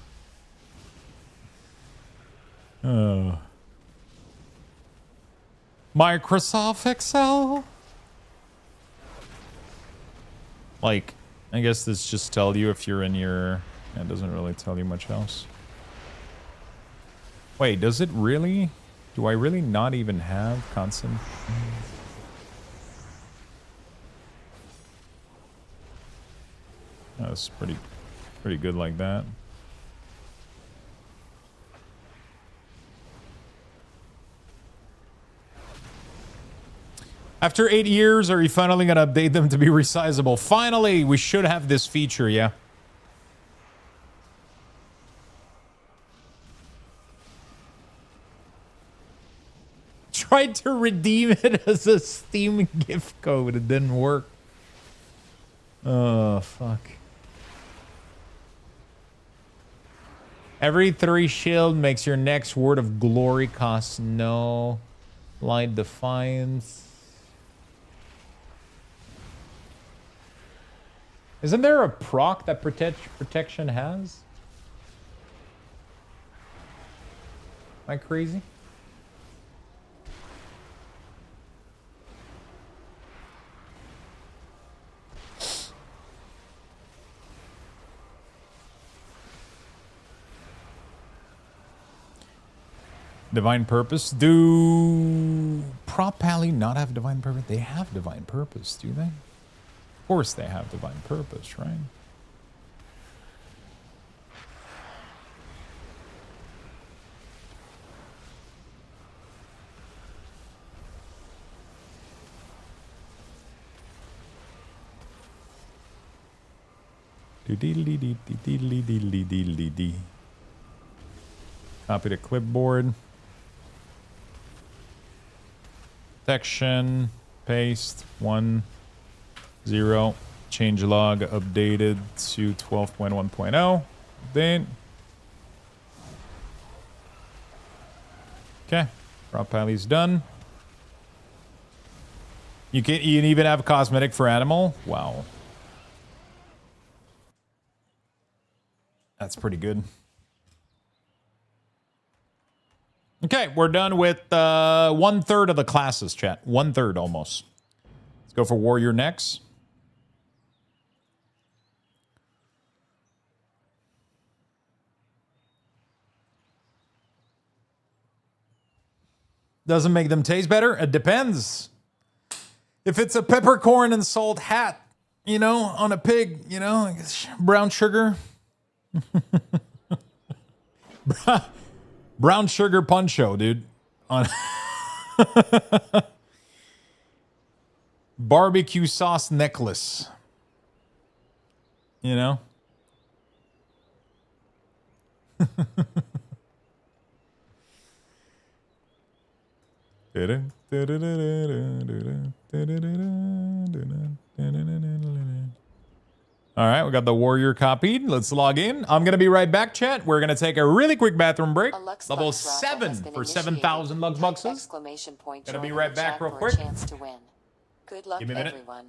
Microsoft Excel? Like, I guess this just tells you if you're in your... It doesn't really tell you much else. Wait, does it really? Do I really not even have constant? That's pretty good like that. After 8 years, are you finally gonna update them to be resizable? Finally, we should have this feature, yeah. Tried to redeem it as a Steam gift code. It didn't work. Oh, fuck. Every 3 shield makes your next word of glory cost no. Light Defiance. Isn't there a proc that protection has? Am I crazy? Divine Purpose. Do Prop Pally not have Divine Purpose? They have Divine Purpose, do they? Of course they have Divine Purpose, right? Copy to clipboard. Section, paste, 1, 0, change log updated to 12.1.0. Update. Okay, Prop Pally's done. You can even have cosmetic for animal. Wow. That's pretty good. Okay, we're done with 1/3 of the classes, chat. 1/3 almost. Let's go for Warrior next. Doesn't make them taste better? It depends. If it's a peppercorn and salt hat, you know, on a pig, you know, like brown sugar. Brown sugar poncho, dude. On barbecue sauce necklace. You know? All right, we got the warrior copied. Let's log in. I'm going to be right back, chat. We're going to take a really quick bathroom break. A Lux Level Lux raffle 7 has been for initiated. 7,000 Lux Type Bucks. exclamation point Gonna be join in right the back chat real for quick. a chance to win. Good luck, Give me a minute. everyone.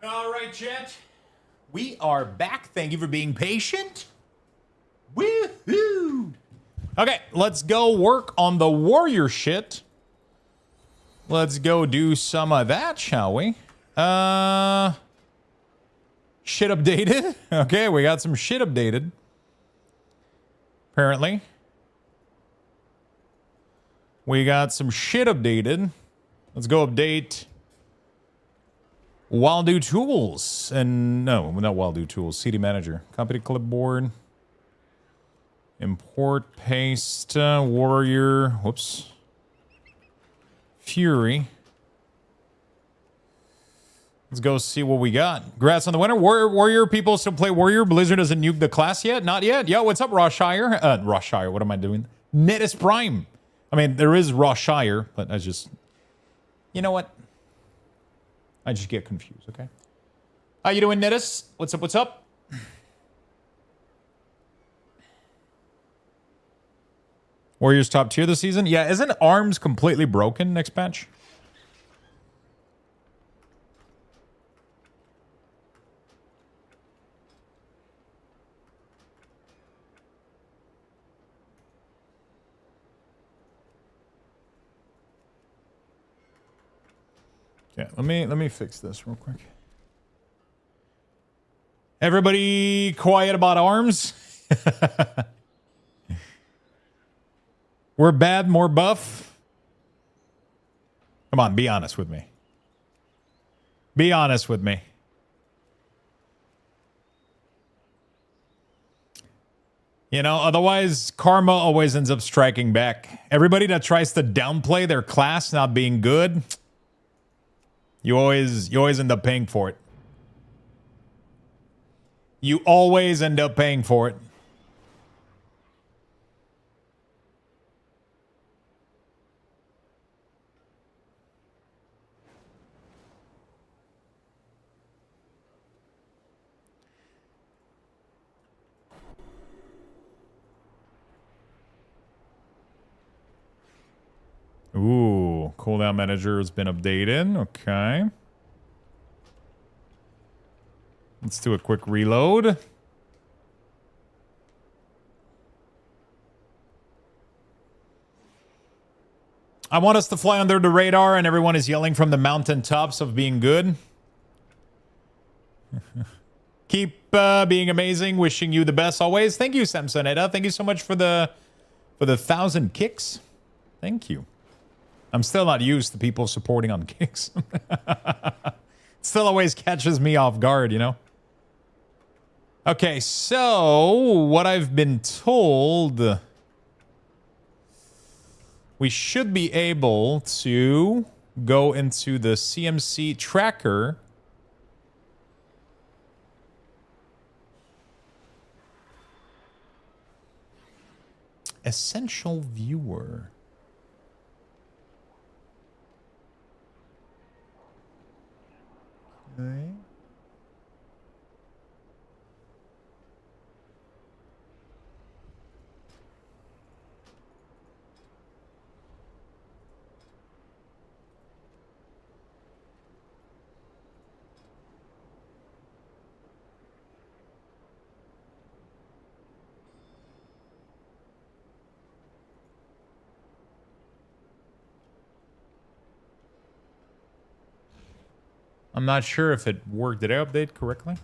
All right, chat. We are back. Thank you for being patient. Woohoo! Okay, let's go work on the warrior shit. Let's go do some of that, shall we? Shit updated. Okay, we got some shit updated. Apparently. We got some shit updated. Let's go update Wildo Tools. And no, not Wildo Tools. CD Manager. Copy to clipboard. Import, paste, warrior. Whoops. Fury. Let's go see what we got. Congrats on the winner. Warrior people still play Warrior. Blizzard hasn't nuked the class yet. Not yet. Yo, what's up, Roshire? Roshire, what am I doing? Netis Prime. I mean, there is Roshire, but I just... You know what? I just get confused, okay? How you doing, Nettis? What's up? What's up? Warriors top tier this season? Yeah, isn't ARMS completely broken next patch? Okay, let me fix this real quick. Everybody quiet about ARMS. We're bad, more buff. Come on, be honest with me. Be honest with me. You know, otherwise karma always ends up striking back. Everybody that tries to downplay their class not being good, you always end up paying for it. You always end up paying for it. Ooh, Cooldown Manager has been updated. Okay. Let's do a quick reload. I want us to fly under the radar and everyone is yelling from the mountaintops of being good. Keep being amazing. Wishing you the best always. Thank you, Samsonetta. Thank you so much for the 1,000 kicks. Thank you. I'm still not used to people supporting on kicks. Still always catches me off guard, you know? Okay, so what I've been told, we should be able to go into the CMC tracker. Essential viewer. Okay. I'm not sure if it worked. Did I update correctly?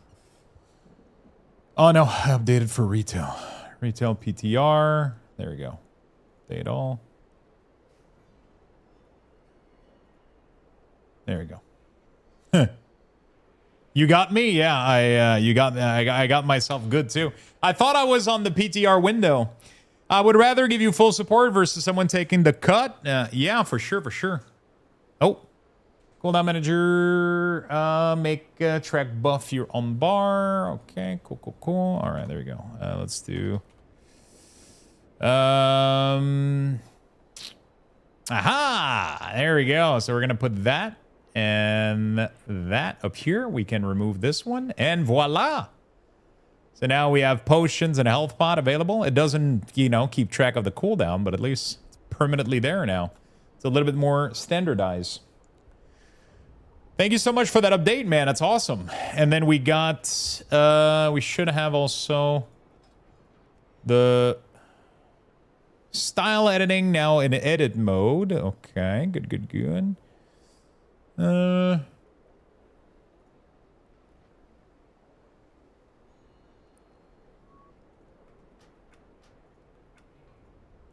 Oh, no. I updated for retail. Retail PTR. There we go. Update all. There we go. You got me? Yeah, I got myself good too. I thought I was on the PTR window. I would rather give you full support versus someone taking the cut. Yeah, for sure, for sure. Oh. Cooldown Manager, make track buff your on bar. Okay, cool, cool, cool. All right, there we go. Let's do. Aha! There we go. So we're gonna put that and that up here. We can remove this one, and voila. So now we have potions and a health pot available. It doesn't, you know, keep track of the cooldown, but at least it's permanently there now. It's a little bit more standardized. Thank you so much for that update, man. That's awesome. And then we got, we should have also the style editing now in edit mode. Okay, good, good, good.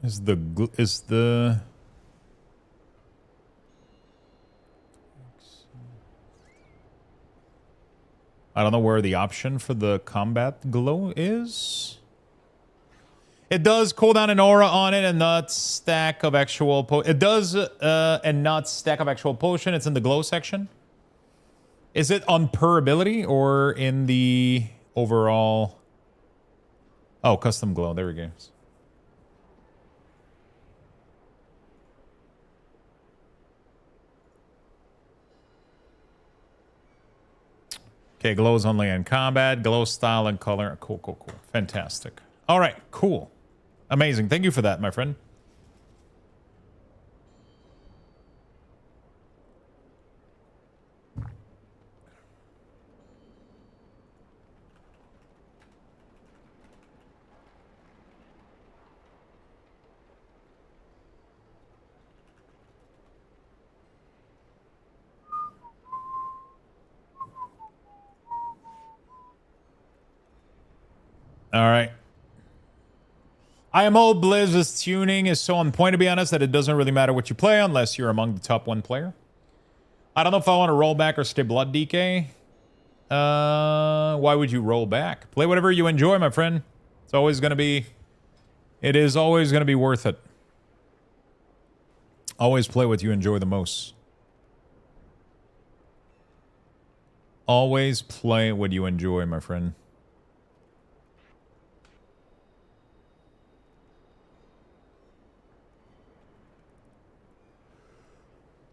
Is the I don't know where the option for the combat glow is. It does cooldown an aura on it and not stack of actual it does and not stack of actual potion. It's in the glow section. Is it on per ability or in the overall? Oh, custom glow. There we go. Okay, glows only in combat. Glow style and color. Cool, cool, cool. Fantastic. All right, cool. Amazing. Thank you for that, my friend. All right. IMO Blizz's tuning is so on point, to be honest, that it doesn't really matter what you play unless you're among the top 1 player. I don't know if I want to roll back or stay blood DK. Why would you roll back? Play whatever you enjoy, my friend. It's always going to be... It is always going to be worth it. Always play what you enjoy the most. Always play what you enjoy, my friend.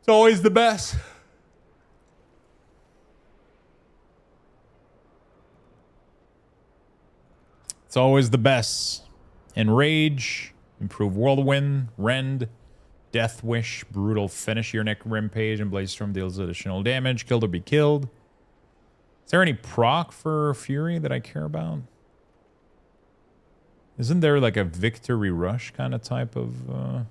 It's always the best. It's always the best. Enrage, improve whirlwind, rend, death wish, brutal finish your neck rim page, and blaze storm deals additional damage. Killed or be killed. Is there any proc for fury that I care about? Isn't there like a victory rush kind of type of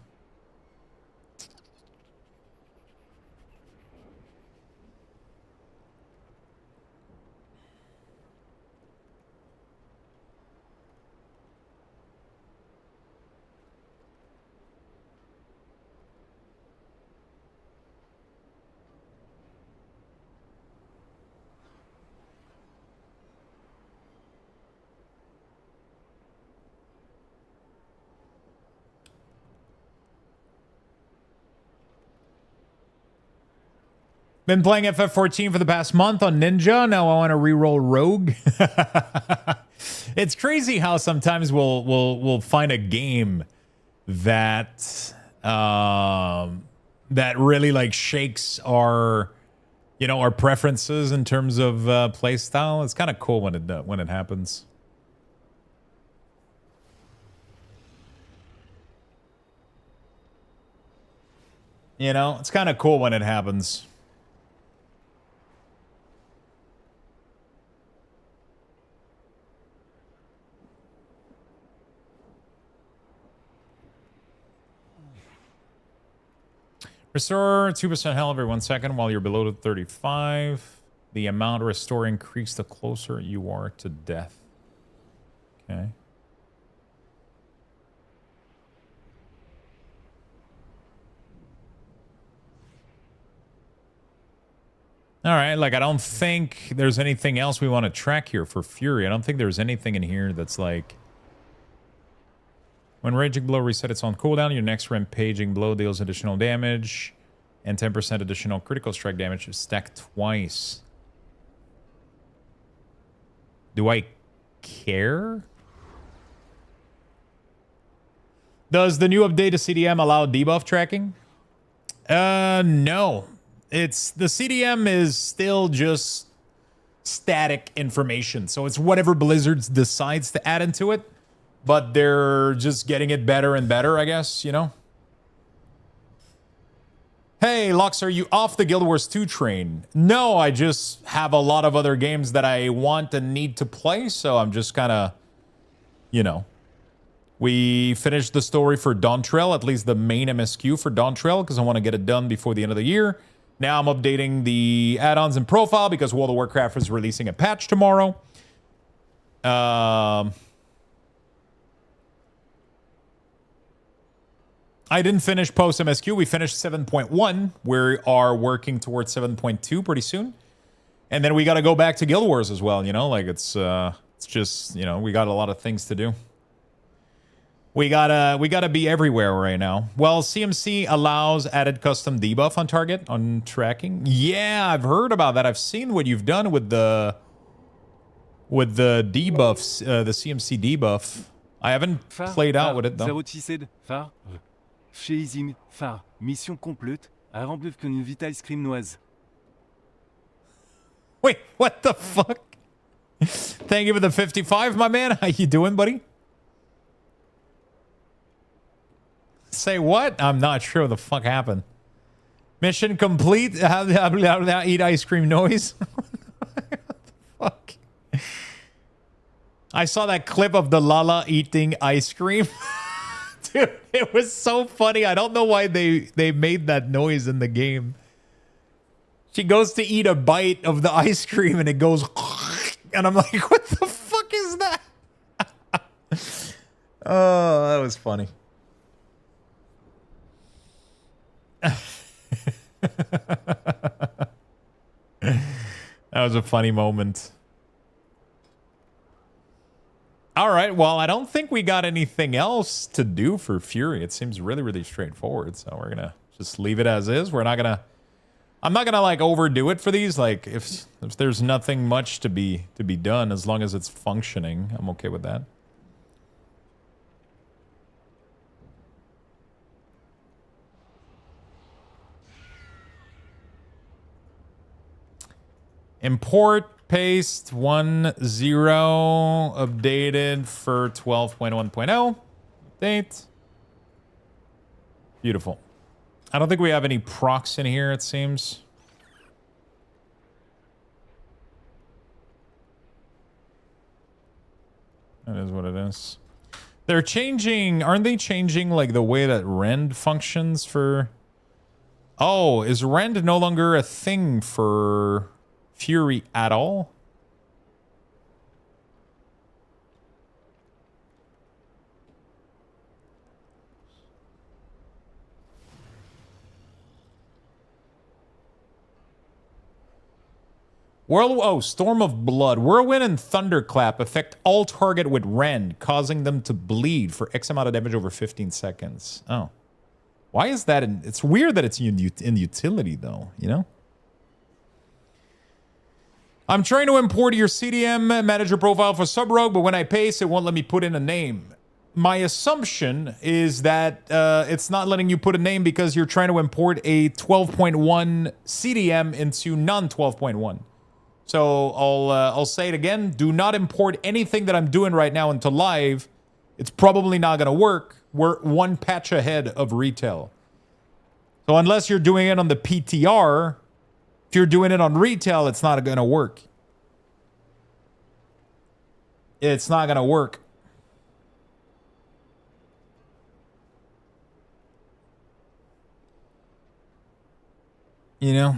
Been playing FF14 for the past month on Ninja. Now I want to reroll Rogue. It's crazy how sometimes we'll find a game that that really like shakes our our preferences in terms of play style. It's kind of cool when it happens. It's kind of cool when it happens. Restore 2% health every 1 second while you're below 35. The amount restore increase the closer you are to death. Okay. All right, like I don't think there's anything else we want to track here for Fury. I don't think there's anything in here that's like... When Raging Blow resets on cooldown, your next Rampaging Blow deals additional damage and 10% additional critical strike damage stacked twice. Do I care? Does the new update to CDM allow debuff tracking? No. It's the CDM is still just static information. So it's whatever Blizzard decides to add into it. But they're just getting it better and better, I guess, Hey, Lux, are you off the Guild Wars 2 train? No, I just have a lot of other games that I want and need to play, so I'm just kind of, We finished the story for Dawntrail, at least the main MSQ for Dawntrail, because I want to get it done before the end of the year. Now I'm updating the add-ons and profile because World of Warcraft is releasing a patch tomorrow. I didn't finish post MSQ. We finished 7.1. We are working towards 7.2 pretty soon. And then we got to go back to Guild Wars as well, Like it's just, we got a lot of things to do. We gotta be everywhere right now. Well, CMC allows added custom debuff on target on tracking. Yeah, I've heard about that. I've seen what you've done with the debuffs, the CMC debuff. I haven't played out with it though. Chez Izim, phare, mission complète, à remplir qu'une vitale scrimoise. Wait, what the fuck? Thank you for the 55, my man. How you doing, buddy? Say what? I'm not sure what the fuck happened. Mission complete. Eat ice cream noise. What the fuck? I saw that clip of the Lala eating ice cream. Dude, it was so funny. I don't know why they made that noise in the game. She goes to eat a bite of the ice cream and it goes... And I'm like, what the fuck is that? Oh, that was funny. That was a funny moment. All right, well, I don't think we got anything else to do for Fury. It seems really, really straightforward. So we're gonna just leave it as is. We're not gonna... I'm not gonna like overdo it for these. Like if there's nothing much to be done, as long as it's functioning, I'm okay with that. Import, paste, 1.0, updated for 12.1.0. Update. Beautiful. I don't think we have any procs in here, it seems. That is what it is. They're changing... Aren't they changing, like, the way that rend functions for... Oh, is rend no longer a thing for Fury at all? Storm of Blood. Whirlwind and Thunderclap affect all target with rend, causing them to bleed for X amount of damage over 15 seconds. Oh. Why is that? It's weird that it's in utility, though, you know? I'm trying to import your CDM manager profile for Subrogue, but when I paste, it won't let me put in a name. My assumption is that it's not letting you put a name because you're trying to import a 12.1 CDM into non-12.1. So I'll say it again. Do not import anything that I'm doing right now into live. It's probably not going to work. We're one patch ahead of retail. So unless you're doing it on the PTR, if you're doing it on retail, it's not going to work. It's not going to work. You know?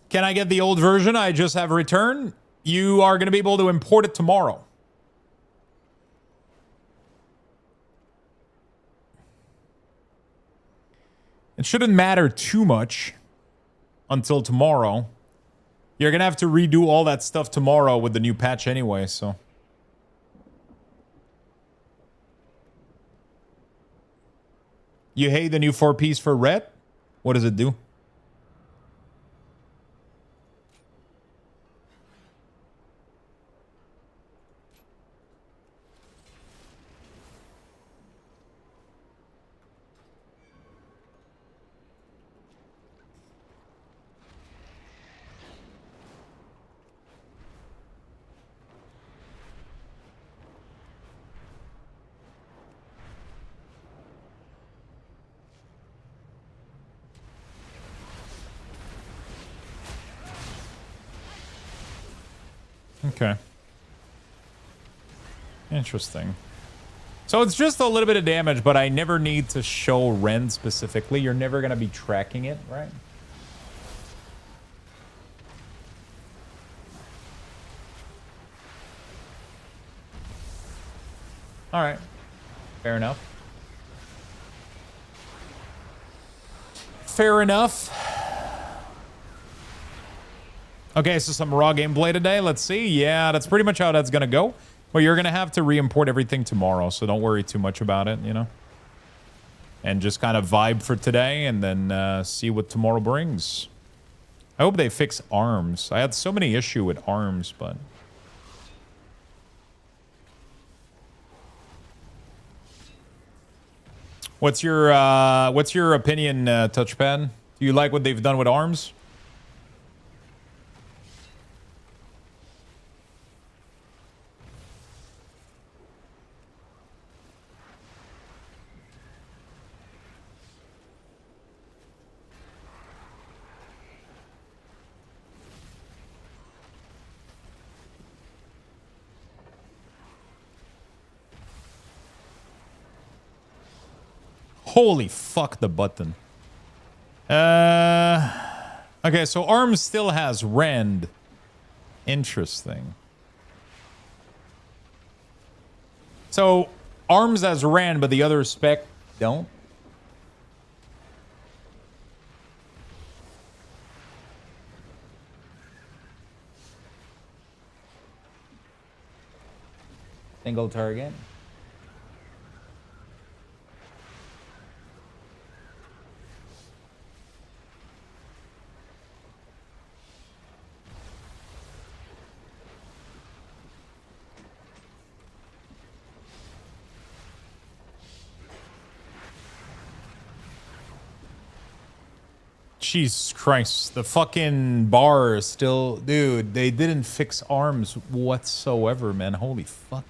Can I get the old version I just have returned? You are going to be able to import it tomorrow. It shouldn't matter too much until tomorrow. You're going to have to redo all that stuff tomorrow with the new patch anyway, so... You hate the new 4-piece for red? What does it do? Okay. Interesting. So it's just a little bit of damage, but I never need to show rend specifically. You're never going to be tracking it, right? All right. Fair enough. Fair enough. Okay, so some raw gameplay today. Let's see. Yeah, that's pretty much how that's going to go. Well, you're going to have to re-import everything tomorrow, so don't worry too much about it, you know? And just kind of vibe for today and then see what tomorrow brings. I hope they fix arms. I had so many issues with arms, but... What's your opinion, Touchpad? Do you like what they've done with arms? Holy fuck, the button. Okay, so arms still has rend. Interesting. So arms has rend, but the other spec don't. Single target. Jesus Christ, the fucking bar is still... Dude, they didn't fix arms whatsoever, man. Holy fuck.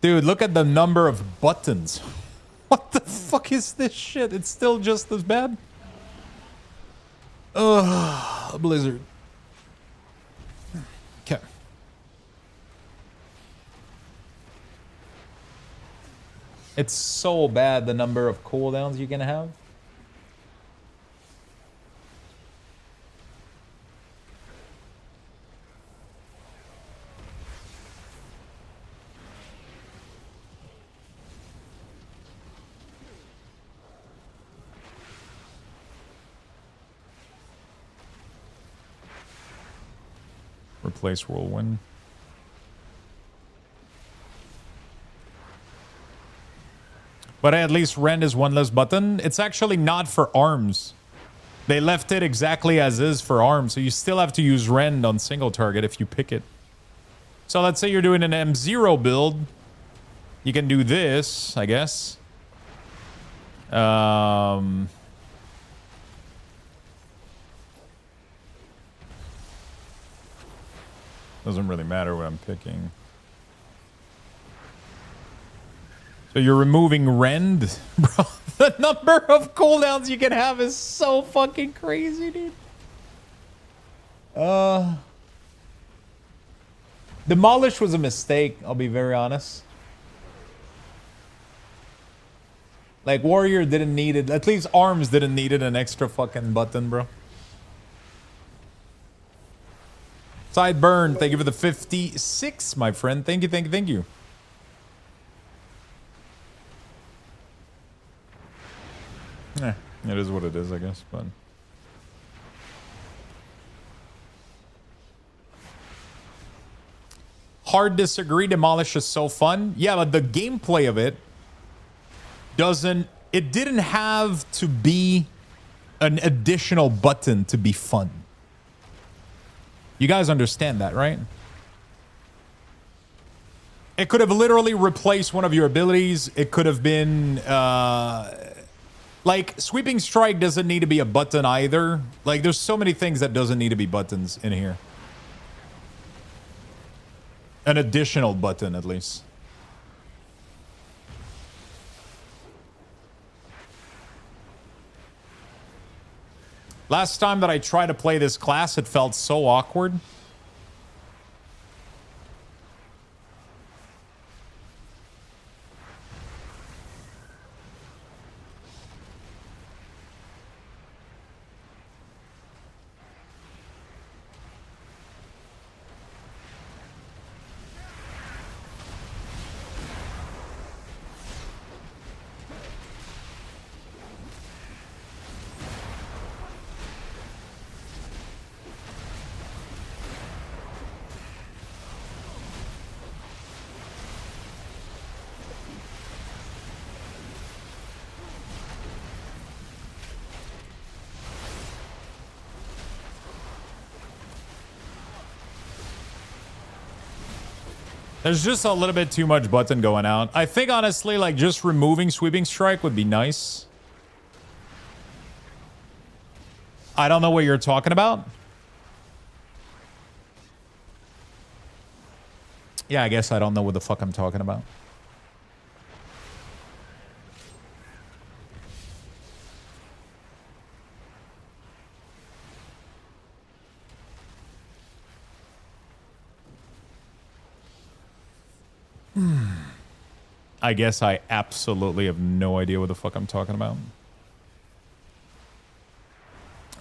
Dude, look at the number of buttons. What the fuck is this shit? It's still just as bad? Ugh, Blizzard. Okay. It's so bad, the number of cooldowns you can have. Replace Whirlwind. But at least rend is one less button. It's actually not for arms. They left it exactly as is for arms, so you still have to use rend on single target if you pick it. So let's say you're doing an M0 build. You can do this, I guess. Doesn't really matter what I'm picking. So you're removing rend? Bro, the number of cooldowns you can have is so fucking crazy, dude. Demolish was a mistake, I'll be very honest. Like, Warrior didn't need it. At least Arms didn't need it, an extra fucking button, bro. Sideburn, thank you for the 56, my friend. Thank you, thank you, thank you. Eh, it is what it is, I guess, but... Hard disagree, Demolish is so fun. Yeah, but the gameplay of it doesn't... It didn't have to be an additional button to be fun. You guys understand that, right? It could have literally replaced one of your abilities. It could have been... like, Sweeping Strike doesn't need to be a button either. Like, there's so many things that doesn't need to be buttons in here. An additional button, at least. Last time that I tried to play this class, it felt so awkward. There's just a little bit too much button going out. I think, honestly, like, just removing Sweeping Strike would be nice. I don't know what you're talking about. Yeah, I guess I don't know what the fuck I'm talking about. I guess I absolutely have no idea what the fuck I'm talking about.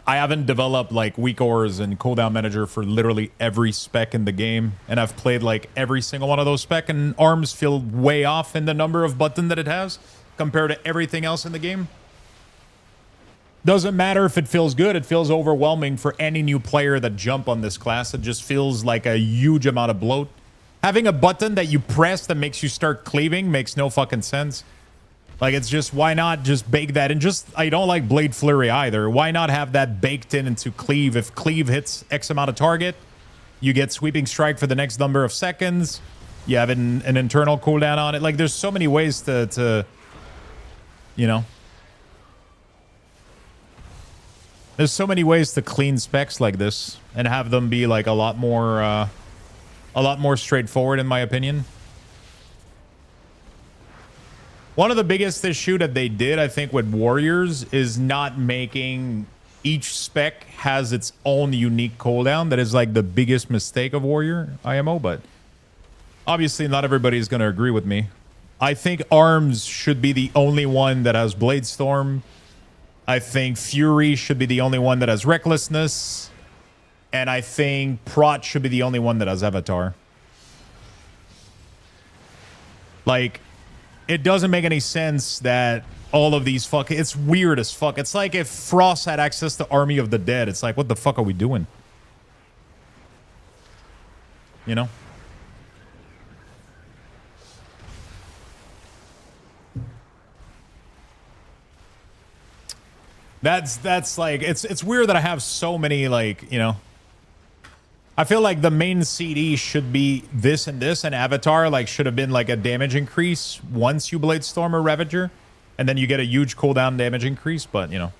I haven't developed like weak ores and cooldown manager for literally every spec in the game, and I've played like every single one of those spec, and arms feel way off in the number of button that it has compared to everything else in the game. Doesn't matter if it feels good, it feels overwhelming for any new player that jump on this class. It just feels like a huge amount of bloat. Having a button that you press that makes you start cleaving makes no fucking sense. Like, it's just, why not just bake that in? Just, I don't like Blade Flurry either. Why not have that baked in into Cleave? If Cleave hits X amount of target, you get Sweeping Strike for the next number of seconds. You have an internal cooldown on it. Like, there's so many ways to you know. There's so many ways to clean specs like this and have them be, like, a lot more straightforward, in my opinion. One of the biggest issue that they did, I think, with Warriors is not making each spec has its own unique cooldown. That is like the biggest mistake of Warrior IMO, but obviously not everybody is going to agree with me. I think Arms should be the only one that has Blade Storm. I think Fury should be the only one that has Recklessness. And I think Prot should be the only one that has Avatar. Like, it doesn't make any sense that all of these fucking... It's weird as fuck. It's like if Frost had access to Army of the Dead. It's like, what the fuck are we doing? You know? That's like... It's weird that I have so many, like, you know... I feel like the main CD should be this and this, and Avatar like should have been like a damage increase once you Blade Storm or Ravager, and then you get a huge cooldown damage increase, but you know.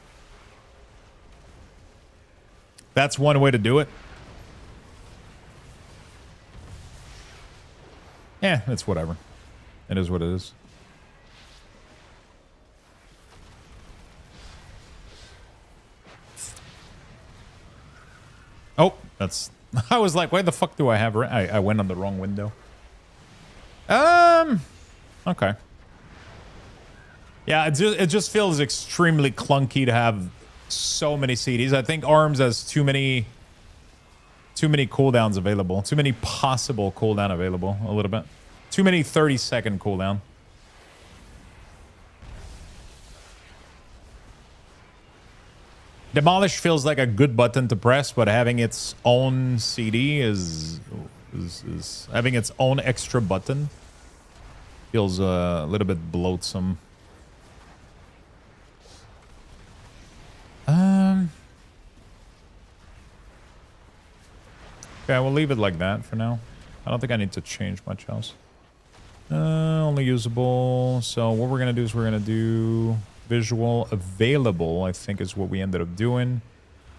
That's one way to do it. Yeah, it's whatever. It is what it is. Oh, that's... I was like, why the fuck do I have... I went on the wrong window. Okay. Yeah, it just feels extremely clunky to have so many CDs. I think Arms has too many cooldowns available. Too many possible cooldown available, a little bit. Too many 30-second cooldown. Demolish feels like a good button to press, but having its own CD is having its own extra button feels a little bit bloatsome. Okay, we'll leave it like that for now. I don't think I need to change much else. Only usable. So what we're gonna do is we're gonna do visual available, I think is what we ended up doing.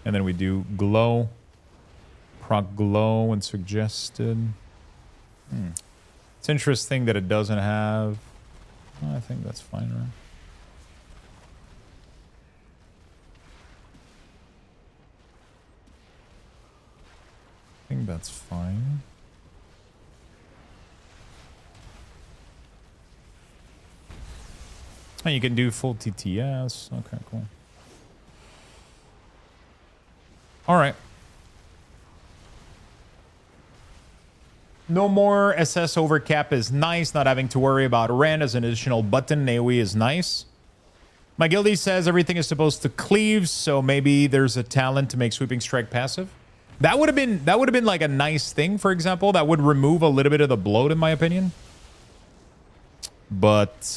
And then we do glow. Proc glow when suggested. It's interesting that it doesn't have... Oh, I think that's fine, right? I think that's fine. And you can do full TTS. Okay, cool. All right. No more SS overcap is nice. Not having to worry about Ren as an additional button. AoE is nice. My guildie says everything is supposed to cleave, so maybe there's a talent to make Sweeping Strike passive. That would have been like a nice thing, for example. That would remove a little bit of the bloat, in my opinion. But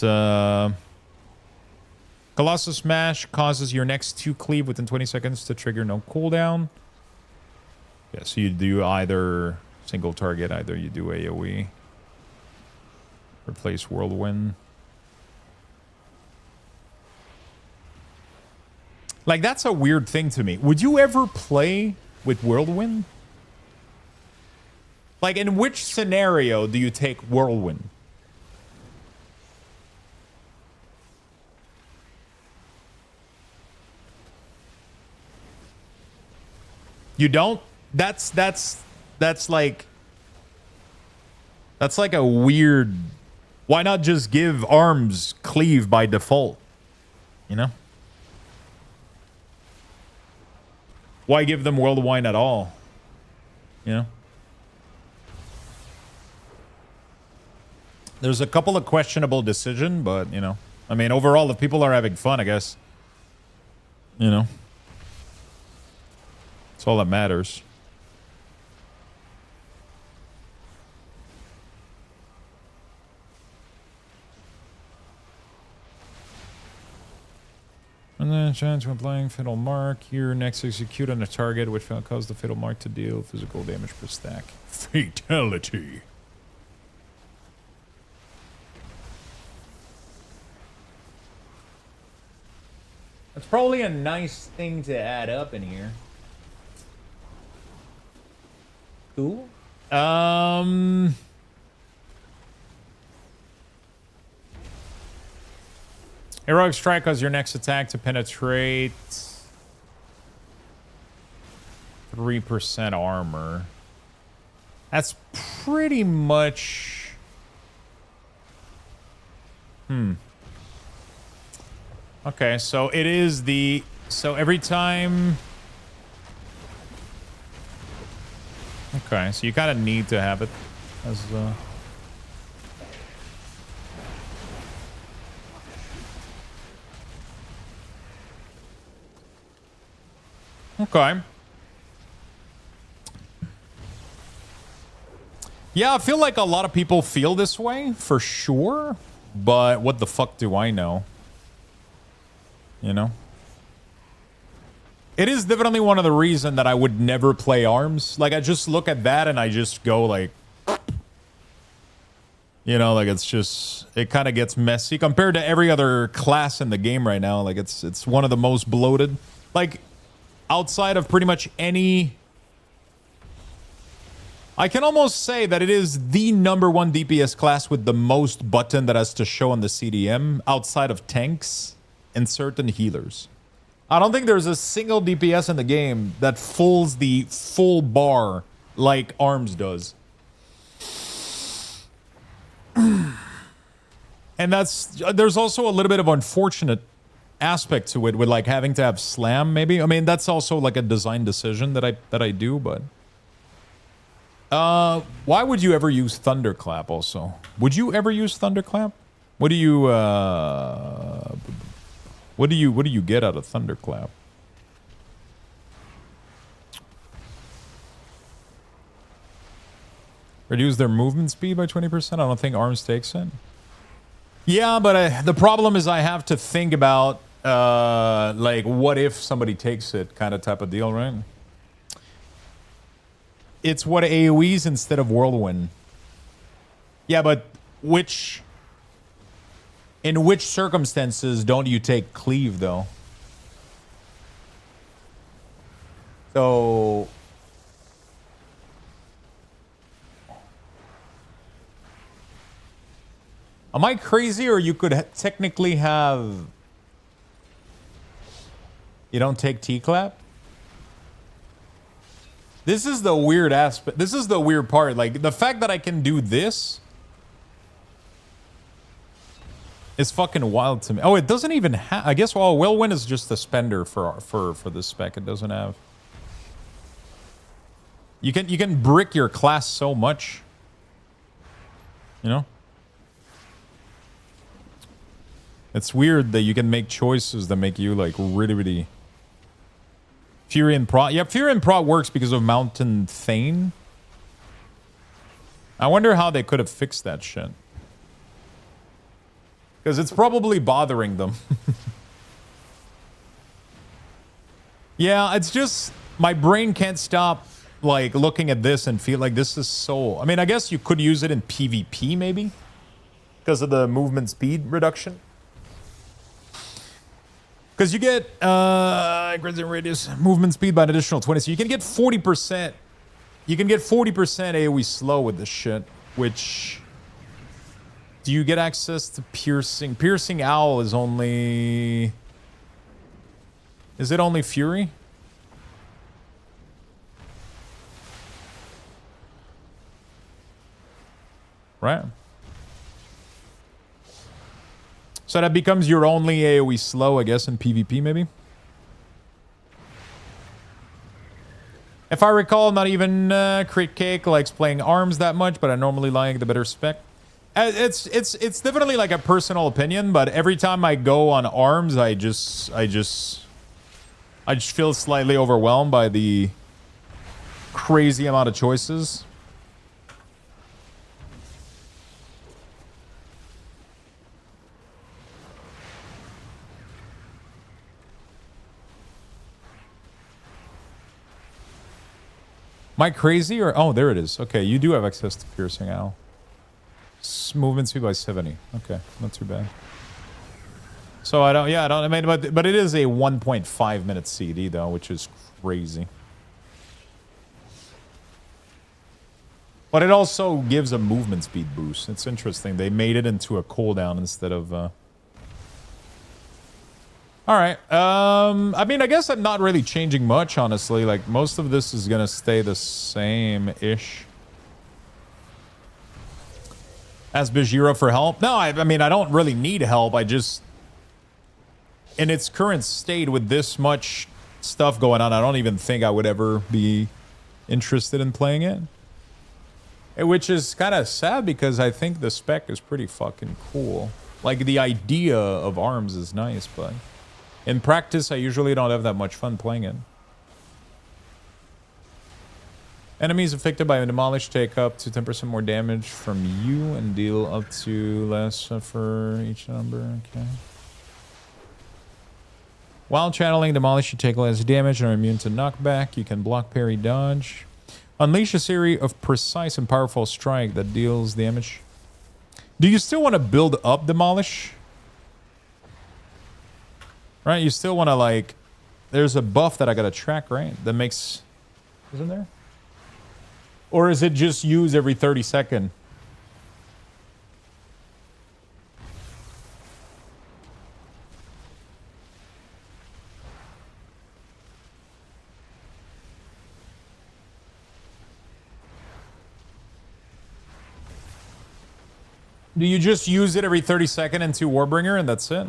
Colossus Smash causes your next 2 cleave within 20 seconds to trigger no cooldown. Yeah, so you do either single target, either you do AoE. Replace Whirlwind. Like, that's a weird thing to me. Would you ever play with Whirlwind? Like, in which scenario do you take Whirlwind? You don't? That's like a weird. Why not just give arms cleave by default? You know? Why give them Worldwine at all? You know? There's a couple of questionable decisions, but, you know. I mean, overall, if people are having fun, I guess. You know. That's all that matters. And then chance when applying Fatal Mark. Here, next execute on a target, which will cause the Fatal Mark to deal physical damage per stack. Fatality. That's probably a nice thing to add up in here. Cool. Heroic Strike causes your next attack to penetrate 3% armor. That's pretty much... Okay, so it is the... So every time... Okay, so you kind of need to have it as... Okay. Yeah, I feel like a lot of people feel this way, for sure. But what the fuck do I know? You know? It is definitely one of the reasons that I would never play arms. Like, I just look at that and I just go like... You know, like, it's just... It kind of gets messy compared to every other class in the game right now. Like, it's one of the most bloated. Like... Outside of pretty much any... I can almost say that it is the #1 DPS class with the most button that has to show on the CDM outside of tanks and certain healers. I don't think there's a single DPS in the game that fills the full bar like arms does. And there's also a little bit of unfortunate aspect to it with like having to have slam maybe. I mean, that's also like a design decision that I do, but why would you ever use Thunderclap also? Would you ever use Thunderclap? What do you get out of Thunderclap? Reduce their movement speed by 20%? I don't think arms takes it. Yeah, but the problem is I have to think about like, what if somebody takes it kind of type of deal, right? It's what AoEs instead of Whirlwind. Yeah, but in which circumstances don't you take Cleave, though? So... Am I crazy, or you could technically have... You don't take T-Clap? This is the weird aspect. This is the weird part. Like, the fact that I can do this is fucking wild to me. Oh, it doesn't even have... I guess, well, Whirlwind is just a spender for this spec. It doesn't have... You can brick your class so much. You know? It's weird that you can make choices that make you, like, really, really... Fury and Prot. Yeah, Fury and Prot works because of Mountain Thane. I wonder how they could have fixed that shit. Because it's probably bothering them. Yeah, it's just... My brain can't stop, like, looking at this and feel like this is so... I mean, I guess you could use it in PvP, maybe? because of the movement speed reduction. Because you get gradient radius movement speed by an additional 20, so you can get 40%. You can get 40% AoE slow with this shit. Which, do you get access to piercing? Piercing owl is only. Is it only fury? Right. So that becomes your only AoE slow, I guess, in PvP, maybe? If I recall, not even Crit Cake likes playing arms that much, but I normally like the better spec. It's definitely like a personal opinion, but every time I go on arms, I just feel slightly overwhelmed by the crazy amount of choices. Am I crazy or... Oh, there it is. Okay, you do have access to Piercing Owl. Movement speed by 70. Okay, not too bad. So I don't... Yeah, I don't... I mean, but it is a 1.5 minute CD, though, which is crazy. But it also gives a movement speed boost. It's interesting. They made it into a cooldown instead of... Alright, I mean, I guess I'm not really changing much, honestly. Like, most of this is gonna stay the same-ish. Ask Bijiro for help? No, I mean, I don't really need help. I just... In its current state, with this much stuff going on, I don't even think I would ever be interested in playing it. Which is kind of sad, because I think the spec is pretty fucking cool. Like, the idea of arms is nice, but... In practice, I usually don't have that much fun playing it. Enemies affected by a demolish take up to 10% more damage from you and deal up to less for each number. Okay. While channeling demolish, you take less damage and are immune to knockback. You can block, parry, dodge. Unleash a series of precise and powerful strike that deals damage. Do you still want to build up demolish? Right, you still want to, like... There's a buff that I gotta track, right? That makes... Isn't there? Or is it just use every 30 seconds? Do you just use it every 30 seconds into Warbringer and that's it?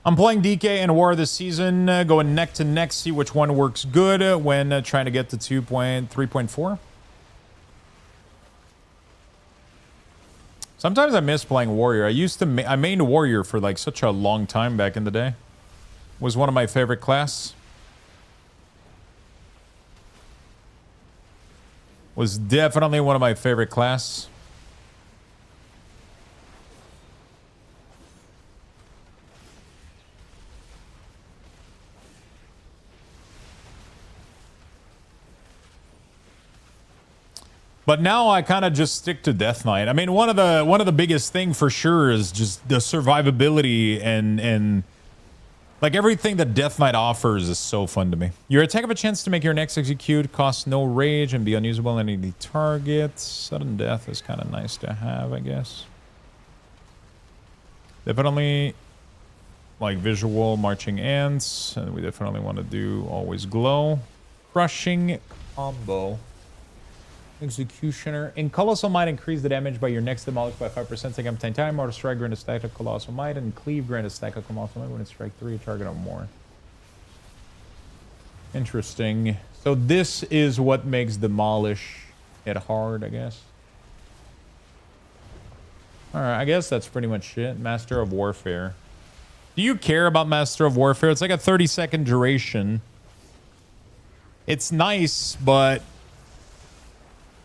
I'm playing DK and War this season, going neck to neck, see which one works good when trying to get to 2.3.4. Sometimes I miss playing Warrior. I mained Warrior for like such a long time back in the day. Was one of my favorite class. Was definitely one of my favorite class. But now I kind of just stick to Death Knight. I mean, one of the biggest thing for sure is just the survivability and like everything that Death Knight offers is so fun to me. Your attack have a chance to make your next execute, cost no rage, and be unusable on any target. Sudden death is kind of nice to have, I guess. Definitely like visual marching ants, and we definitely want to do always glow. Crushing combo. Executioner. In Colossal Might, increase the damage by your next demolish by 5%. Take up 10 times. Mortal Strike, grant a stack of Colossal Might. And Cleave, grant a stack of Colossal Might when it's strike 3, target or more. Interesting. So this is what makes demolish it hard, I guess. Alright, I guess that's pretty much it. Master of Warfare. Do you care about Master of Warfare? It's like a 30-second duration. It's nice, but...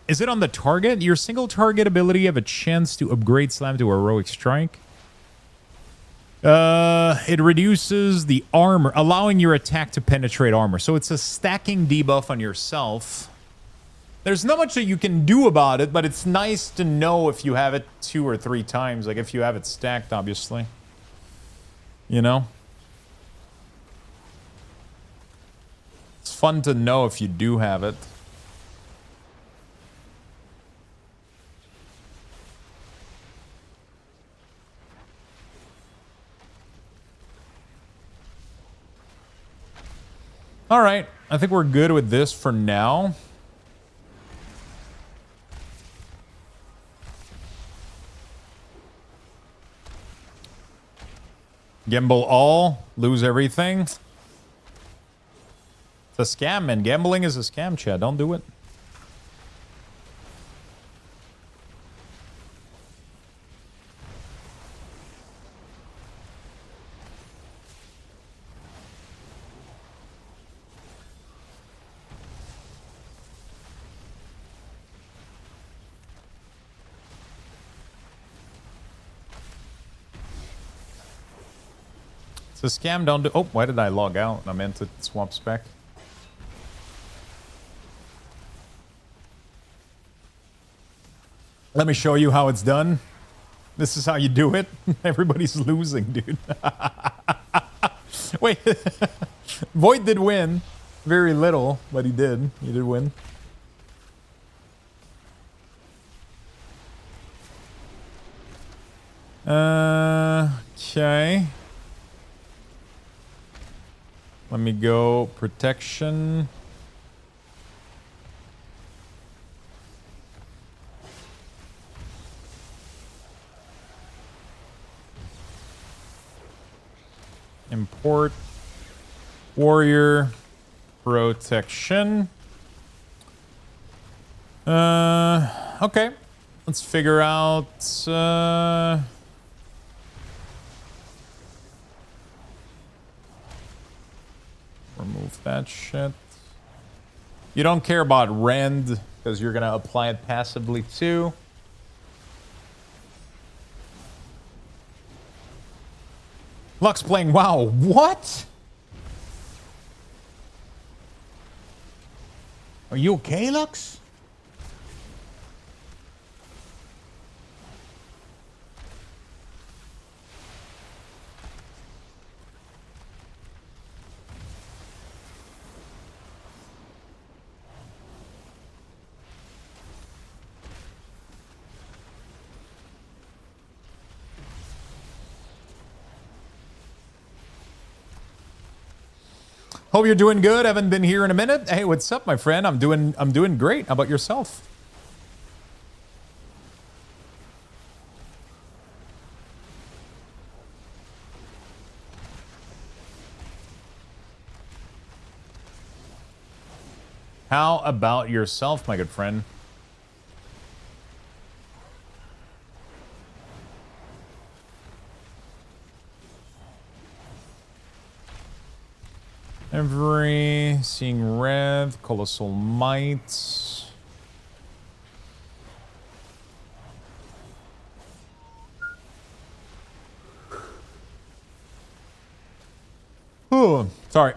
is it on the target? Your single target ability have a chance to upgrade Slam to Heroic Strike. It reduces the armor, allowing your attack to penetrate armor. So it's a stacking debuff on yourself. There's not much that you can do about it, but it's nice to know if you have it 2 or 3 times. Like if you have it stacked, obviously. You know? It's fun to know if you do have it. All right, I think we're good with this for now. Gamble all, lose everything. It's a scam, man. Gambling is a scam, Chad. Don't do it. The scam don't do... oh, why did I log out? I meant to swap spec. Let me show you how it's done. This is how you do it. Everybody's losing, dude. Wait. Void did win. Very little, but he did. He did win. Okay. Let me go protection. Import warrior protection. Okay. Let's figure out remove that shit. You don't care about rend because you're gonna apply it passively too. Lux playing WoW. What? Are you okay, Lux? Hope you're doing good. Haven't been here in a minute. Hey, what's up, my friend? I'm doing great. How about yourself? How about yourself, my good friend? Every seeing red, colossal might. Oh, sorry.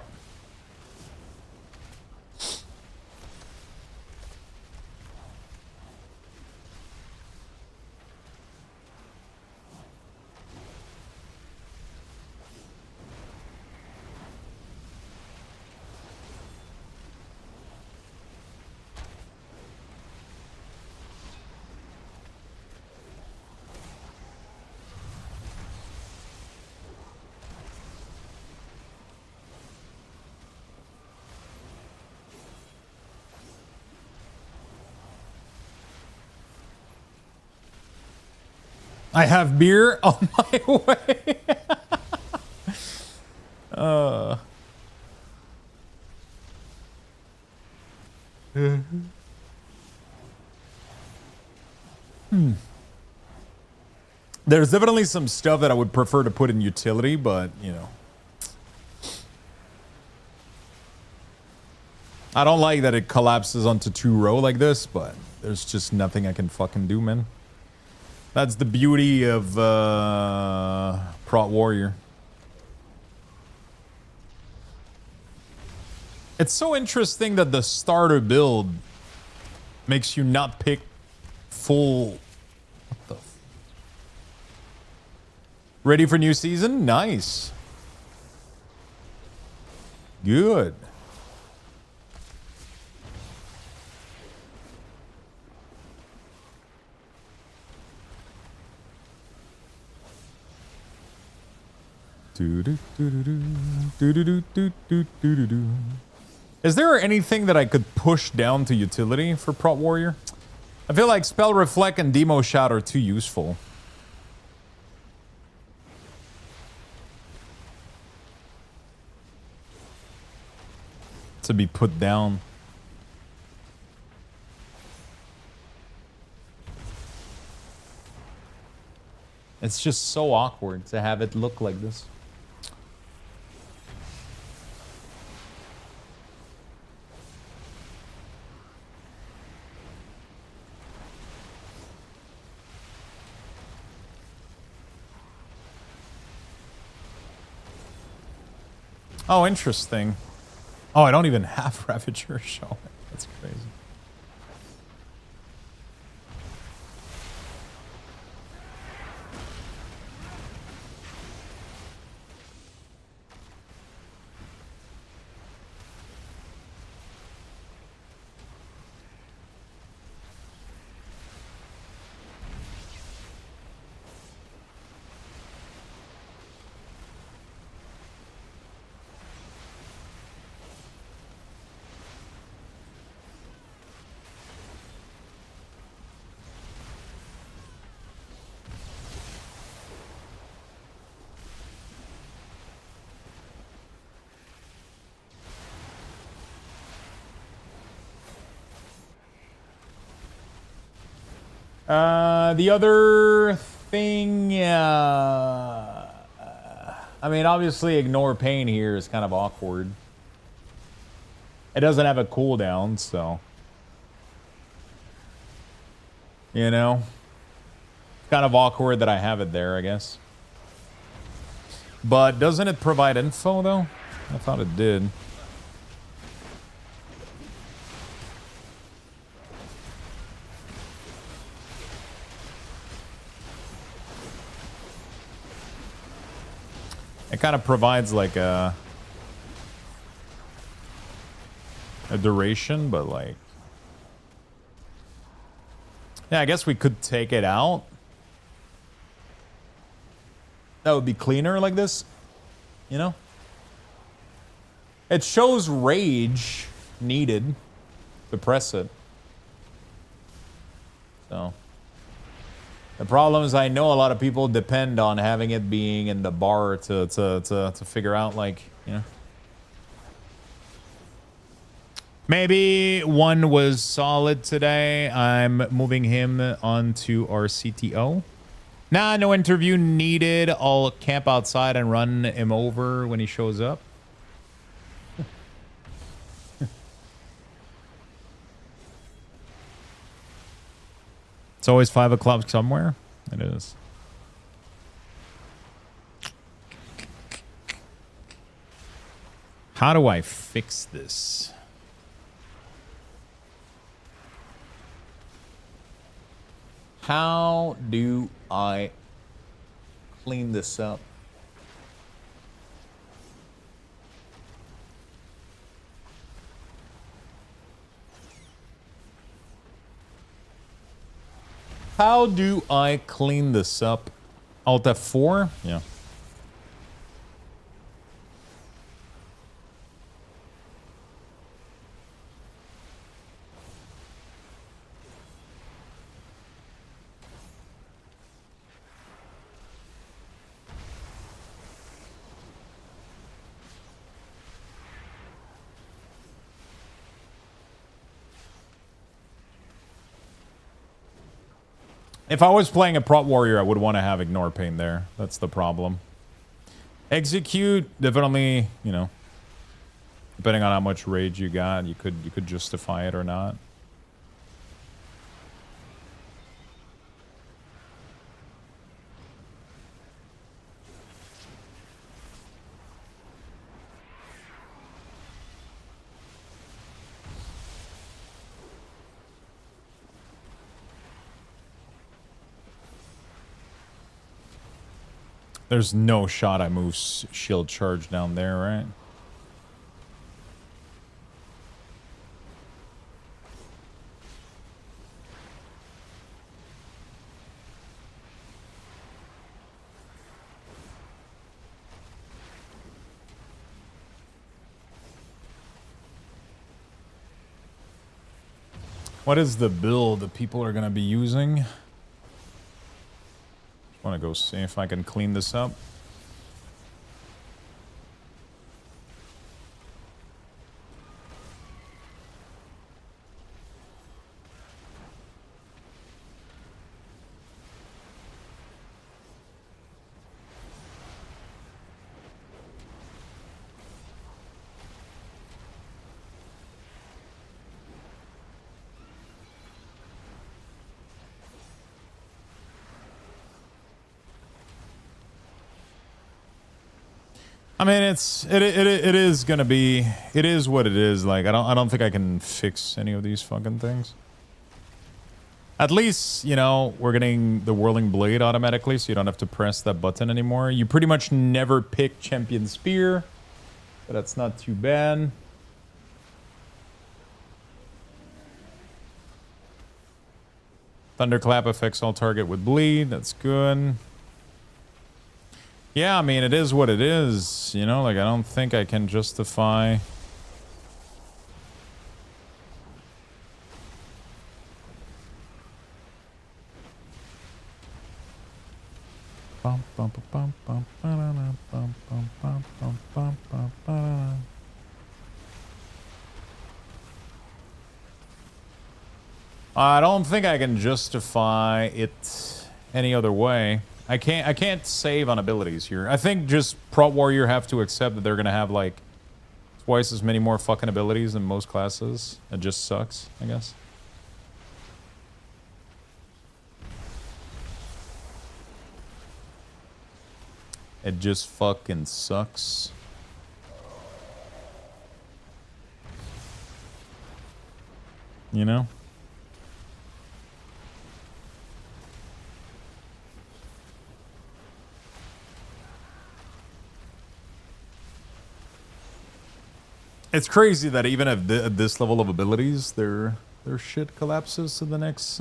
I have beer on my way. There's definitely some stuff that I would prefer to put in utility, but, you know. I don't like that it collapses onto 2-row like this, but there's just nothing I can fucking do, man. That's the beauty of Prot Warrior. It's so interesting that the starter build makes you not pick full... What the... Ready for new season? Nice. Good. Is there anything that I could push down to utility for Prot Warrior? I feel like Spell Reflect and Demo Shot are too useful to be put down. It's just so awkward to have it look like this. Oh, interesting. Oh, I don't even have Ravager showing. That's crazy. The other thing, I mean, obviously ignore pain here is kind of awkward. It doesn't have a cooldown, so. You know? Kind of awkward that I have it there, I guess. But doesn't it provide info, though? I thought it did. It kind of provides like a duration, but like, yeah, I guess we could take it out. That would be cleaner like this, you know? It shows rage needed to press it. So. The problem is I know a lot of people depend on having it being in the bar to figure out, like, you know. Maybe one was solid today. I'm moving him onto our CTO. Nah, no interview needed. I'll camp outside and run him over when he shows up. It's always 5 o'clock somewhere. It is. How do I fix this? How do I clean this up? How do I clean this up? Alt F4? Yeah. If I was playing a prot warrior, I would want to have ignore pain there. That's the problem. Execute, definitely, you know, depending on how much rage you got, you could justify it or not. There's no shot I move shield charge down there, right? What is the build that people are going to be using? Want to go see if I can clean this up. I mean, it is gonna be, it is what it is. Like, I don't think I can fix any of these fucking things. At least, you know, we're getting the whirling blade automatically, so you don't have to press that button anymore. You pretty much never pick champion spear, but that's not too bad. Thunderclap affects all target with bleed. That's good. Yeah, I mean, it is what it is, you know, like, I don't think I can justify... I don't think I can justify it any other way. I can't save on abilities here. I think just Prot Warrior have to accept that they're gonna have like twice as many more fucking abilities than most classes. It just sucks, I guess. It just fucking sucks. You know? It's crazy that even at this level of abilities, their shit collapses to the next.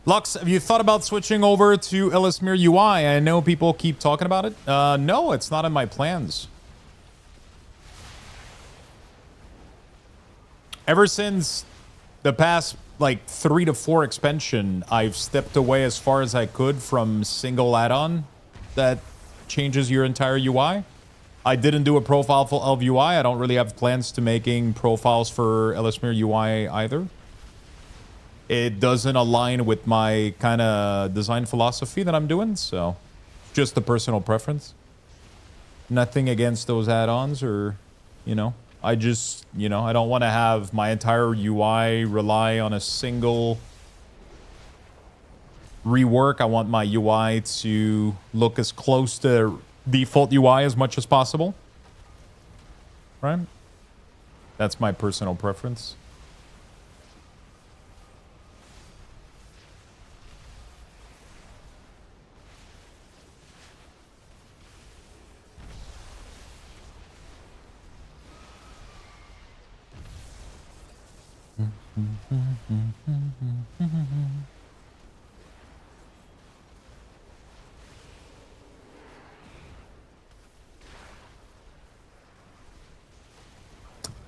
Lux, have you thought about switching over to Ellesmere UI? I know people keep talking about it. No, it's not in my plans. Ever since the past, like, 3 to 4 expansion, I've stepped away as far as I could from single add-on that changes your entire UI. I didn't do a profile for Elf UI. I don't really have plans to making profiles for Ellesmere UI either. It doesn't align with my kind of design philosophy that I'm doing, so just a personal preference. Nothing against those add-ons or, you know. I just, you know, I don't want to have my entire UI rely on a single rework. I want my UI to look as close to default UI as much as possible. Right? That's my personal preference.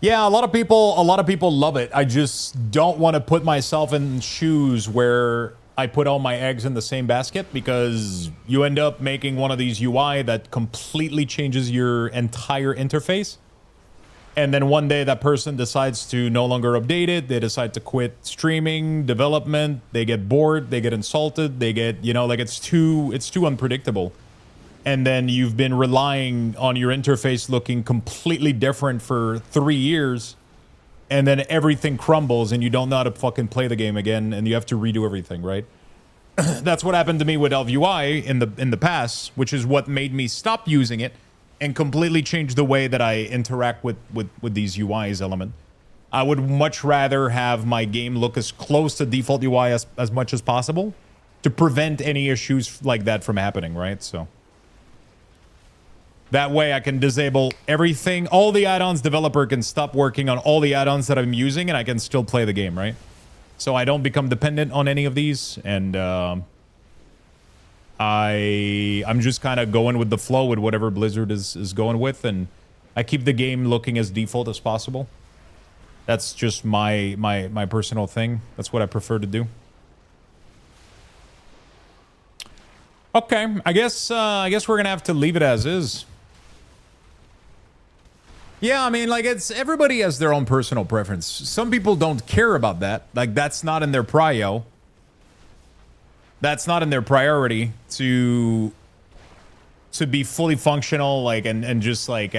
Yeah, a lot of people love it. I just don't want to put myself in shoes where I put all my eggs in the same basket, because you end up making one of these UI that completely changes your entire interface. And then one day that person decides to no longer update it. They decide to quit streaming, development. They get bored. They get insulted. They get, you know, like it's too unpredictable. And then you've been relying on your interface looking completely different for 3 years. And then everything crumbles and you don't know how to fucking play the game again. And you have to redo everything, right? That's what happened to me with ElvUI in the past, which is what made me stop using it and completely change the way that I interact with these UIs element. I would much rather have my game look as close to default UI as much as possible to prevent any issues like that from happening, right? So that way I can disable everything. All the add-ons developer can stop working on all the add-ons that I'm using and I can still play the game, right? So I don't become dependent on any of these, and I'm just kind of going with the flow with whatever Blizzard is going with, and I keep the game looking as default as possible. That's just my personal thing. That's what I prefer to do. Okay, I guess we're gonna have to leave it as is. Yeah, I mean, like, it's everybody has their own personal preference. Some people don't care about that. Like, that's not in their prio. That's not in their priority to be fully functional, like, and just like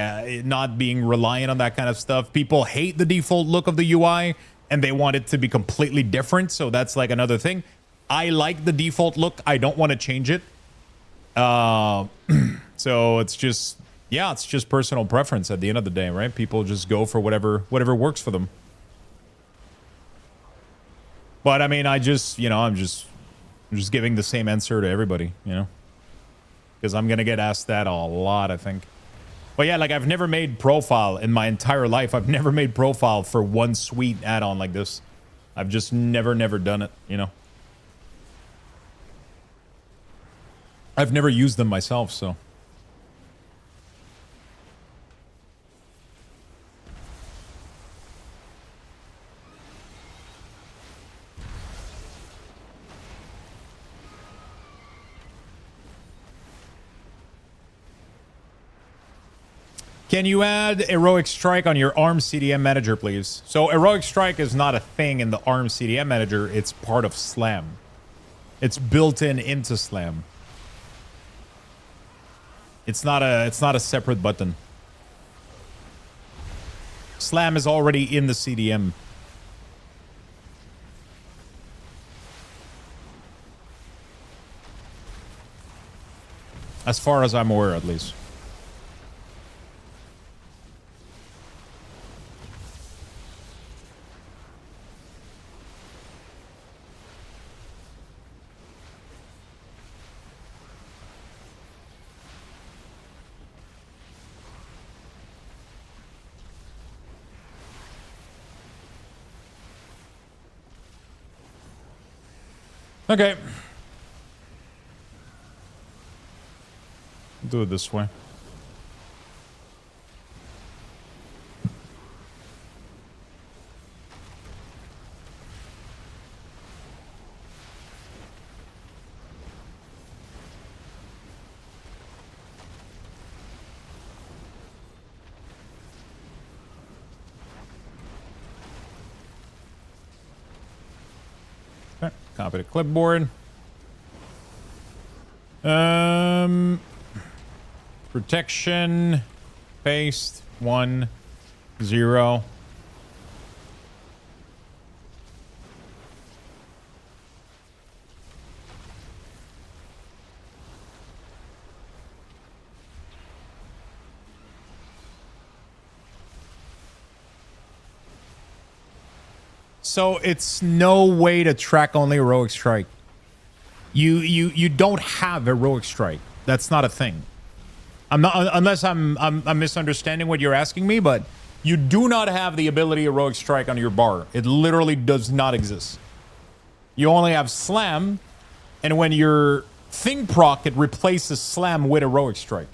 not being reliant on that kind of stuff. People hate the default look of the UI and they want it to be completely different. So that's like another thing. I like the default look. I don't want to change it. So it's just, yeah, it's just personal preference at the end of the day, right? People just go for whatever works for them. But I mean, I just, you know, I'm just giving the same answer to everybody, you know, because I'm gonna get asked that a lot, I think. But yeah, like, I've never made profile in my entire life. I've never made profile for one sweet add-on like this. I've just never done it, you know. I've never used them myself, so. Can you add Heroic Strike on your ARM CDM manager, please? So Heroic Strike is not a thing in the ARM CDM manager. It's part of Slam. It's built into Slam. It's not a separate button. Slam is already in the CDM. As far as I'm aware, at least. Okay. Do it this way. Copy to clipboard. Protection. Paste. 1, 0. So it's no way to track only Heroic Strike. You don't have Heroic Strike. That's not a thing. I'm not, unless I'm misunderstanding what you're asking me, but you do not have the ability Heroic Strike on your bar. It literally does not exist. You only have Slam, and when your thing proc, it replaces Slam with Heroic Strike.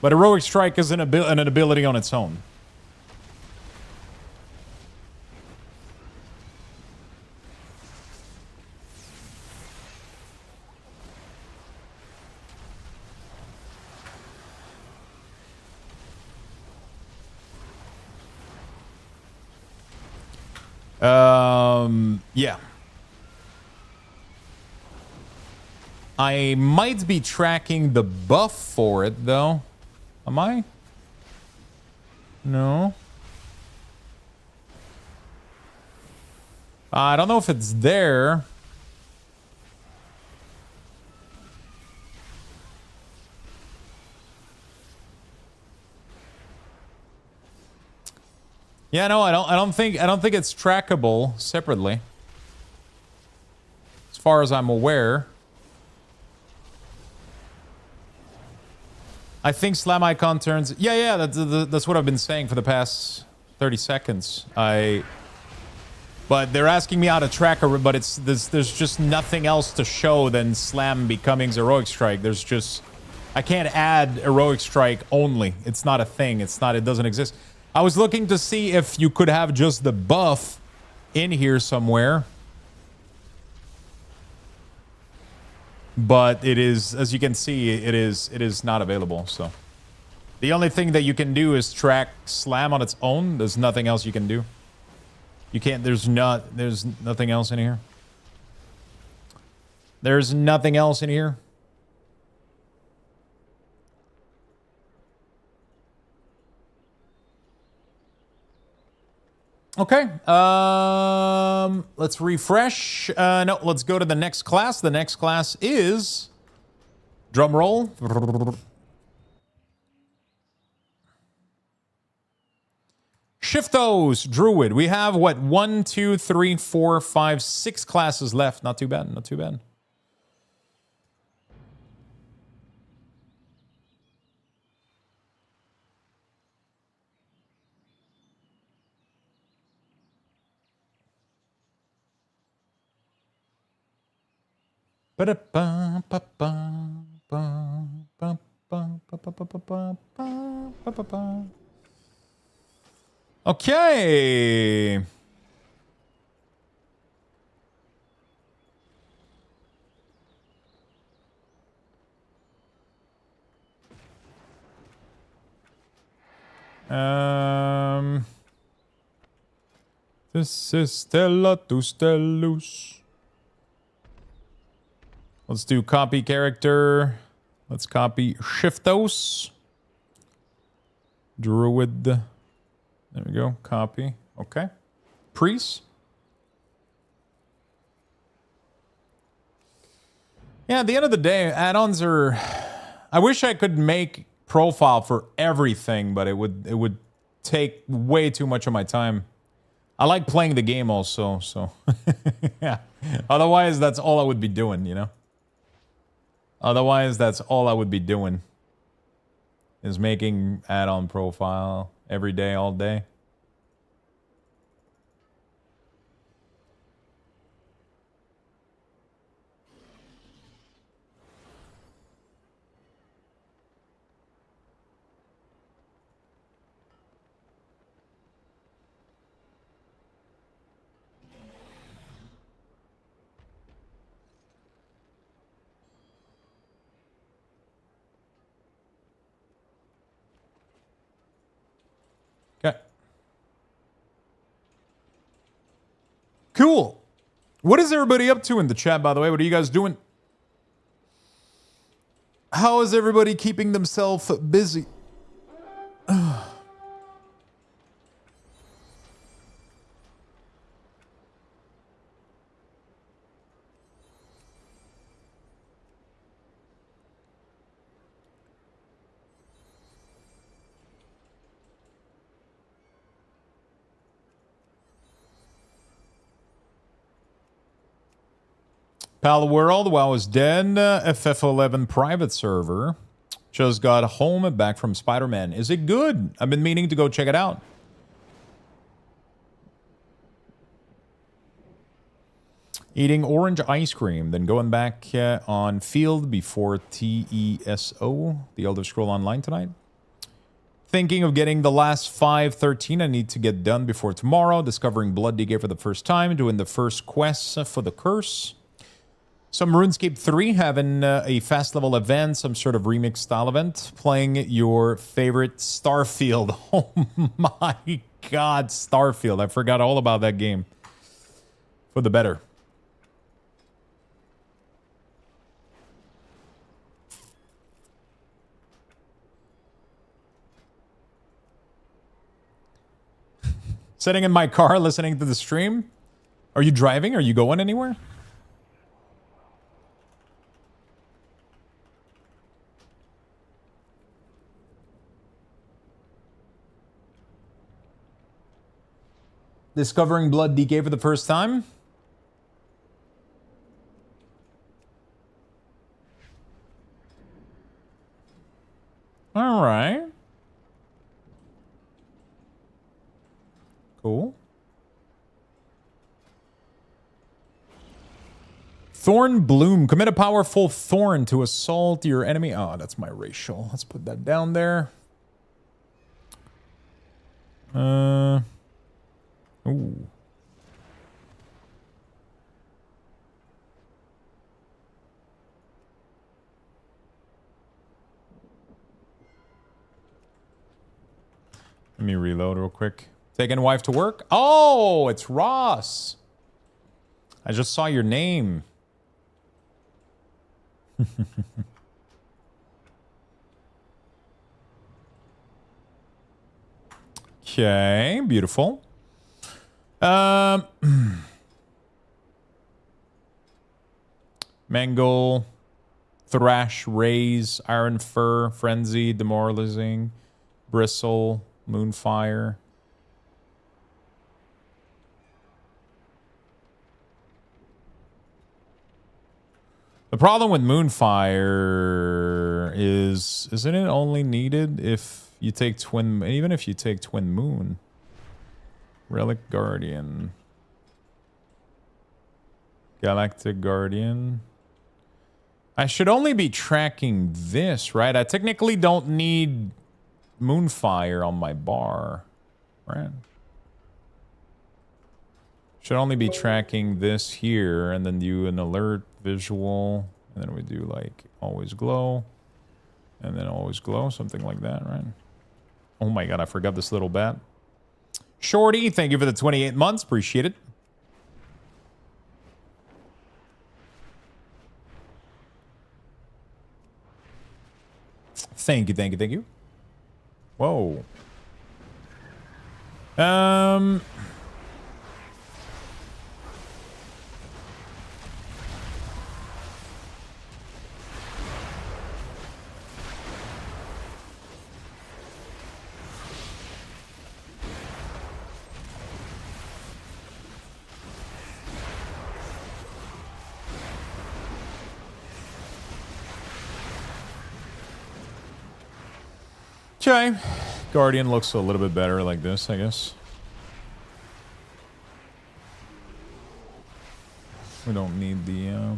But Heroic Strike is an ability on its own. Yeah. I might be tracking the buff for it, though. Am I? No. I don't know if it's there. Yeah, no, I don't think it's trackable separately. As far as I'm aware. I think slam icon turns. Yeah, that's what I've been saying for the past 30 seconds. But they're asking me how to track her, but there's just nothing else to show than slam becoming heroic strike. There's just I can't add heroic strike only. It's not a thing. It doesn't exist. I was looking to see if you could have just the buff in here somewhere. But it is, as you can see, it is not available. So the only thing that you can do is track slam on its own. There's nothing else you can do. You can't, there's nothing else in here. There's nothing else in here. Okay, let's refresh. No, let's go to the next class. The next class is, drum roll. Shiftos, Druid. We have what, 1, 2, 3, 4, 5, 6 classes left. Not too bad, not too bad. Okay. This is Stella to Stellus. Let's do copy character. Let's copy Shiftos. Druid. There we go. Copy. Okay. Priest. Yeah, at the end of the day, add-ons are... I wish I could make profile for everything, but it would take way too much of my time. I like playing the game also, so... yeah. Otherwise, that's all I would be doing, you know? Otherwise, that's all I would be doing. Is making add-on profile every day, all day. Okay. Cool. What is everybody up to in the chat, by the way? What are you guys doing? How is everybody keeping themselves busy? Pal World, WoW is dead. FF11 private server. Just got home and back from Spider-Man. Is it good? I've been meaning to go check it out. Eating orange ice cream, then going back on field before TESO, the Elder Scroll Online tonight. Thinking of getting the last 513 I need to get done before tomorrow. Discovering Blood Decay for the first time. Doing the first quest for the curse. Some RuneScape 3 having a fast level event, some sort of remix style event. Playing your favorite Starfield. Oh my god, Starfield. I forgot all about that game. for the better. Sitting in my car listening to the stream. Are you driving? Are you going anywhere? Discovering Blood DK for the first time. All right. Cool. Thorn Bloom. Commit a powerful thorn to assault your enemy. Oh, that's my racial. Let's put that down there. Ooh. Let me reload real quick. Taking wife to work? Oh, it's Ross. I just saw your name. Okay, beautiful. Mangle, Thrash, Raise, Iron Fur, Frenzy, Demoralizing, Bristle, Moonfire. The problem with Moonfire is, isn't it only needed if you take Twin, even if you take Twin Moon? Relic Guardian. Galactic Guardian. I should only be tracking this, right? I technically don't need Moonfire on my bar, right? Should only be tracking this here and then do an alert visual. And then we do like always glow. And then always glow, something like that, right? Oh my god, I forgot this little bat. Shorty, thank you for the 28 months. Appreciate it. Thank you, thank you, thank you. Whoa. Okay. Guardian looks a little bit better like this, I guess. We don't need the...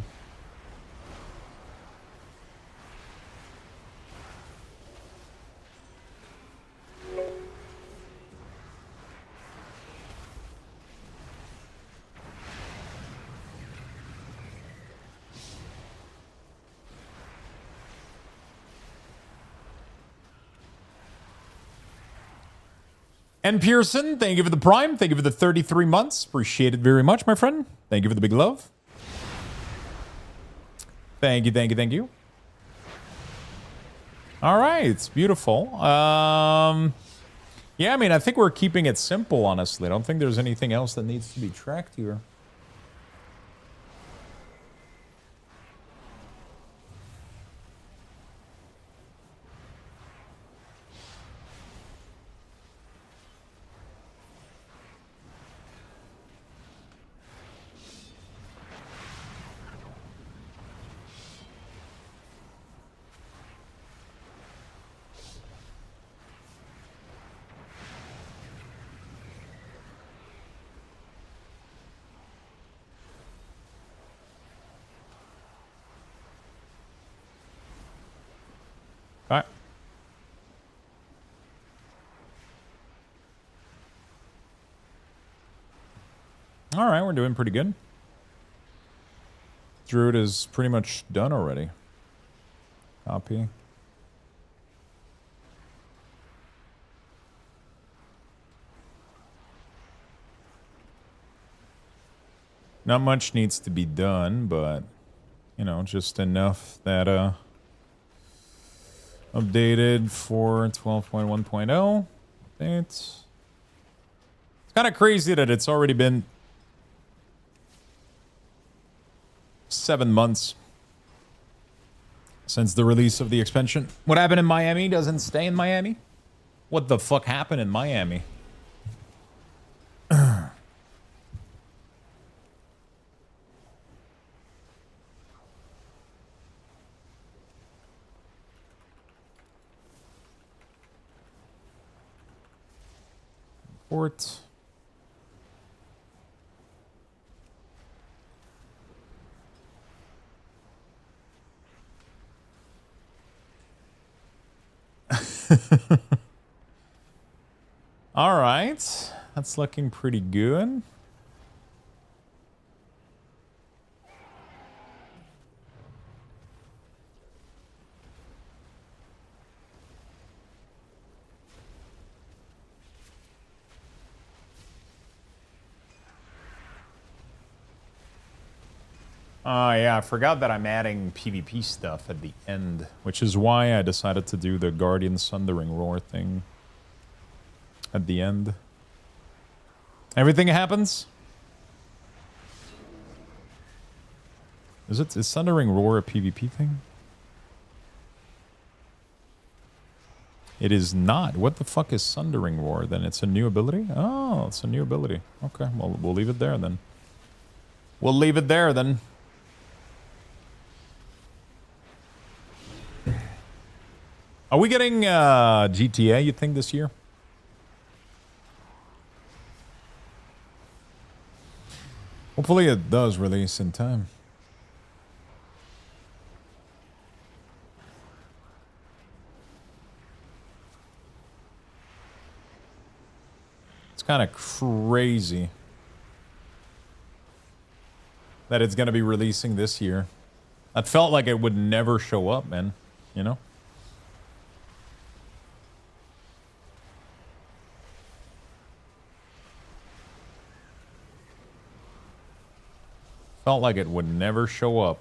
And Pearson, thank you for the Prime. Thank you for the 33 months. Appreciate it very much, my friend. Thank you for the big love. Thank you, thank you, thank you. All right, it's beautiful. Yeah, I mean, I think we're keeping it simple, honestly. I don't think there's anything else that needs to be tracked here. All right, we're doing pretty good. Druid is pretty much done already. Copy. Not much needs to be done, but, you know, just enough that, updated for 12.1.0. It's kind of crazy that it's already been 7 months since the release of the expansion. What happened in Miami doesn't stay in Miami. What the fuck happened in Miami? Port. All right. That's looking pretty good. Yeah, I forgot that I'm adding PvP stuff at the end, which is why I decided to do the Guardian Sundering Roar thing at the end. Everything happens? Is Sundering Roar a PvP thing? It is not. What the fuck is Sundering Roar then? It's a new ability? Oh, it's a new ability. Okay, well, we'll leave it there then. We'll leave it there then. Are we getting GTA, you think, this year? Hopefully it does release in time. It's kind of crazy that it's going to be releasing this year. That felt like it would never show up, man. You know? Felt like it would never show up.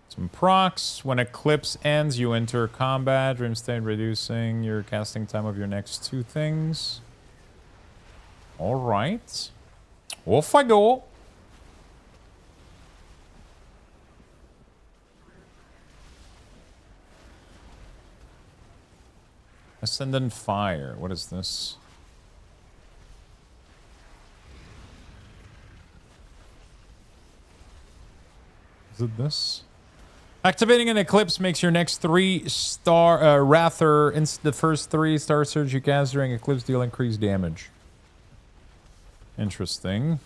Some procs. When Eclipse ends, you enter combat. Dream state, reducing your casting time of your next 2 things. Alright. Off I go. Ascendant Fire. What is this? Is it this? Activating an Eclipse makes your next 3-star Wrather, the first 3-star surge you cast during Eclipse deal increased damage. Interesting.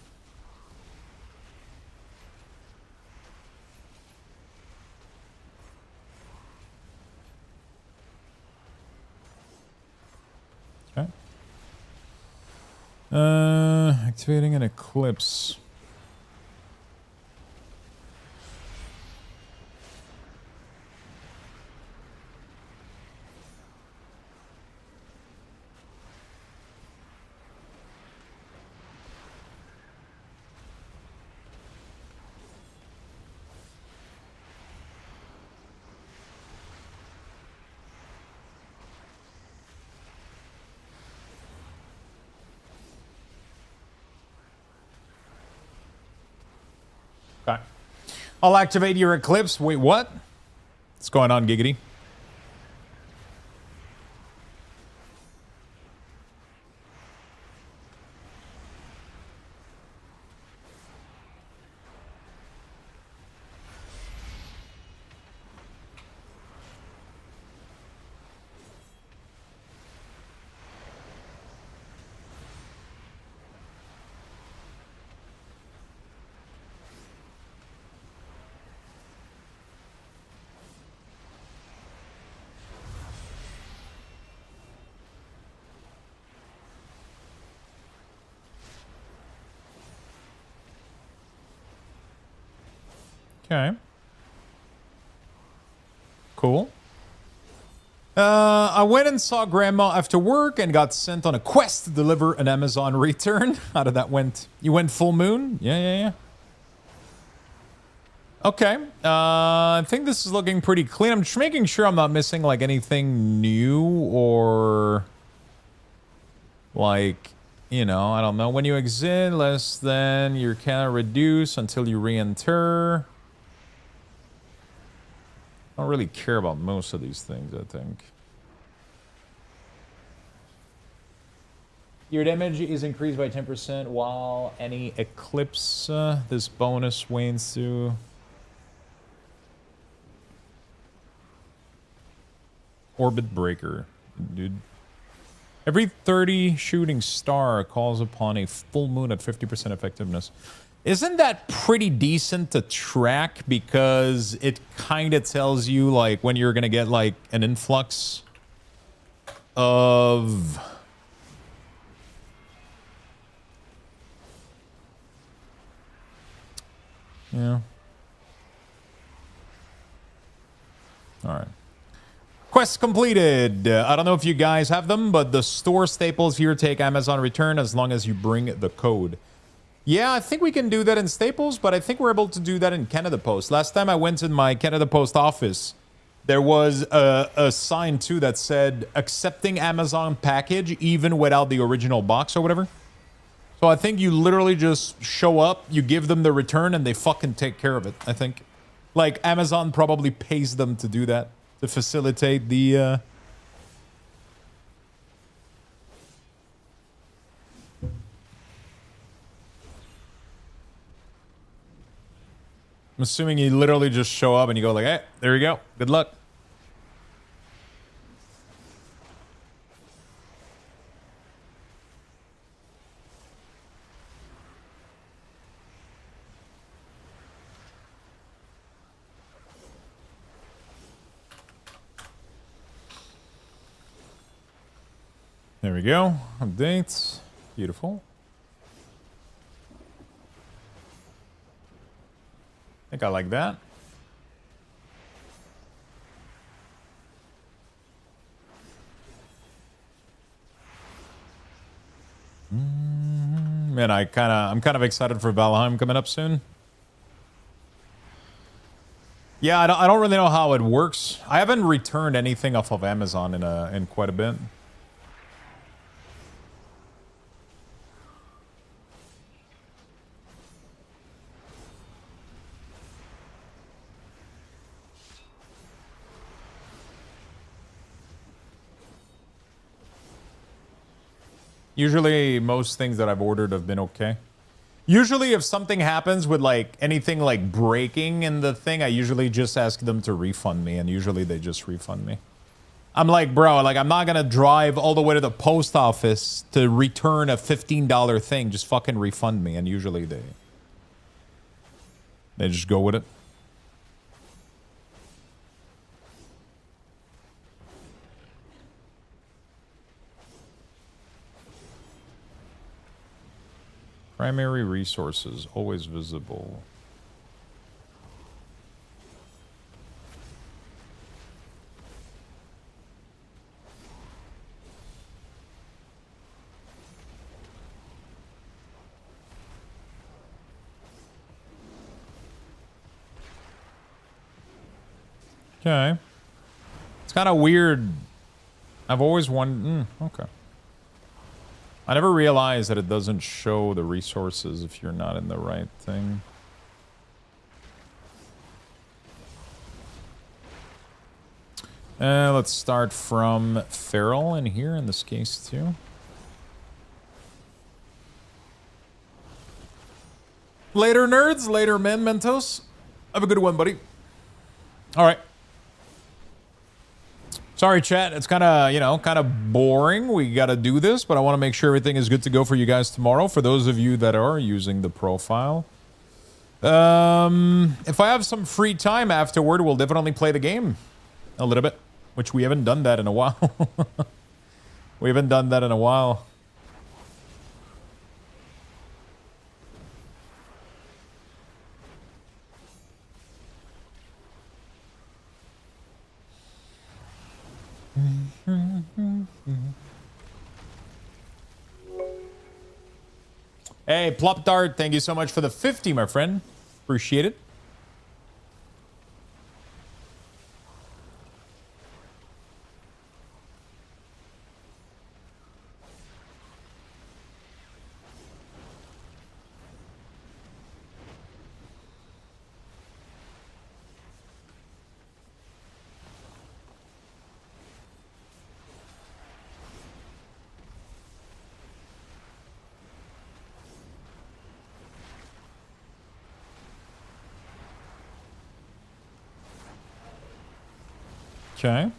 Okay. Activating an Eclipse. Okay. I'll activate your Eclipse. Wait, what? What's going on, Giggity? Okay. Cool. I went and saw Grandma after work and got sent on a quest to deliver an Amazon return. How did that went? You went full moon? Yeah. Okay. I think this is looking pretty clean. I'm just making sure I'm not missing like anything new or like, you know, I don't know. When you exit less than your can reduce until you re-enter. I don't really care about most of these things, I think. Your damage is increased by 10% while any eclipse. This bonus wanes to... Orbit Breaker, dude. Every 30 shooting star calls upon a full moon at 50% effectiveness. Isn't that pretty decent to track? Because it kind of tells you like when you're gonna get like an influx of... Yeah. All right. Quest completed. I don't know if you guys have them, but the store staples here take Amazon return as long as you bring the code. Yeah, I think we can do that in Staples, but I think we're able to do that in Canada Post. Last time I went in my Canada Post office, there was a sign too that said accepting Amazon package even without the original box or whatever. So I think you literally just show up, you give them the return, and they fucking take care of it, I think. Like, Amazon probably pays them to do that, to facilitate the... I'm assuming you literally just show up and you go like, hey, there you go. Good luck. There we go. Updates. Beautiful. I think I like that. Man, I'm kind of excited for Valheim coming up soon. Yeah, I don't really know how it works. I haven't returned anything off of Amazon in quite a bit. Usually, most things that I've ordered have been okay. Usually, if something happens with like anything like breaking in the thing, I usually just ask them to refund me, and usually they just refund me. I'm like, bro, like I'm not gonna drive all the way to the post office to return a $15 thing. Just fucking refund me, and usually they just go with it. Primary resources, always visible. Okay. It's kind of weird. I've always wondered... okay. I never realized that it doesn't show the resources if you're not in the right thing. Let's start from Feral in here in this case too. Later, nerds. Later, men, Mentos. Have a good one, buddy. All right. Sorry, chat. It's kind of, you know, kind of boring. We got to do this, but I want to make sure everything is good to go for you guys tomorrow. For those of you that are using the profile. If I have some free time afterward, we'll definitely play the game a little bit, which we haven't done that in a while. We haven't done that in a while. Hey, Plop Dart, thank you so much for the 50, my friend. Appreciate it. Okay.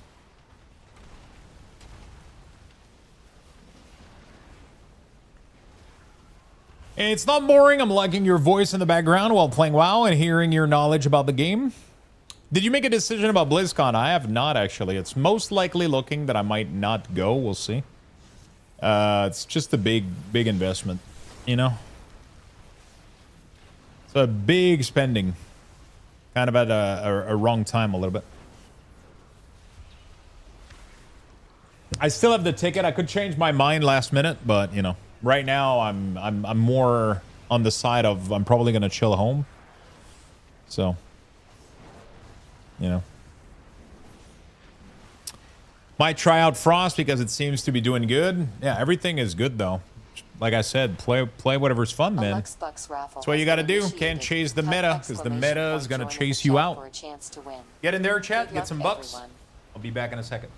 It's not boring. I'm liking your voice in the background while playing WoW and hearing your knowledge about the game. Did you make a decision about BlizzCon? I have not, actually. It's most likely looking that I might not go. We'll see. It's just a big investment, you know? It's a big spending. Kind of at a wrong time a little bit. I still have the ticket. I could change my mind last minute, but you know, right now I'm more on the side of I'm probably gonna chill home. So, you know, might try out Frost because it seems to be doing good. Yeah, everything is good though. Like I said, play whatever's fun, man. That's what you got to do. Can't chase the meta because the meta is gonna chase you out. Get in there, chat. Get some bucks. I'll be back in a second.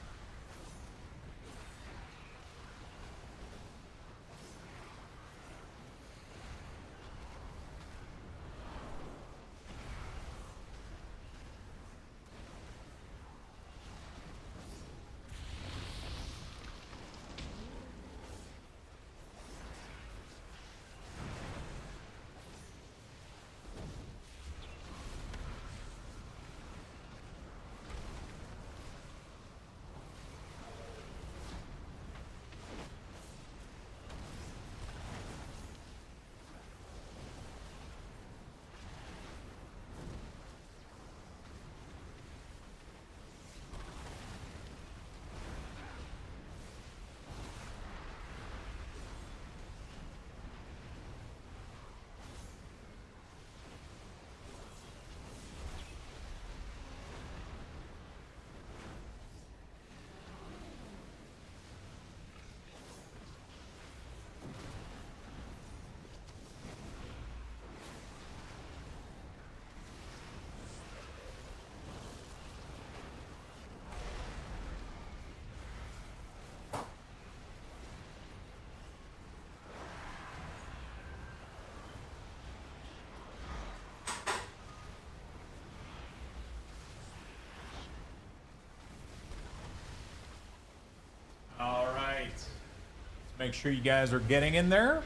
Make sure you guys are getting in there.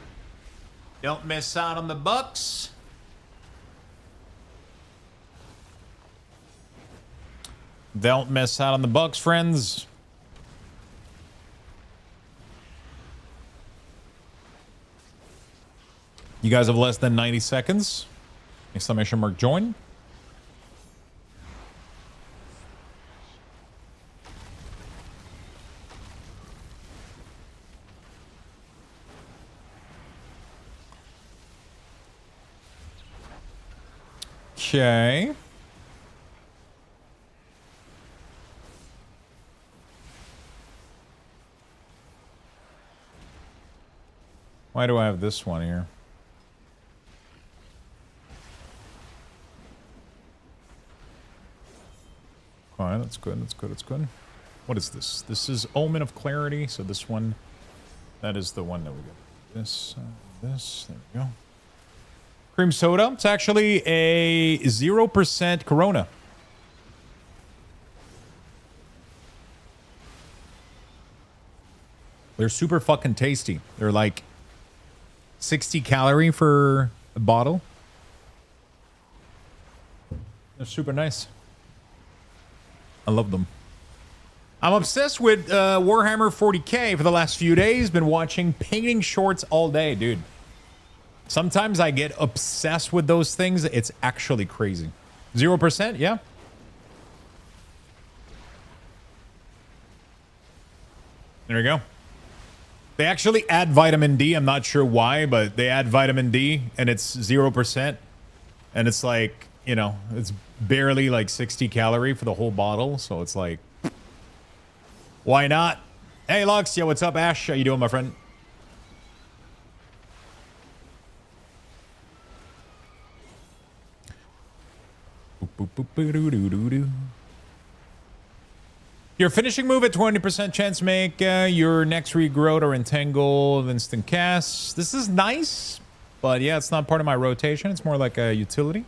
Don't miss out on the bucks. Don't miss out on the bucks, friends. You guys have less than 90 seconds. Exclamation mark join. Okay. Why do I have this one here? Alright, that's good, that's good, that's good. What is this? This is Omen of Clarity, so this one, that is the one that we got. This, there we go. Cream soda. It's actually a 0% Corona. They're super fucking tasty. They're like 60 calorie for a bottle. They're super nice. I love them. I'm obsessed with Warhammer 40k for the last few days. Been watching painting shorts all day, dude. Sometimes I get obsessed with those things. It's actually crazy. 0%, yeah. There we go. They actually add vitamin D. I'm not sure why, but they add vitamin D and it's 0%. And it's like, you know, it's barely like 60 calorie for the whole bottle. So it's like, why not? Hey, Lux. Yeah, what's up, Ash? How you doing, my friend? Your finishing move at 20% chance to make your next regrowth or entangle of instant cast. This is nice, but yeah, it's not part of my rotation. It's more like a utility.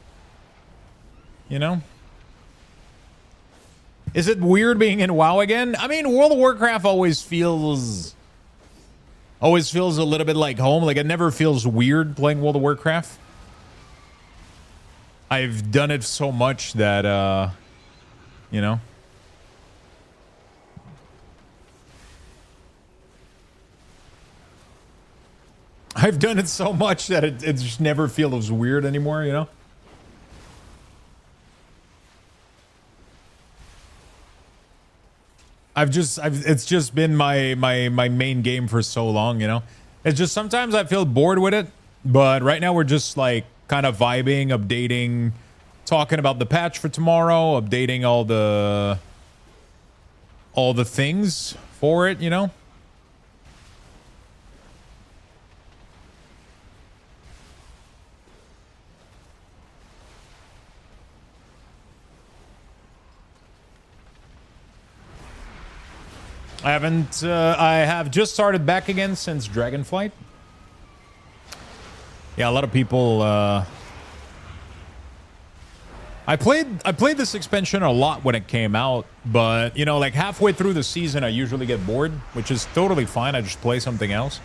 You know? Is it weird being in WoW again? I mean, World of Warcraft always feels a little bit like home. Like, it never feels weird playing World of Warcraft. I've done it so much that, you know. I've done it so much that it just never feels weird anymore, you know? It's just been my main game for so long, you know? It's just sometimes I feel bored with it, but right now we're just like kind of vibing, updating, talking about the patch for tomorrow, updating all the things for it, you know? I have just started back again since Dragonflight. Yeah, a lot of people, I played this expansion a lot when it came out, but, you know, like halfway through the season, I usually get bored, which is totally fine. I just play something else.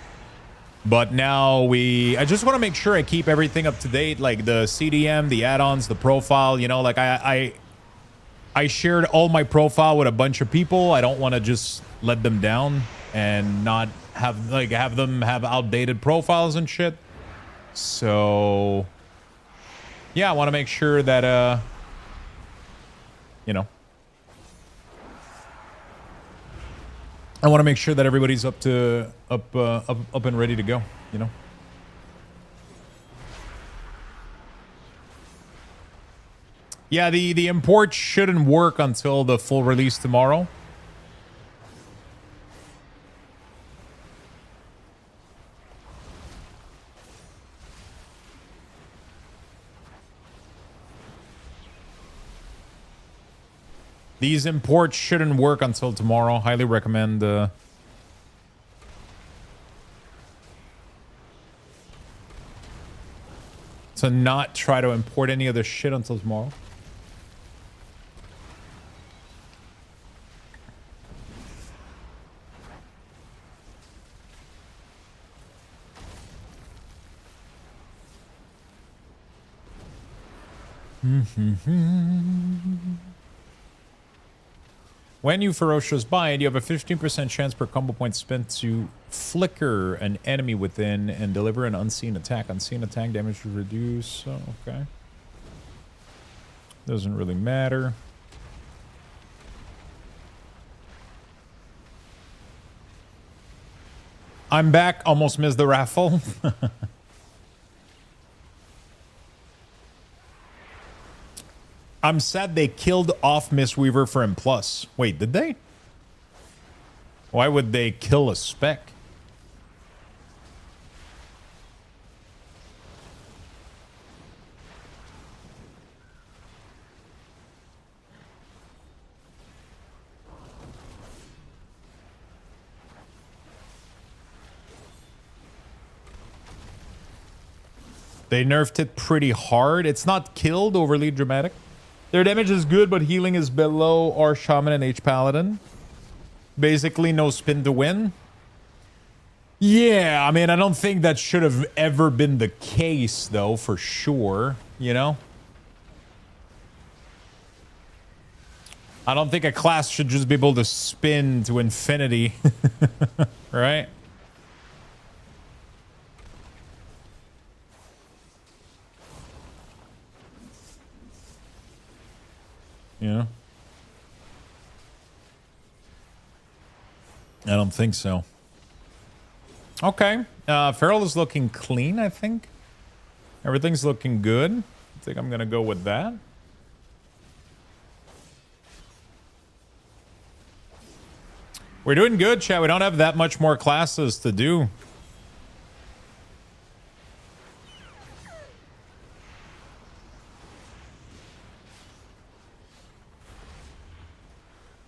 But now I just want to make sure I keep everything up to date, like the CDM, the add-ons, the profile, you know, like I shared all my profile with a bunch of people. I don't want to just let them down and not have them have outdated profiles and shit. So yeah, I want to make sure that you know, I want to make sure that everybody's up and ready to go, you know. Yeah, the import shouldn't work until the full release tomorrow. These imports shouldn't work until tomorrow. Highly recommend to not try to import any of this shit until tomorrow. When you ferocious bind, you have a 15% chance per combo point spent to flicker an enemy within and deliver an unseen attack. Unseen attack damage is reduced. Oh, okay. Doesn't really matter. I'm back. Almost missed the raffle. I'm sad they killed off Mistweaver for M+. Wait, did they? Why would they kill a spec? They nerfed it pretty hard. It's not killed, overly dramatic. Their damage is good, but healing is below our Shaman and H Paladin. Basically, no spin to win. Yeah, I mean, I don't think that should have ever been the case, though, for sure. You know? I don't think a class should just be able to spin to infinity. Right? Yeah. I don't think so. Okay. Feral is looking clean, I think. Everything's looking good. I think I'm going to go with that. We're doing good, chat. We don't have that much more classes to do.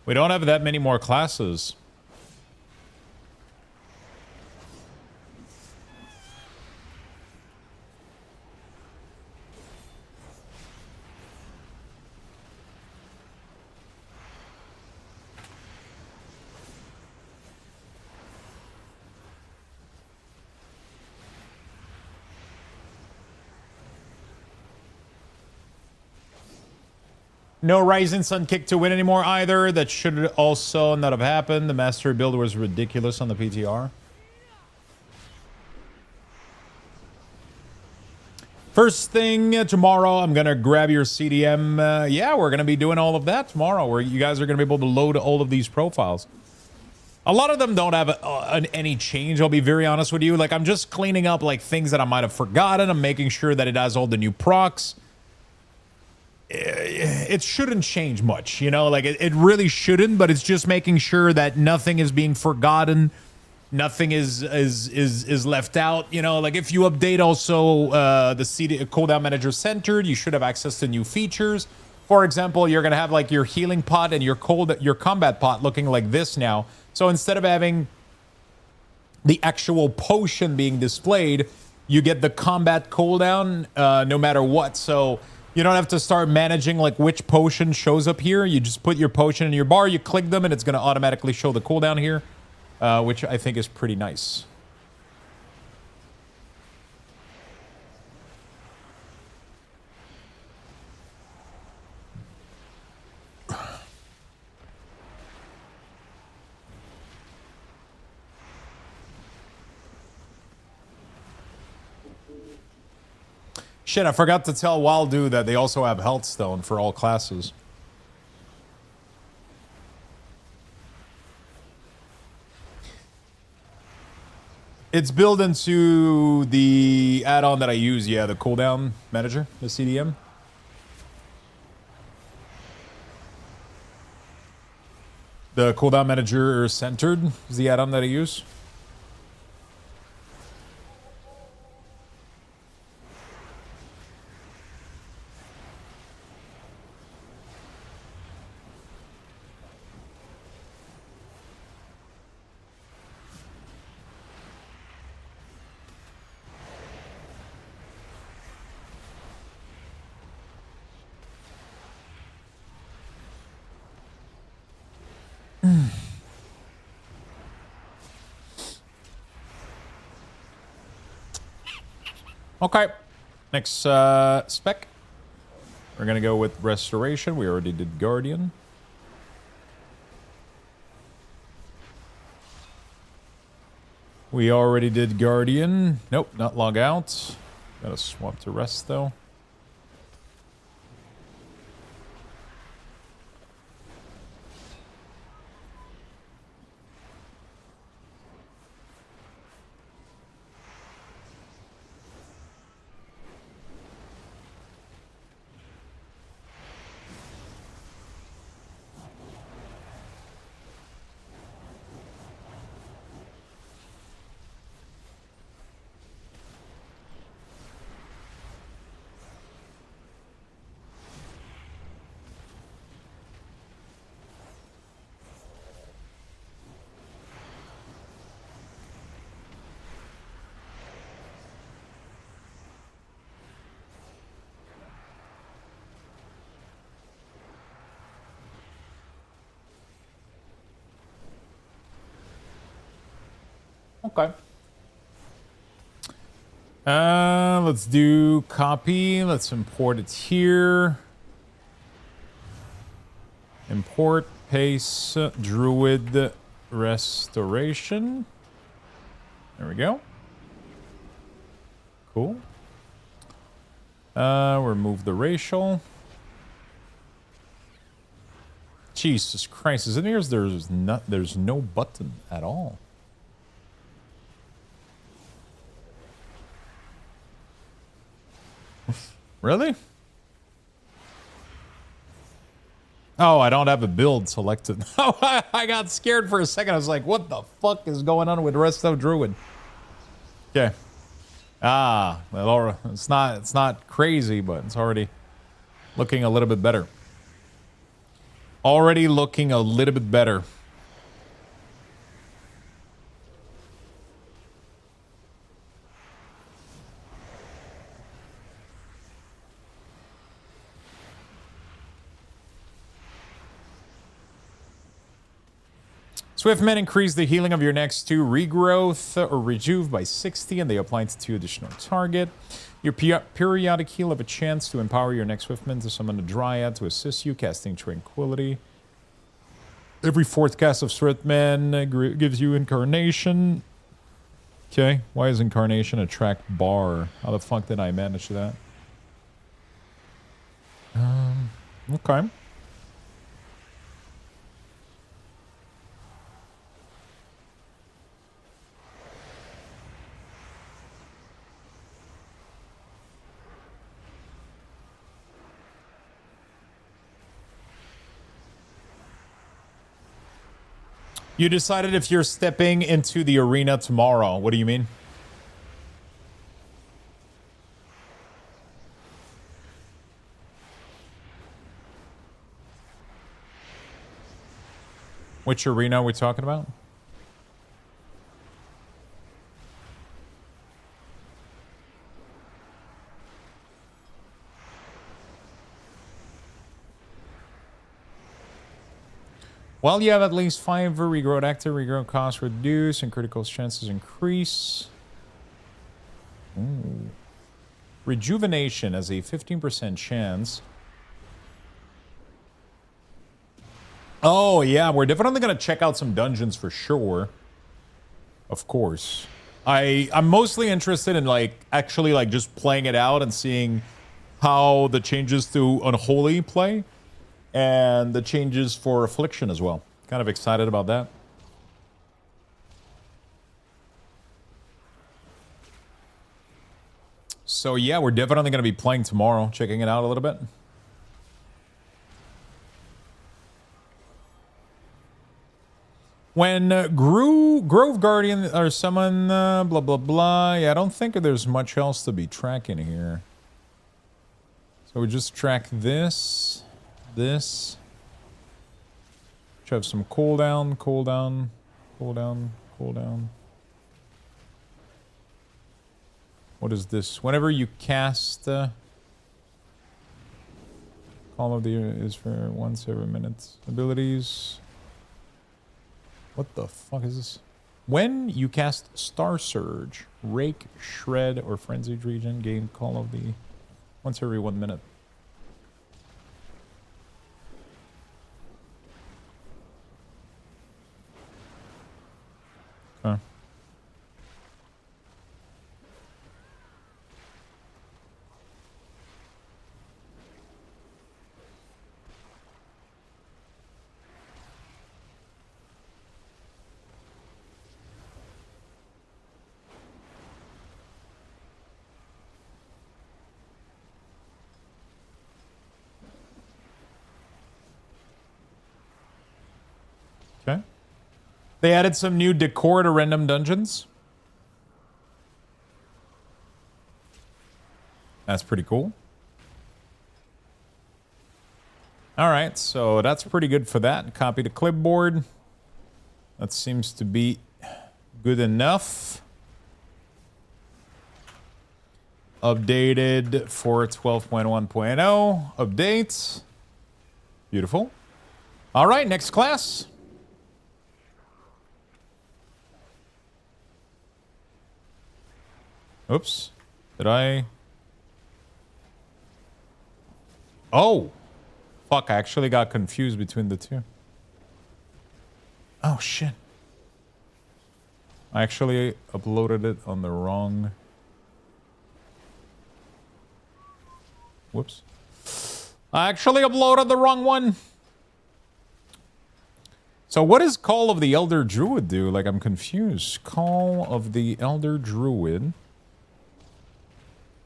We don't have that many more classes. No Rising Sun kick to win anymore either. That should also not have happened. The mastery build was ridiculous on the PTR. First thing tomorrow, I'm going to grab your CDM. Yeah, we're going to be doing all of that tomorrow, where you guys are going to be able to load all of these profiles. A lot of them don't have any change, I'll be very honest with you. Like, I'm just cleaning up like things that I might have forgotten. I'm making sure that it has all the new procs. It shouldn't change much, you know, like it really shouldn't, but it's just making sure that nothing is being forgotten, nothing is left out, you know. Like if you update also the Cooldown Manager Centered, you should have access to new features. For example, you're gonna have like your healing pot and your combat pot looking like this now. So instead of having the actual potion being displayed, you get the combat cooldown no matter what. So you don't have to start managing like which potion shows up here. You just put your potion in your bar, you click them, and it's going to automatically show the cooldown here, which I think is pretty nice. Shit, I forgot to tell Waldu that they also have Health Stone for all classes. It's built into the add-on that I use, yeah, the Cooldown Manager, the CDM. The Cooldown Manager Centered is the add-on that I use. Okay, next spec. We're gonna go with Restoration. We already did Guardian. We already did Guardian. Nope, not log out. Gotta swap to Rest though. Okay. Let's do copy. Let's import it here. Import, paste, Druid, Restoration. There we go. Cool. Remove the racial. Jesus Christ, isn't here? There's no button at all. Really? Oh, I don't have a build selected. Oh, I got scared for a second. I was like, what the fuck is going on with Resto Druid? Okay. Ah, well, it's not crazy, but it's already looking a little bit better. Already looking a little bit better. Swiftmen increase the healing of your next 2 regrowth or rejuve by 60, and they apply to 2 additional target. Your periodic heal have a chance to empower your next Swiftman to summon a Dryad to assist you, casting Tranquility. Every 4th cast of Swiftman gives you Incarnation. Okay, why is Incarnation a track bar? How the fuck did I manage that? Okay. You decided if you're stepping into the arena tomorrow. What do you mean? Which arena are we talking about? Well, you have at least 5 regrowth active, regrowth cost reduce, and critical chances increase. Ooh. Rejuvenation has a 15% chance. Oh, yeah, we're definitely going to check out some dungeons for sure. Of course. I'm mostly interested in, like, actually, like, just playing it out and seeing how the changes to Unholy play. And the changes for Affliction as well. Kind of excited about that. So yeah, we're definitely going to be playing tomorrow. Checking it out a little bit. When Grove Guardian or summon blah blah blah. Yeah, I don't think there's much else to be tracking here. So we just track this. This. Which have some cooldown. What is this? Whenever you cast Call of the Year is for once every minute. Abilities. What the fuck is this? When you cast Star Surge, Rake, Shred, or Frenzied Region, gain Call of the once every 1 minute. Okay. Okay. They added some new decor to random dungeons. That's pretty cool. All right, so that's pretty good for that. Copy to clipboard. That seems to be good enough. Updated for 12.1.0. Updates. Beautiful. All right, next class. Oops. Did I? Oh. Fuck, I actually got confused between the two. Oh, shit. I actually uploaded it on the wrong... Whoops. I actually uploaded the wrong one. So what does Call of the Elder Druid do? Like, I'm confused. Call of the Elder Druid.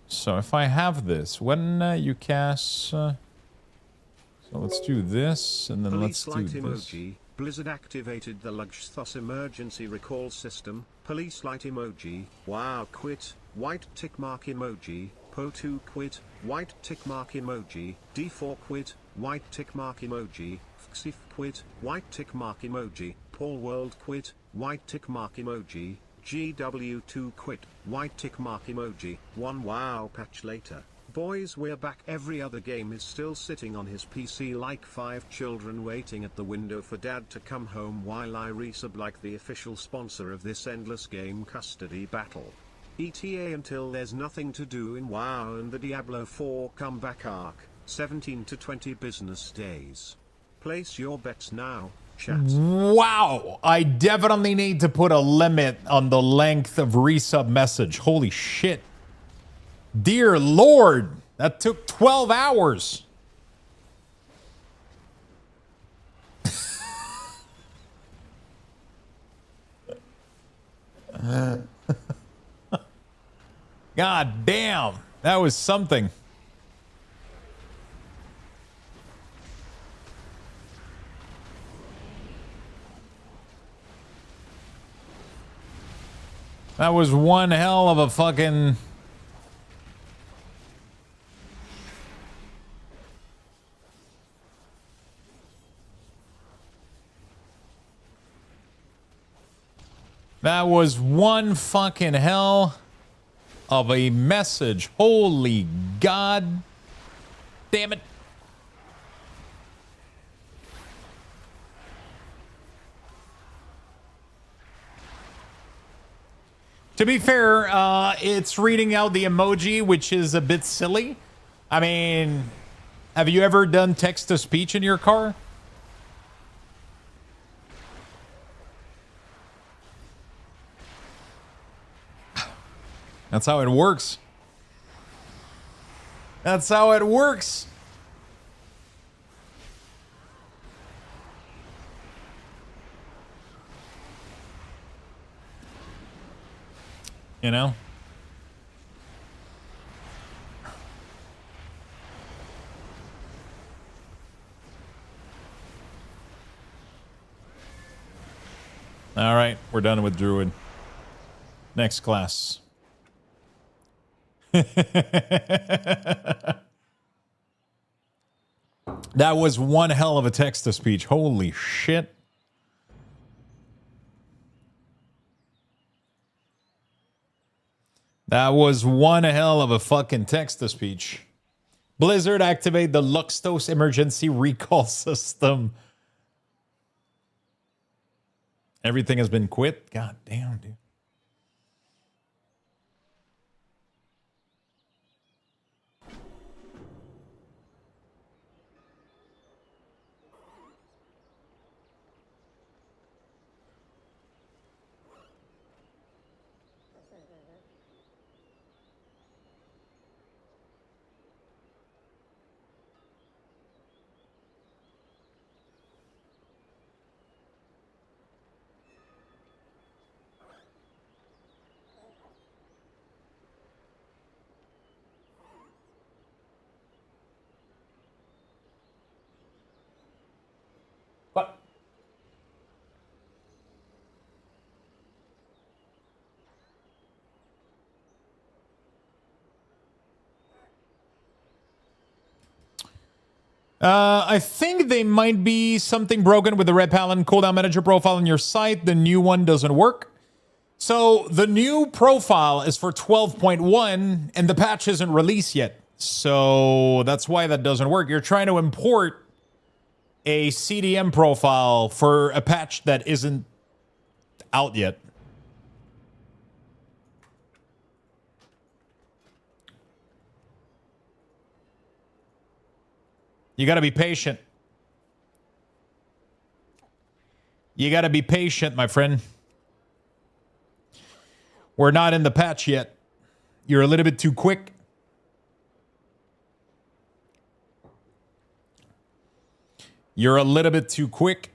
So if I have this, when you cast... so let's do this, and then Police let's do light this. emoji. Blizzard activated the Luxthos emergency recall system. Police light emoji. Wow quit. White tick mark emoji. Po2 quit. White tick mark emoji. D4 quit. White tick mark emoji. Fxif quit. White tick mark emoji. Paul World quit. White tick mark emoji. GW2 quit. White tick mark emoji. 1 wow patch later. Boys, we're back. Every other game is still sitting on his PC like 5 children waiting at the window for dad to come home while I resub like the official sponsor of this endless game custody battle. ETA until there's nothing to do in WoW and the Diablo 4 comeback arc, 17 to 20 business days. Place your bets now, chat. Wow, I definitely need to put a limit on the length of resub message. Holy shit. Dear Lord, that took 12 hours. God damn, that was something. That was one hell of a fucking... That was one fucking hell of a message. Holy God damn it. To be fair, it's reading out the emoji, which is a bit silly. I mean, have you ever done text-to-speech in your car? That's how it works. That's how it works. You know? All right, we're done with Druid. Next class. That was one hell of a text-to-speech. Holy shit. That was one hell of a fucking text-to-speech. Blizzard activate the Luxthos emergency recall system. Everything has been quit? God damn, dude. What? I think they might be something broken with the Red Paladin Cooldown Manager profile on your site. The new one doesn't work. So the new profile is for 12.1 and the patch isn't released yet. So that's why that doesn't work. You're trying to import a CDM profile for a patch that isn't out yet. You got to be patient. You got to be patient, my friend. We're not in the patch yet. You're a little bit too quick. You're a little bit too quick.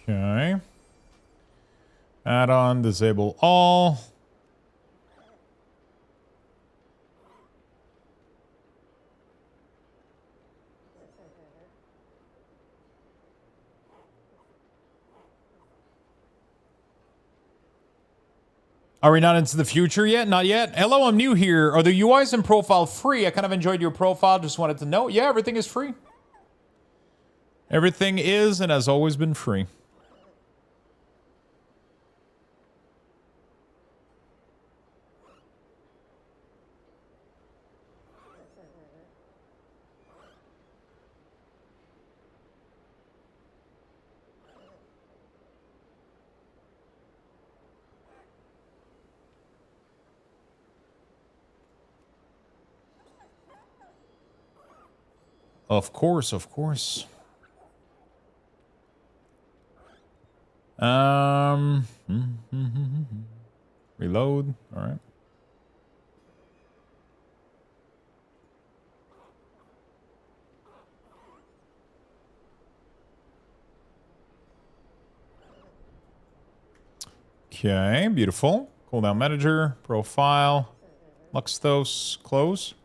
Okay. Add-on, disable all. Are we not into the future yet? Not yet. Hello, I'm new here. Are the UIs and profile free? I kind of enjoyed your profile. Just wanted to know. Yeah, everything is free. Everything is and has always been free. Of course, of course. Reload. All right. Okay, beautiful. Cooldown Manager Profile. Luxthos, close.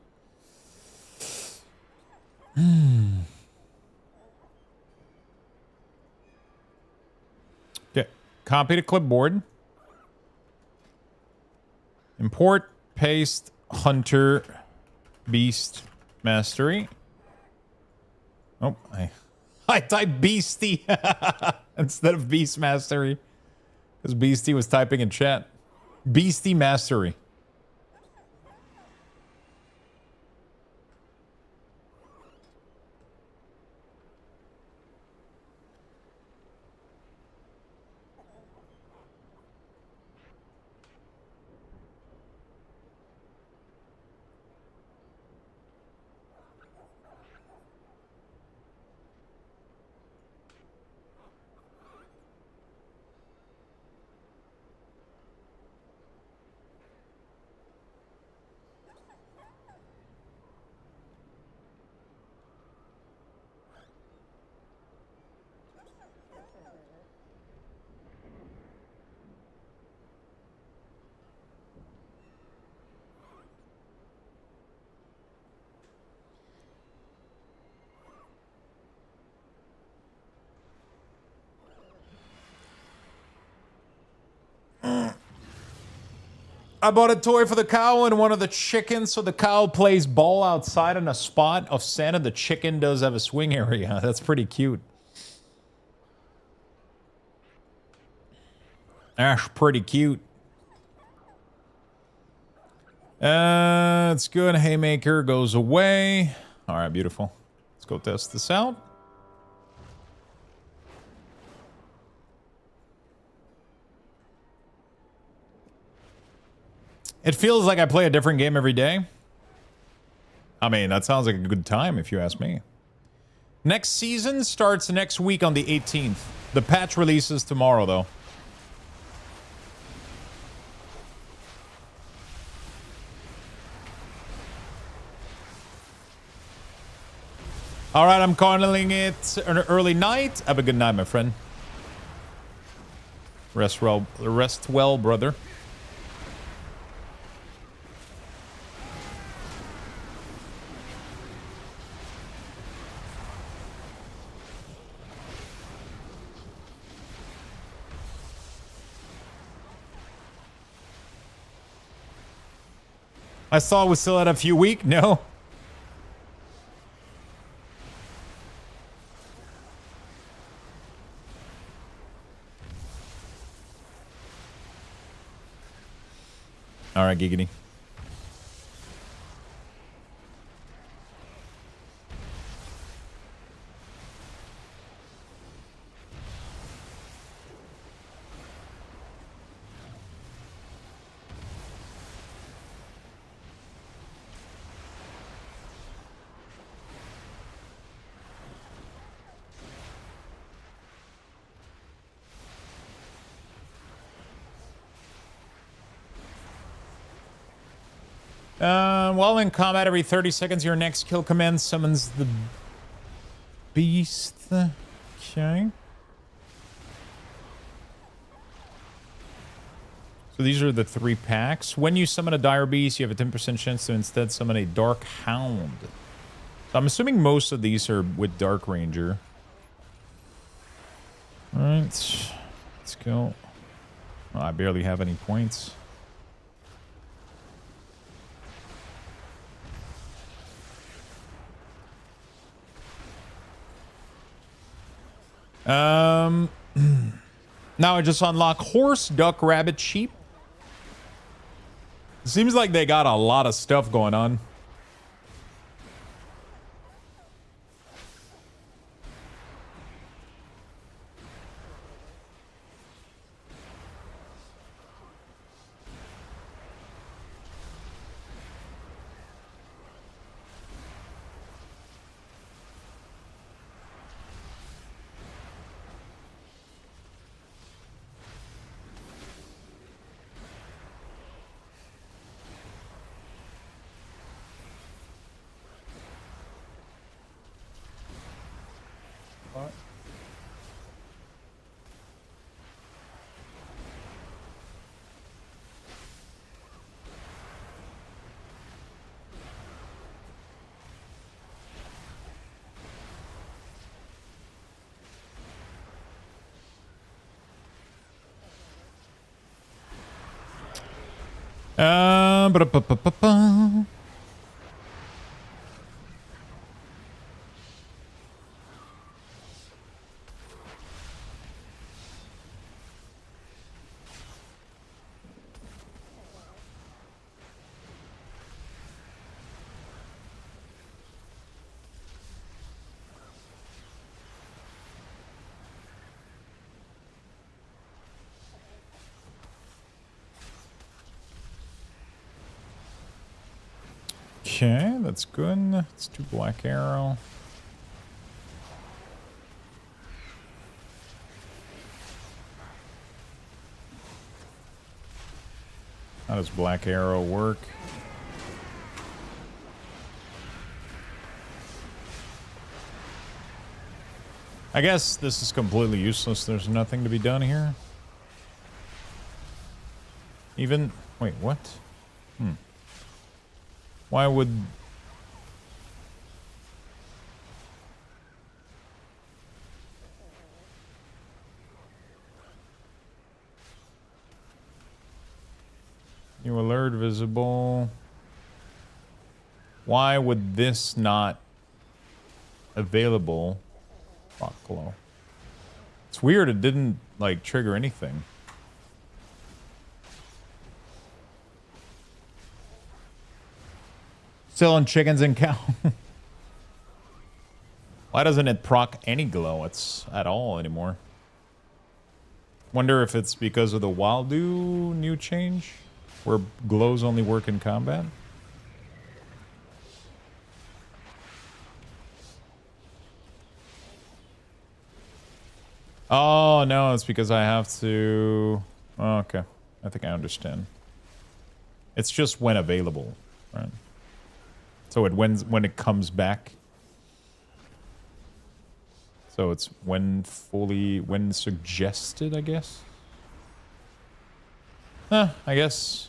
Okay, copy to clipboard. Import, paste, hunter, beast, mastery. Oh, I typed beastie instead of beast mastery because beastie was typing in chat. Beastie mastery. I bought a toy for the cow and one of the chickens, so the cow plays ball outside in a spot of sand, and the chicken does have a swing area. That's pretty cute. That's pretty cute. It's good. Haymaker goes away. All right, beautiful. Let's go test this out. It feels like I play a different game every day. I mean, that sounds like a good time if you ask me. Next season starts next week on the 18th. The patch releases tomorrow, though. All right, I'm calling it an early night. Have a good night, my friend. Rest well, brother. I saw we still had a few weeks. No. All right, giggity. While in combat, every 30 seconds, your next kill command summons the beast. Okay. So these are the 3 packs. When you summon a dire beast, you have a 10% chance to instead summon a dark hound. So I'm assuming most of these are with Dark Ranger. All right, let's go. Oh, I barely have any points. Now I just unlock horse, duck, rabbit, sheep. Seems like they got a lot of stuff going on. Ba-da-ba-ba-ba-ba. Okay, that's good. Let's do Black Arrow. How does Black Arrow work? I guess this is completely useless. There's nothing to be done here. Even... Wait, what? Why would... New alert visible. Why would this not available? Rock glow. It's weird it didn't like trigger anything. Selling chickens and cow. Why doesn't it proc any glow at all anymore? Wonder if it's because of the Wildu new change, where glows only work in combat. Oh no, it's because I have to. Oh, okay, I think I understand. It's just when available, right? So it when it comes back. So it's when suggested, I guess. I guess.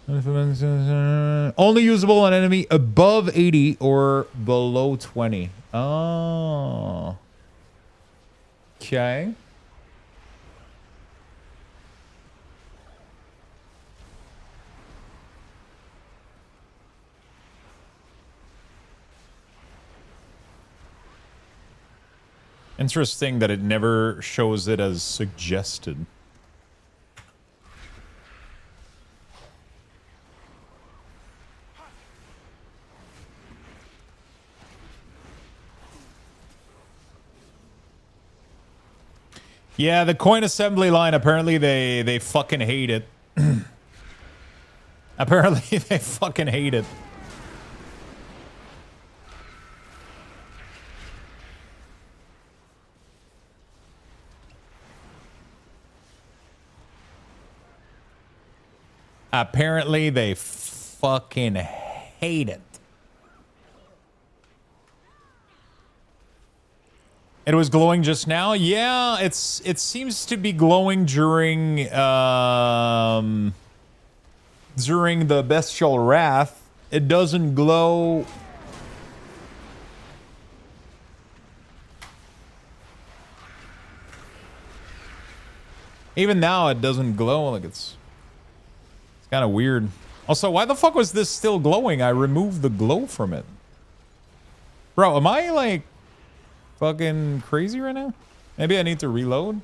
Only usable on enemy above 80 or below 20. Oh. Okay. Interesting that it never shows it as suggested. Yeah, the coin assembly line, apparently they fucking hate it. Apparently they fucking hate it. Apparently they fucking hate it. It was glowing just now. Yeah, it seems to be glowing during during the Bestial Wrath. It doesn't glow. Even now, it doesn't glow. Like it's kind of weird. Also, why the fuck was this still glowing? I removed the glow from it. Bro, am I like fucking crazy right now? Maybe I need to reload.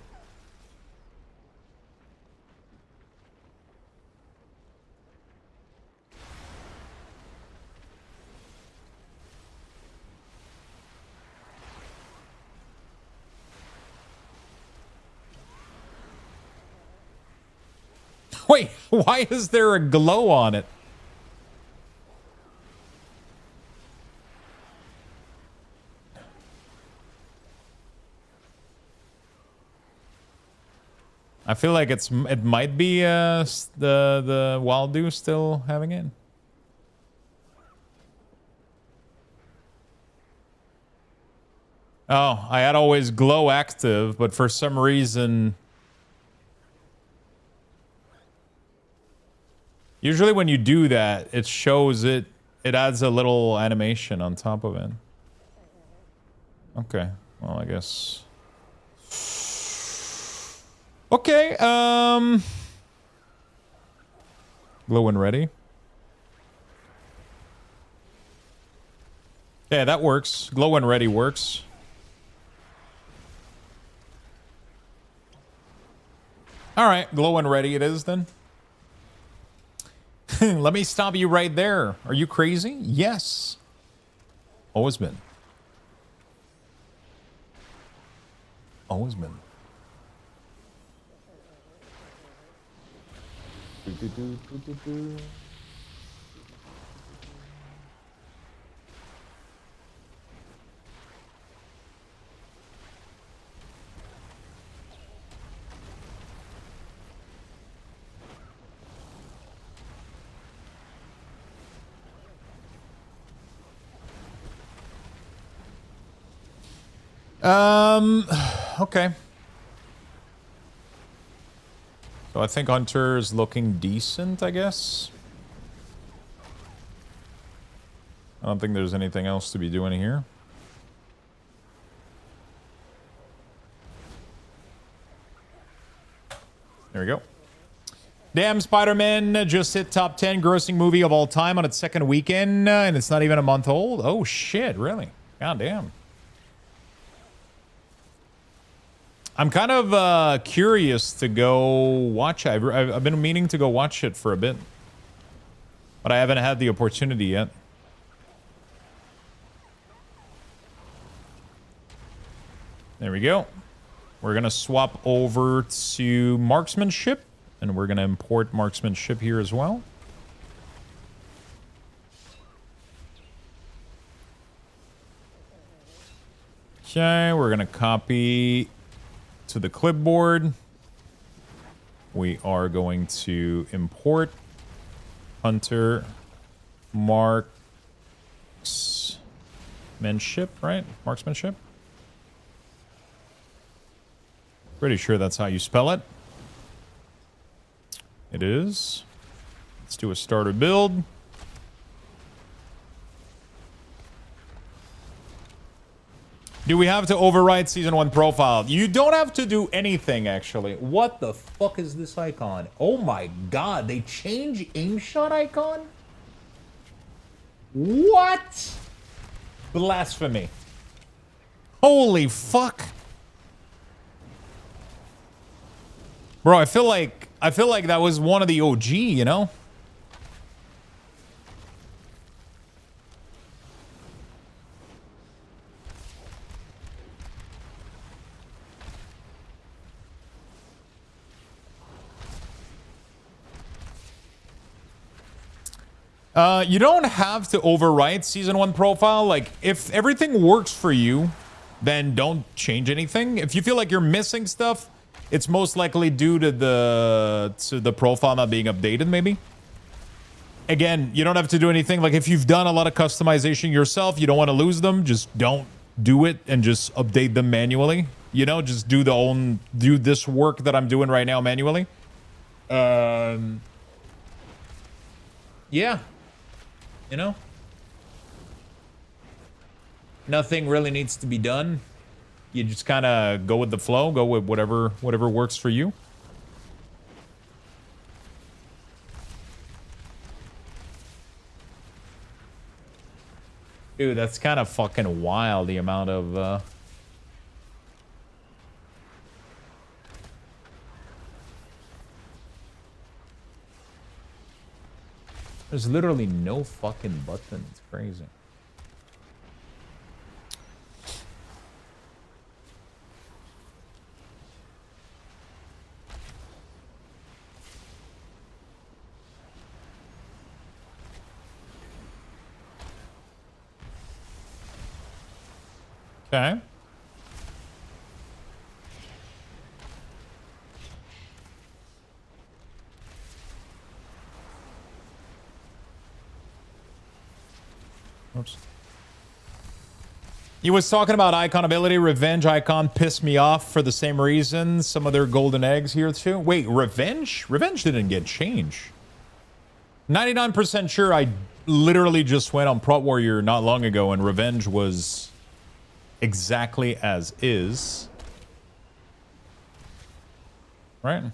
Wait, why is there a glow on it? I feel like it might be the Waldu still having it. Oh, I had always glow active, but for some reason, usually when you do that, it shows it adds a little animation on top of it. Okay, well, I guess. Okay, glow and ready. Yeah, that works. Glow and ready works. All right, glow and ready it is then. Let me stop you right there. Are you crazy? Yes. Always been. Always been. Okay. So I think Hunter is looking decent, I guess. I don't think there's anything else to be doing here. There we go. Damn, Spider-Man just hit top 10 grossing movie of all time on its second weekend, and it's not even a month old. Oh, shit, really? God damn. I'm kind of curious to go watch it. I've been meaning to go watch it for a bit, but I haven't had the opportunity yet. There we go. We're going to swap over to marksmanship, and we're going to import marksmanship here as well. Okay, we're going to copy to the clipboard. We are going to import Hunter marksmanship, right? Marksmanship. Pretty sure that's how you spell it. It is. Let's do a starter build. Do we have to override Season 1 profile? You don't have to do anything, actually. What the fuck is this icon? Oh my god, they change aim shot icon? What? Blasphemy. Holy fuck. Bro, I feel like that was one of the OG, you know? You don't have to overwrite Season 1 profile. Like, if everything works for you, then don't change anything. If you feel like you're missing stuff, it's most likely due to the profile not being updated, maybe. Again, you don't have to do anything. Like, if you've done a lot of customization yourself, you don't want to lose them, just don't do it and just update them manually. You know, just do this work that I'm doing right now manually. Yeah. You know? Nothing really needs to be done. You just kind of go with the flow, go with whatever works for you. Dude, that's kind of fucking wild, the amount of there's literally no fucking button. It's crazy. Okay. Oops. He was talking about icon ability. Revenge icon pissed me off for the same reason. Some of their golden eggs here too. Wait, Revenge? Revenge didn't get changed. 99% sure I literally just went on Prot Warrior not long ago and Revenge was exactly as is. Right?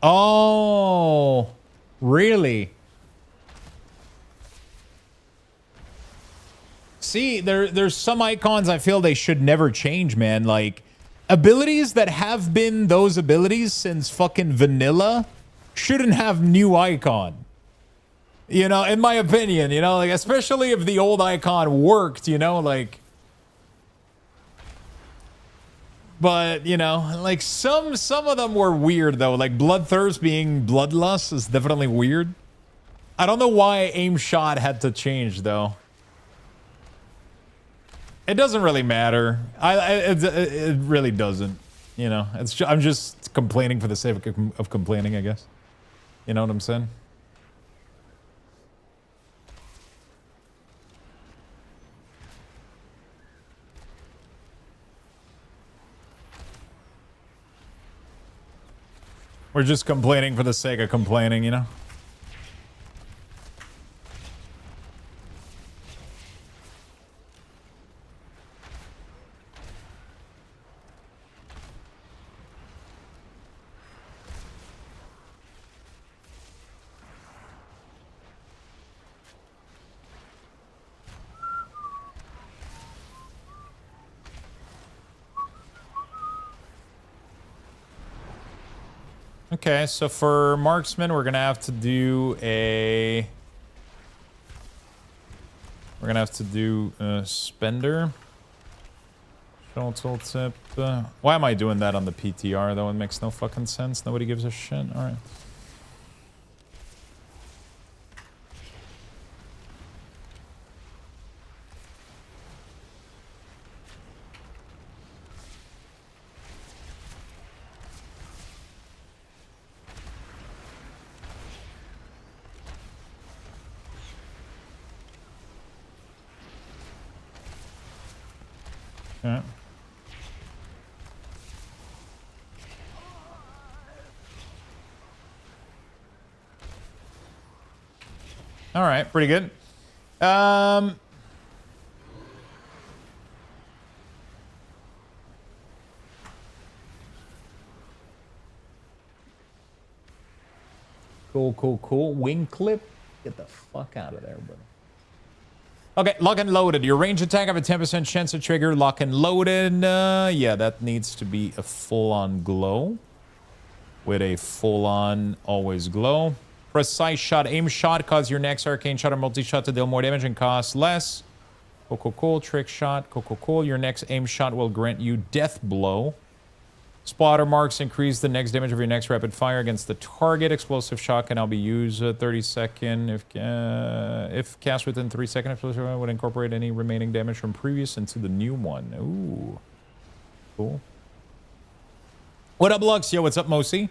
Oh, really? See, there's some icons I feel they should never change, man. Like, abilities that have been those abilities since fucking vanilla shouldn't have new icon. You know, in my opinion, you know, like, especially if the old icon worked, you know, like. But, you know, like some of them were weird though. Like Bloodthirst being Bloodlust is definitely weird. I don't know why aim shot had to change though. It doesn't really matter. It really doesn't. You know, I'm just complaining for the sake of complaining, I guess. You know what I'm saying? We're just complaining for the sake of complaining, you know? Okay, so for marksman, we're gonna have to do a... We're gonna have to do a spender. Show tip. Why am I doing that on the PTR though? It makes no fucking sense. Nobody gives a shit. All right. Yeah. All right, pretty good. Cool. Wing clip. Get the fuck out of there, bro. Okay, lock and loaded. Your range attack have a 10% chance to trigger. Lock and loaded. Yeah, that needs to be a full-on glow. With a full-on always glow. Precise shot. Aim shot. Cause your next arcane shot or multi-shot to deal more damage and cost less. Cool. Trick shot. Cool. Your next aim shot will grant you death blow. Spotter marks increase the next damage of your next rapid fire against the target. Explosive shot can now be used 30 seconds. If cast within 3 seconds, explosive would incorporate any remaining damage from previous into the new one. Ooh. Cool. What up, Lux? Yo, what's up, Mosi?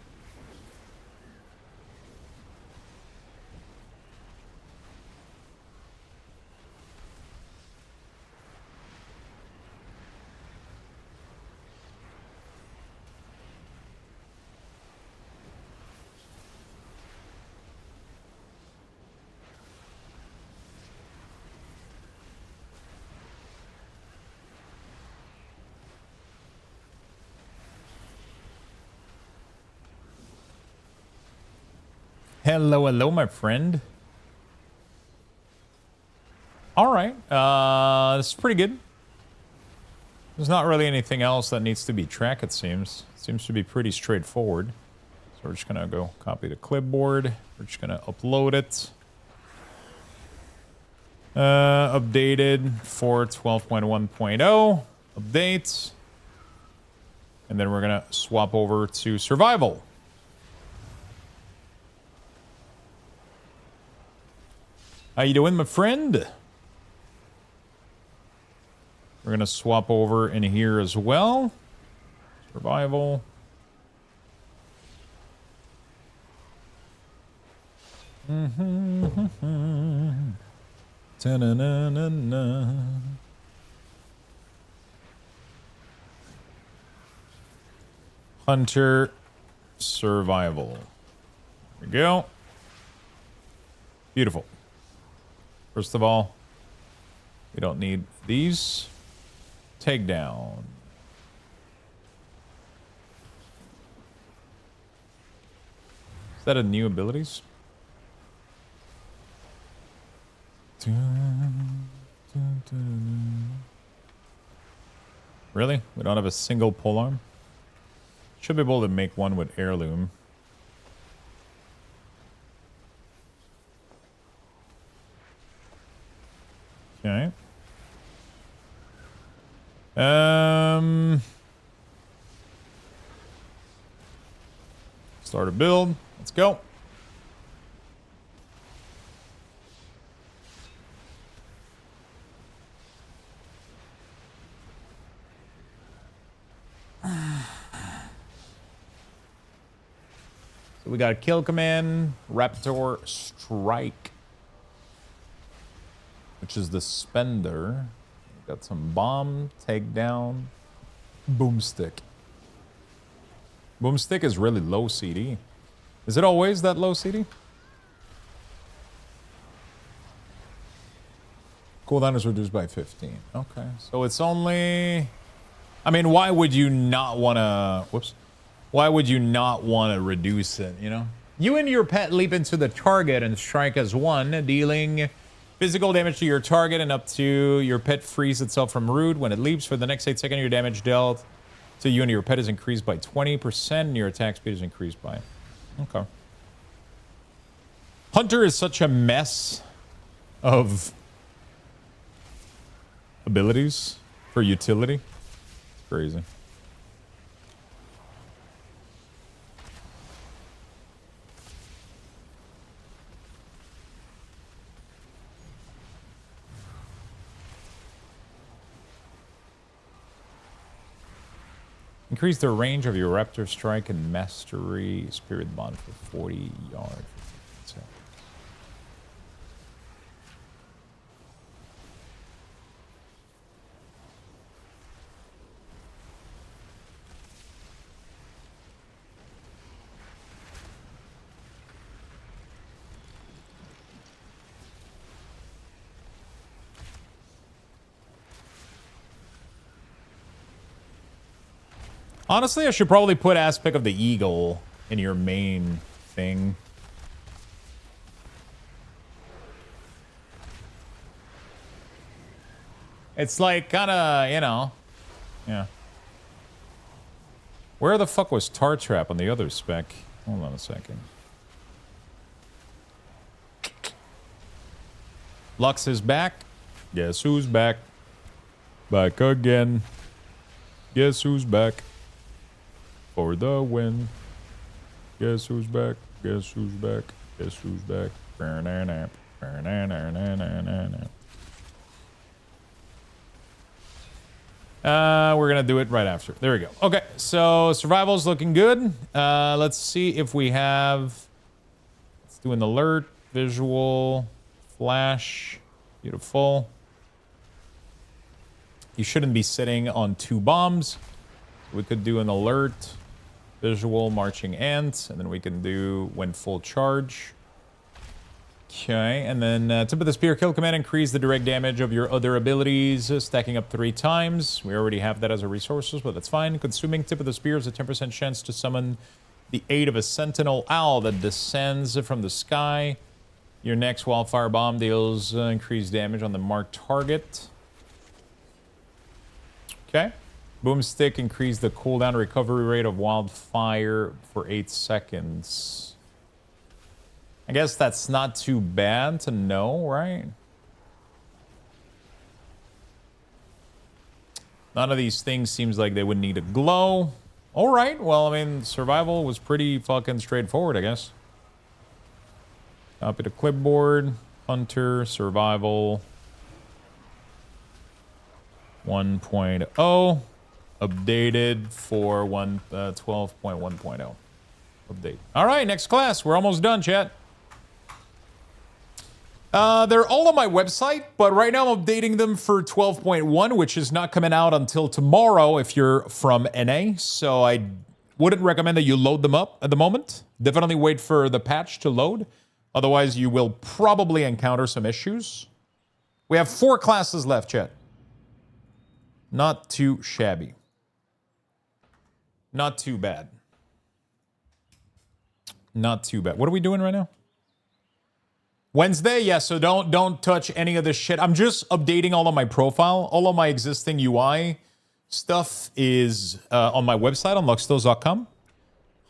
Hello, hello, my friend. All right. This is pretty good. There's not really anything else that needs to be tracked, it seems. It seems to be pretty straightforward. So we're just going to go copy the clipboard. We're just going to upload it. Updated for 12.1.0. Update. And then we're going to swap over to survival. How you doing, my friend? We're going to swap over in here as well. Survival. Ta-na-na-na-na. Hunter survival. There we go. Beautiful. First of all, we don't need these. Takedown. Is that a new abilities? Really? We don't have a single polearm? Should be able to make one with heirloom. Okay. Start a build. Let's go. So we got a kill command, Raptor Strike, which is the spender. Got some bomb, takedown, boomstick. Boomstick is really low CD. Is it always that low CD? Cooldown is reduced by 15. Okay, so it's only... I mean, why would you not want to... Whoops. Why would you not want to reduce it, you know? You and your pet leap into the target and strike as one, dealing physical damage to your target and up to your pet frees itself from root. When it leaps for the next 8 seconds, your damage dealt to you and your pet is increased by 20% and your attack speed is increased by... Okay. Hunter is such a mess of abilities for utility. It's crazy. Increase the range of your Raptor Strike and Mastery Spirit Bond for 40 yards. Honestly, I should probably put Aspect of the Eagle in your main thing. It's like kind of, you know, yeah. Where the fuck was Tar Trap on the other spec? Hold on a second. Lux is back. Guess who's back? Back again. Guess who's back? For the win. Guess who's back? Guess who's back? Guess who's back? We're going to do it right after. There we go. Okay, so survival's looking good. Let's see if we have... Let's do an alert, visual, flash. Beautiful. You shouldn't be sitting on 2 bombs. We could do an alert, visual, marching ant, and then we can do when full charge. Okay, and then tip of the spear kill command, increase the direct damage of your other abilities, stacking up 3 times. We already have that as a resources, but that's fine. Consuming tip of the spear is a 10% chance to summon the aid of a sentinel owl that descends from the sky. Your next wildfire bomb deals increased damage on the marked target. Okay. Boomstick increase the cooldown recovery rate of wildfire for 8 seconds. I guess that's not too bad to know, right? None of these things seems like they would need a glow. All right, well, I mean, survival was pretty fucking straightforward, I guess. Copy to clipboard, hunter, survival 1.0, updated for 12.1.0. Update. All right, next class. We're almost done, chat. They're all on my website, but right now I'm updating them for 12.1, which is not coming out until tomorrow if you're from NA. So I wouldn't recommend that you load them up at the moment. Definitely wait for the patch to load. Otherwise, you will probably encounter some issues. We have 4 classes left, chat. Not too shabby. Not too bad. Not too bad. What are we doing right now? Wednesday, yeah, so don't touch any of this shit. I'm just updating all of my profile. All of my existing UI stuff is on my website on luxtos.com.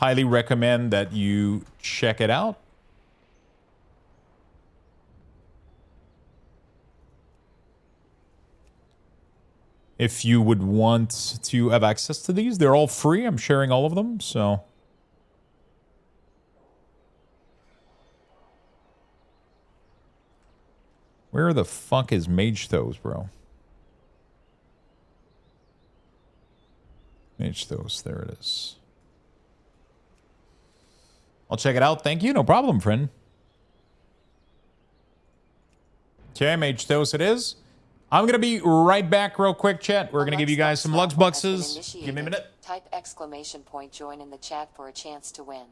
Highly recommend that you check it out. If you would want to have access to these, they're all free. I'm sharing all of them, so... Where the fuck is Mage Thos, bro? Mage Thos, there it is. I'll check it out. Thank you. No problem, friend. Okay, Mage Thos it is. I'm going to be right back real quick, chat. We're going to give you guys some Lux Buxes. Give me a minute. Type !! join in the chat for a chance to win.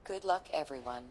Good luck, everyone.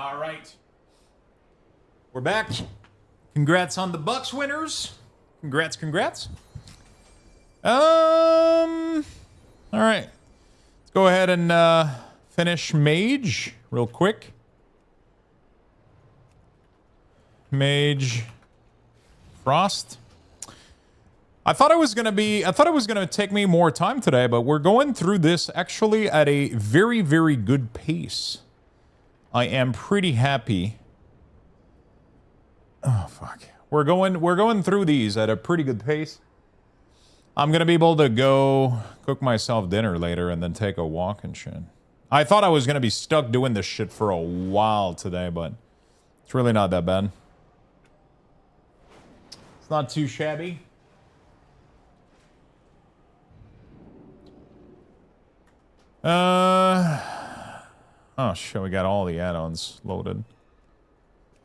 All right. We're back. Congrats on the Bucks winners. Congrats, congrats. All right. Let's go ahead and finish Mage real quick. Mage Frost. I thought it was gonna take me more time today, but we're going through this actually at a very, very good pace. I am pretty happy. Oh fuck. We're going through these at a pretty good pace. I'm gonna be able to go cook myself dinner later and then take a walk and shit. I thought I was gonna be stuck doing this shit for a while today, but it's really not that bad. It's not too shabby. Oh shit, we got all the add-ons loaded.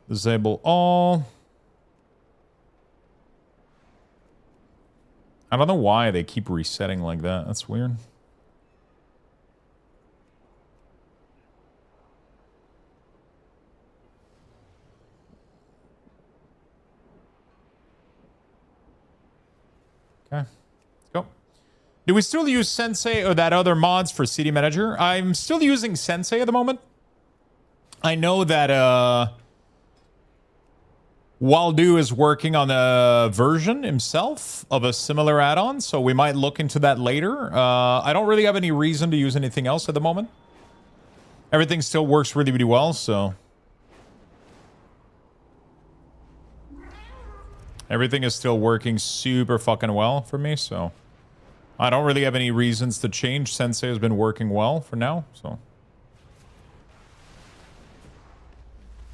Disable all. I don't know why they keep resetting like that. That's weird. Okay. Let's go. Do we still use Sensei or that other mods for City Manager? I'm still using Sensei at the moment. I know that Waldo is working on a version himself of a similar add-on, so we might look into that later. I don't really have any reason to use anything else at the moment. Everything still works really, really well, so... Everything is still working super fucking well for me, so... I don't really have any reasons to change. Sensei has been working well for now, so...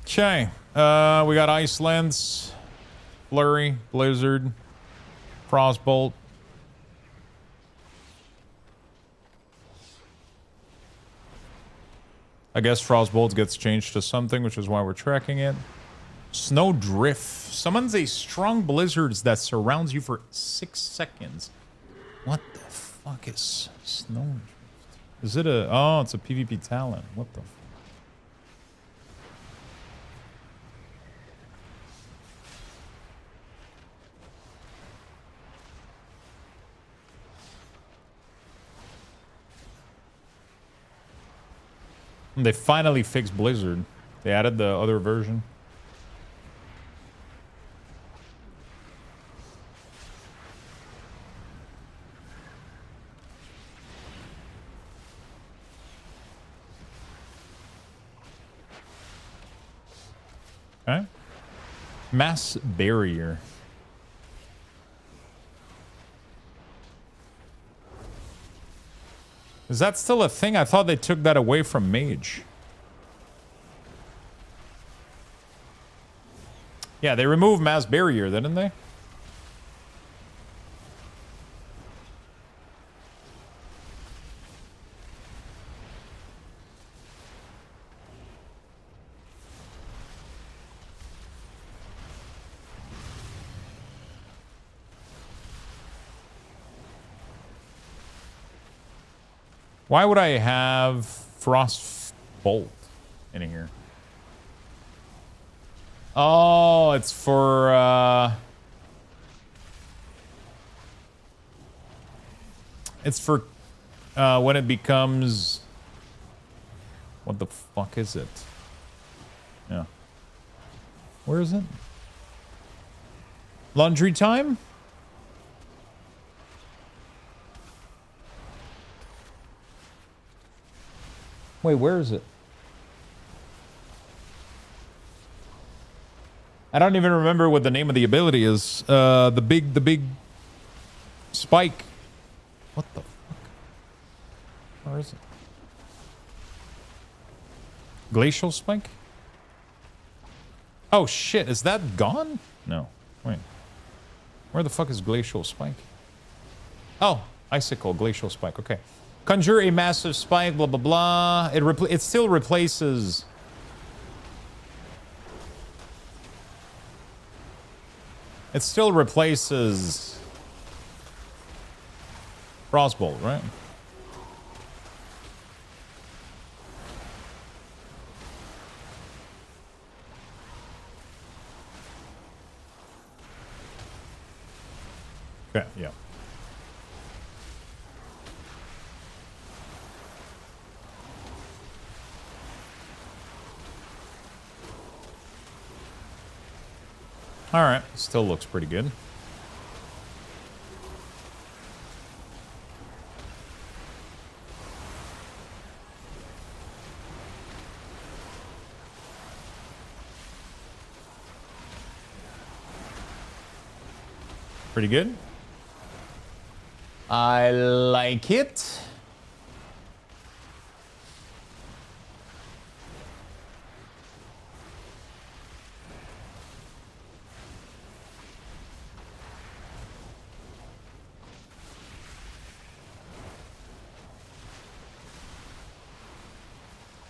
Okay. We got Ice Lance, Flurry, Blizzard, Frostbolt. I guess Frostbolt gets changed to something, which is why we're tracking it. Snowdrift. Summons a strong blizzard that surrounds you for 6 seconds. What the fuck is Snowdrift? Is it a... Oh, it's a PvP talent. What the fuck? They finally fixed Blizzard. They added the other version. Okay. Mass Barrier. Is that still a thing? I thought they took that away from Mage. Yeah, they removed Mass Barrier, didn't they? Why would I have Frost Bolt in here? Oh, it's for when it becomes... What the fuck is it? Yeah. Where is it? Laundry time? Wait, where is it? I don't even remember what the name of the ability is. The big spike. What the fuck? Where is it? Glacial spike? Oh shit, is that gone? No. Wait. Where the fuck is glacial spike? Oh, icicle, glacial spike, okay. Conjure a massive spike, blah, blah, blah. It still replaces... It still replaces... Frostbolt, right? Okay, yeah. All right, still looks pretty good. Pretty good. I like it.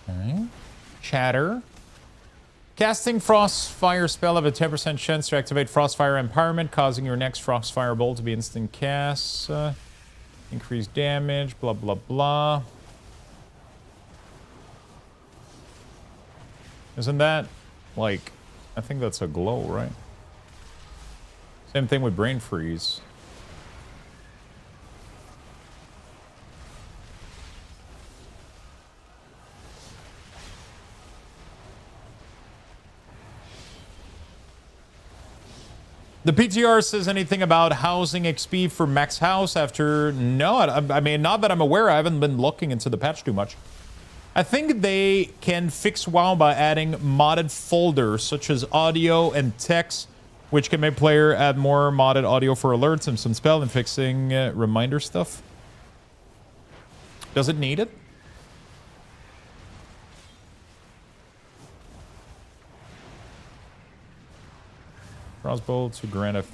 All right. Chatter. Casting Frostfire spell have a 10% chance to activate Frostfire Empowerment, causing your next Frostfire Bolt to be instant cast. Increased damage, blah, blah, blah. Isn't that, like, I think that's a glow, right? Same thing with Brain Freeze. The PTR says anything about housing XP for max house after... No, I mean, not that I'm aware. I haven't been looking into the patch too much. I think they can fix WoW by adding modded folders such as audio and text, which can make player add more modded audio for alerts and some spell and fixing reminder stuff. Does it need it? Frostbolt to grant a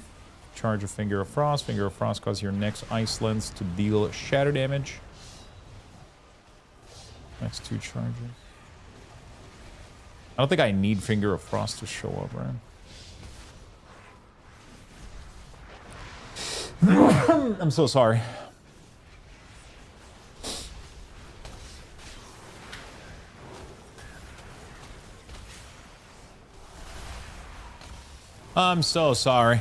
charge of Finger of Frost. Finger of Frost causes your next ice lens to deal shatter damage. Next 2 charges. I don't think I need Finger of Frost to show up, right? I'm so sorry. I'm so sorry.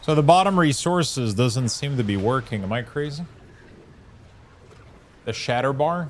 So the bottom resources doesn't seem to be working. Am I crazy? The shatter bar?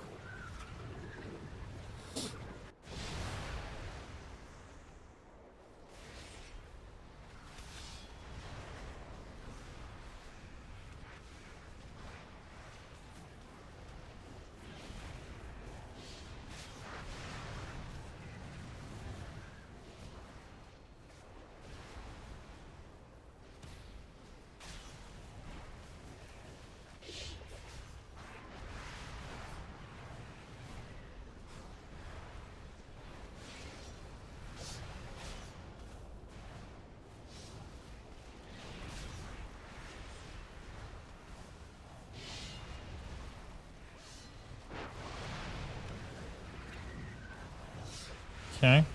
Okay.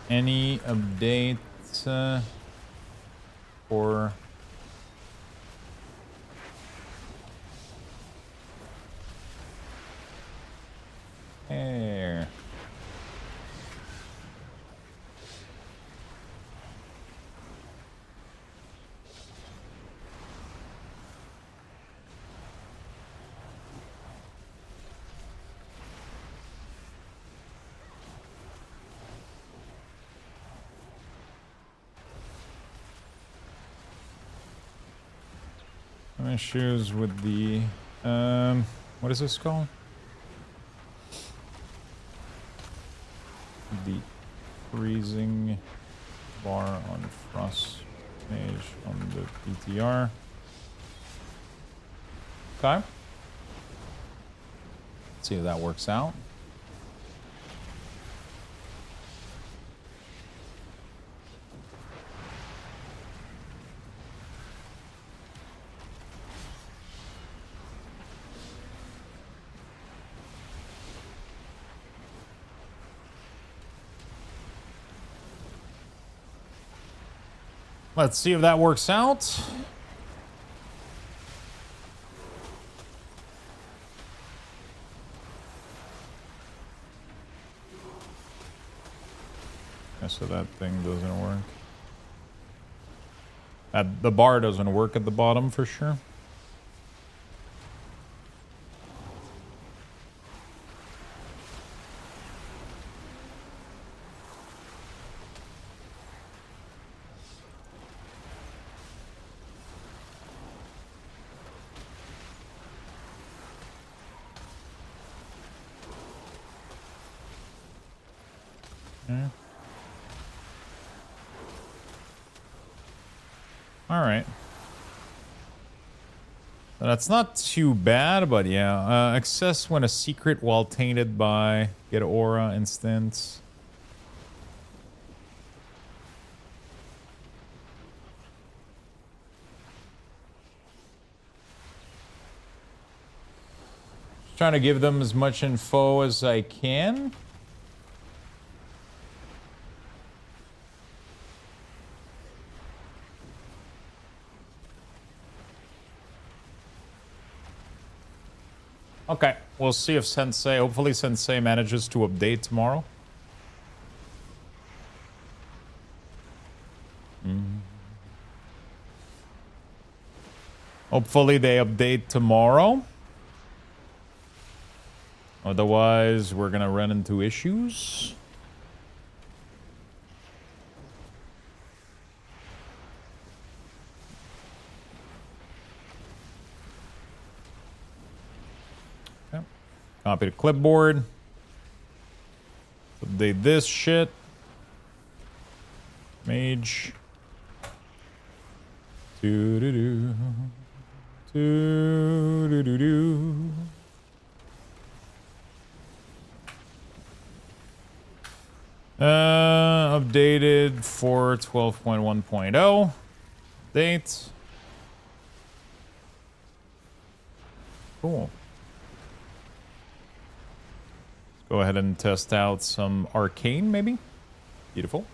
Any updates for hair? Some issues with the what is this called? The freezing bar on Frost Mage on the PTR. Okay. Let's see if that works out. Let's see if that works out. Yeah, so that thing doesn't work. The bar doesn't work at the bottom for sure. All right. That's not too bad, but yeah. Access when a secret while tainted by get aura instance. Just trying to give them as much info as I can. Okay, we'll see if Sensei, hopefully Sensei manages to update tomorrow. Hopefully they update tomorrow. Otherwise, we're gonna run into issues. Copy to clipboard. Update this shit. Mage. Do-do-do. Do-do-do-do. Updated for 12.1.0. Date. Cool. Go ahead and test out some arcane, maybe. Beautiful.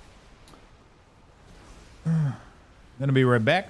Gonna be right back.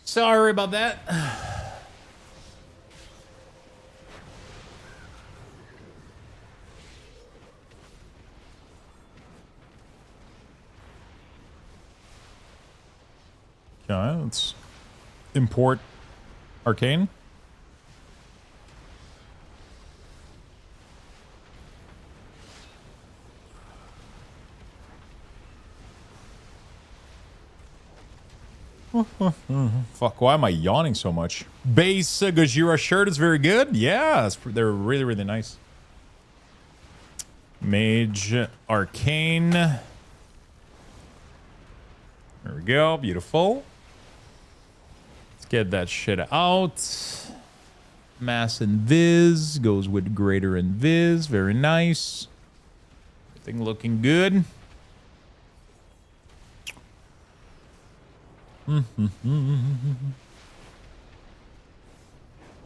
Sorry about that. Okay, let's import arcane. Fuck, why am I yawning so much? Base Gojira shirt is very good. Yeah, they're really, really nice. Mage Arcane. There we go. Beautiful. Let's get that shit out. Mass Invis goes with greater Invis. Very nice. Everything looking good.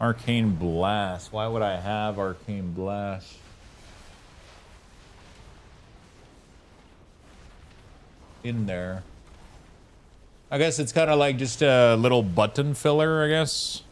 Arcane Blast. Why would I have Arcane Blast? In there. I guess it's kind of like just a little button filler, I guess.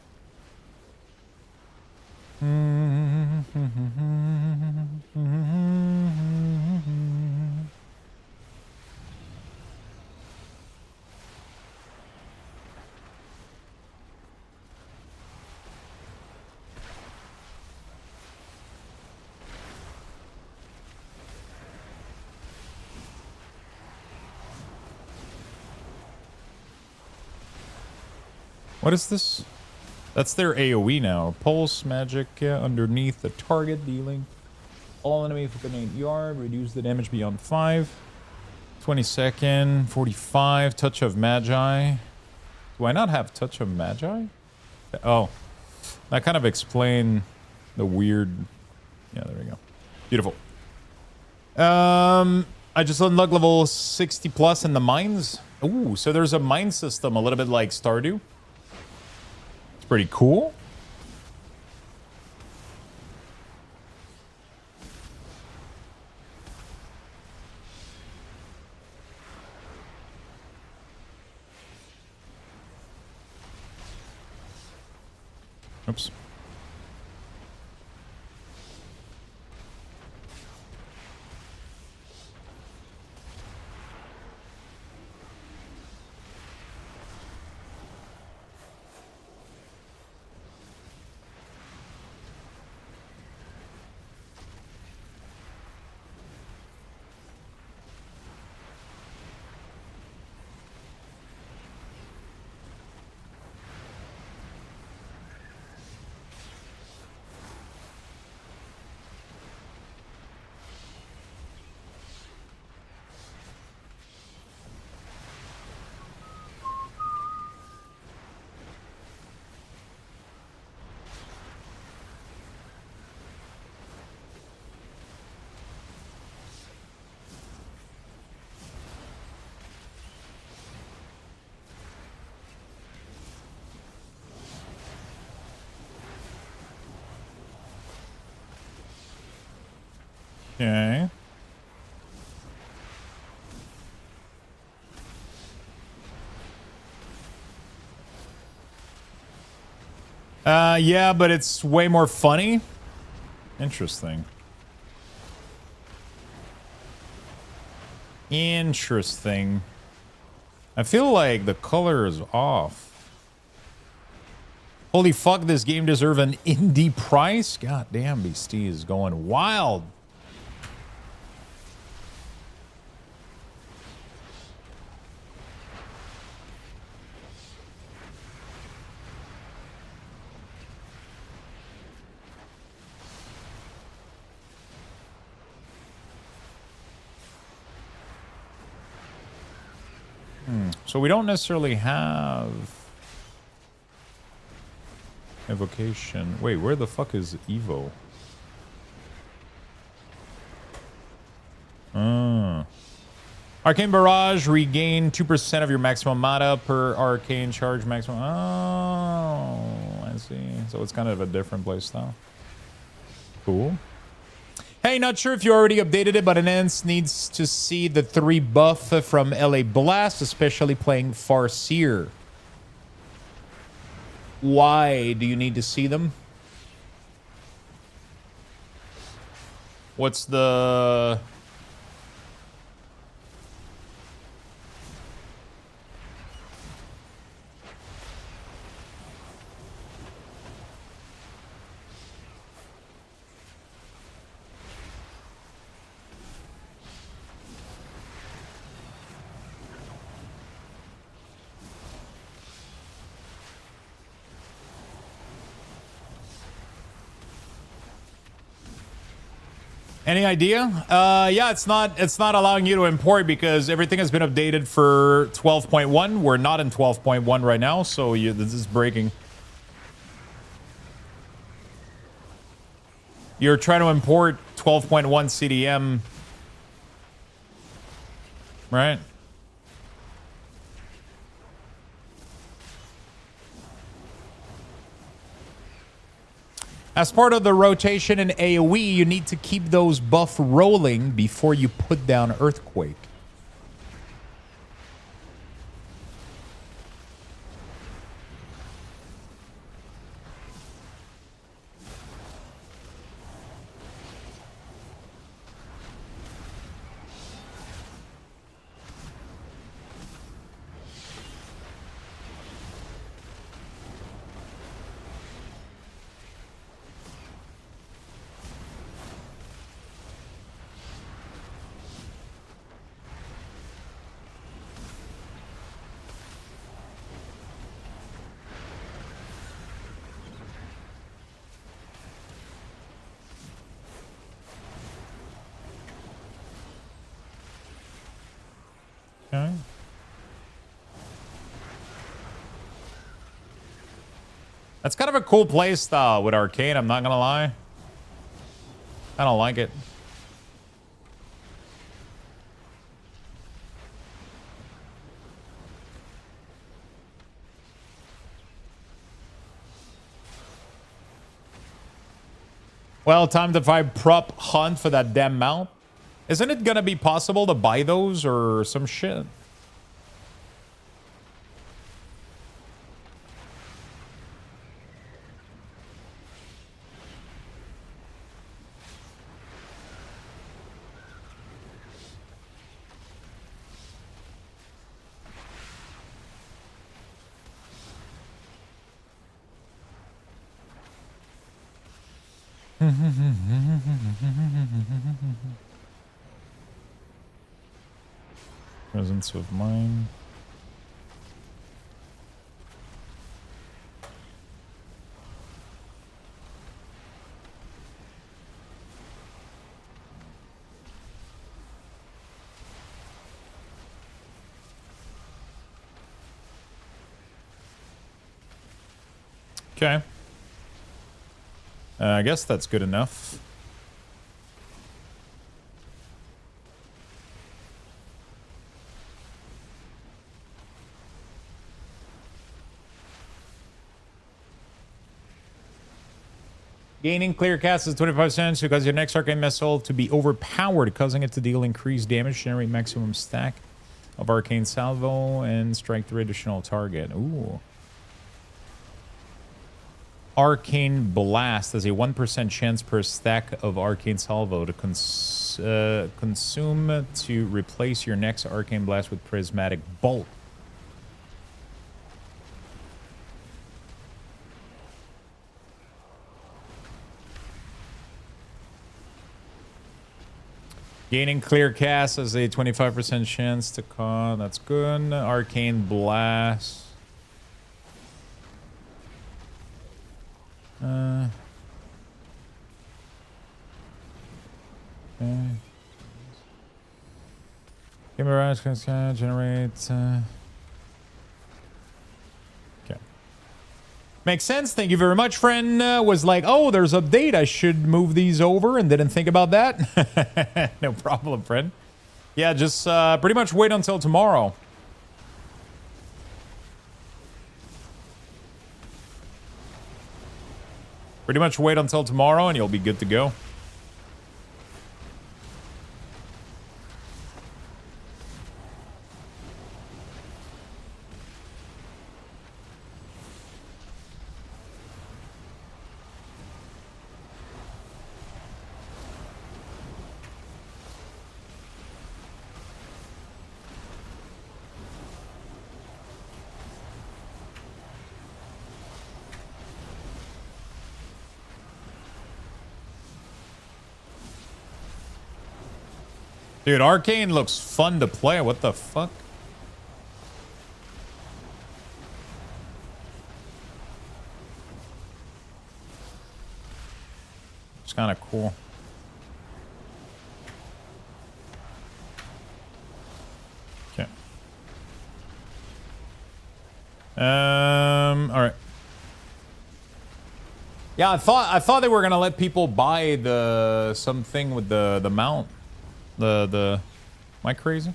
What is this? That's their AoE now. Pulse magic underneath the target, dealing all enemies within 8 yards. Reduce the damage beyond 5. 20-second, 45. Touch of Magi. Do I not have Touch of Magi? Oh, that kind of explain the weird. Yeah, there we go. Beautiful. I just unlocked level 60 plus in the mines. Ooh, so there's a mine system a little bit like Stardew. Pretty cool. Oops. Okay. Yeah, but it's way more funny. Interesting. Interesting. I feel like the color is off. Holy fuck, this game deserves an indie price? God damn, Beastie is going wild. So we don't necessarily have evocation. Wait, where the fuck is Evo? Arcane Barrage, regain 2% of your maximum mana per arcane charge maximum. Oh, I see. So it's kind of a different playstyle. Cool. Hey, not sure if you already updated it, but Enhance needs to see the 3 buff from LA Blast, especially playing Farseer. Why do you need to see them? What's the... Any idea? Yeah, it's not allowing you to import because everything has been updated for 12.1. We're not in 12.1 right now, so this is breaking. You're trying to import 12.1 CDM, right? As part of the rotation in AoE, you need to keep those buff rolling before you put down Earthquake. Okay. That's kind of a cool play style with Arcane, I'm not gonna lie. I don't like it. Well, time to find prop hunt for that damn mount. Isn't it gonna be possible to buy those or some shit? Presence of mind. Okay. I guess that's good enough. Gaining clear cast is 25 because your next arcane missile to be overpowered, causing it to deal increased damage, generate maximum stack of arcane salvo, and strike the additional target. Ooh. Arcane Blast has a 1% chance per stack of arcane salvo to consume to replace your next arcane blast with prismatic bolt. Gaining clear cast has a 25% chance to call. That's good. Arcane Blast. Okay. Mirage can generate. Okay. Makes sense. Thank you very much, friend. Was like, oh, there's update. I should move these over and didn't think about that. No problem, friend. Yeah, just pretty much wait until tomorrow. Pretty much wait until tomorrow and you'll be good to go. Dude, Arcane looks fun to play. What the fuck? It's kind of cool. Okay. All right. Yeah, I thought they were gonna let people buy the something with the mount. Am I crazy?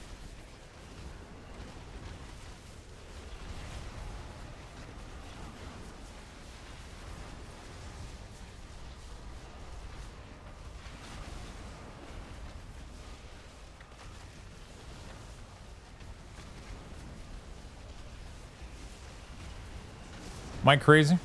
Am I crazy?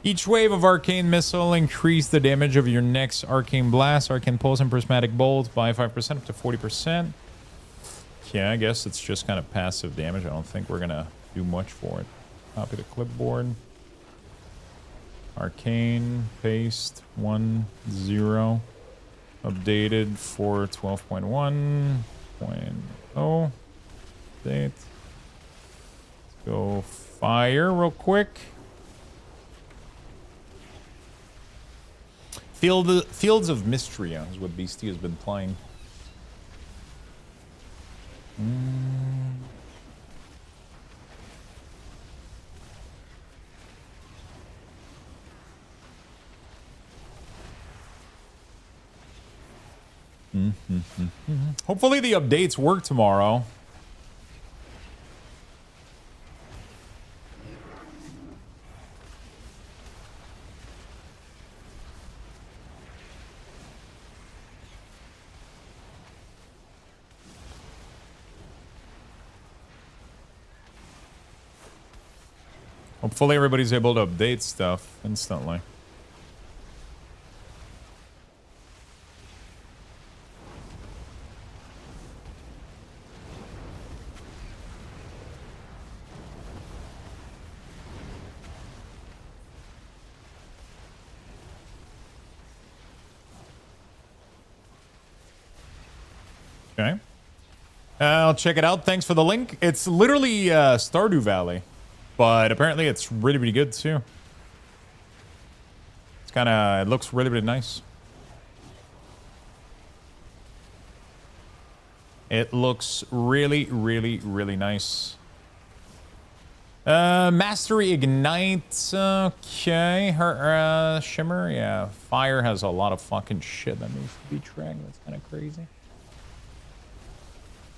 Each wave of arcane missile increase the damage of your next arcane blast, arcane pulse, and prismatic bolt by 5% up to 40%. Yeah, I guess it's just kind of passive damage. I don't think we're gonna do much for it. Copy the clipboard. Arcane, paste, 1.0. Updated for 12.1.0. Update. Let's go fire real quick. Fields of Mystery is what Beastie has been playing. Hopefully the updates work tomorrow. Hopefully everybody's able to update stuff instantly. Okay. I'll check it out. Thanks for the link. It's literally Stardew Valley. But apparently it's really, really good too. It's kind of, it looks really, really nice. It looks really, really, really nice. Mastery Ignite. Okay. Her, Shimmer. Yeah. Fire has a lot of fucking shit that needs to be tracked. That's kind of crazy.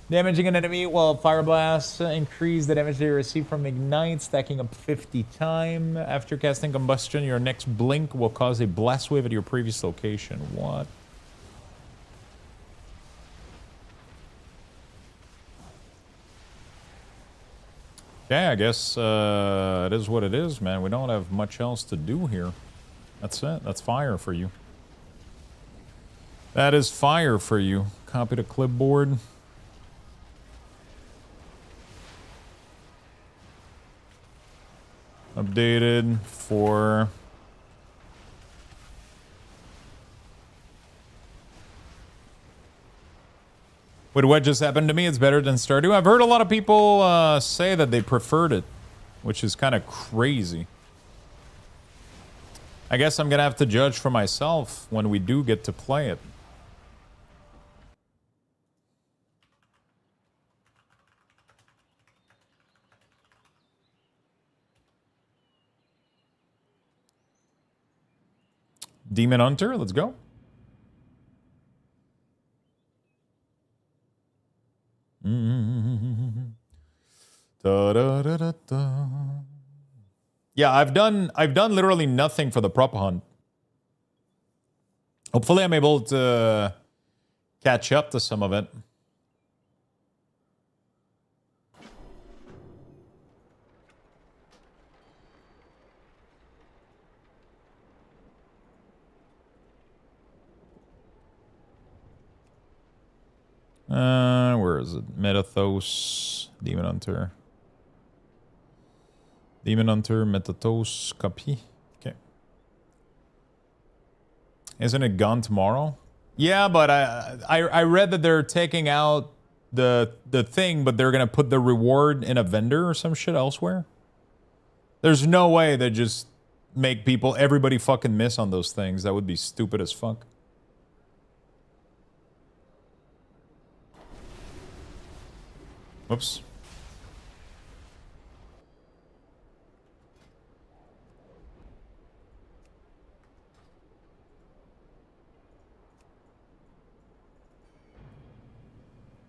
Damaging an enemy while Fire Blast increase the damage they receive from Ignite, stacking up 50 times. After casting Combustion, your next blink will cause a blast wave at your previous location. What? Yeah, I guess it is what it is, man. We don't have much else to do here. That's it. That's fire for you. That is fire for you. Copy to clipboard. Updated for with what just happened to me, it's better than Stardew. I've heard a lot of people say that they preferred it, which is kind of crazy. I guess I'm gonna have to judge for myself when we do get to play it. Demon Hunter, let's go. Da, da, da, da, da. Yeah, I've done literally nothing for the prop hunt. Hopefully I'm able to catch up to some of it. Where is it? Metathos, Demon Hunter. Demon Hunter, Metathos, copy. Okay. Isn't it gone tomorrow? Yeah, but I read that they're taking out the thing, but they're gonna put the reward in a vendor or some shit elsewhere. There's no way they just make everybody fucking miss on those things. That would be stupid as fuck. Whoops.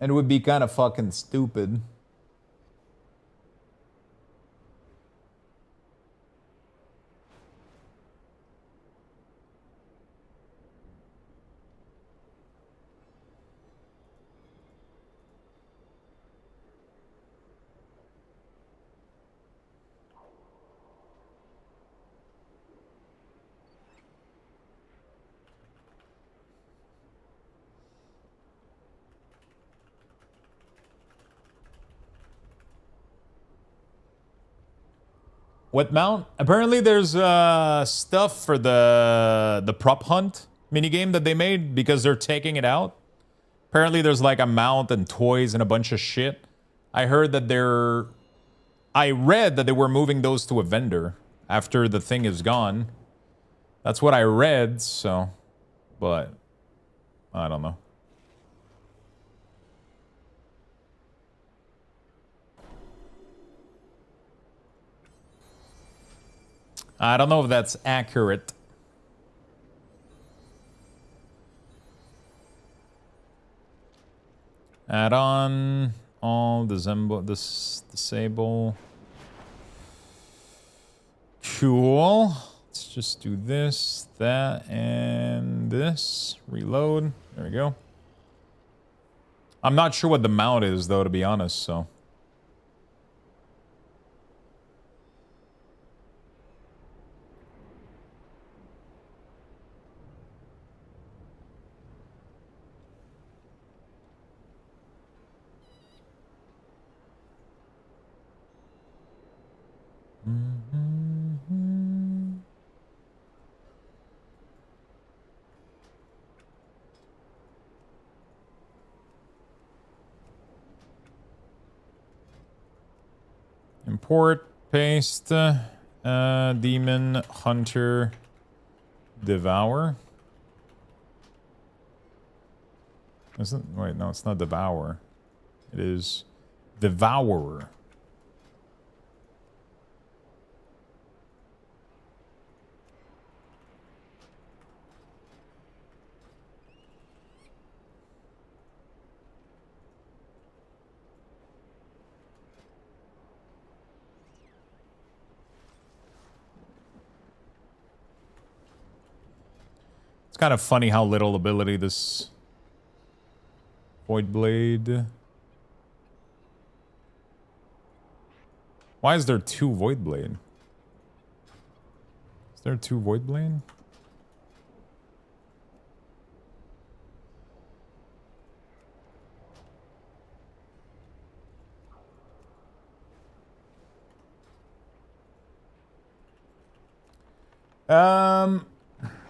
And it would be kind of fucking stupid. What mount? Apparently there's stuff for the prop hunt minigame that they made because they're taking it out. Apparently there's like a mount and toys and a bunch of shit. I read that they were moving those to a vendor after the thing is gone. That's what I read, so... But... I don't know. I don't know if that's accurate. Add-on all disable. Cool. Let's just do this, that, and this. Reload. There we go. I'm not sure what the mount is, though, to be honest, so... Import, paste, demon, hunter, devour. Wait, no, it's not devour. It is devourer. Kind of funny how little ability this Void Blade. Why is there 2 Void Blade? Is there 2 Void Blade?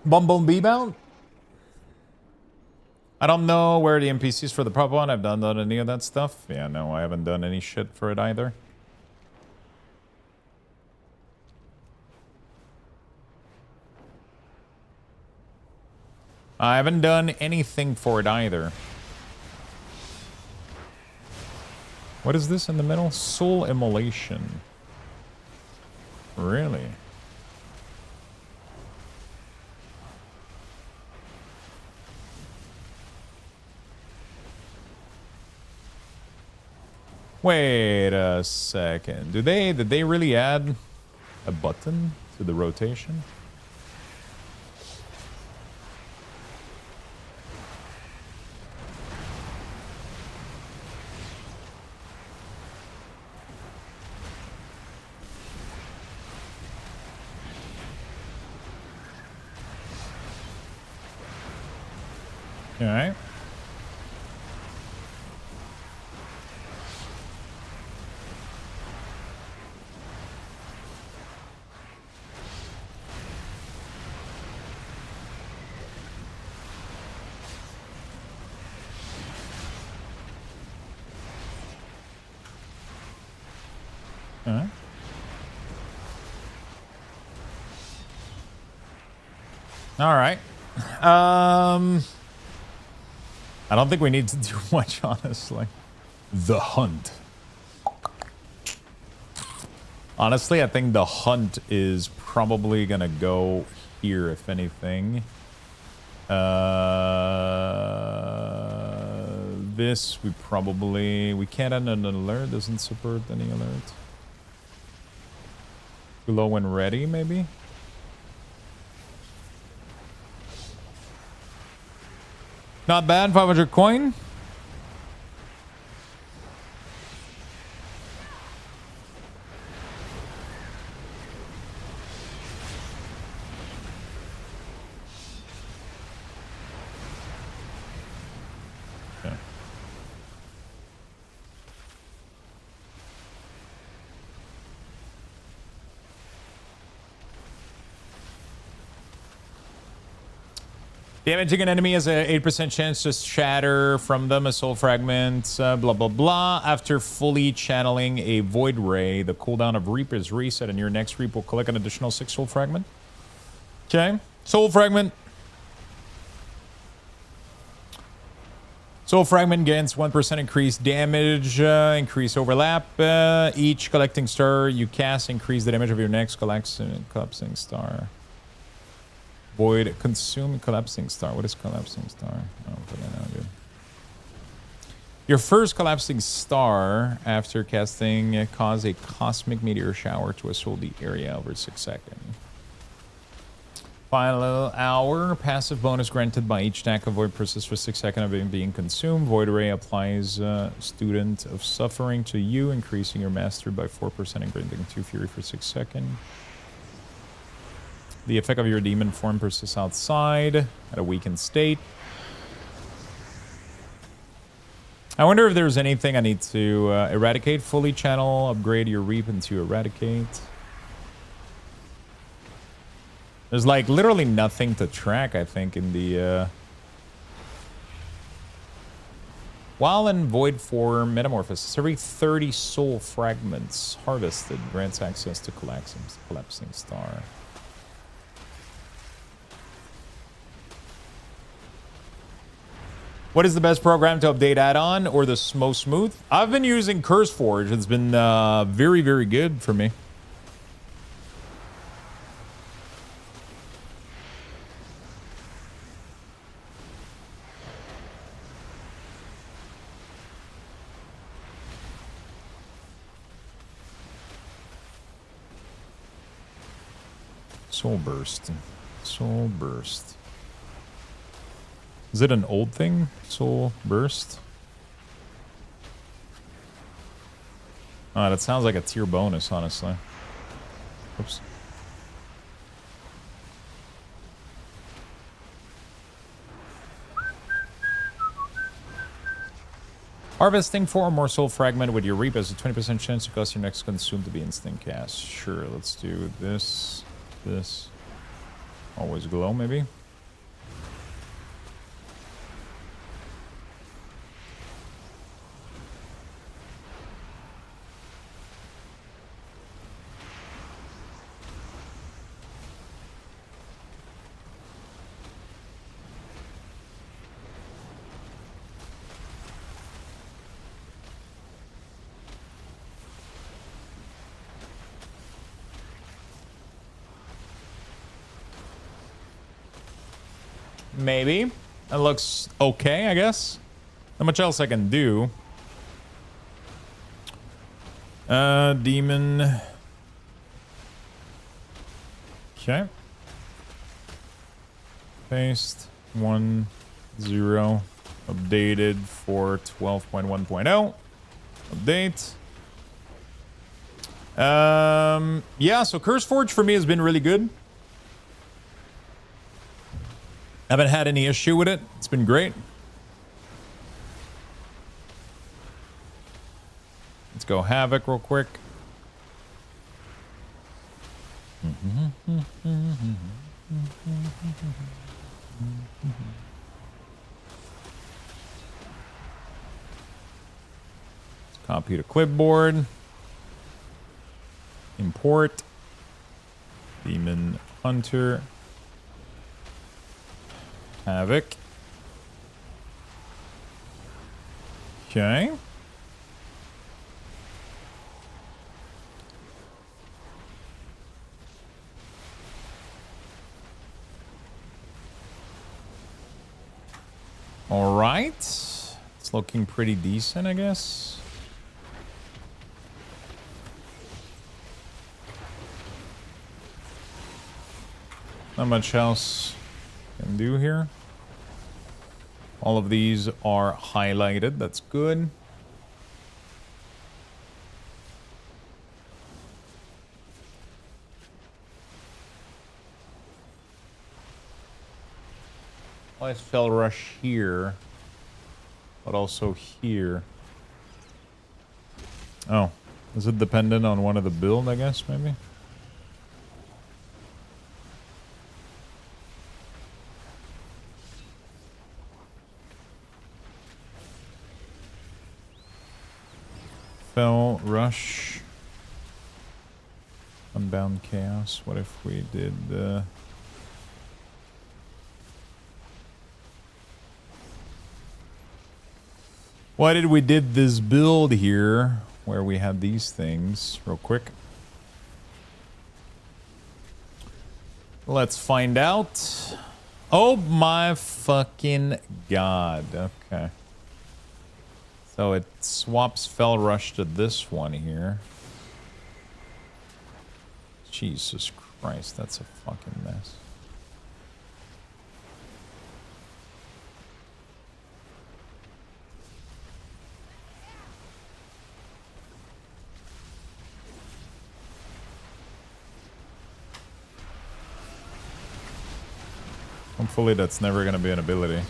Bumblebee mount? I don't know where the NPCs for the prop one. I've done any of that stuff. Yeah, no, I haven't done any shit for it either. I haven't done anything for it either. What is this in the middle? Soul Immolation. Really? Wait a second. Did they really add a button to the rotation? All right. All right. I don't think we need to do much, honestly. The hunt. Honestly, I think the hunt is probably gonna go here, if anything. This we can't add an alert. Doesn't support any alert. Glow when ready, maybe. Not bad, 500 coin. Okay. Damaging an enemy has a 8% chance to shatter from them a soul fragment, blah, blah, blah. After fully channeling a void ray, the cooldown of Reap is reset, and your next Reap will collect an additional 6 soul fragment. Okay. Soul fragment. Soul fragment gains 1% increased damage, increase overlap. Each collecting star you cast increase the damage of your next collapsing star. Void consume collapsing star. What is collapsing star? I don't think I know, dude. Your first collapsing star after casting cause a cosmic meteor shower to assail the area over 6 seconds. Final hour. Passive bonus granted by each stack of void persists for 6 seconds of being consumed. Void ray applies student of suffering to you, increasing your mastery by 4% and granting 2 fury for 6 seconds. The effect of your demon form persists outside at a weakened state. I wonder if there's anything I need to eradicate. Fully channel, upgrade your Reap into eradicate. There's like literally nothing to track, I think, in the... While in void form metamorphosis, every 30 soul fragments harvested grants access to collapsing star. What is the best program to update AddOn or the most smooth? I've been using CurseForge. It's been very, very good for me. Soul Burst. Soul Burst. Is it an old thing? Soul Burst? Oh, that sounds like a tier bonus, honestly. Oops. Harvesting 4 or more soul fragment with your Reap has a 20% chance to cause your next consume to be instant cast. Sure, let's do this. This. Always glow, maybe? Maybe. That looks okay, I guess. Not much else I can do. Demon. Okay. Paste 1.0. Updated for 12.1.0. Update. Yeah, so CurseForge for me has been really good. Haven't had any issue with it. It's been great. Let's go Havoc real quick. Let's copy to clipboard. Import. Demon Hunter. Havoc. Okay. All right. It's looking pretty decent, I guess. Not much else I can do here. All of these are highlighted. That's good. I spell rush here, but also here. Oh, is it dependent on one of the build, I guess, maybe? Spell Rush. Unbound Chaos. What if we did... Why did we did this build here where we had these things real quick? Let's find out. Oh my fucking god. Okay. So it swaps Fell Rush to this one here. Jesus Christ, that's a fucking mess. Hopefully that's never gonna be an ability.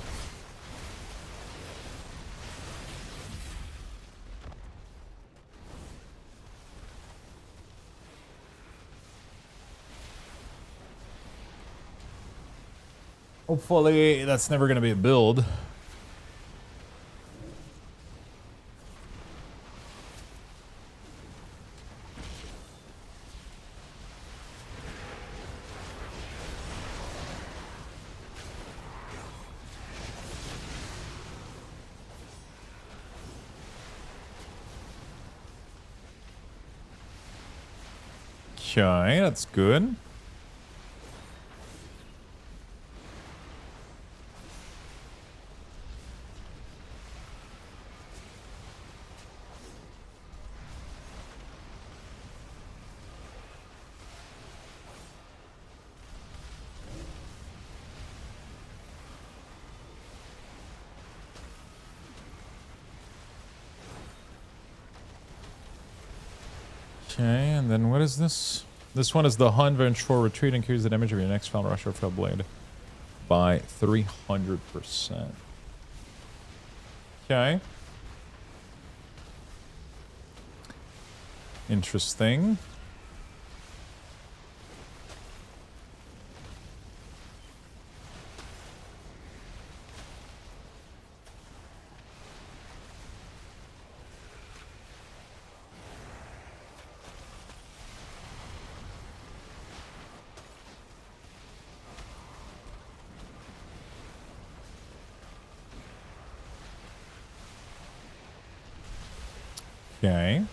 Hopefully that's never gonna be a build. Okay, that's good. Okay, and then what is this? This one is the Hunt Vengeful Retreat. Increase the damage of your next Fell Rush or Fell Blade by 300%. Okay. Interesting. Okay.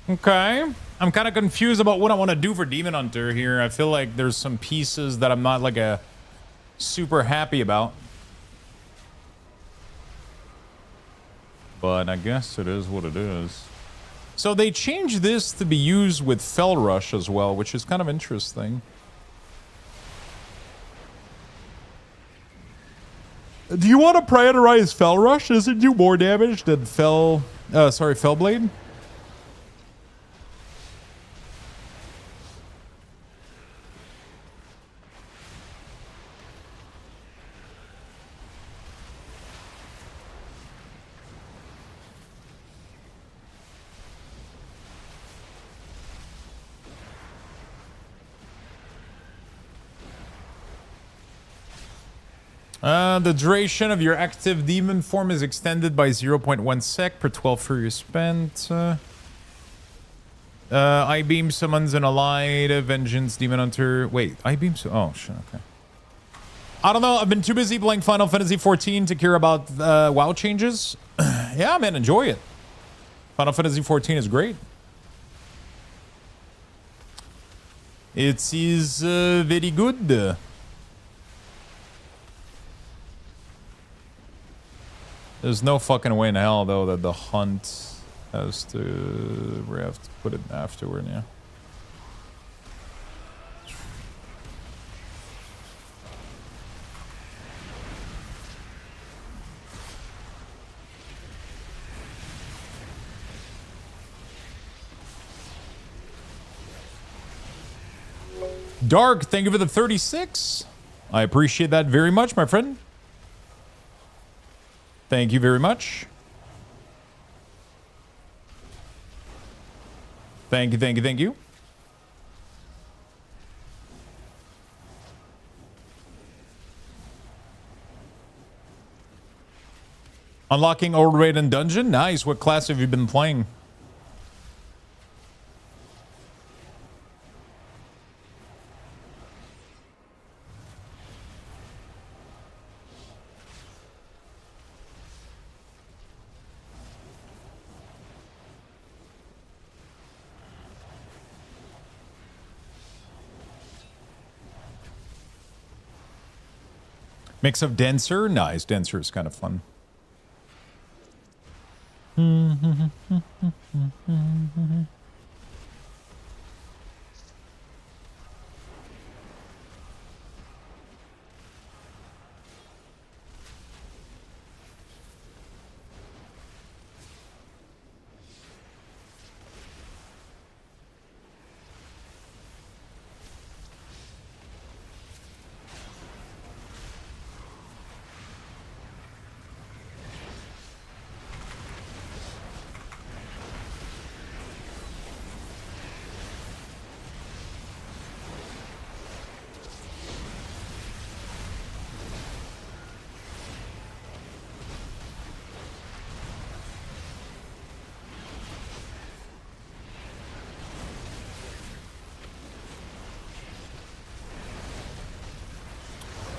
Okay. I'm kind of confused about what I want to do for Demon Hunter here. I feel like there's some pieces that I'm not like a super happy about. But I guess it is what it is. So they changed this to be used with Fell Rush as well, which is kind of interesting. Do you want to prioritize Fell Rush? Does it do more damage than Fellblade? The duration of your active demon form is extended by 0.1 sec per 12 fury spent. I-Beam summons an allied Vengeance Demon Hunter. Wait, I-Beam? Oh, shit, okay. I don't know. I've been too busy playing Final Fantasy 14 to care about WoW changes. Yeah, man, enjoy it. Final Fantasy 14 is great. It is very good. There's no fucking way in hell, though, that the hunt has to... We have to put it afterward, yeah. Dark, thank you for the 36. I appreciate that very much, my friend. Thank you very much. Thank you, thank you, thank you. Unlocking Old Raiden Dungeon. Nice. What class have you been playing? Mix of Denser. Nice. Denser is kind of fun.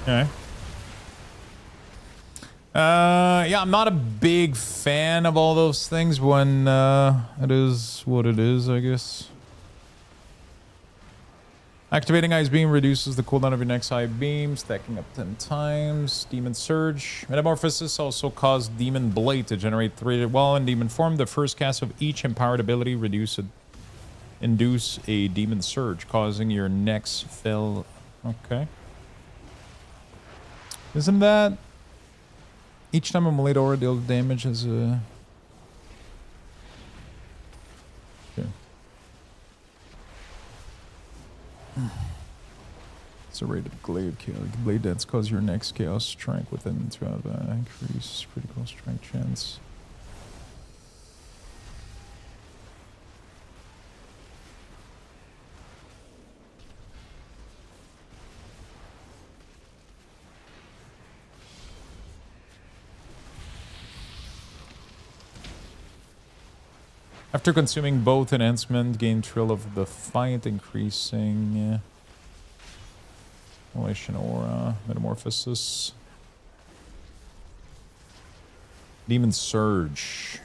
Okay. Yeah, I'm not a big fan of all those things when it is what it is, I guess. Activating Ice Beam reduces the cooldown of your next Ice Beam, stacking up 10 times. Demon Surge. Metamorphosis also caused Demon Blade to generate 3 while in Demon form. The first cast of each empowered ability induce a Demon Surge, causing your next fill. Okay. Isn't that each time a melee aura deals damage as a... Okay. It's a rated blade dance cause your next chaos strike within to have increased critical strike chance. After consuming both enhancement, gain thrill of the fight, increasing Relation Aura, Metamorphosis. Demon Surge.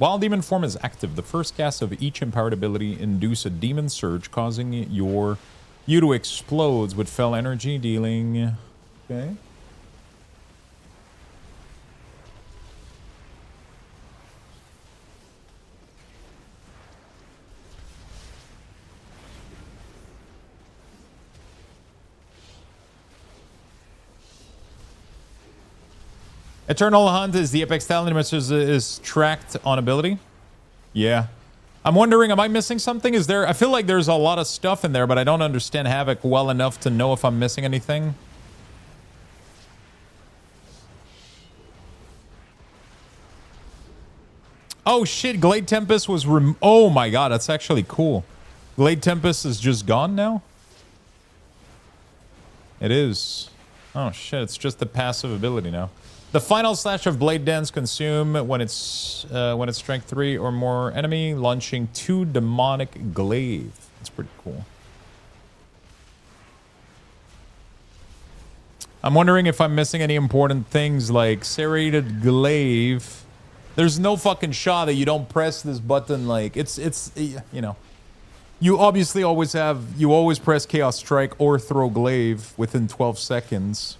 While demon form is active, the first cast of each empowered ability induce a demon surge, causing you to explode with fell energy, dealing... Okay. Eternal Hunt is the Apex Talent is tracked on ability. Yeah. I'm wondering, am I missing something? Is there... I feel like there's a lot of stuff in there, but I don't understand Havoc well enough to know if I'm missing anything. Oh shit, Glade Tempest was oh my god, that's actually cool. Glade Tempest is just gone now? It is. Oh shit, it's just the passive ability now. The final slash of Blade Dance consume when it's strength 3 or more enemy, launching 2 demonic glaive. That's pretty cool. I'm wondering if I'm missing any important things like serrated glaive. There's no fucking shot that you don't press this button. Like it's you know, you obviously always press Chaos Strike or throw glaive within 12 seconds.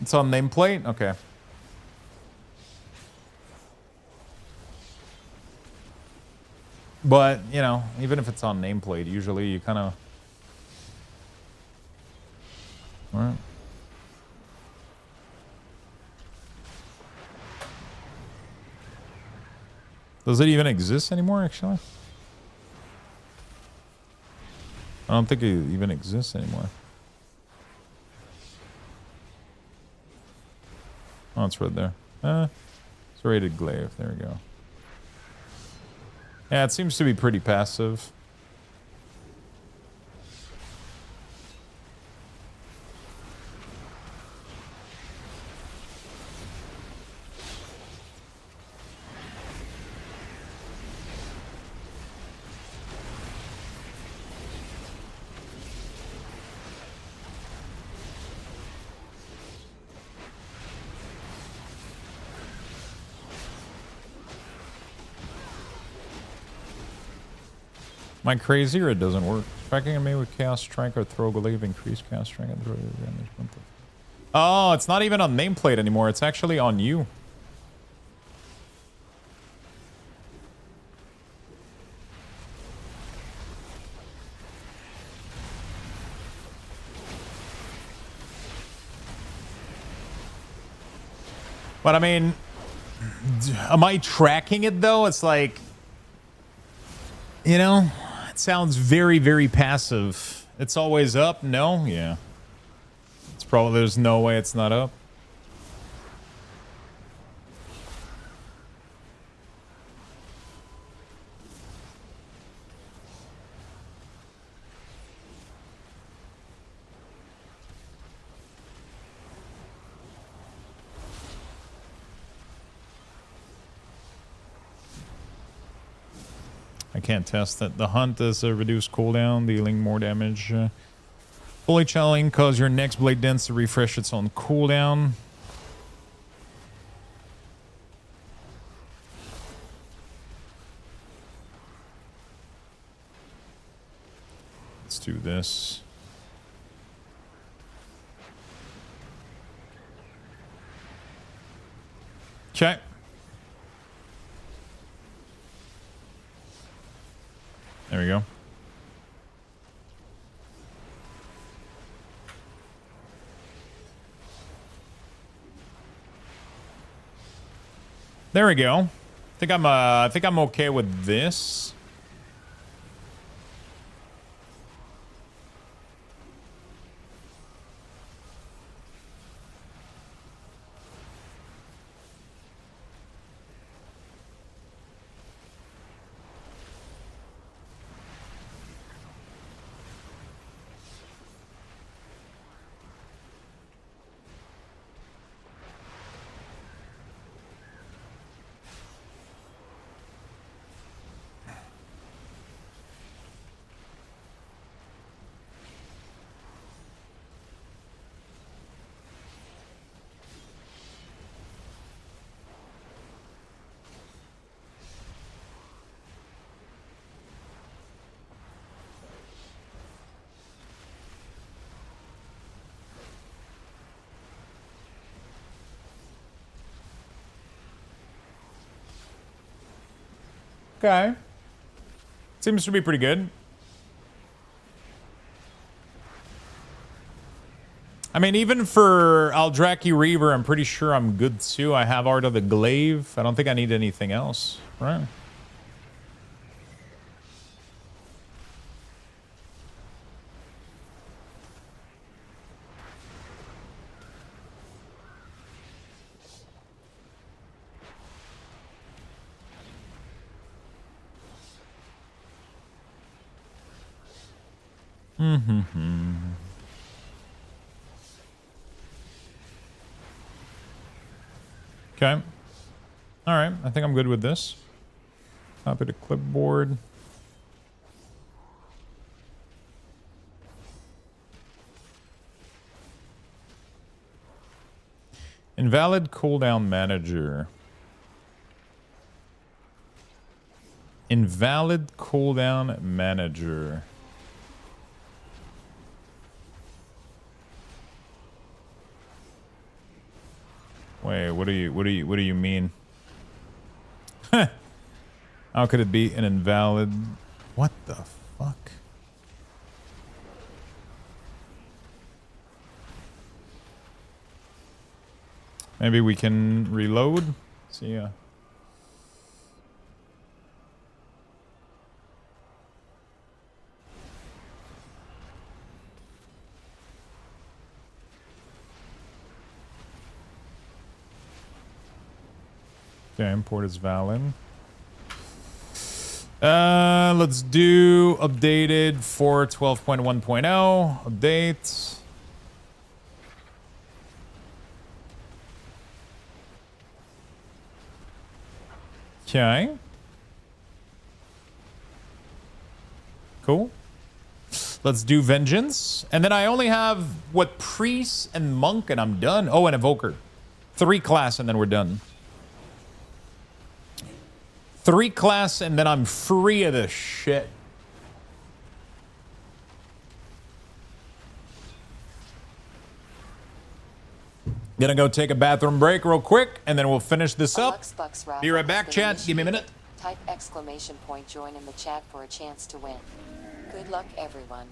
It's on nameplate? Okay. But, you know, even if it's on nameplate, usually you kind of... Alright. Does it even exist anymore, actually? I don't think it even exists anymore. Oh, it's right there. Serrated glaive. There we go. Yeah, it seems to be pretty passive. Am I crazy or it doesn't work? Striking at me with Chaos Strike or throw glaive, increase Chaos Strike and throw damage. Oh, it's not even on nameplate anymore. It's actually on you. But I mean, am I tracking it though? It's like, you know, it sounds very, very passive. It's always up? No? Yeah. It's probably, there's no way it's not up. I can't test that. The hunt is a reduced cooldown, dealing more damage. Fully channeling cause your next blade dance to refresh its own cooldown. Let's do this. Okay. There we go. There we go. I think I'm okay with this. Okay. Seems to be pretty good. I mean, even for Aldraki Reaver, I'm pretty sure I'm good too. I have Art of the Glaive. I don't think I need anything else, right? Okay. All right. I think I'm good with this. Copy to clipboard. Invalid cooldown manager. Invalid cooldown manager. Wait, what do you mean? How could it be an invalid? What the fuck? Maybe we can reload. See ya. Okay, import is valid. Let's do updated for 12.1.0. Update. Okay. Cool. Let's do Vengeance. And then I only have, what, Priest and Monk, and I'm done. Oh, and Evoker. 3 class, and then we're done. 3 class, and then I'm free of this shit. Gonna go take a bathroom break real quick, and then we'll finish this up. Be right back, chat. Give me a minute. Type exclamation point join in the chat for a chance to win. Good luck, everyone.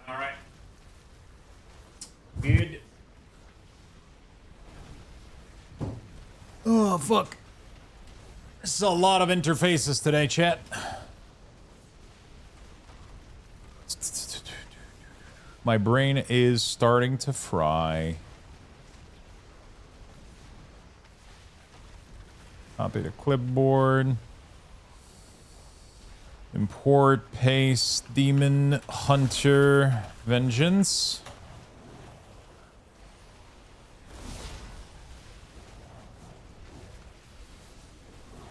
All right. Good. Oh, fuck. This is a lot of interfaces today, chat. My brain is starting to fry. Copy to clipboard. Import, paste, demon, hunter, vengeance.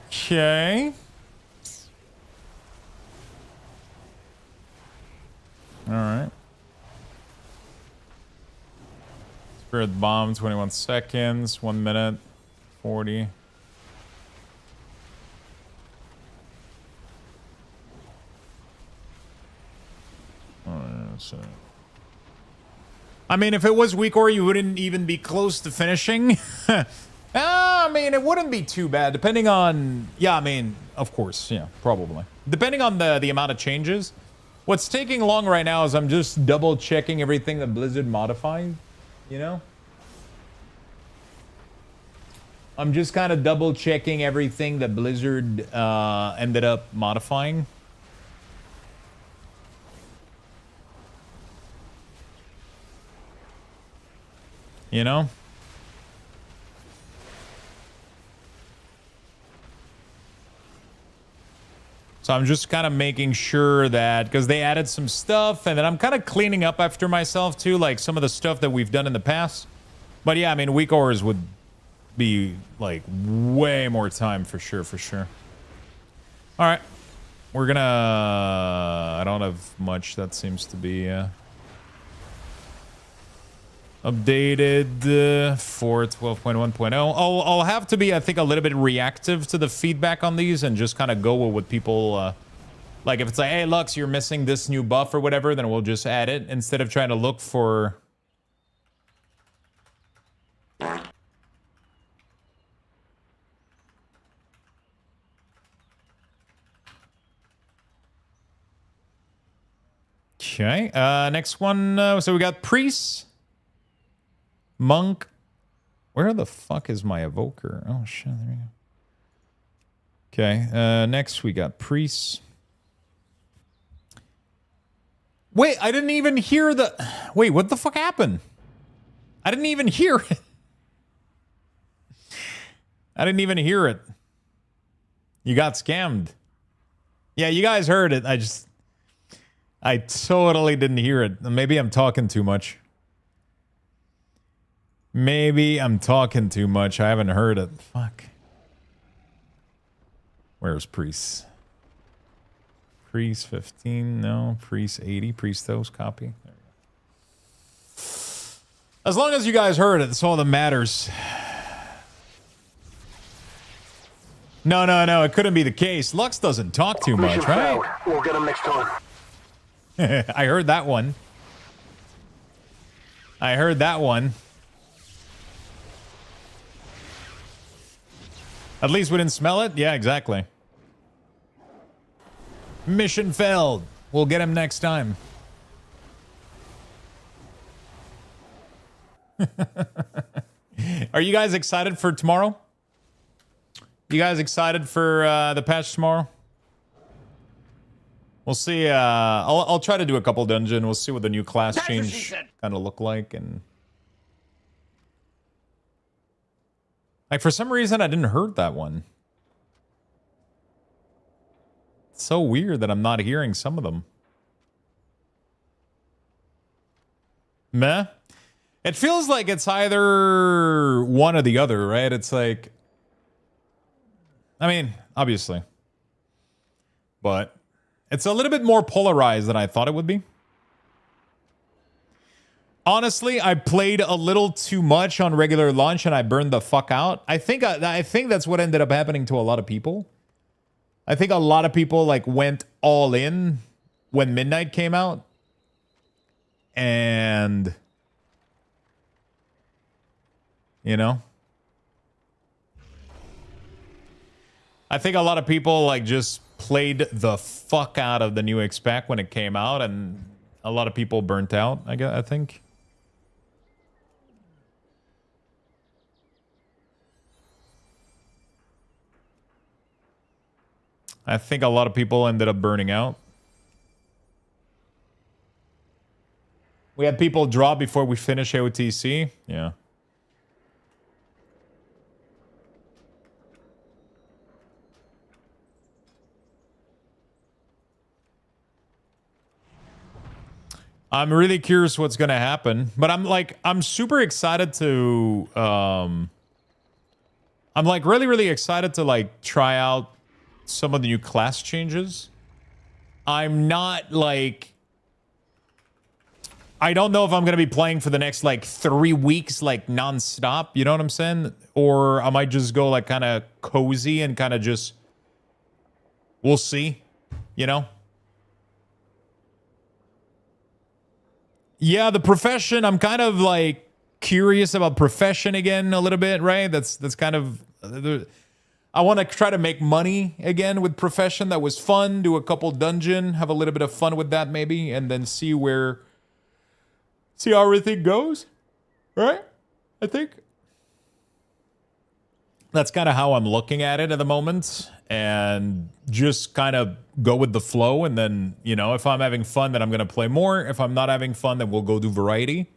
Okay. All right. Spirit bomb, 21 seconds, 1 minute, 40. So, I mean, if it was weak or you wouldn't even be close to finishing. I mean, it wouldn't be too bad, depending on... Yeah, I mean, of course, yeah, probably. Depending on the amount of changes. What's taking long right now is I'm just double checking everything that Blizzard modified, you know? I'm just kind of double checking everything that Blizzard ended up modifying. You know? So I'm just kind of making sure that, because they added some stuff, and then I'm kind of cleaning up after myself too, like some of the stuff that we've done in the past. But yeah, I mean, weak ores would be like way more time for sure, for sure. All right. We're gonna, I don't have much. That seems to be updated for 12.1.0. I'll have to be, I think, a little bit reactive to the feedback on these and just kind of go with what people like. If it's like, hey, Lux, you're missing this new buff or whatever, then we'll just add it instead of trying to look for. Okay, next one. So we got priests. Monk. Where the fuck is my evoker? Oh, shit. There we go. Okay. Next, we got priests. Wait, I didn't even hear the... Wait, what the fuck happened? I didn't even hear it. I didn't even hear it. You got scammed. Yeah, you guys heard it. I totally didn't hear it. Maybe I'm talking too much. Maybe I'm talking too much. I haven't heard it. Fuck. Where's Priest? Priest 15. No. Priest 80. Priestos. Copy. There we go. As long as you guys heard it, that's all that matters. No. It couldn't be the case. Lux doesn't talk too much, right? We'll get him next time. I heard that one. I heard that one. At least we didn't smell it? Yeah, exactly. Mission failed. We'll get him next time. Are you guys excited for tomorrow? You guys excited for the patch tomorrow? We'll see. I'll try to do a couple dungeon. We'll see what the new class change kind of look like. And like, for some reason, I didn't heard that one. It's so weird that I'm not hearing some of them. Meh. It feels like it's either one or the other, right? It's like, I mean, obviously. But it's a little bit more polarized than I thought it would be. Honestly, I played a little too much on regular launch and I burned the fuck out. I think that's what ended up happening to a lot of people. I think a lot of people like went all in when Midnight came out. And you know, I think a lot of people like just played the fuck out of the new expec when it came out, and a lot of people burnt out, I think. I think a lot of people ended up burning out. We had people drop before we finish OTC. Yeah. I'm really curious what's going to happen, but I'm super excited to, I'm like really excited to like try out some of the new class changes. I'm not like, I don't know if I'm going to be playing for the next like 3 weeks, like nonstop, you know what I'm saying? Or I might just go like kind of cozy and kind of just, we'll see, you know? Yeah, the profession, I'm kind of like curious about profession again a little bit, right? That's kind of, I want to try to make money again with Profession. That was fun. Do a couple dungeon, have a little bit of fun with that maybe, and then see how everything goes. Right? I think that's kind of how I'm looking at it at the moment, and just kind of go with the flow. And then, you know, if I'm having fun, then I'm going to play more. If I'm not having fun, then we'll go do variety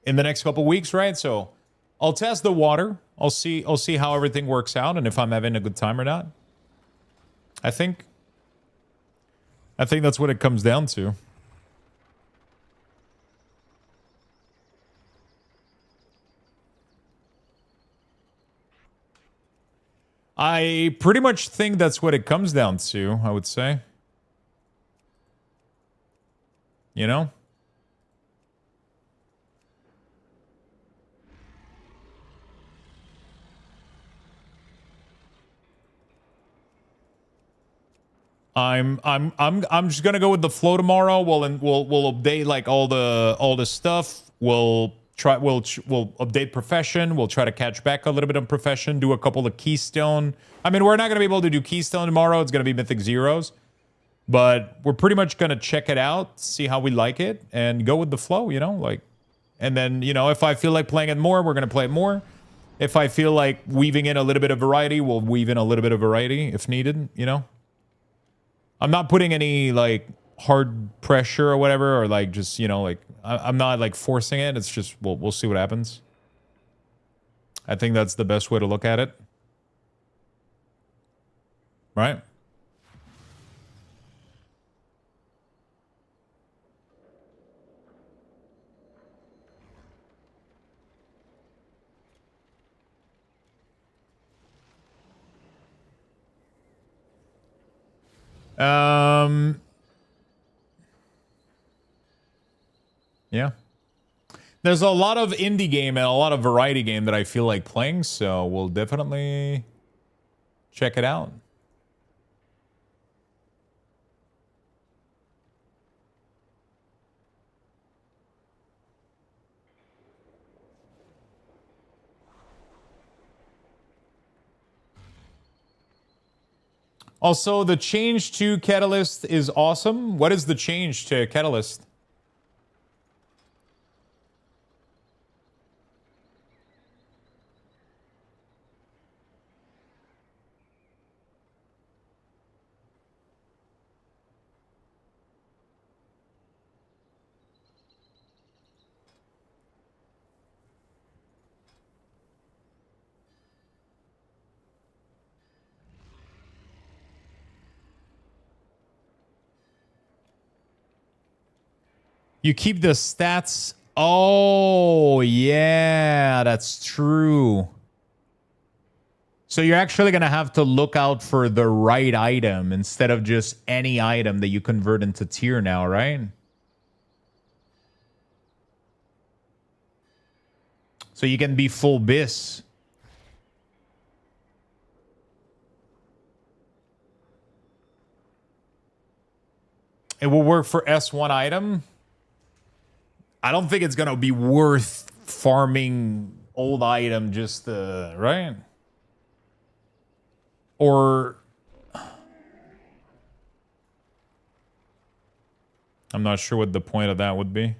in the next couple weeks, right? So I'll test the water. I'll see how everything works out and if I'm having a good time or not. I think that's what it comes down to. I pretty much think that's what it comes down to, I would say. You know? I'm just gonna go with the flow tomorrow. We'll update like all the stuff. We'll update Profession. We'll try to catch back a little bit on Profession. Do a couple of Keystone. I mean, we're not gonna be able to do Keystone tomorrow. It's gonna be Mythic Zeros, but we're pretty much gonna check it out, see how we like it, and go with the flow. You know, like, and then you know, if I feel like playing it more, we're gonna play it more. If I feel like weaving in a little bit of variety, we'll weave in a little bit of variety if needed. You know. I'm not putting any like hard pressure or whatever, or like just, you know, like I'm not like forcing it. It's just we'll see what happens. I think that's the best way to look at it. Right? Yeah. There's a lot of indie game and a lot of variety game that I feel like playing, so we'll definitely check it out. Also, the change to Catalyst is awesome. What is the change to Catalyst? You keep the stats. Oh, yeah, that's true. So you're actually going to have to look out for the right item instead of just any item that you convert into tier now, right? So you can be full bis. It will work for S1 item. I don't think it's going to be worth farming old item just, right? Or... I'm not sure what the point of that would be.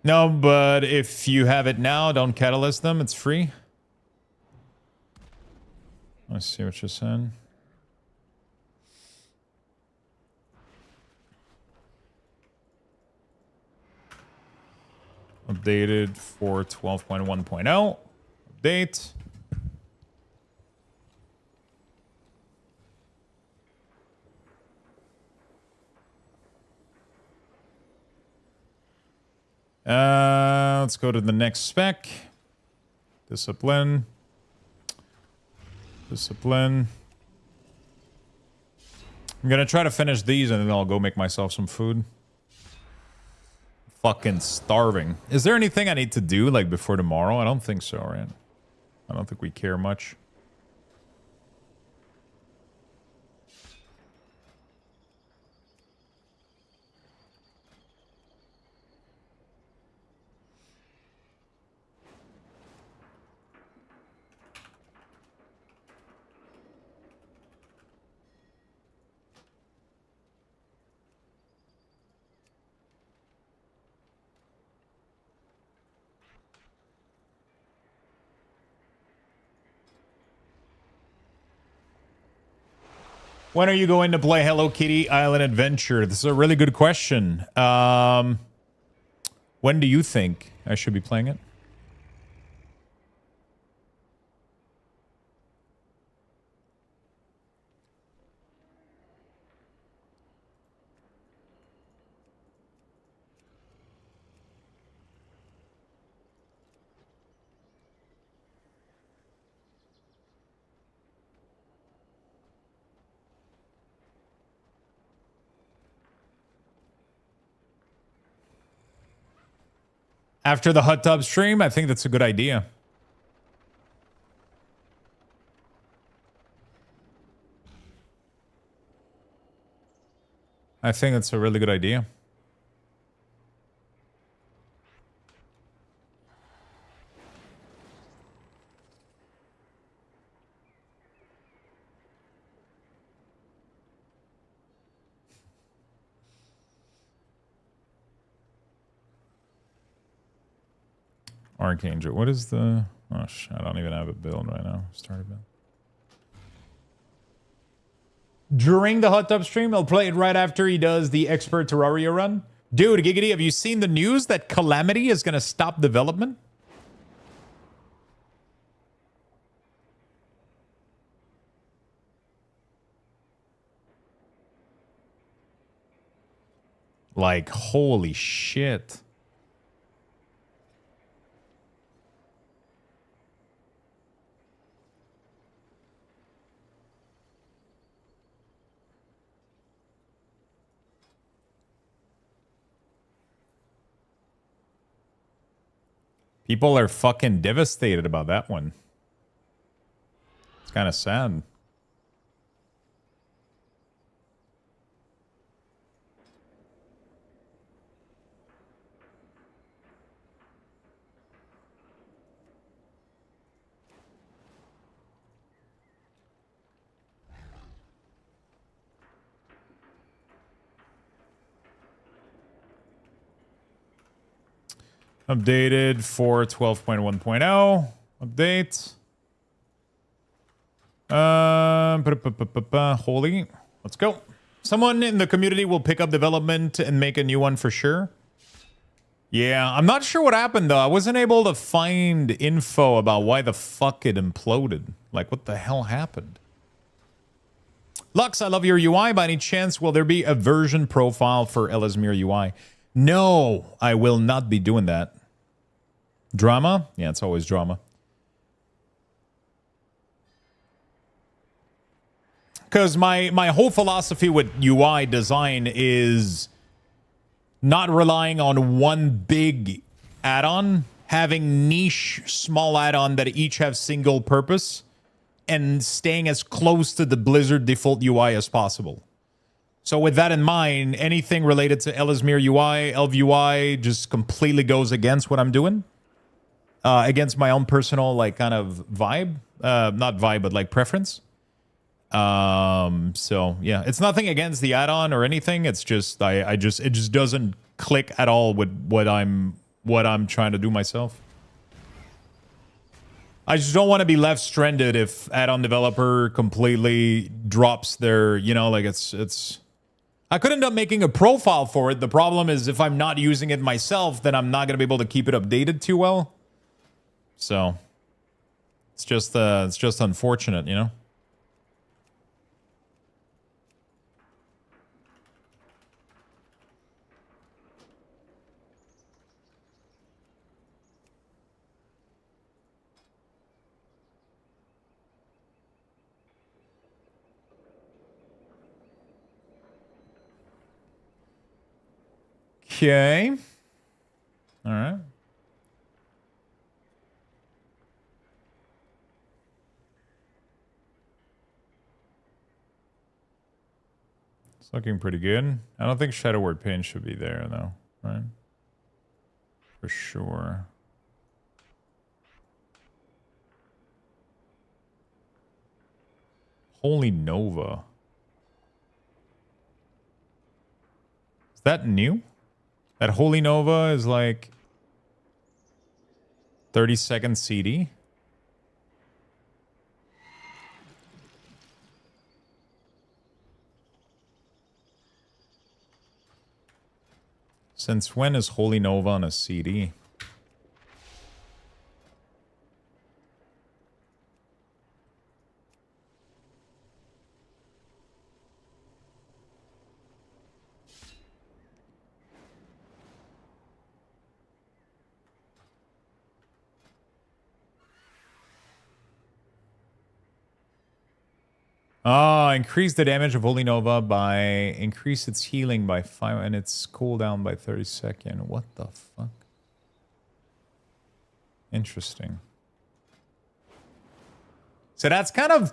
No, but if you have it now, don't catalyst them. It's free. Let's see what you're saying. Updated for 12.1.0. Update. Let's go to the next spec. Discipline. Discipline. I'm gonna try to finish these and then I'll go make myself some food. Fucking starving. Is there anything I need to do like before tomorrow? I don't think so, right? I don't think we care much. When are you going to play Hello Kitty Island Adventure? This is a really good question. When do you think I should be playing it? After the hot tub stream, I think that's a good idea. I think that's a really good idea. Archangel. What is the... Oh, I don't even have it build right now. Start a build. During the hot tub stream, I'll play it right after he does the expert Terraria run. Dude, Giggity, have you seen the news that Calamity is going to stop development? Like, holy shit. People are fucking devastated about that one. It's kind of sad. Updated for 12.1.0. Update. Holy. Let's go. Someone in the community will pick up development and make a new one for sure. Yeah, I'm not sure what happened though. I wasn't able to find info about why the fuck it imploded. Like, what the hell happened? Lux, I love your UI. By any chance, will there be a version profile for Ellesmere UI? No, I will not be doing that. Drama? Yeah, it's always drama. Because my whole philosophy with UI design is not relying on one big add-on, having niche small add-on that each have single purpose, and staying as close to the Blizzard default UI as possible. So with that in mind, anything related to Ellesmere UI, Elv UI just completely goes against what I'm doing. Against my own personal, like, kind of vibe. Not vibe, but, like, preference. So, yeah. It's nothing against the add-on or anything. It's just, it just doesn't click at all with what I'm trying to do myself. I just don't want to be left stranded if add-on developer completely drops their, you know, like, it's... I could end up making a profile for it. The problem is if I'm not using it myself, then I'm not going to be able to keep it updated too well. So it's just unfortunate, you know? Okay. All right. It's looking pretty good. I don't think Shadow Word Pain should be there, though, right? For sure. Holy Nova. Is that new? That Holy Nova is like 30-second CD. Since when is Holy Nova on a CD? Increase the damage of Holy Nova by... Increase its healing by 5 and its cooldown by 30 seconds. What the fuck? Interesting. So that's kind of...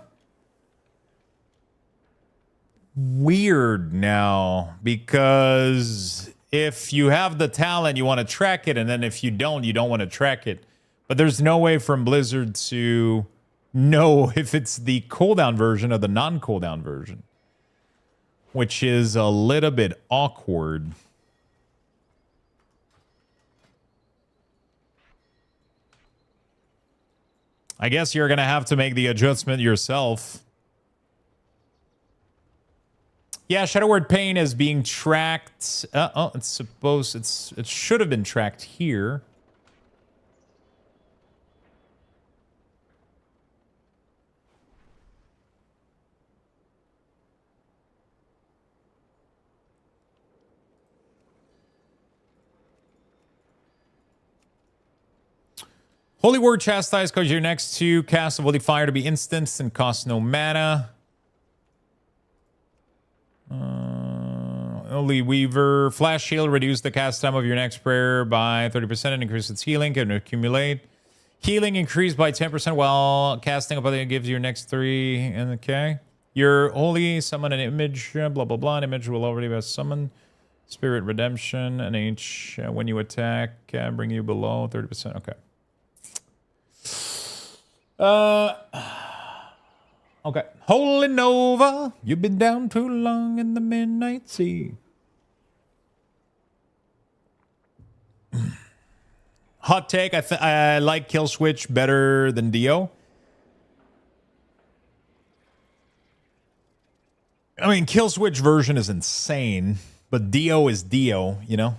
weird now. Because if you have the talent, you want to track it. And then if you don't want to track it. But there's no way from Blizzard to... know if it's the cooldown version or the non-cooldown version, which is a little bit awkward. I guess you're gonna have to make the adjustment yourself. Yeah, Shadow Word Pain is being tracked. It should have been tracked here. Holy Word Chastise causes your next 2 casts of Holy Fire to be instants and cost no mana. Holy Weaver. Flash Shield. Reduce the cast time of your next prayer by 30% and increase its healing. Can accumulate. Healing increased by 10% while casting up. It gives your next 3. Okay. Your Holy Summon an image. Blah, blah, blah. An image will already be summoned. Spirit Redemption. An H. When you attack, bring you below 30%. Okay. Okay. Holy Nova, you've been down too long in the midnight sea. Hot take, I like Kill Switch better than Dio. I mean, Kill Switch version is insane, but Dio is Dio, you know?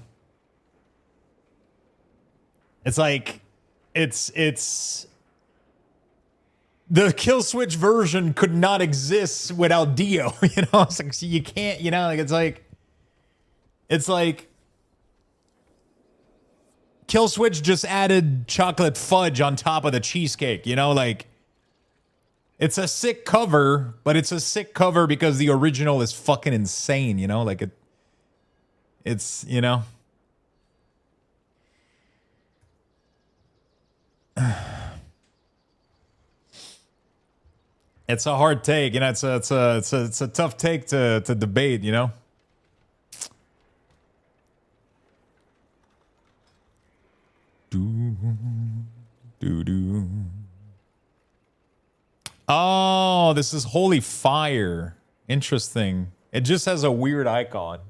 It's like, it's the Kill Switch version could not exist without Dio, you know? It's like, you can't, you know, like, it's like Kill Switch just added chocolate fudge on top of the cheesecake, you know? Like, it's a sick cover, but it's a sick cover because the original is fucking insane, you know? Like, it's, you know? It's a hard take, you know. It's a tough take to debate, you know. Do. Oh, this is Holy Fire. Interesting. It just has a weird icon.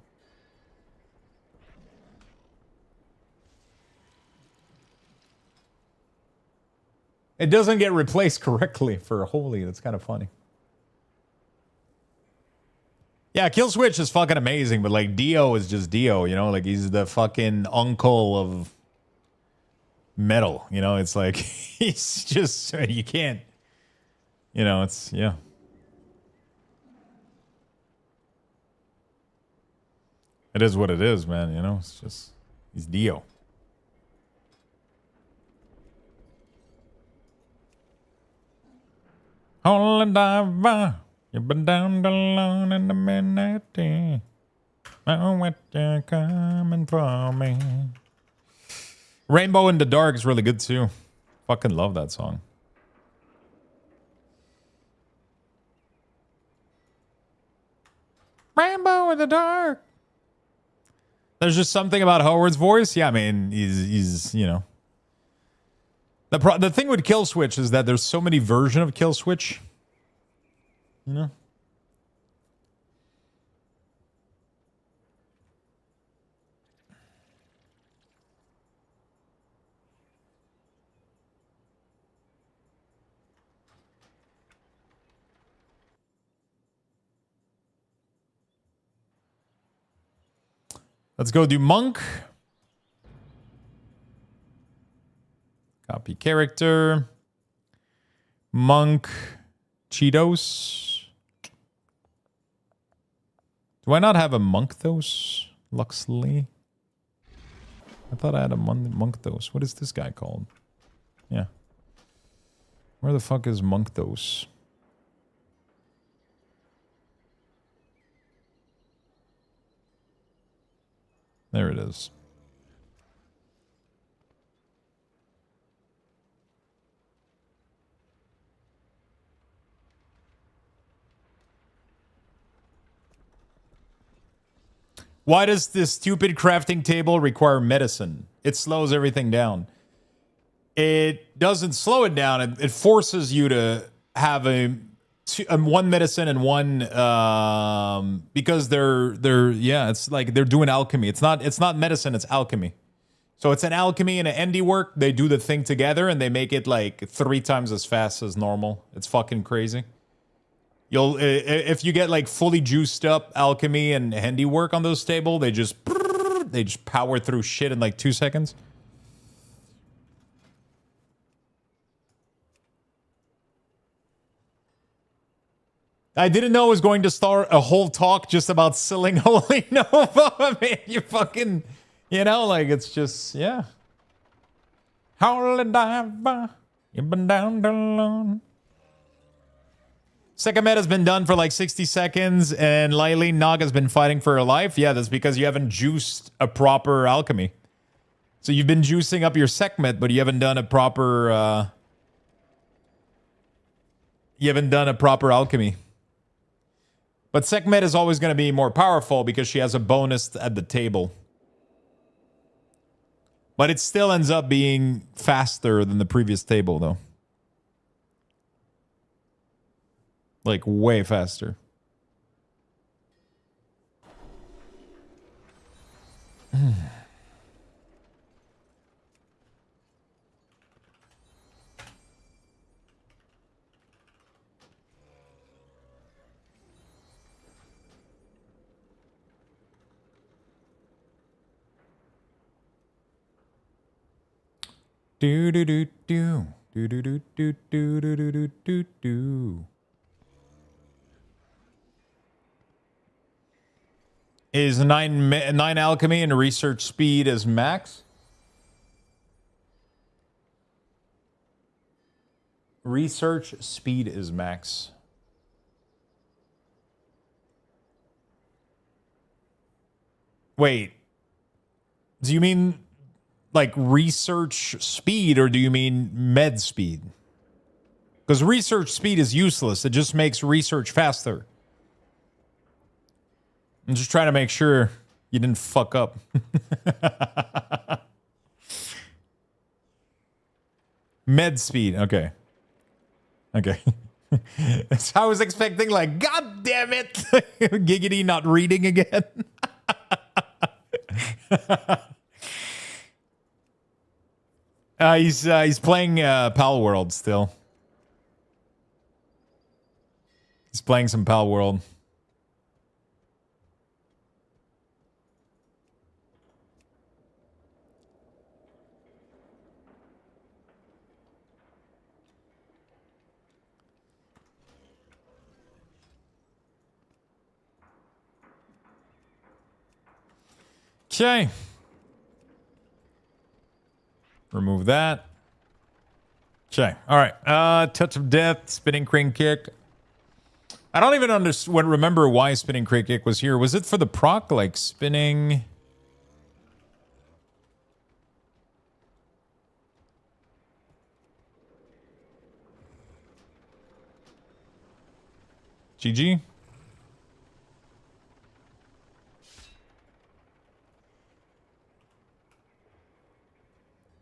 It doesn't get replaced correctly for Holy. That's kind of funny. Yeah, Kill Switch is fucking amazing, but like Dio is just Dio, you know? Like he's the fucking uncle of metal, you know? It's like he's just, you can't, you know, it's, yeah. It is what it is, man, you know? It's just, he's Dio. Holy diver, you've been down alone in the midnight day. Oh, what you coming for me? Rainbow in the Dark is really good too. Fucking love that song. Rainbow in the Dark. There's just something about Howard's voice. Yeah, I mean, he's you know. The thing with Kill Switch is that there's so many versions of Kill Switch. You know? Let's go do monk. Copy character. Monk. Cheetos. Do I not have a monk those? Luxley. I thought I had a monk those. What is this guy called? Yeah. Where the fuck is monk those? There it is. Why does this stupid crafting table require medicine? It slows everything down. It doesn't slow it down. It forces you to have one medicine and one because they're yeah, it's like they're doing alchemy. It's not medicine, it's alchemy. So it's an alchemy and an handiwork. They do the thing together and they make it like 3 times as fast as normal. It's fucking crazy. You'll if you get like fully juiced up alchemy and handiwork on those table, they just power through shit in like 2 seconds. I didn't know I was going to start a whole talk just about selling Holy Nova. I mean, you fucking, you know, like it's just, yeah. Holy Nova, you've been down too long. Second meta has been done for like 60 seconds, and Lily Naga's been fighting for her life. Yeah, that's because you haven't juiced a proper alchemy. So you've been juicing up your Sekhmet, but you haven't done a proper alchemy. But Sekhmet is always going to be more powerful because she has a bonus at the table. But it still ends up being faster than the previous table, though. Like, way faster. Do do do do do do do do do do do do do. Is 9 alchemy and research speed as max? Research speed is max. Wait. Do you mean like research speed or do you mean med speed? Because research speed is useless. It just makes research faster. I'm just trying to make sure you didn't fuck up. Med speed. Okay. Okay. I was expecting like, God damn it. Giggity not reading again. He's playing Pal World still. He's playing some Pal World. Okay. Remove that. Okay. All right. Touch of Death, Spinning Crane Kick. I don't even remember why Spinning Crane Kick was here. Was it for the proc, like spinning? GG.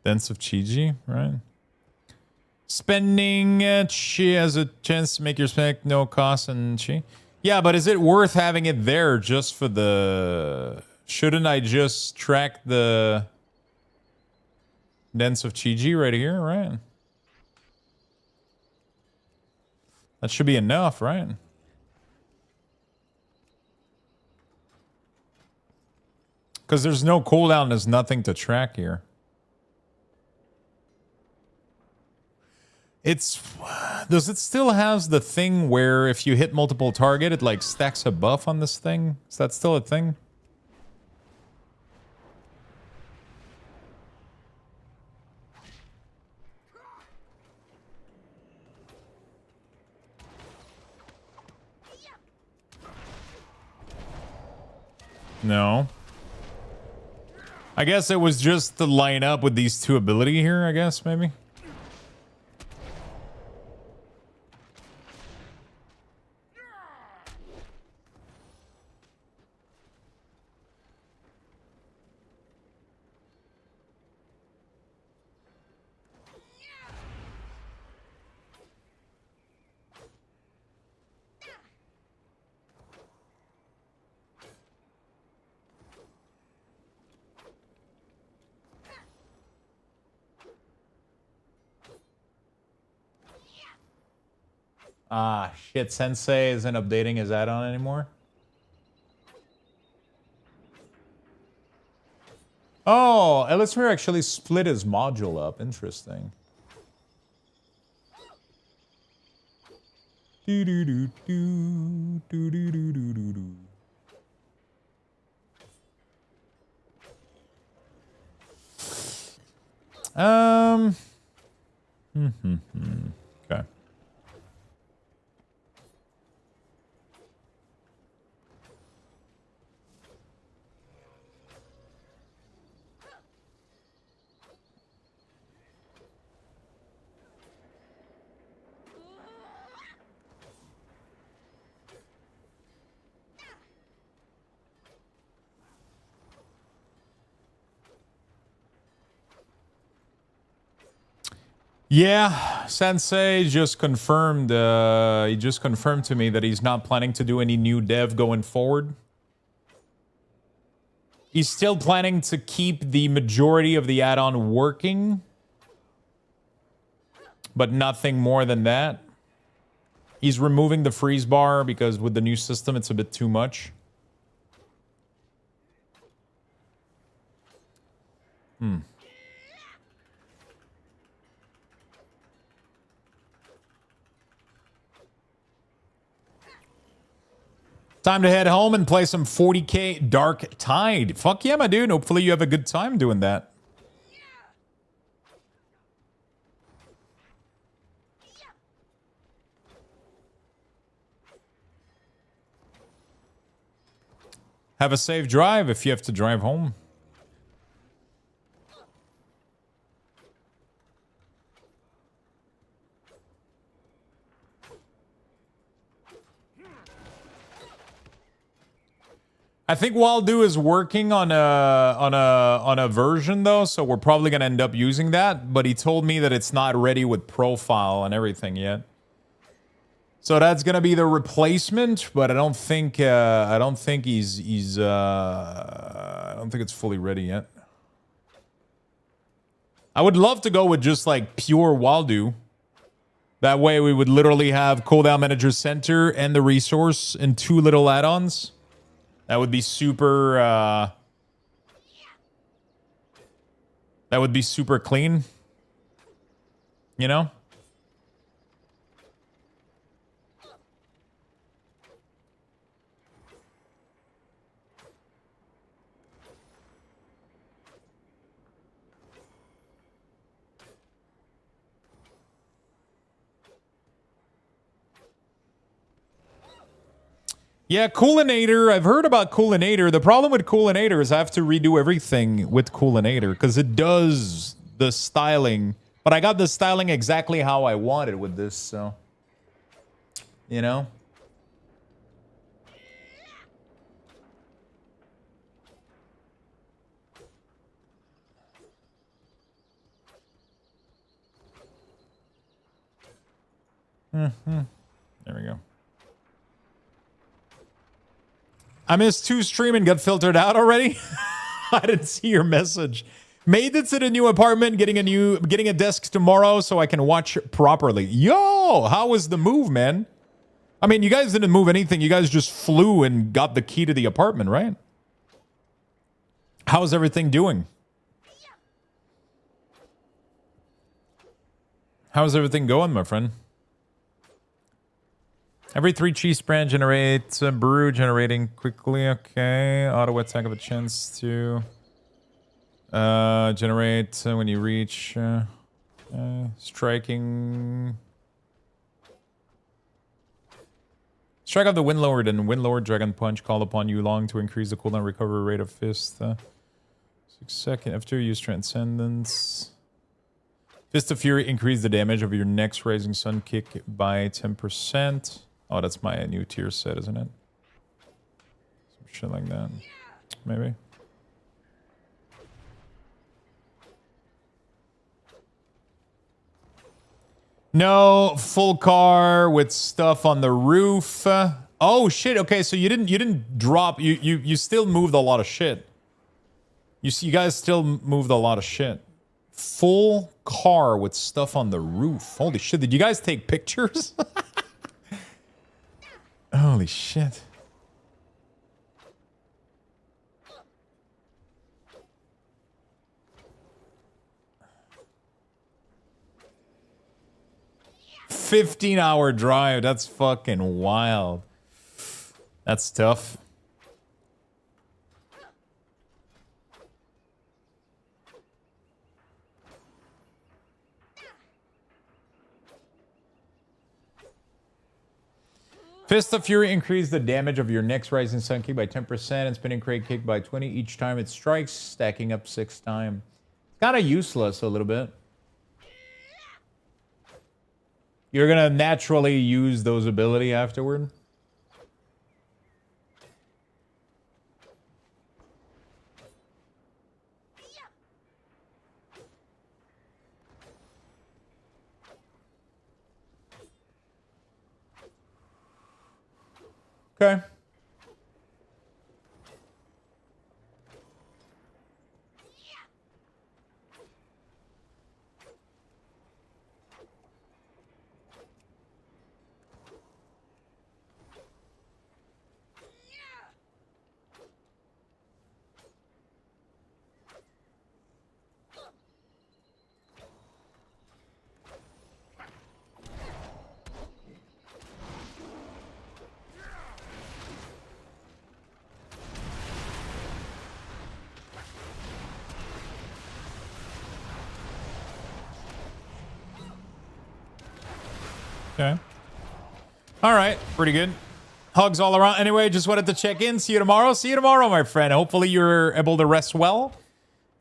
Dance of Chi-Ji, right? Spending Chi has a chance to make your spec no cost and Chi. Yeah, but is it worth having it there just for the... Shouldn't I just track the Dance of Chi-Ji right here, right? That should be enough, right? Because there's no cooldown, there's nothing to track here. It's... Does it still has the thing where if you hit multiple target, it like stacks a buff on this thing? Is that still a thing? No. I guess it was just to line up with these two ability here, I guess, maybe. Ah, shit, Sensei isn't updating his add-on anymore. Oh, Elismir actually split his module up. Interesting. Okay. Yeah, Sensei just confirmed. He just confirmed to me that he's not planning to do any new dev going forward. He's still planning to keep the majority of the add-on working, but nothing more than that. He's removing the freeze bar because with the new system, it's a bit too much. Time to head home and play some 40k Dark Tide. Fuck yeah, my dude. Hopefully you have a good time doing that. Have a safe drive if you have to drive home. I think Waldo is working on a version though, so we're probably gonna end up using that. But he told me that it's not ready with profile and everything yet. So that's gonna be the replacement, but I don't think I don't think it's fully ready yet. I would love to go with just like pure Waldo. That way we would literally have Cooldown Manager Center and the resource and 2 little add-ons. That would be super, that would be super clean, you know? Yeah, Coolinator. I've heard about Coolinator. The problem with Coolinator is I have to redo everything with Coolinator because it does the styling. But I got the styling exactly how I wanted with this, so... You know? There we go. I missed 2 stream and got filtered out already. I didn't see your message. Made it to the new apartment, getting a desk tomorrow so I can watch properly. Yo, how was the move, man? I mean, you guys didn't move anything. You guys just flew and got the key to the apartment, right? How's everything doing? How's everything going, my friend? Every 3 cheese spread generates a brew generating quickly. Okay. Auto attack of a chance to generate when you reach striking. Strike off the Windlord and Windlord Dragon Punch called upon you long to increase the cooldown recovery rate of Fist. 6 seconds after you use Transcendence. Fist of Fury increase the damage of your next Rising Sun kick by 10%. Oh, that's my new tier set, isn't it? Some shit like that. Maybe. No, full car with stuff on the roof. Oh shit. Okay, so you didn't drop. You still moved a lot of shit. You guys still moved a lot of shit. Full car with stuff on the roof. Holy shit. Did you guys take pictures? Holy shit. $15-hour drive. That's fucking wild. That's tough. Fist of Fury increase the damage of your next Rising Sun kick by 10% and Spinning Crate kick by 20 each time it strikes, stacking up 6 times. It's kind of useless a little bit. You're gonna naturally use those ability afterward. Okay. Okay. All right. Pretty good. Hugs all around. Anyway, just wanted to check in. See you tomorrow. See you tomorrow, my friend. Hopefully you're able to rest well.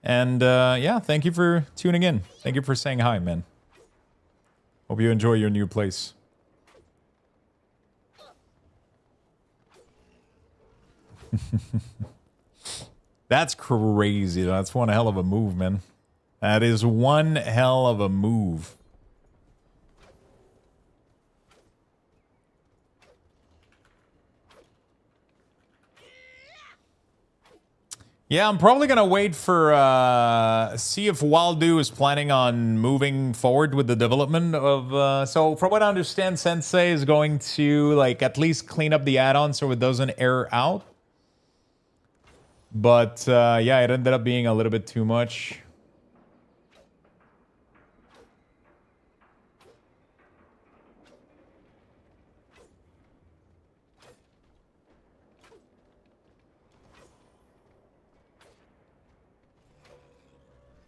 And yeah, thank you for tuning in. Thank you for saying hi, man. Hope you enjoy your new place. That's crazy. That's one hell of a move, man. That is one hell of a move. Yeah, I'm probably going to wait for, see if Waldu is planning on moving forward with the development of, so from what I understand, Sensei is going to, like, at least clean up the add-on so it doesn't air out. But, yeah, it ended up being a little bit too much.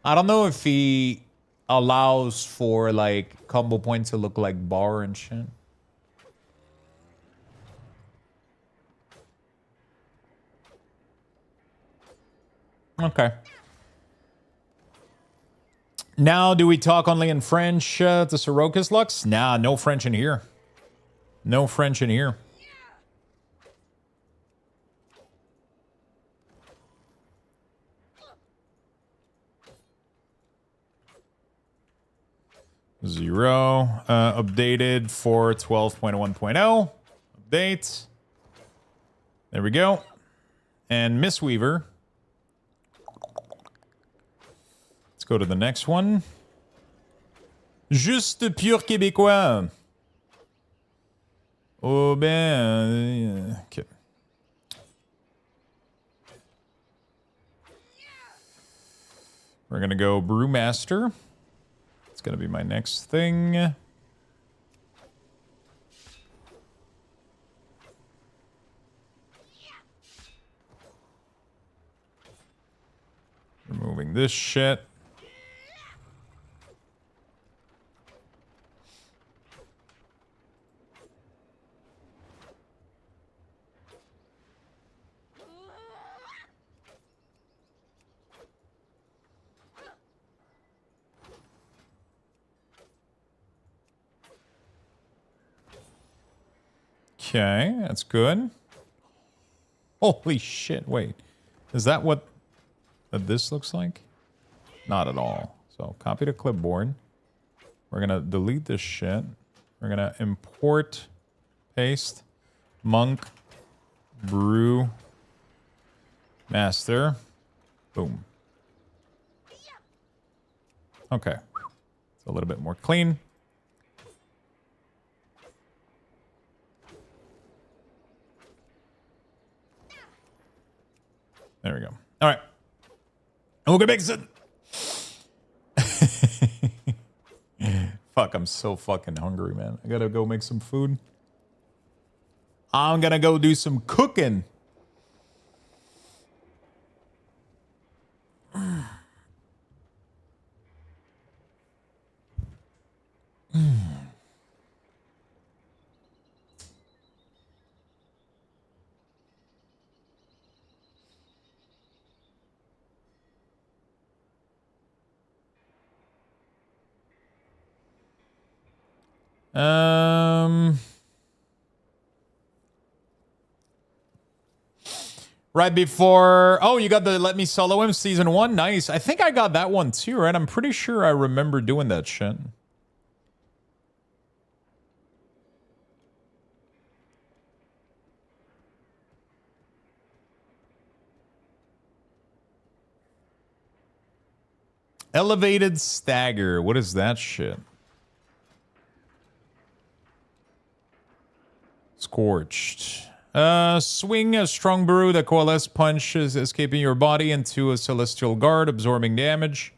I don't know if he allows for, like, combo points to look like bar and shit. Okay. Now, do we talk only in French to Sorokas Lux? Nah, no French in here. No French in here. Zero. Updated for 12.1.0. Update. There we go. And Miss Weaver. Let's go to the next one. Juste pur québécois. Oh ben... Okay. We're going to go Brewmaster. It's going to be my next thing. Removing this shit. Okay, that's good. Holy shit, wait. Is that what this looks like? Not at all. So copy to clipboard. We're gonna delete this shit. We're gonna import, paste, monk, brew, master. Boom. Okay. It's a little bit more clean. There we go. All right. And we're gonna make some. Fuck, I'm so fucking hungry, man. I gotta go make some food. I'm gonna go do some cooking. Right before... Oh, you got the Let Me Solo Him Season 1? Nice. I think I got that one too, right? I'm pretty sure I remember doing that shit. Elevated Stagger. What is that shit? Scorched. Swing a strong brew that coalesce punch is escaping your body into a celestial guard, absorbing damage.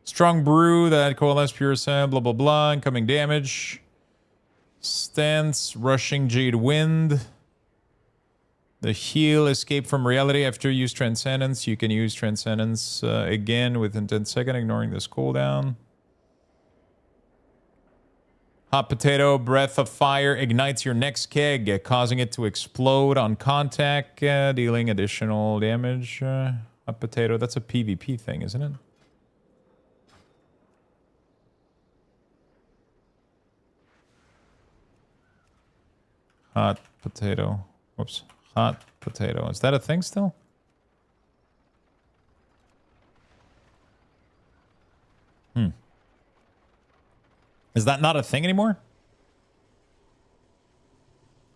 Strong brew that coalesce pure sand, blah blah blah, incoming damage. Stance, rushing jade wind. The heal, escape from reality after you use transcendence. You can use transcendence again within 10 seconds, ignoring this cooldown. Hot Potato, Breath of Fire, ignites your next keg, causing it to explode on contact, dealing additional damage. Hot Potato, that's a PvP thing, isn't it? Hot Potato. Whoops. Hot Potato. Is that a thing still? Is that not a thing anymore?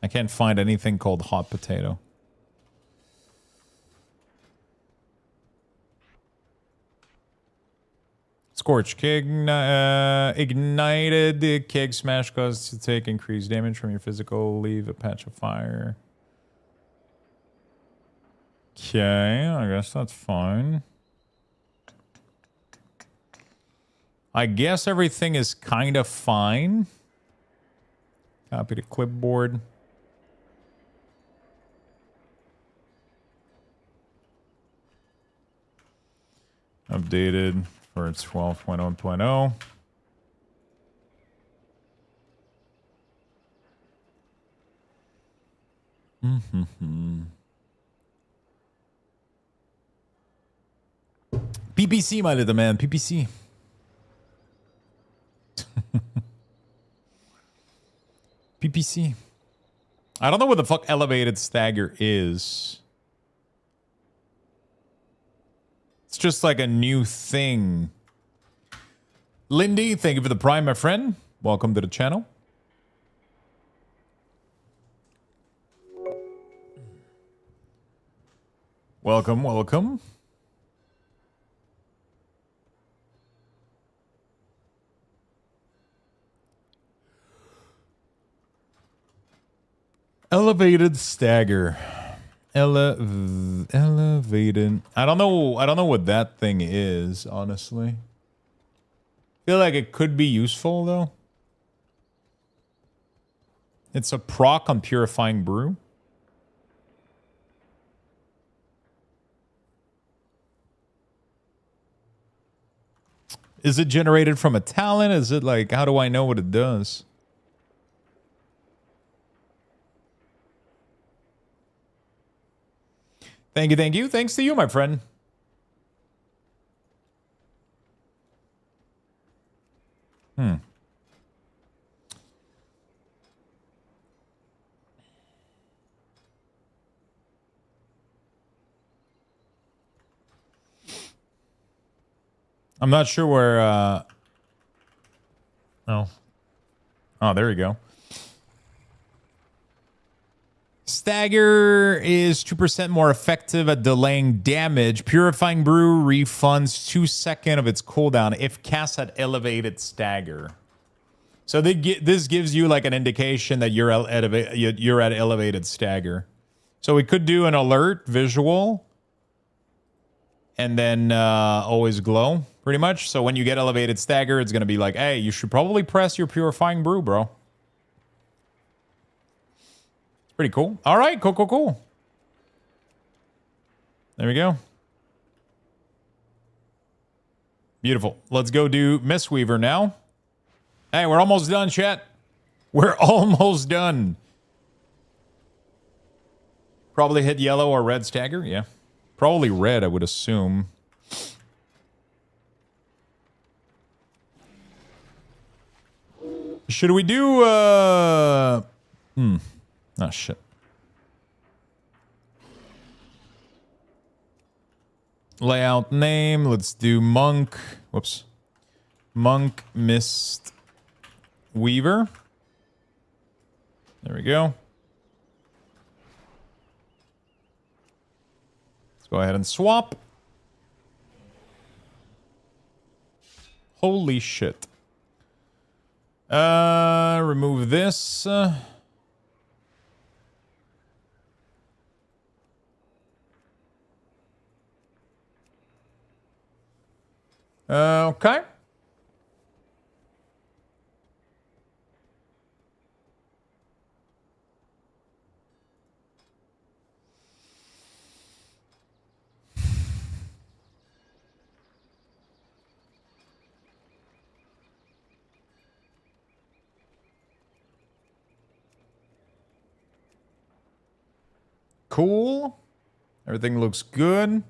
I can't find anything called Hot Potato. Scorch Keg. Ignited. The keg smash causes to take increased damage from your physical. Leave a patch of fire. Okay, I guess that's fine. I guess everything is kind of fine. Copy to clipboard. Updated for 12.1.0. PPC, my little man. PPC. PPC. I don't know what the fuck Elevated Stagger is. It's just like a new thing. Lindy, thank you for the prime, my friend. Welcome to the channel. Welcome, welcome. Elevated Stagger. Elevated. I don't know. I don't know what that thing is, honestly. Feel like it could be useful though. It's a proc on Purifying Brew. Is it generated from a talent? Is it like, how do I know what it does? Thank you, thank you. Thanks to you, my friend. I'm not sure where, Oh, there we go. Stagger is 2% more effective at delaying damage. Purifying Brew refunds 2 seconds of its cooldown if cast at elevated stagger. So this gives you like an indication that you're at elevated stagger. So we could do an alert visual and then always glow, pretty much. So when you get elevated stagger, it's going to be like, hey, you should probably press your Purifying Brew, bro. It's pretty cool. All right, cool. There we go. Beautiful. Let's go do Mistweaver now. Hey, we're almost done, chat. We're almost done. Probably hit yellow or red stagger, yeah. Probably red, I would assume. Should we do, oh, shit. Layout name, let's do Monk. Whoops. Monk Mist Weaver. There we go. Go ahead and swap. Holy shit. Remove this. Okay. Cool. Everything looks good.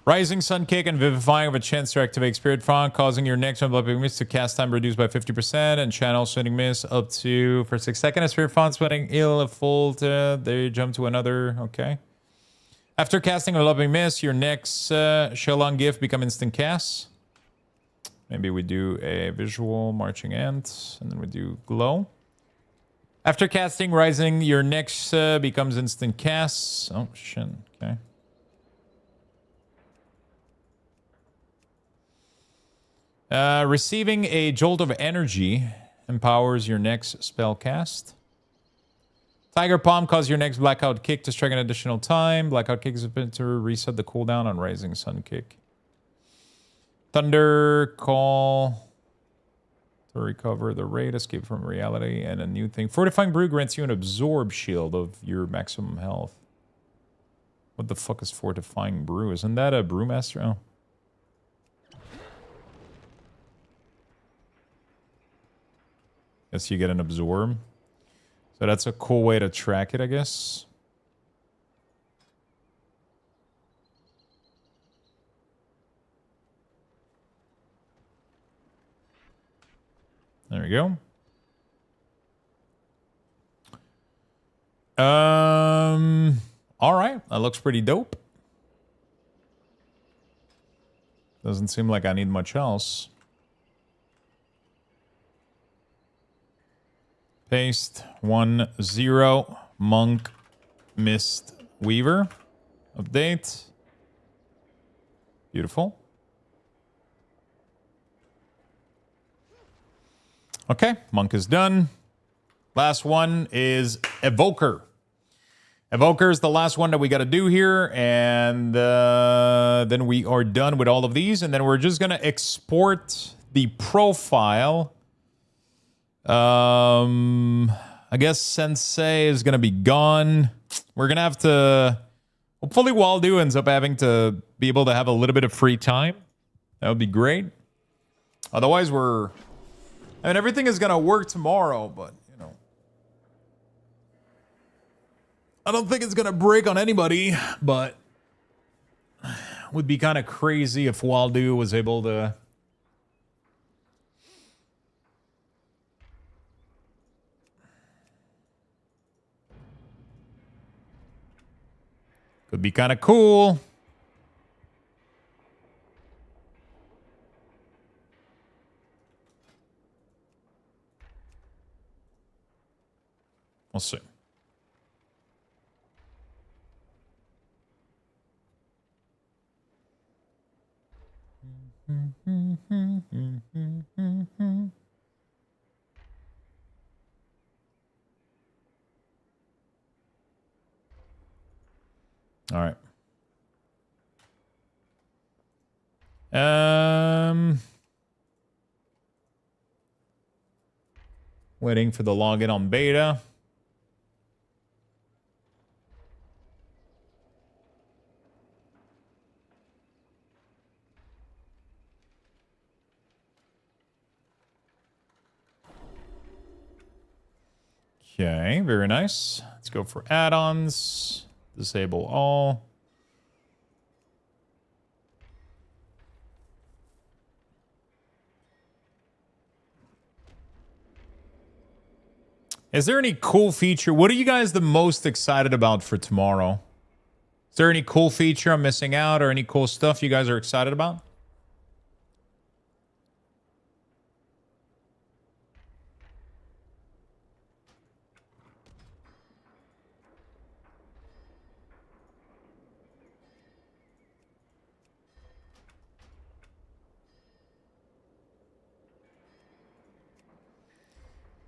Rising Sun Kick and Vivifying have a chance to activate Spirit Font, causing your next enveloping mist to cast time reduced by 50% and channel Sweating Mist up to for 6 seconds. A Spirit Font Sweating Ill a full they jump to another. Okay. After casting Enveloping Mist, your next Shellon Gift become instant cast. Maybe we do a visual marching ant, and then we do glow. After casting Rising, your next becomes instant cast. Oh, shit. Okay. Receiving a Jolt of Energy empowers your next spell cast. Tiger Palm causes your next Blackout Kick to strike an additional time. Blackout Kick is a bit to reset the cooldown on Rising Sun Kick. Thunder Call to recover the raid, escape from reality, and a new thing. Fortifying Brew grants you an absorb shield of your maximum health. What the fuck is Fortifying Brew? Isn't that a Brewmaster? Oh. Guess you get an absorb. So that's a cool way to track it, I guess. There we go. All right. That looks pretty dope. Doesn't seem like I need much else. Paste 1-0 Monk Mist Weaver. Update. Beautiful. Okay, monk is done. Last one is Evoker. Evoker is the last one that we got to do here, and then we are done with all of these, and then we're just going to export the profile. I guess Sensei is going to be gone. We're going to have to... Hopefully Waldo ends up having to be able to have a little bit of free time. That would be great. Otherwise, I mean, everything is going to work tomorrow, but... I don't think it's going to break on anybody, but it would be kind of crazy if Waldo was able to... Could be kind of cool. We'll see. All right. Waiting for the login on beta. Okay, very nice. Let's go for add-ons. Disable all. Is there any cool feature? What are you guys the most excited about for tomorrow? Is there any cool feature I'm missing out or any cool stuff you guys are excited about?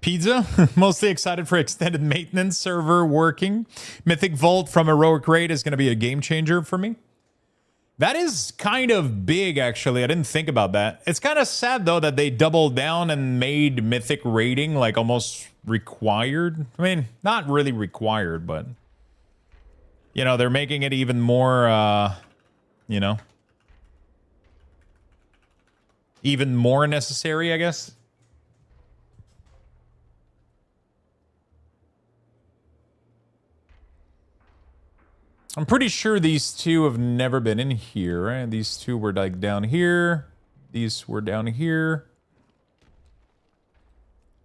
Pizza, mostly excited for extended maintenance server working. Mythic Vault from Heroic Raid is going to be a game changer for me. That is kind of big, actually. I didn't think about that. It's kind of sad, though, that they doubled down and made Mythic raiding like almost required. I mean, not really required, but you know, they're making it even more, you know, even more necessary, I guess. I'm pretty sure these two have never been in here, right? These two were like down here. These were down here.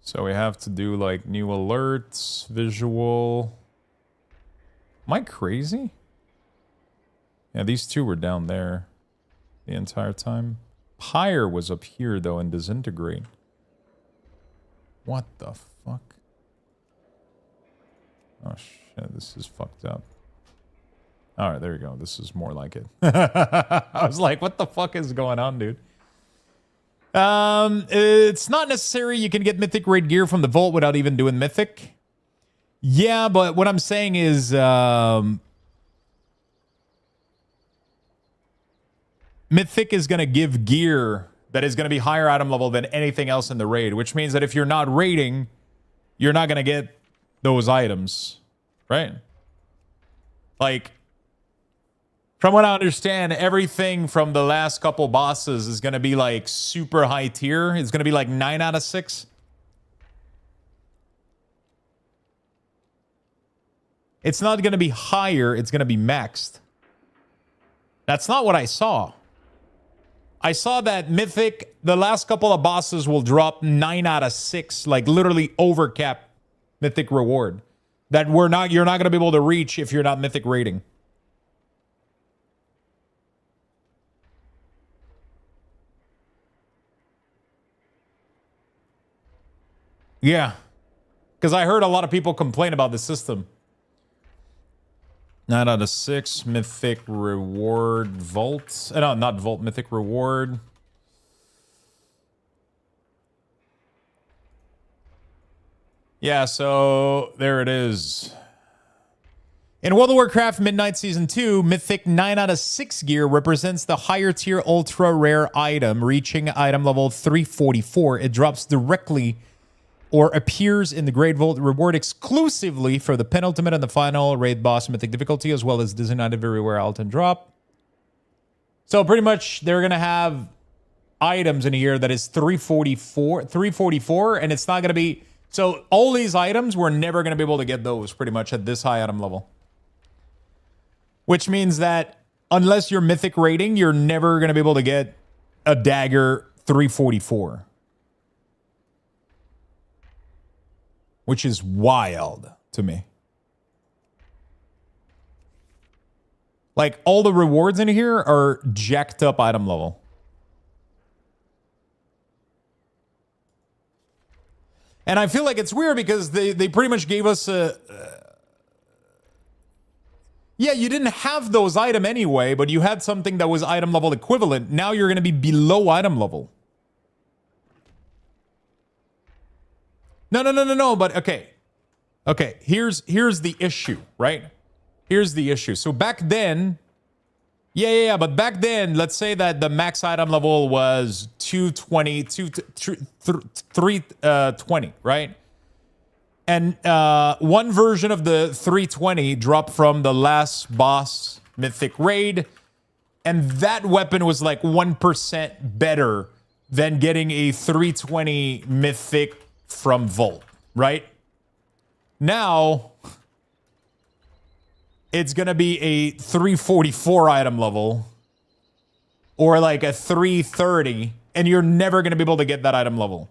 So we have to do like new alerts, visual. Am I crazy? Yeah, these two were down there the entire time. Pyre was up here though and disintegrate. What the fuck? Oh shit, this is fucked up. All right, there you go. This is more like it. I was like, what the fuck is going on, dude? It's not necessary. You can get Mythic Raid gear from the Vault without even doing Mythic. Yeah, but what I'm saying is... Mythic is going to give gear that is going to be higher item level than anything else in the raid, which means that if you're not raiding, you're not going to get those items, right? Like... From what I understand, everything from the last couple bosses is going to be like super high tier. It's going to be like 9 out of 6. It's not going to be higher. It's going to be maxed. That's not what I saw. I saw that Mythic, the last couple of bosses will drop 9 out of 6. Like literally overcap Mythic reward. That you're not going to be able to reach if you're not Mythic rating. Yeah, because I heard a lot of people complain about the system. 9 out of 6, Mythic Reward Vault. No, not Vault, Mythic Reward. Yeah, so there it is. In World of Warcraft Midnight Season 2, Mythic 9 out of 6 gear represents the higher tier ultra rare item, reaching item level 344. It drops directly or appears in the Great Vault reward exclusively for the penultimate and the final raid boss mythic difficulty, as well as designated very rare item drop. So pretty much they're going to have items in here that is 344, and it's not going to be... So all these items, we're never going to be able to get those pretty much at this high item level. Which means that unless you're mythic rating, you're never going to be able to get a dagger 344. Which is wild to me. Like, all the rewards in here are jacked up item level. And I feel like it's weird because they pretty much gave us a... yeah, you didn't have those item anyway, but you had something that was item level equivalent. Now you're going to be below item level. No, but okay. Okay, here's the issue, right? Here's the issue. So back then... Yeah, but back then, let's say that the max item level was 320, right? And one version of the 320 dropped from the last boss mythic raid, and that weapon was like 1% better than getting a 320 mythic from Vault, right? Now, it's going to be a 344 item level or like a 330, and you're never going to be able to get that item level.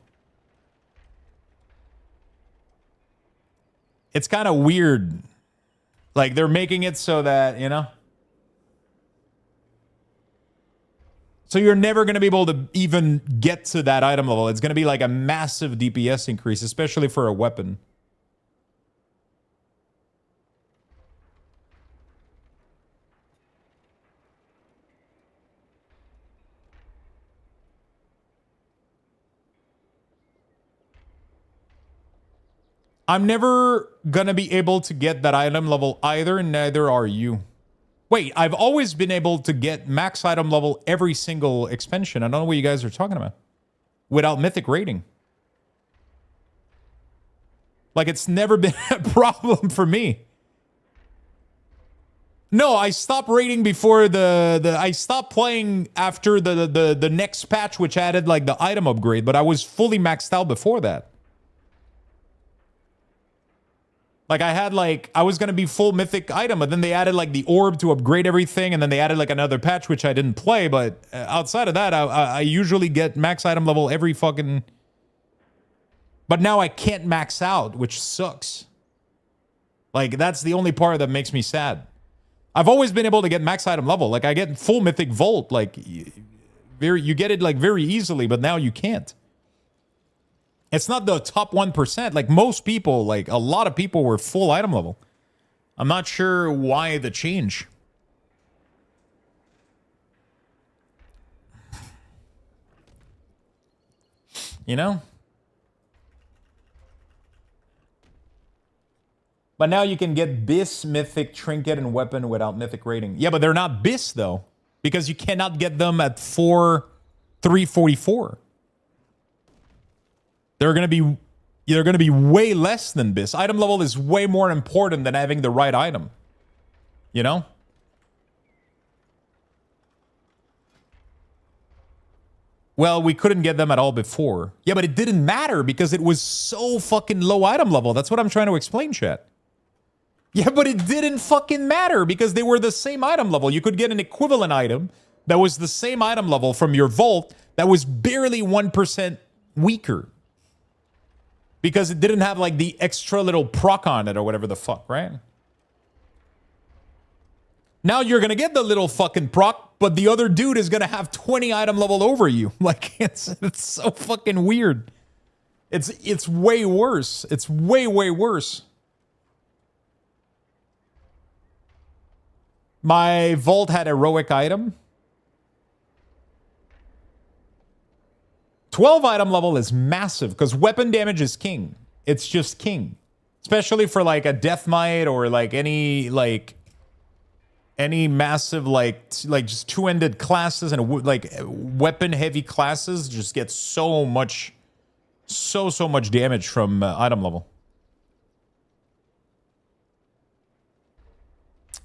It's kind of weird. Like, they're making it so that, you know? So you're never going to be able to even get to that item level. It's going to be like a massive DPS increase, especially for a weapon. I'm never going to be able to get that item level either, and neither are you. Wait, I've always been able to get max item level every single expansion. I don't know what you guys are talking about. Without mythic rating. Like, it's never been a problem for me. No, I stopped rating before I stopped playing after the next patch, which added like the item upgrade, but I was fully maxed out before that. Like, I was going to be full mythic item, but then they added like the orb to upgrade everything, and then they added like another patch, which I didn't play, but outside of that, I usually get max item level every fucking... But now I can't max out, which sucks. Like, that's the only part that makes me sad. I've always been able to get max item level. Like, I get full mythic vault, like, you get it like very easily, but now you can't. It's not the top 1%. Like, most people, like, a lot of people were full item level. I'm not sure why the change. You know? But now you can get Bis, Mythic, Trinket, and Weapon without Mythic rating. Yeah, but they're not Bis, though. Because you cannot get them at 344. They're gonna be way less than Bis. Item level is way more important than having the right item. You know? Well, we couldn't get them at all before. Yeah, but it didn't matter because it was so fucking low item level. That's what I'm trying to explain, chat. Yeah, but it didn't fucking matter because they were the same item level. You could get an equivalent item that was the same item level from your vault that was barely 1% weaker. Because it didn't have, like, the extra little proc on it or whatever the fuck, right? Now you're going to get the little fucking proc, but the other dude is going to have 20 item level over you. Like, it's so fucking weird. It's way worse. It's way, way worse. My vault had heroic item. 12 item level is massive because weapon damage is king. it's just king. Especially for like a death might or like any massive like just two-ended classes and like weapon heavy classes just get so much damage from item level.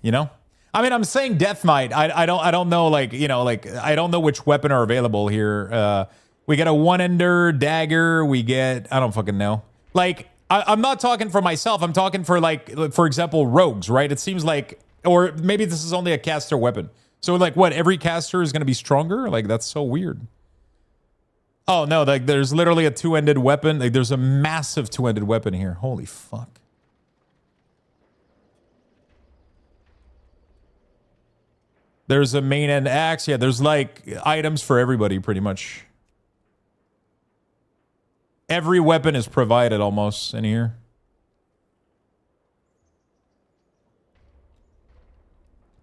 You know? I mean, I'm saying death might. I don't know, like, you know, like I don't know which weapon are available here. We get a one-ender dagger. We get, I don't fucking know. Like, I'm not talking for myself. I'm talking for like, for example, rogues, right? It seems like, or maybe this is only a caster weapon. So like, what? Every caster is going to be stronger? Like, that's so weird. Oh no, like there's literally a two-ended weapon. Like, there's a massive two-ended weapon here. Holy fuck. There's a main end axe. Yeah, there's like items for everybody pretty much. Every weapon is provided almost in here.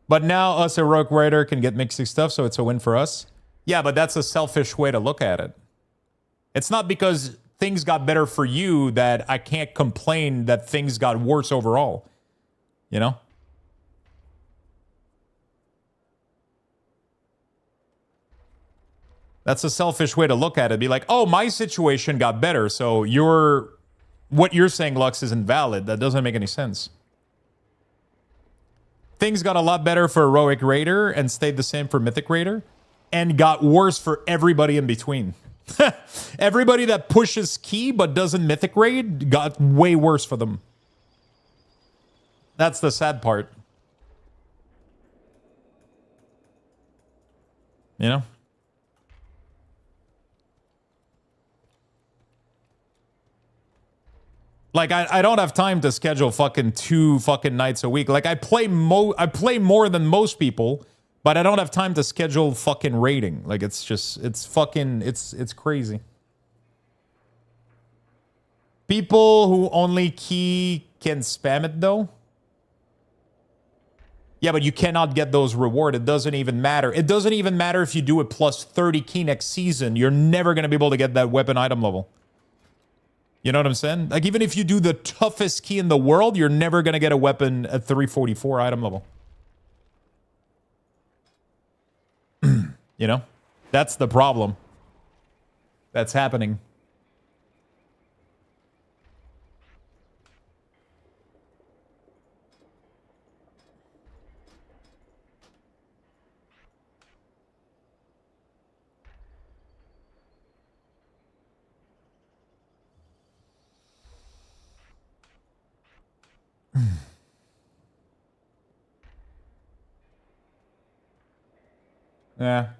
But now us, a rogue rider, can get mixing stuff, so it's a win for us. Yeah, but that's a selfish way to look at it. It's not because things got better for you that I can't complain that things got worse overall. You know? That's a selfish way to look at it. Be like, oh, my situation got better, so what you're saying, Lux, is invalid. That doesn't make any sense. Things got a lot better for Heroic Raider and stayed the same for Mythic Raider, and got worse for everybody in between. Everybody that pushes key but doesn't Mythic Raid got way worse for them. That's the sad part. You know? Like, I don't have time to schedule fucking 2 fucking nights a week. Like, I play more than most people, but I don't have time to schedule fucking raiding. Like, it's just, it's crazy. People who only key can spam it, though. Yeah, but you cannot get those rewarded. It doesn't even matter. It doesn't even matter if you do it plus 30 key next season. You're never going to be able to get that weapon item level. You know what I'm saying? Like, even if you do the toughest key in the world, you're never going to get a weapon at 344 item level. You know? That's the problem. That's happening.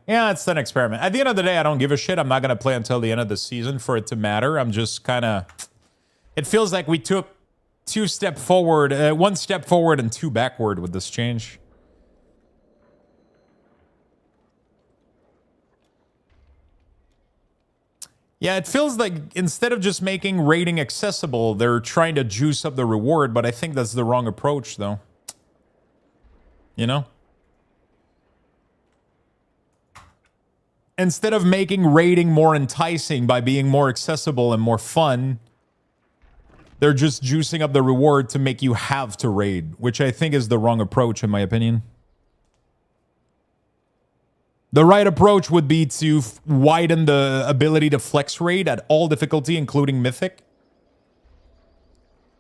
Yeah, it's an experiment. At the end of the day, I don't give a shit. I'm not going to play until the end of the season for it to matter. I'm just kind of... It feels like we took 1 step forward and 2 backward with this change. Yeah, it feels like instead of just making raiding accessible, they're trying to juice up the reward, but I think that's the wrong approach, though. You know? Instead of making raiding more enticing by being more accessible and more fun, they're just juicing up the reward to make you have to raid, which I think is the wrong approach, in my opinion. The right approach would be to widen the ability to flex raid at all difficulty, including Mythic.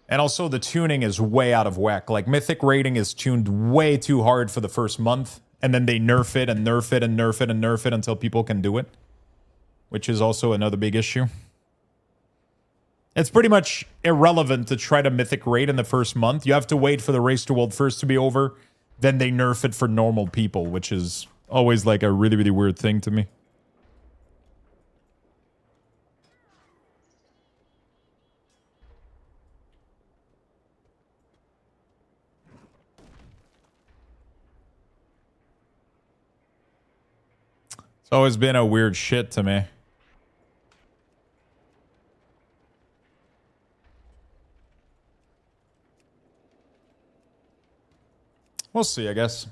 And also, the tuning is way out of whack. Like, Mythic raiding is tuned way too hard for the first month. And then they nerf it and nerf it and nerf it and nerf it until people can do it. Which is also another big issue. It's pretty much irrelevant to try to Mythic raid in the first month. You have to wait for the Race to World First to be over. Then they nerf it for normal people, which is always like a really, really weird thing to me. It's always been a weird shit to me. We'll see, I guess.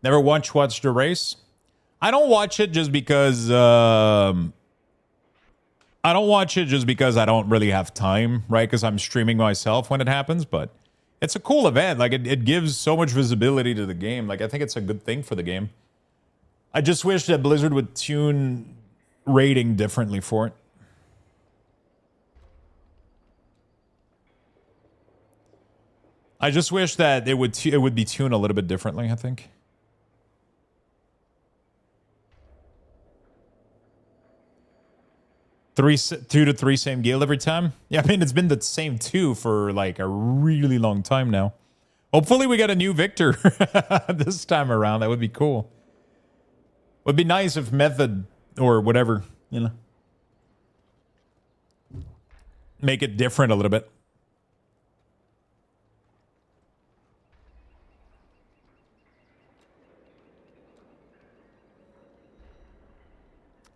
Never watched the race. I don't watch it just because I I don't watch it just because I don't really have time, right? Because I'm streaming myself when it happens, but it's a cool event. Like, it gives so much visibility to the game. Like, I think it's a good thing for the game. I just wish that Blizzard would tune rating differently for it. I just wish that it would be tuned a little bit differently, I think. Two to three same guild every time. Yeah, I mean, it's been the same two for like a really long time now. Hopefully we get a new victor this time around. That would be cool. Would be nice if Method or whatever, you know, make it different a little bit.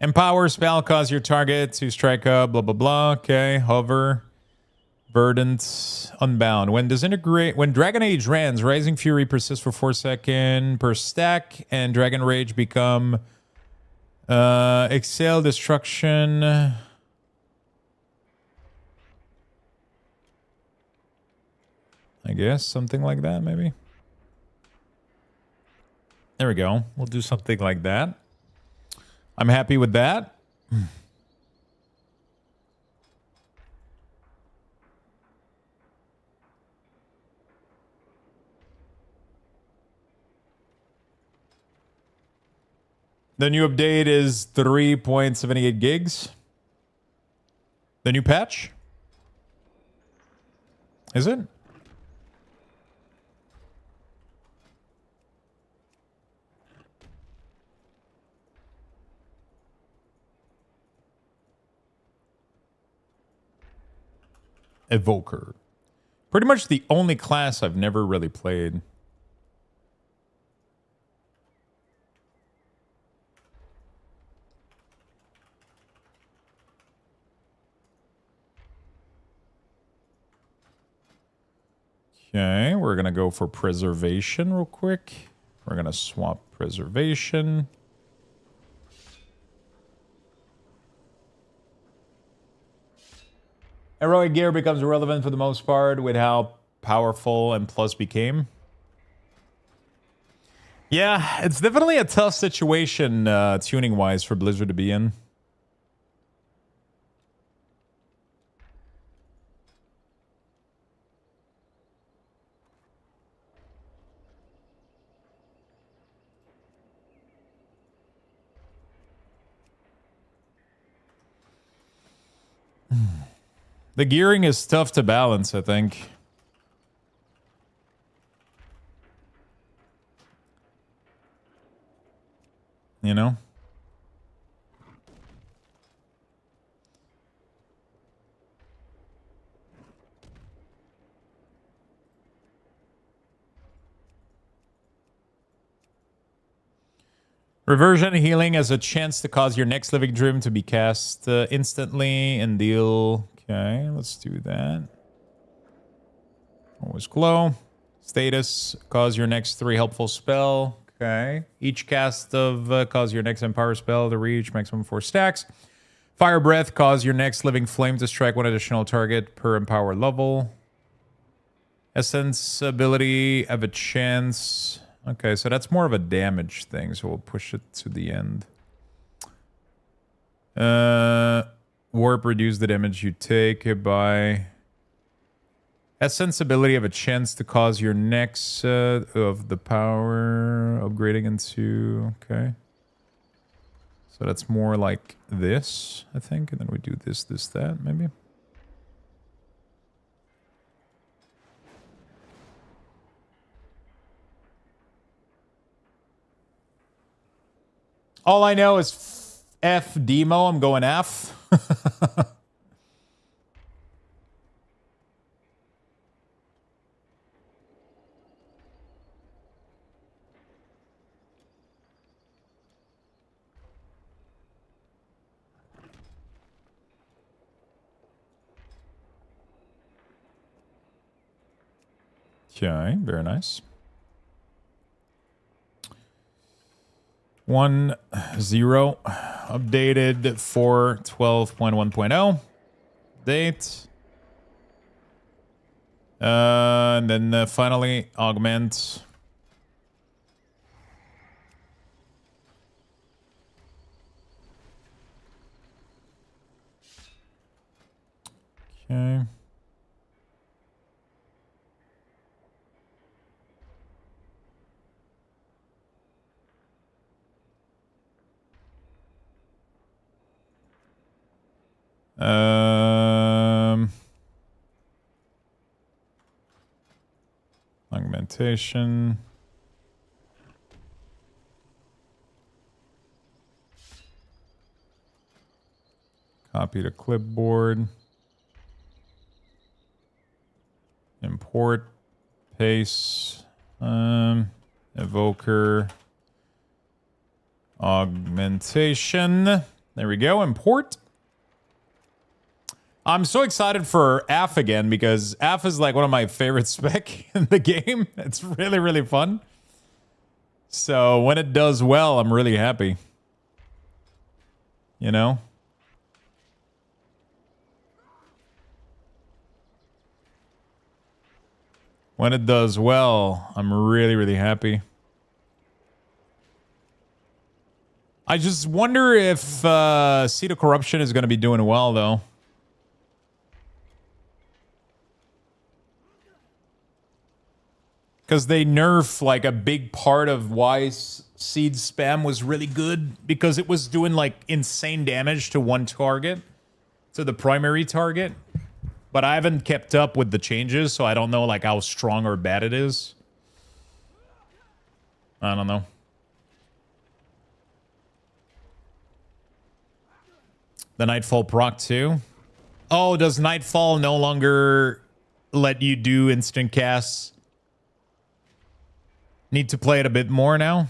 Empower spell cause your target to strike up, blah, blah, blah. Okay, hover. Verdant, unbound. When Dragon Age runs, Rising Fury persists for 4 seconds per stack, and Dragon Rage become Exhale Destruction. I guess, something like that, maybe. There we go. We'll do something like that. I'm happy with that. The new update is 3.78 gigs. The new patch? Is it? Evoker. Pretty much the only class I've never really played. Okay, we're going to go for preservation real quick. We're going to swap preservation. Heroic gear becomes irrelevant for the most part with how powerful M+ became. Yeah, it's definitely a tough situation tuning-wise for Blizzard to be in. The gearing is tough to balance, I think. You know? Reversion healing has a chance to cause your next living dream to be cast instantly and deal... Okay, let's do that. Always glow. Status, cause your next 3 helpful spell. Okay. Each cast of cause your next empower spell to reach maximum 4 stacks. Fire breath, cause your next living flame to strike 1 additional target per empower level. Essence ability, have a chance. Okay, so that's more of a damage thing, so we'll push it to the end. Warp, reduce the damage you take by... Essence ability, have a chance to cause your next of the power upgrading into... Okay. So that's more like this, I think. And then we do this, that, maybe. All I know is F demo. I'm going F. Okay, very nice. 1-0. updated for 12.1.0. Date. And then finally, augment. Okay. Augmentation. Copy to clipboard. Import. Paste. Evoker. Augmentation. There we go. Import. I'm so excited for AF again because AF is like one of my favorite spec in the game. It's really, really fun. So when it does well, I'm really happy. You know? When it does well, I'm really, really happy. I just wonder if Seed of Corruption is going to be doing well, though. Because they nerf like a big part of why Seed spam was really good. Because it was doing like insane damage to one target. To the primary target. But I haven't kept up with the changes, so I don't know like how strong or bad it is. I don't know. The Nightfall proc too. Oh, does Nightfall no longer let you do instant casts? Need to play it a bit more now.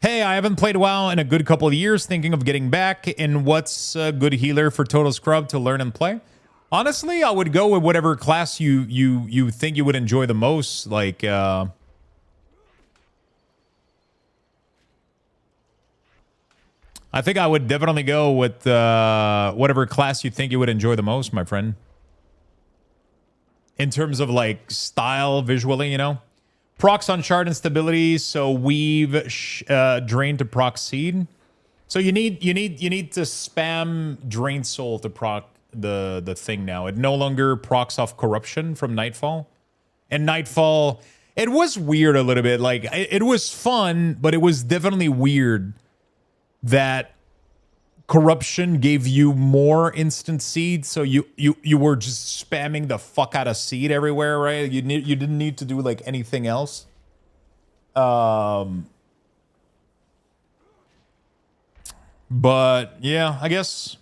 Hey, I haven't played WoW in a good couple of years, thinking of getting back. And what's a good healer for Total Scrub to learn and play? Honestly, I would go with whatever class you think you would enjoy the most. Like, I think I would definitely go with whatever class you think you would enjoy the most, my friend. In terms of like style, visually, you know. Procs on shard and stability, so weave drain to proc seed. So you need to spam drain soul to proc the thing now. It no longer procs off corruption from Nightfall. And Nightfall, it was weird a little bit. Like it was fun, but it was definitely weird that corruption gave you more instant seed, so you were just spamming the fuck out of seed everywhere, right? You didn't need to do like anything else. But yeah, I guess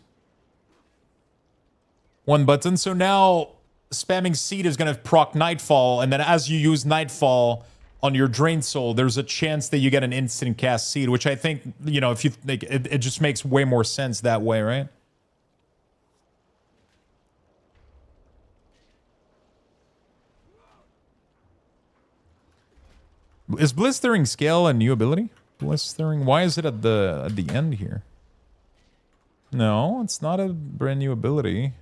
one button. So now spamming seed is gonna proc Nightfall, and then as you use Nightfall on your Drain Soul, there's a chance that you get an instant cast seed, which I think, you know, if you like, it just makes way more sense that way, right? Is Blistering Scale a new ability? Blistering, why is it at the end here? No, it's not a brand new ability.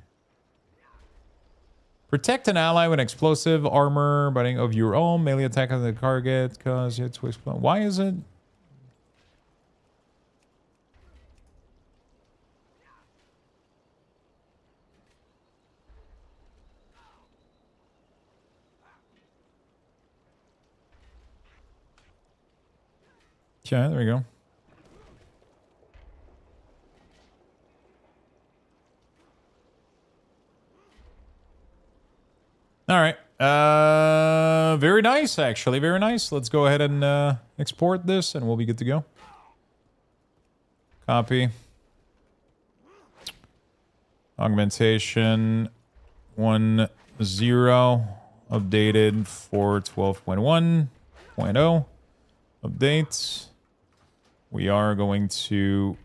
Protect an ally with explosive armor, butting of your own melee attack on the target, cause it to explode. Why is it? Okay, there we go. All right. Very nice, actually. Very nice. Let's go ahead and export this, and we'll be good to go. Copy. Augmentation 1.0. Updated for 12.1.0. Updates. We are going to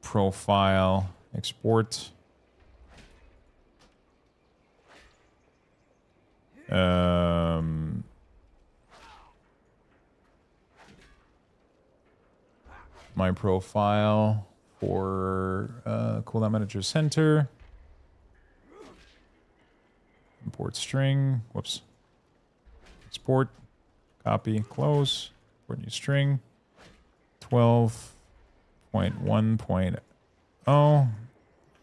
profile export. my profile for Cooldown Manager Center. Import string. Whoops. Export. Copy. Close. Import new string. 12.1.0.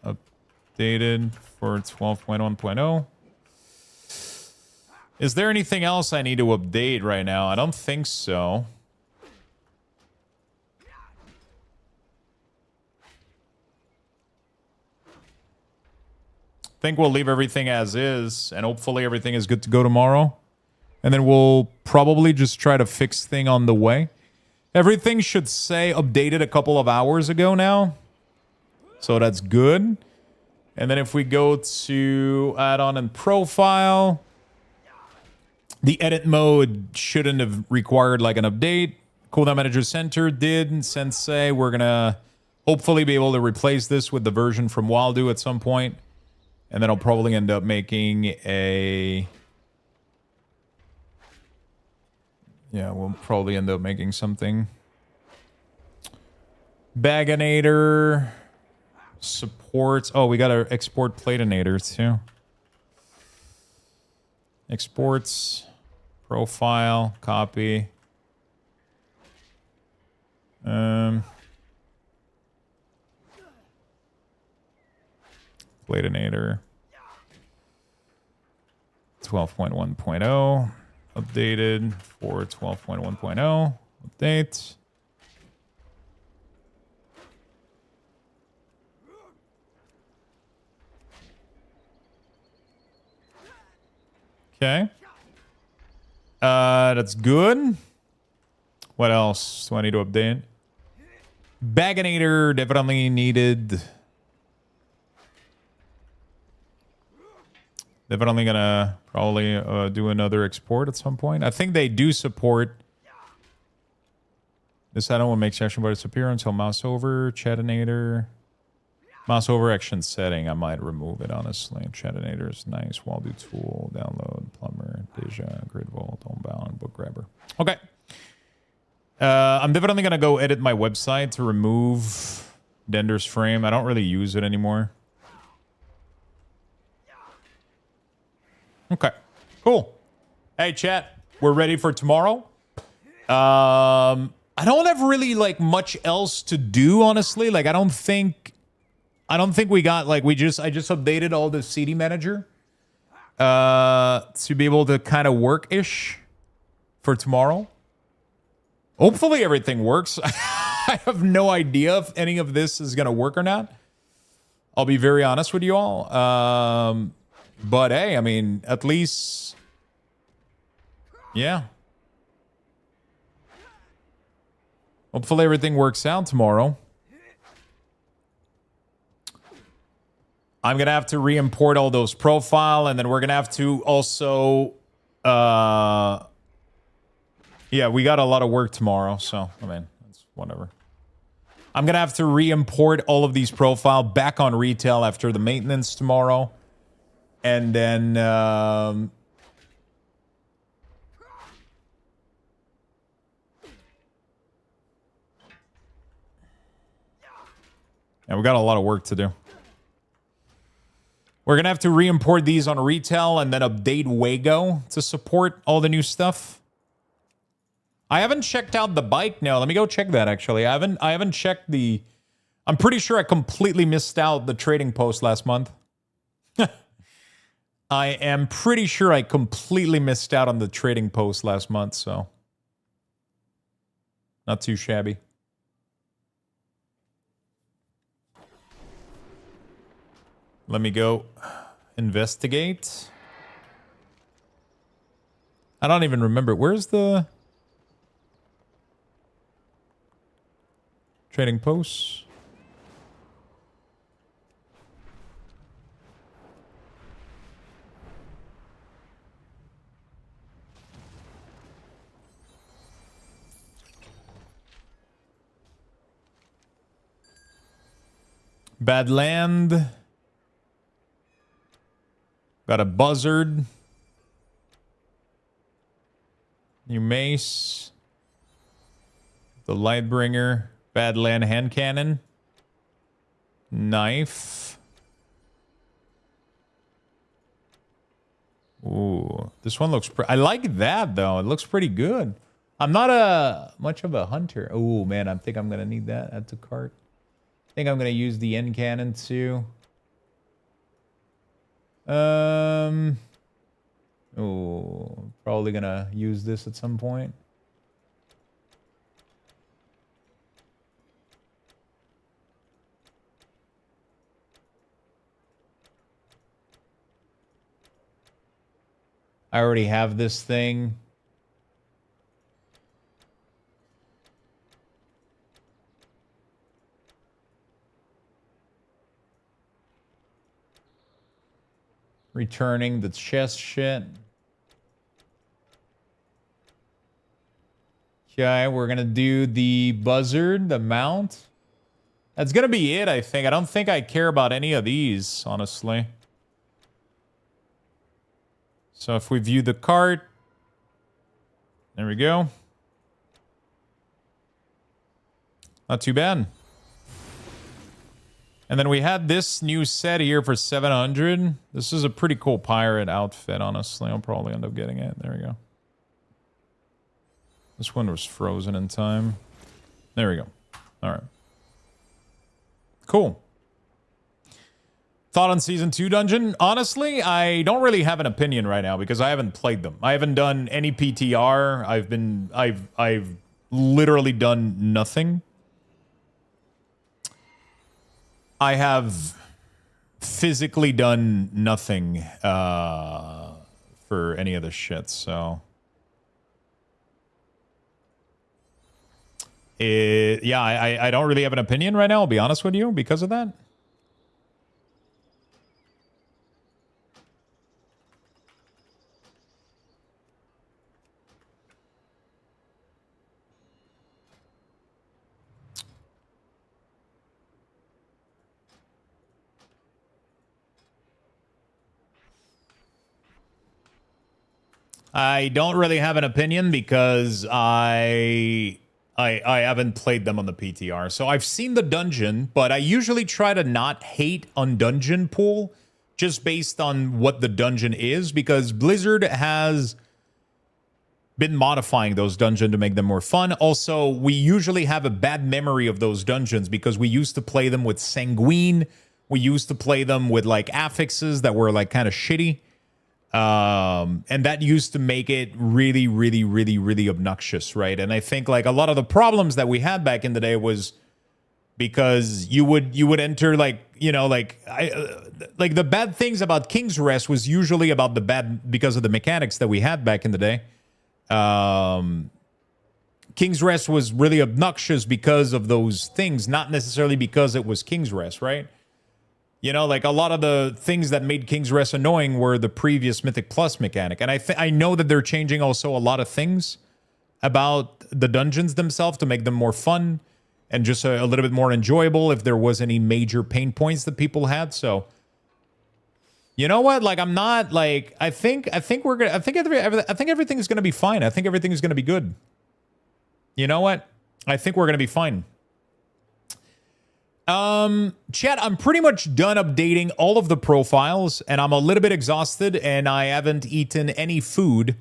Updated for 12.1.0. Is there anything else I need to update right now? I don't think so. I think we'll leave everything as is, and hopefully everything is good to go tomorrow. And then we'll probably just try to fix thing on the way. Everything should say updated a couple of hours ago now. So that's good. And then if we go to add-on and profile, the edit mode shouldn't have required like an update. Cooldown Manager Center did. Sensei, we're going to hopefully be able to replace this with the version from Wildu at some point. And then I'll probably end up making a... Yeah, we'll probably end up making something. Baginator supports... Oh, we got to export Platinator too. Exports, profile, copy. Platinator 12.1.0 updated for 12.1.0 update. Okay. That's good. What else do I need to update? Baginator definitely needed. Definitely gonna probably do another export at some point. I think they do support this. I don't want to make session bar disappear until mouse over. Chatinator. Mouse over action setting. I might remove it, honestly. Chatinator is nice. Waldo tool. Download. Plumber. Deja. Grid vault. Homebound. Book grabber. Okay. I'm definitely going to go edit my website to remove Dender's frame. I don't really use it anymore. Okay. Cool. Hey, chat. We're ready for tomorrow. I don't have really, like, much else to do, honestly. Like, I don't think we got, like, I just updated all the CD manager to be able to kind of work-ish for tomorrow. Hopefully everything works. I have no idea if any of this is going to work or not. I'll be very honest with you all. But hey, I mean, at least, yeah. Hopefully everything works out tomorrow. I'm going to have to re-import all those profile, and then we're going to have to also... yeah, we got a lot of work tomorrow, so, I mean, it's whatever. I'm going to have to re-import all of these profile back on retail after the maintenance tomorrow. And then... and we got a lot of work to do. We're going to have to re-import these on retail and then update Wago to support all the new stuff. I haven't checked out the bike now. Let me go check that, actually. I haven't checked the... I'm pretty sure I completely missed out the trading post last month. I am pretty sure I completely missed out on the trading post last month, so... Not too shabby. Let me go investigate. I don't even remember. Where's the trading posts? Badland. Got a buzzard. New mace. The Lightbringer. Badland hand cannon. Knife. Ooh, this one looks I like that though. It looks pretty good. I'm not much of a hunter. Oh man, I think I'm gonna need that. Add to cart. I think I'm gonna use the end cannon too. Oh, probably gonna use this at some point. I already have this thing. Returning the chest shit. Okay, we're gonna do the buzzard, the mount. That's gonna be it, I think. I don't think I care about any of these, honestly. So if we view the cart, there we go. Not too bad. And then we had this new set here for 700. This is a pretty cool pirate outfit, honestly. I'll probably end up getting it. There we go. This one was frozen in time. There we go. All right. Cool. Thought on Season 2 dungeon? Honestly, I don't really have an opinion right now because I haven't played them. I haven't done any PTR. I've literally done nothing. I have physically done nothing for any of this shit, so... yeah, I don't really have an opinion right now, I'll be honest with you, because of that. I don't really have an opinion because I haven't played them on the PTR. So I've seen the dungeon, but I usually try to not hate on dungeon pool just based on what the dungeon is, because Blizzard has been modifying those dungeons to make them more fun. Also, we usually have a bad memory of those dungeons because we used to play them with Sanguine. We used to play them with like affixes that were like kind of shitty. And that used to make it really, really, really, really obnoxious, right? And I think like a lot of the problems that we had back in the day was because you would enter like, you know, like like the bad things about King's Rest was usually about the bad because of the mechanics that we had back in the day. King's Rest was really obnoxious because of those things, not necessarily because it was King's Rest, right? You know, like a lot of the things that made King's Rest annoying were the previous Mythic Plus mechanic. And I know that they're changing also a lot of things about the dungeons themselves to make them more fun and just a little bit more enjoyable if there was any major pain points that people had. So, you know what? Like, I'm not like, I think everything's going to be fine. I think everything is going to be good. You know what? I think we're going to be fine. Chat, I'm pretty much done updating all of the profiles and I'm a little bit exhausted and I haven't eaten any food.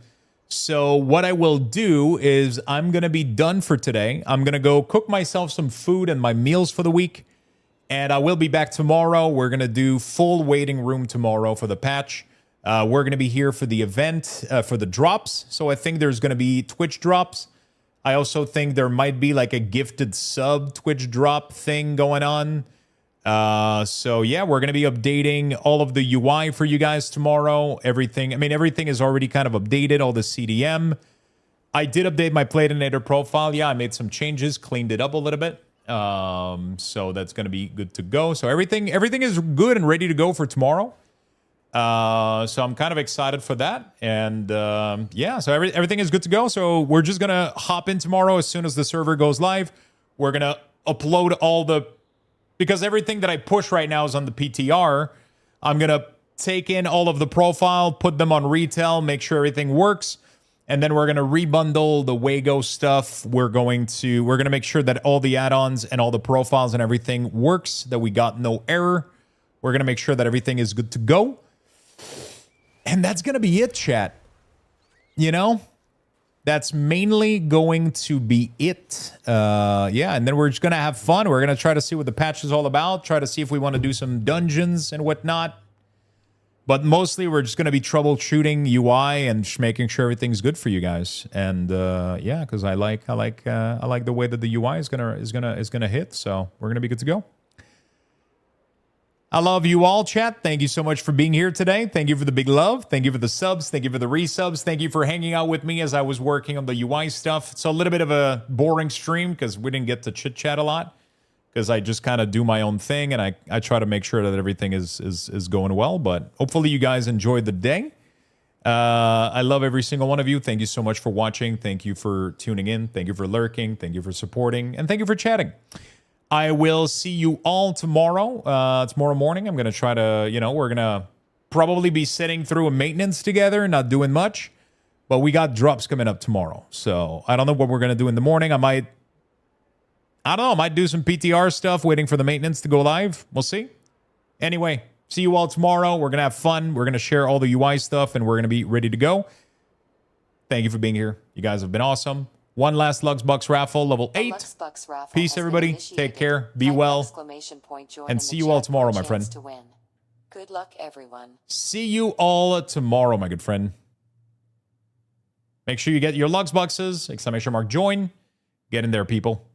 So what I will do is I'm going to be done for today. I'm going to go cook myself some food and my meals for the week. And I will be back tomorrow. We're going to do full waiting room tomorrow for the patch. We're going to be here for the event, for the drops. So I think there's going to be Twitch drops. I also think there might be like a gifted sub Twitch drop thing going on. So yeah, we're going to be updating all of the UI for you guys tomorrow. Everything is already kind of updated, all the CDM. I did update my Platinator profile. Yeah, I made some changes, cleaned it up a little bit. So that's going to be good to go. So everything is good and ready to go for tomorrow. So I'm kind of excited for that. And yeah, so everything is good to go. So we're just going to hop in tomorrow as soon as the server goes live. We're going to upload all the... Because everything that I push right now is on the PTR. I'm going to take in all of the profile, put them on retail, make sure everything works. And then we're going to rebundle the Wago stuff. We're going to make sure that all the add-ons and all the profiles and everything works, that we got no error. We're going to make sure that everything is good to go. And that's going to be it, chat. You know? That's mainly going to be it. Yeah, and then we're just going to have fun. We're going to try to see what the patch is all about. Try to see if we want to do some dungeons and whatnot. But mostly we're just going to be troubleshooting UI and just making sure everything's good for you guys. And yeah, because I like the way that the UI is gonna hit. So we're going to be good to go. I love you all, chat. Thank you so much for being here today. Thank you for the big love. Thank you for the subs. Thank you for the resubs. Thank you for hanging out with me as I was working on the UI stuff. It's a little bit of a boring stream because we didn't get to chit-chat a lot because I just kind of do my own thing and I try to make sure that everything is going well. But hopefully you guys enjoyed the day. I love every single one of you. Thank you so much for watching. Thank you for tuning in. Thank you for lurking. Thank you for supporting. And thank you for chatting. I will see you all tomorrow. Tomorrow morning, I'm going to try to, we're going to probably be sitting through a maintenance together, not doing much. But we got drops coming up tomorrow. So I don't know what we're going to do in the morning. I might do some PTR stuff, waiting for the maintenance to go live. We'll see. Anyway, see you all tomorrow. We're going to have fun. We're going to share all the UI stuff, and we're going to be ready to go. Thank you for being here. You guys have been awesome. One last Luxbucks raffle, level 8. Peace, everybody. Take care. Be well. And see you all tomorrow, my friend. Good luck, everyone. See you all tomorrow, my good friend. Make sure you get your Luxbucks. Exclamation mark join. Get in there, people.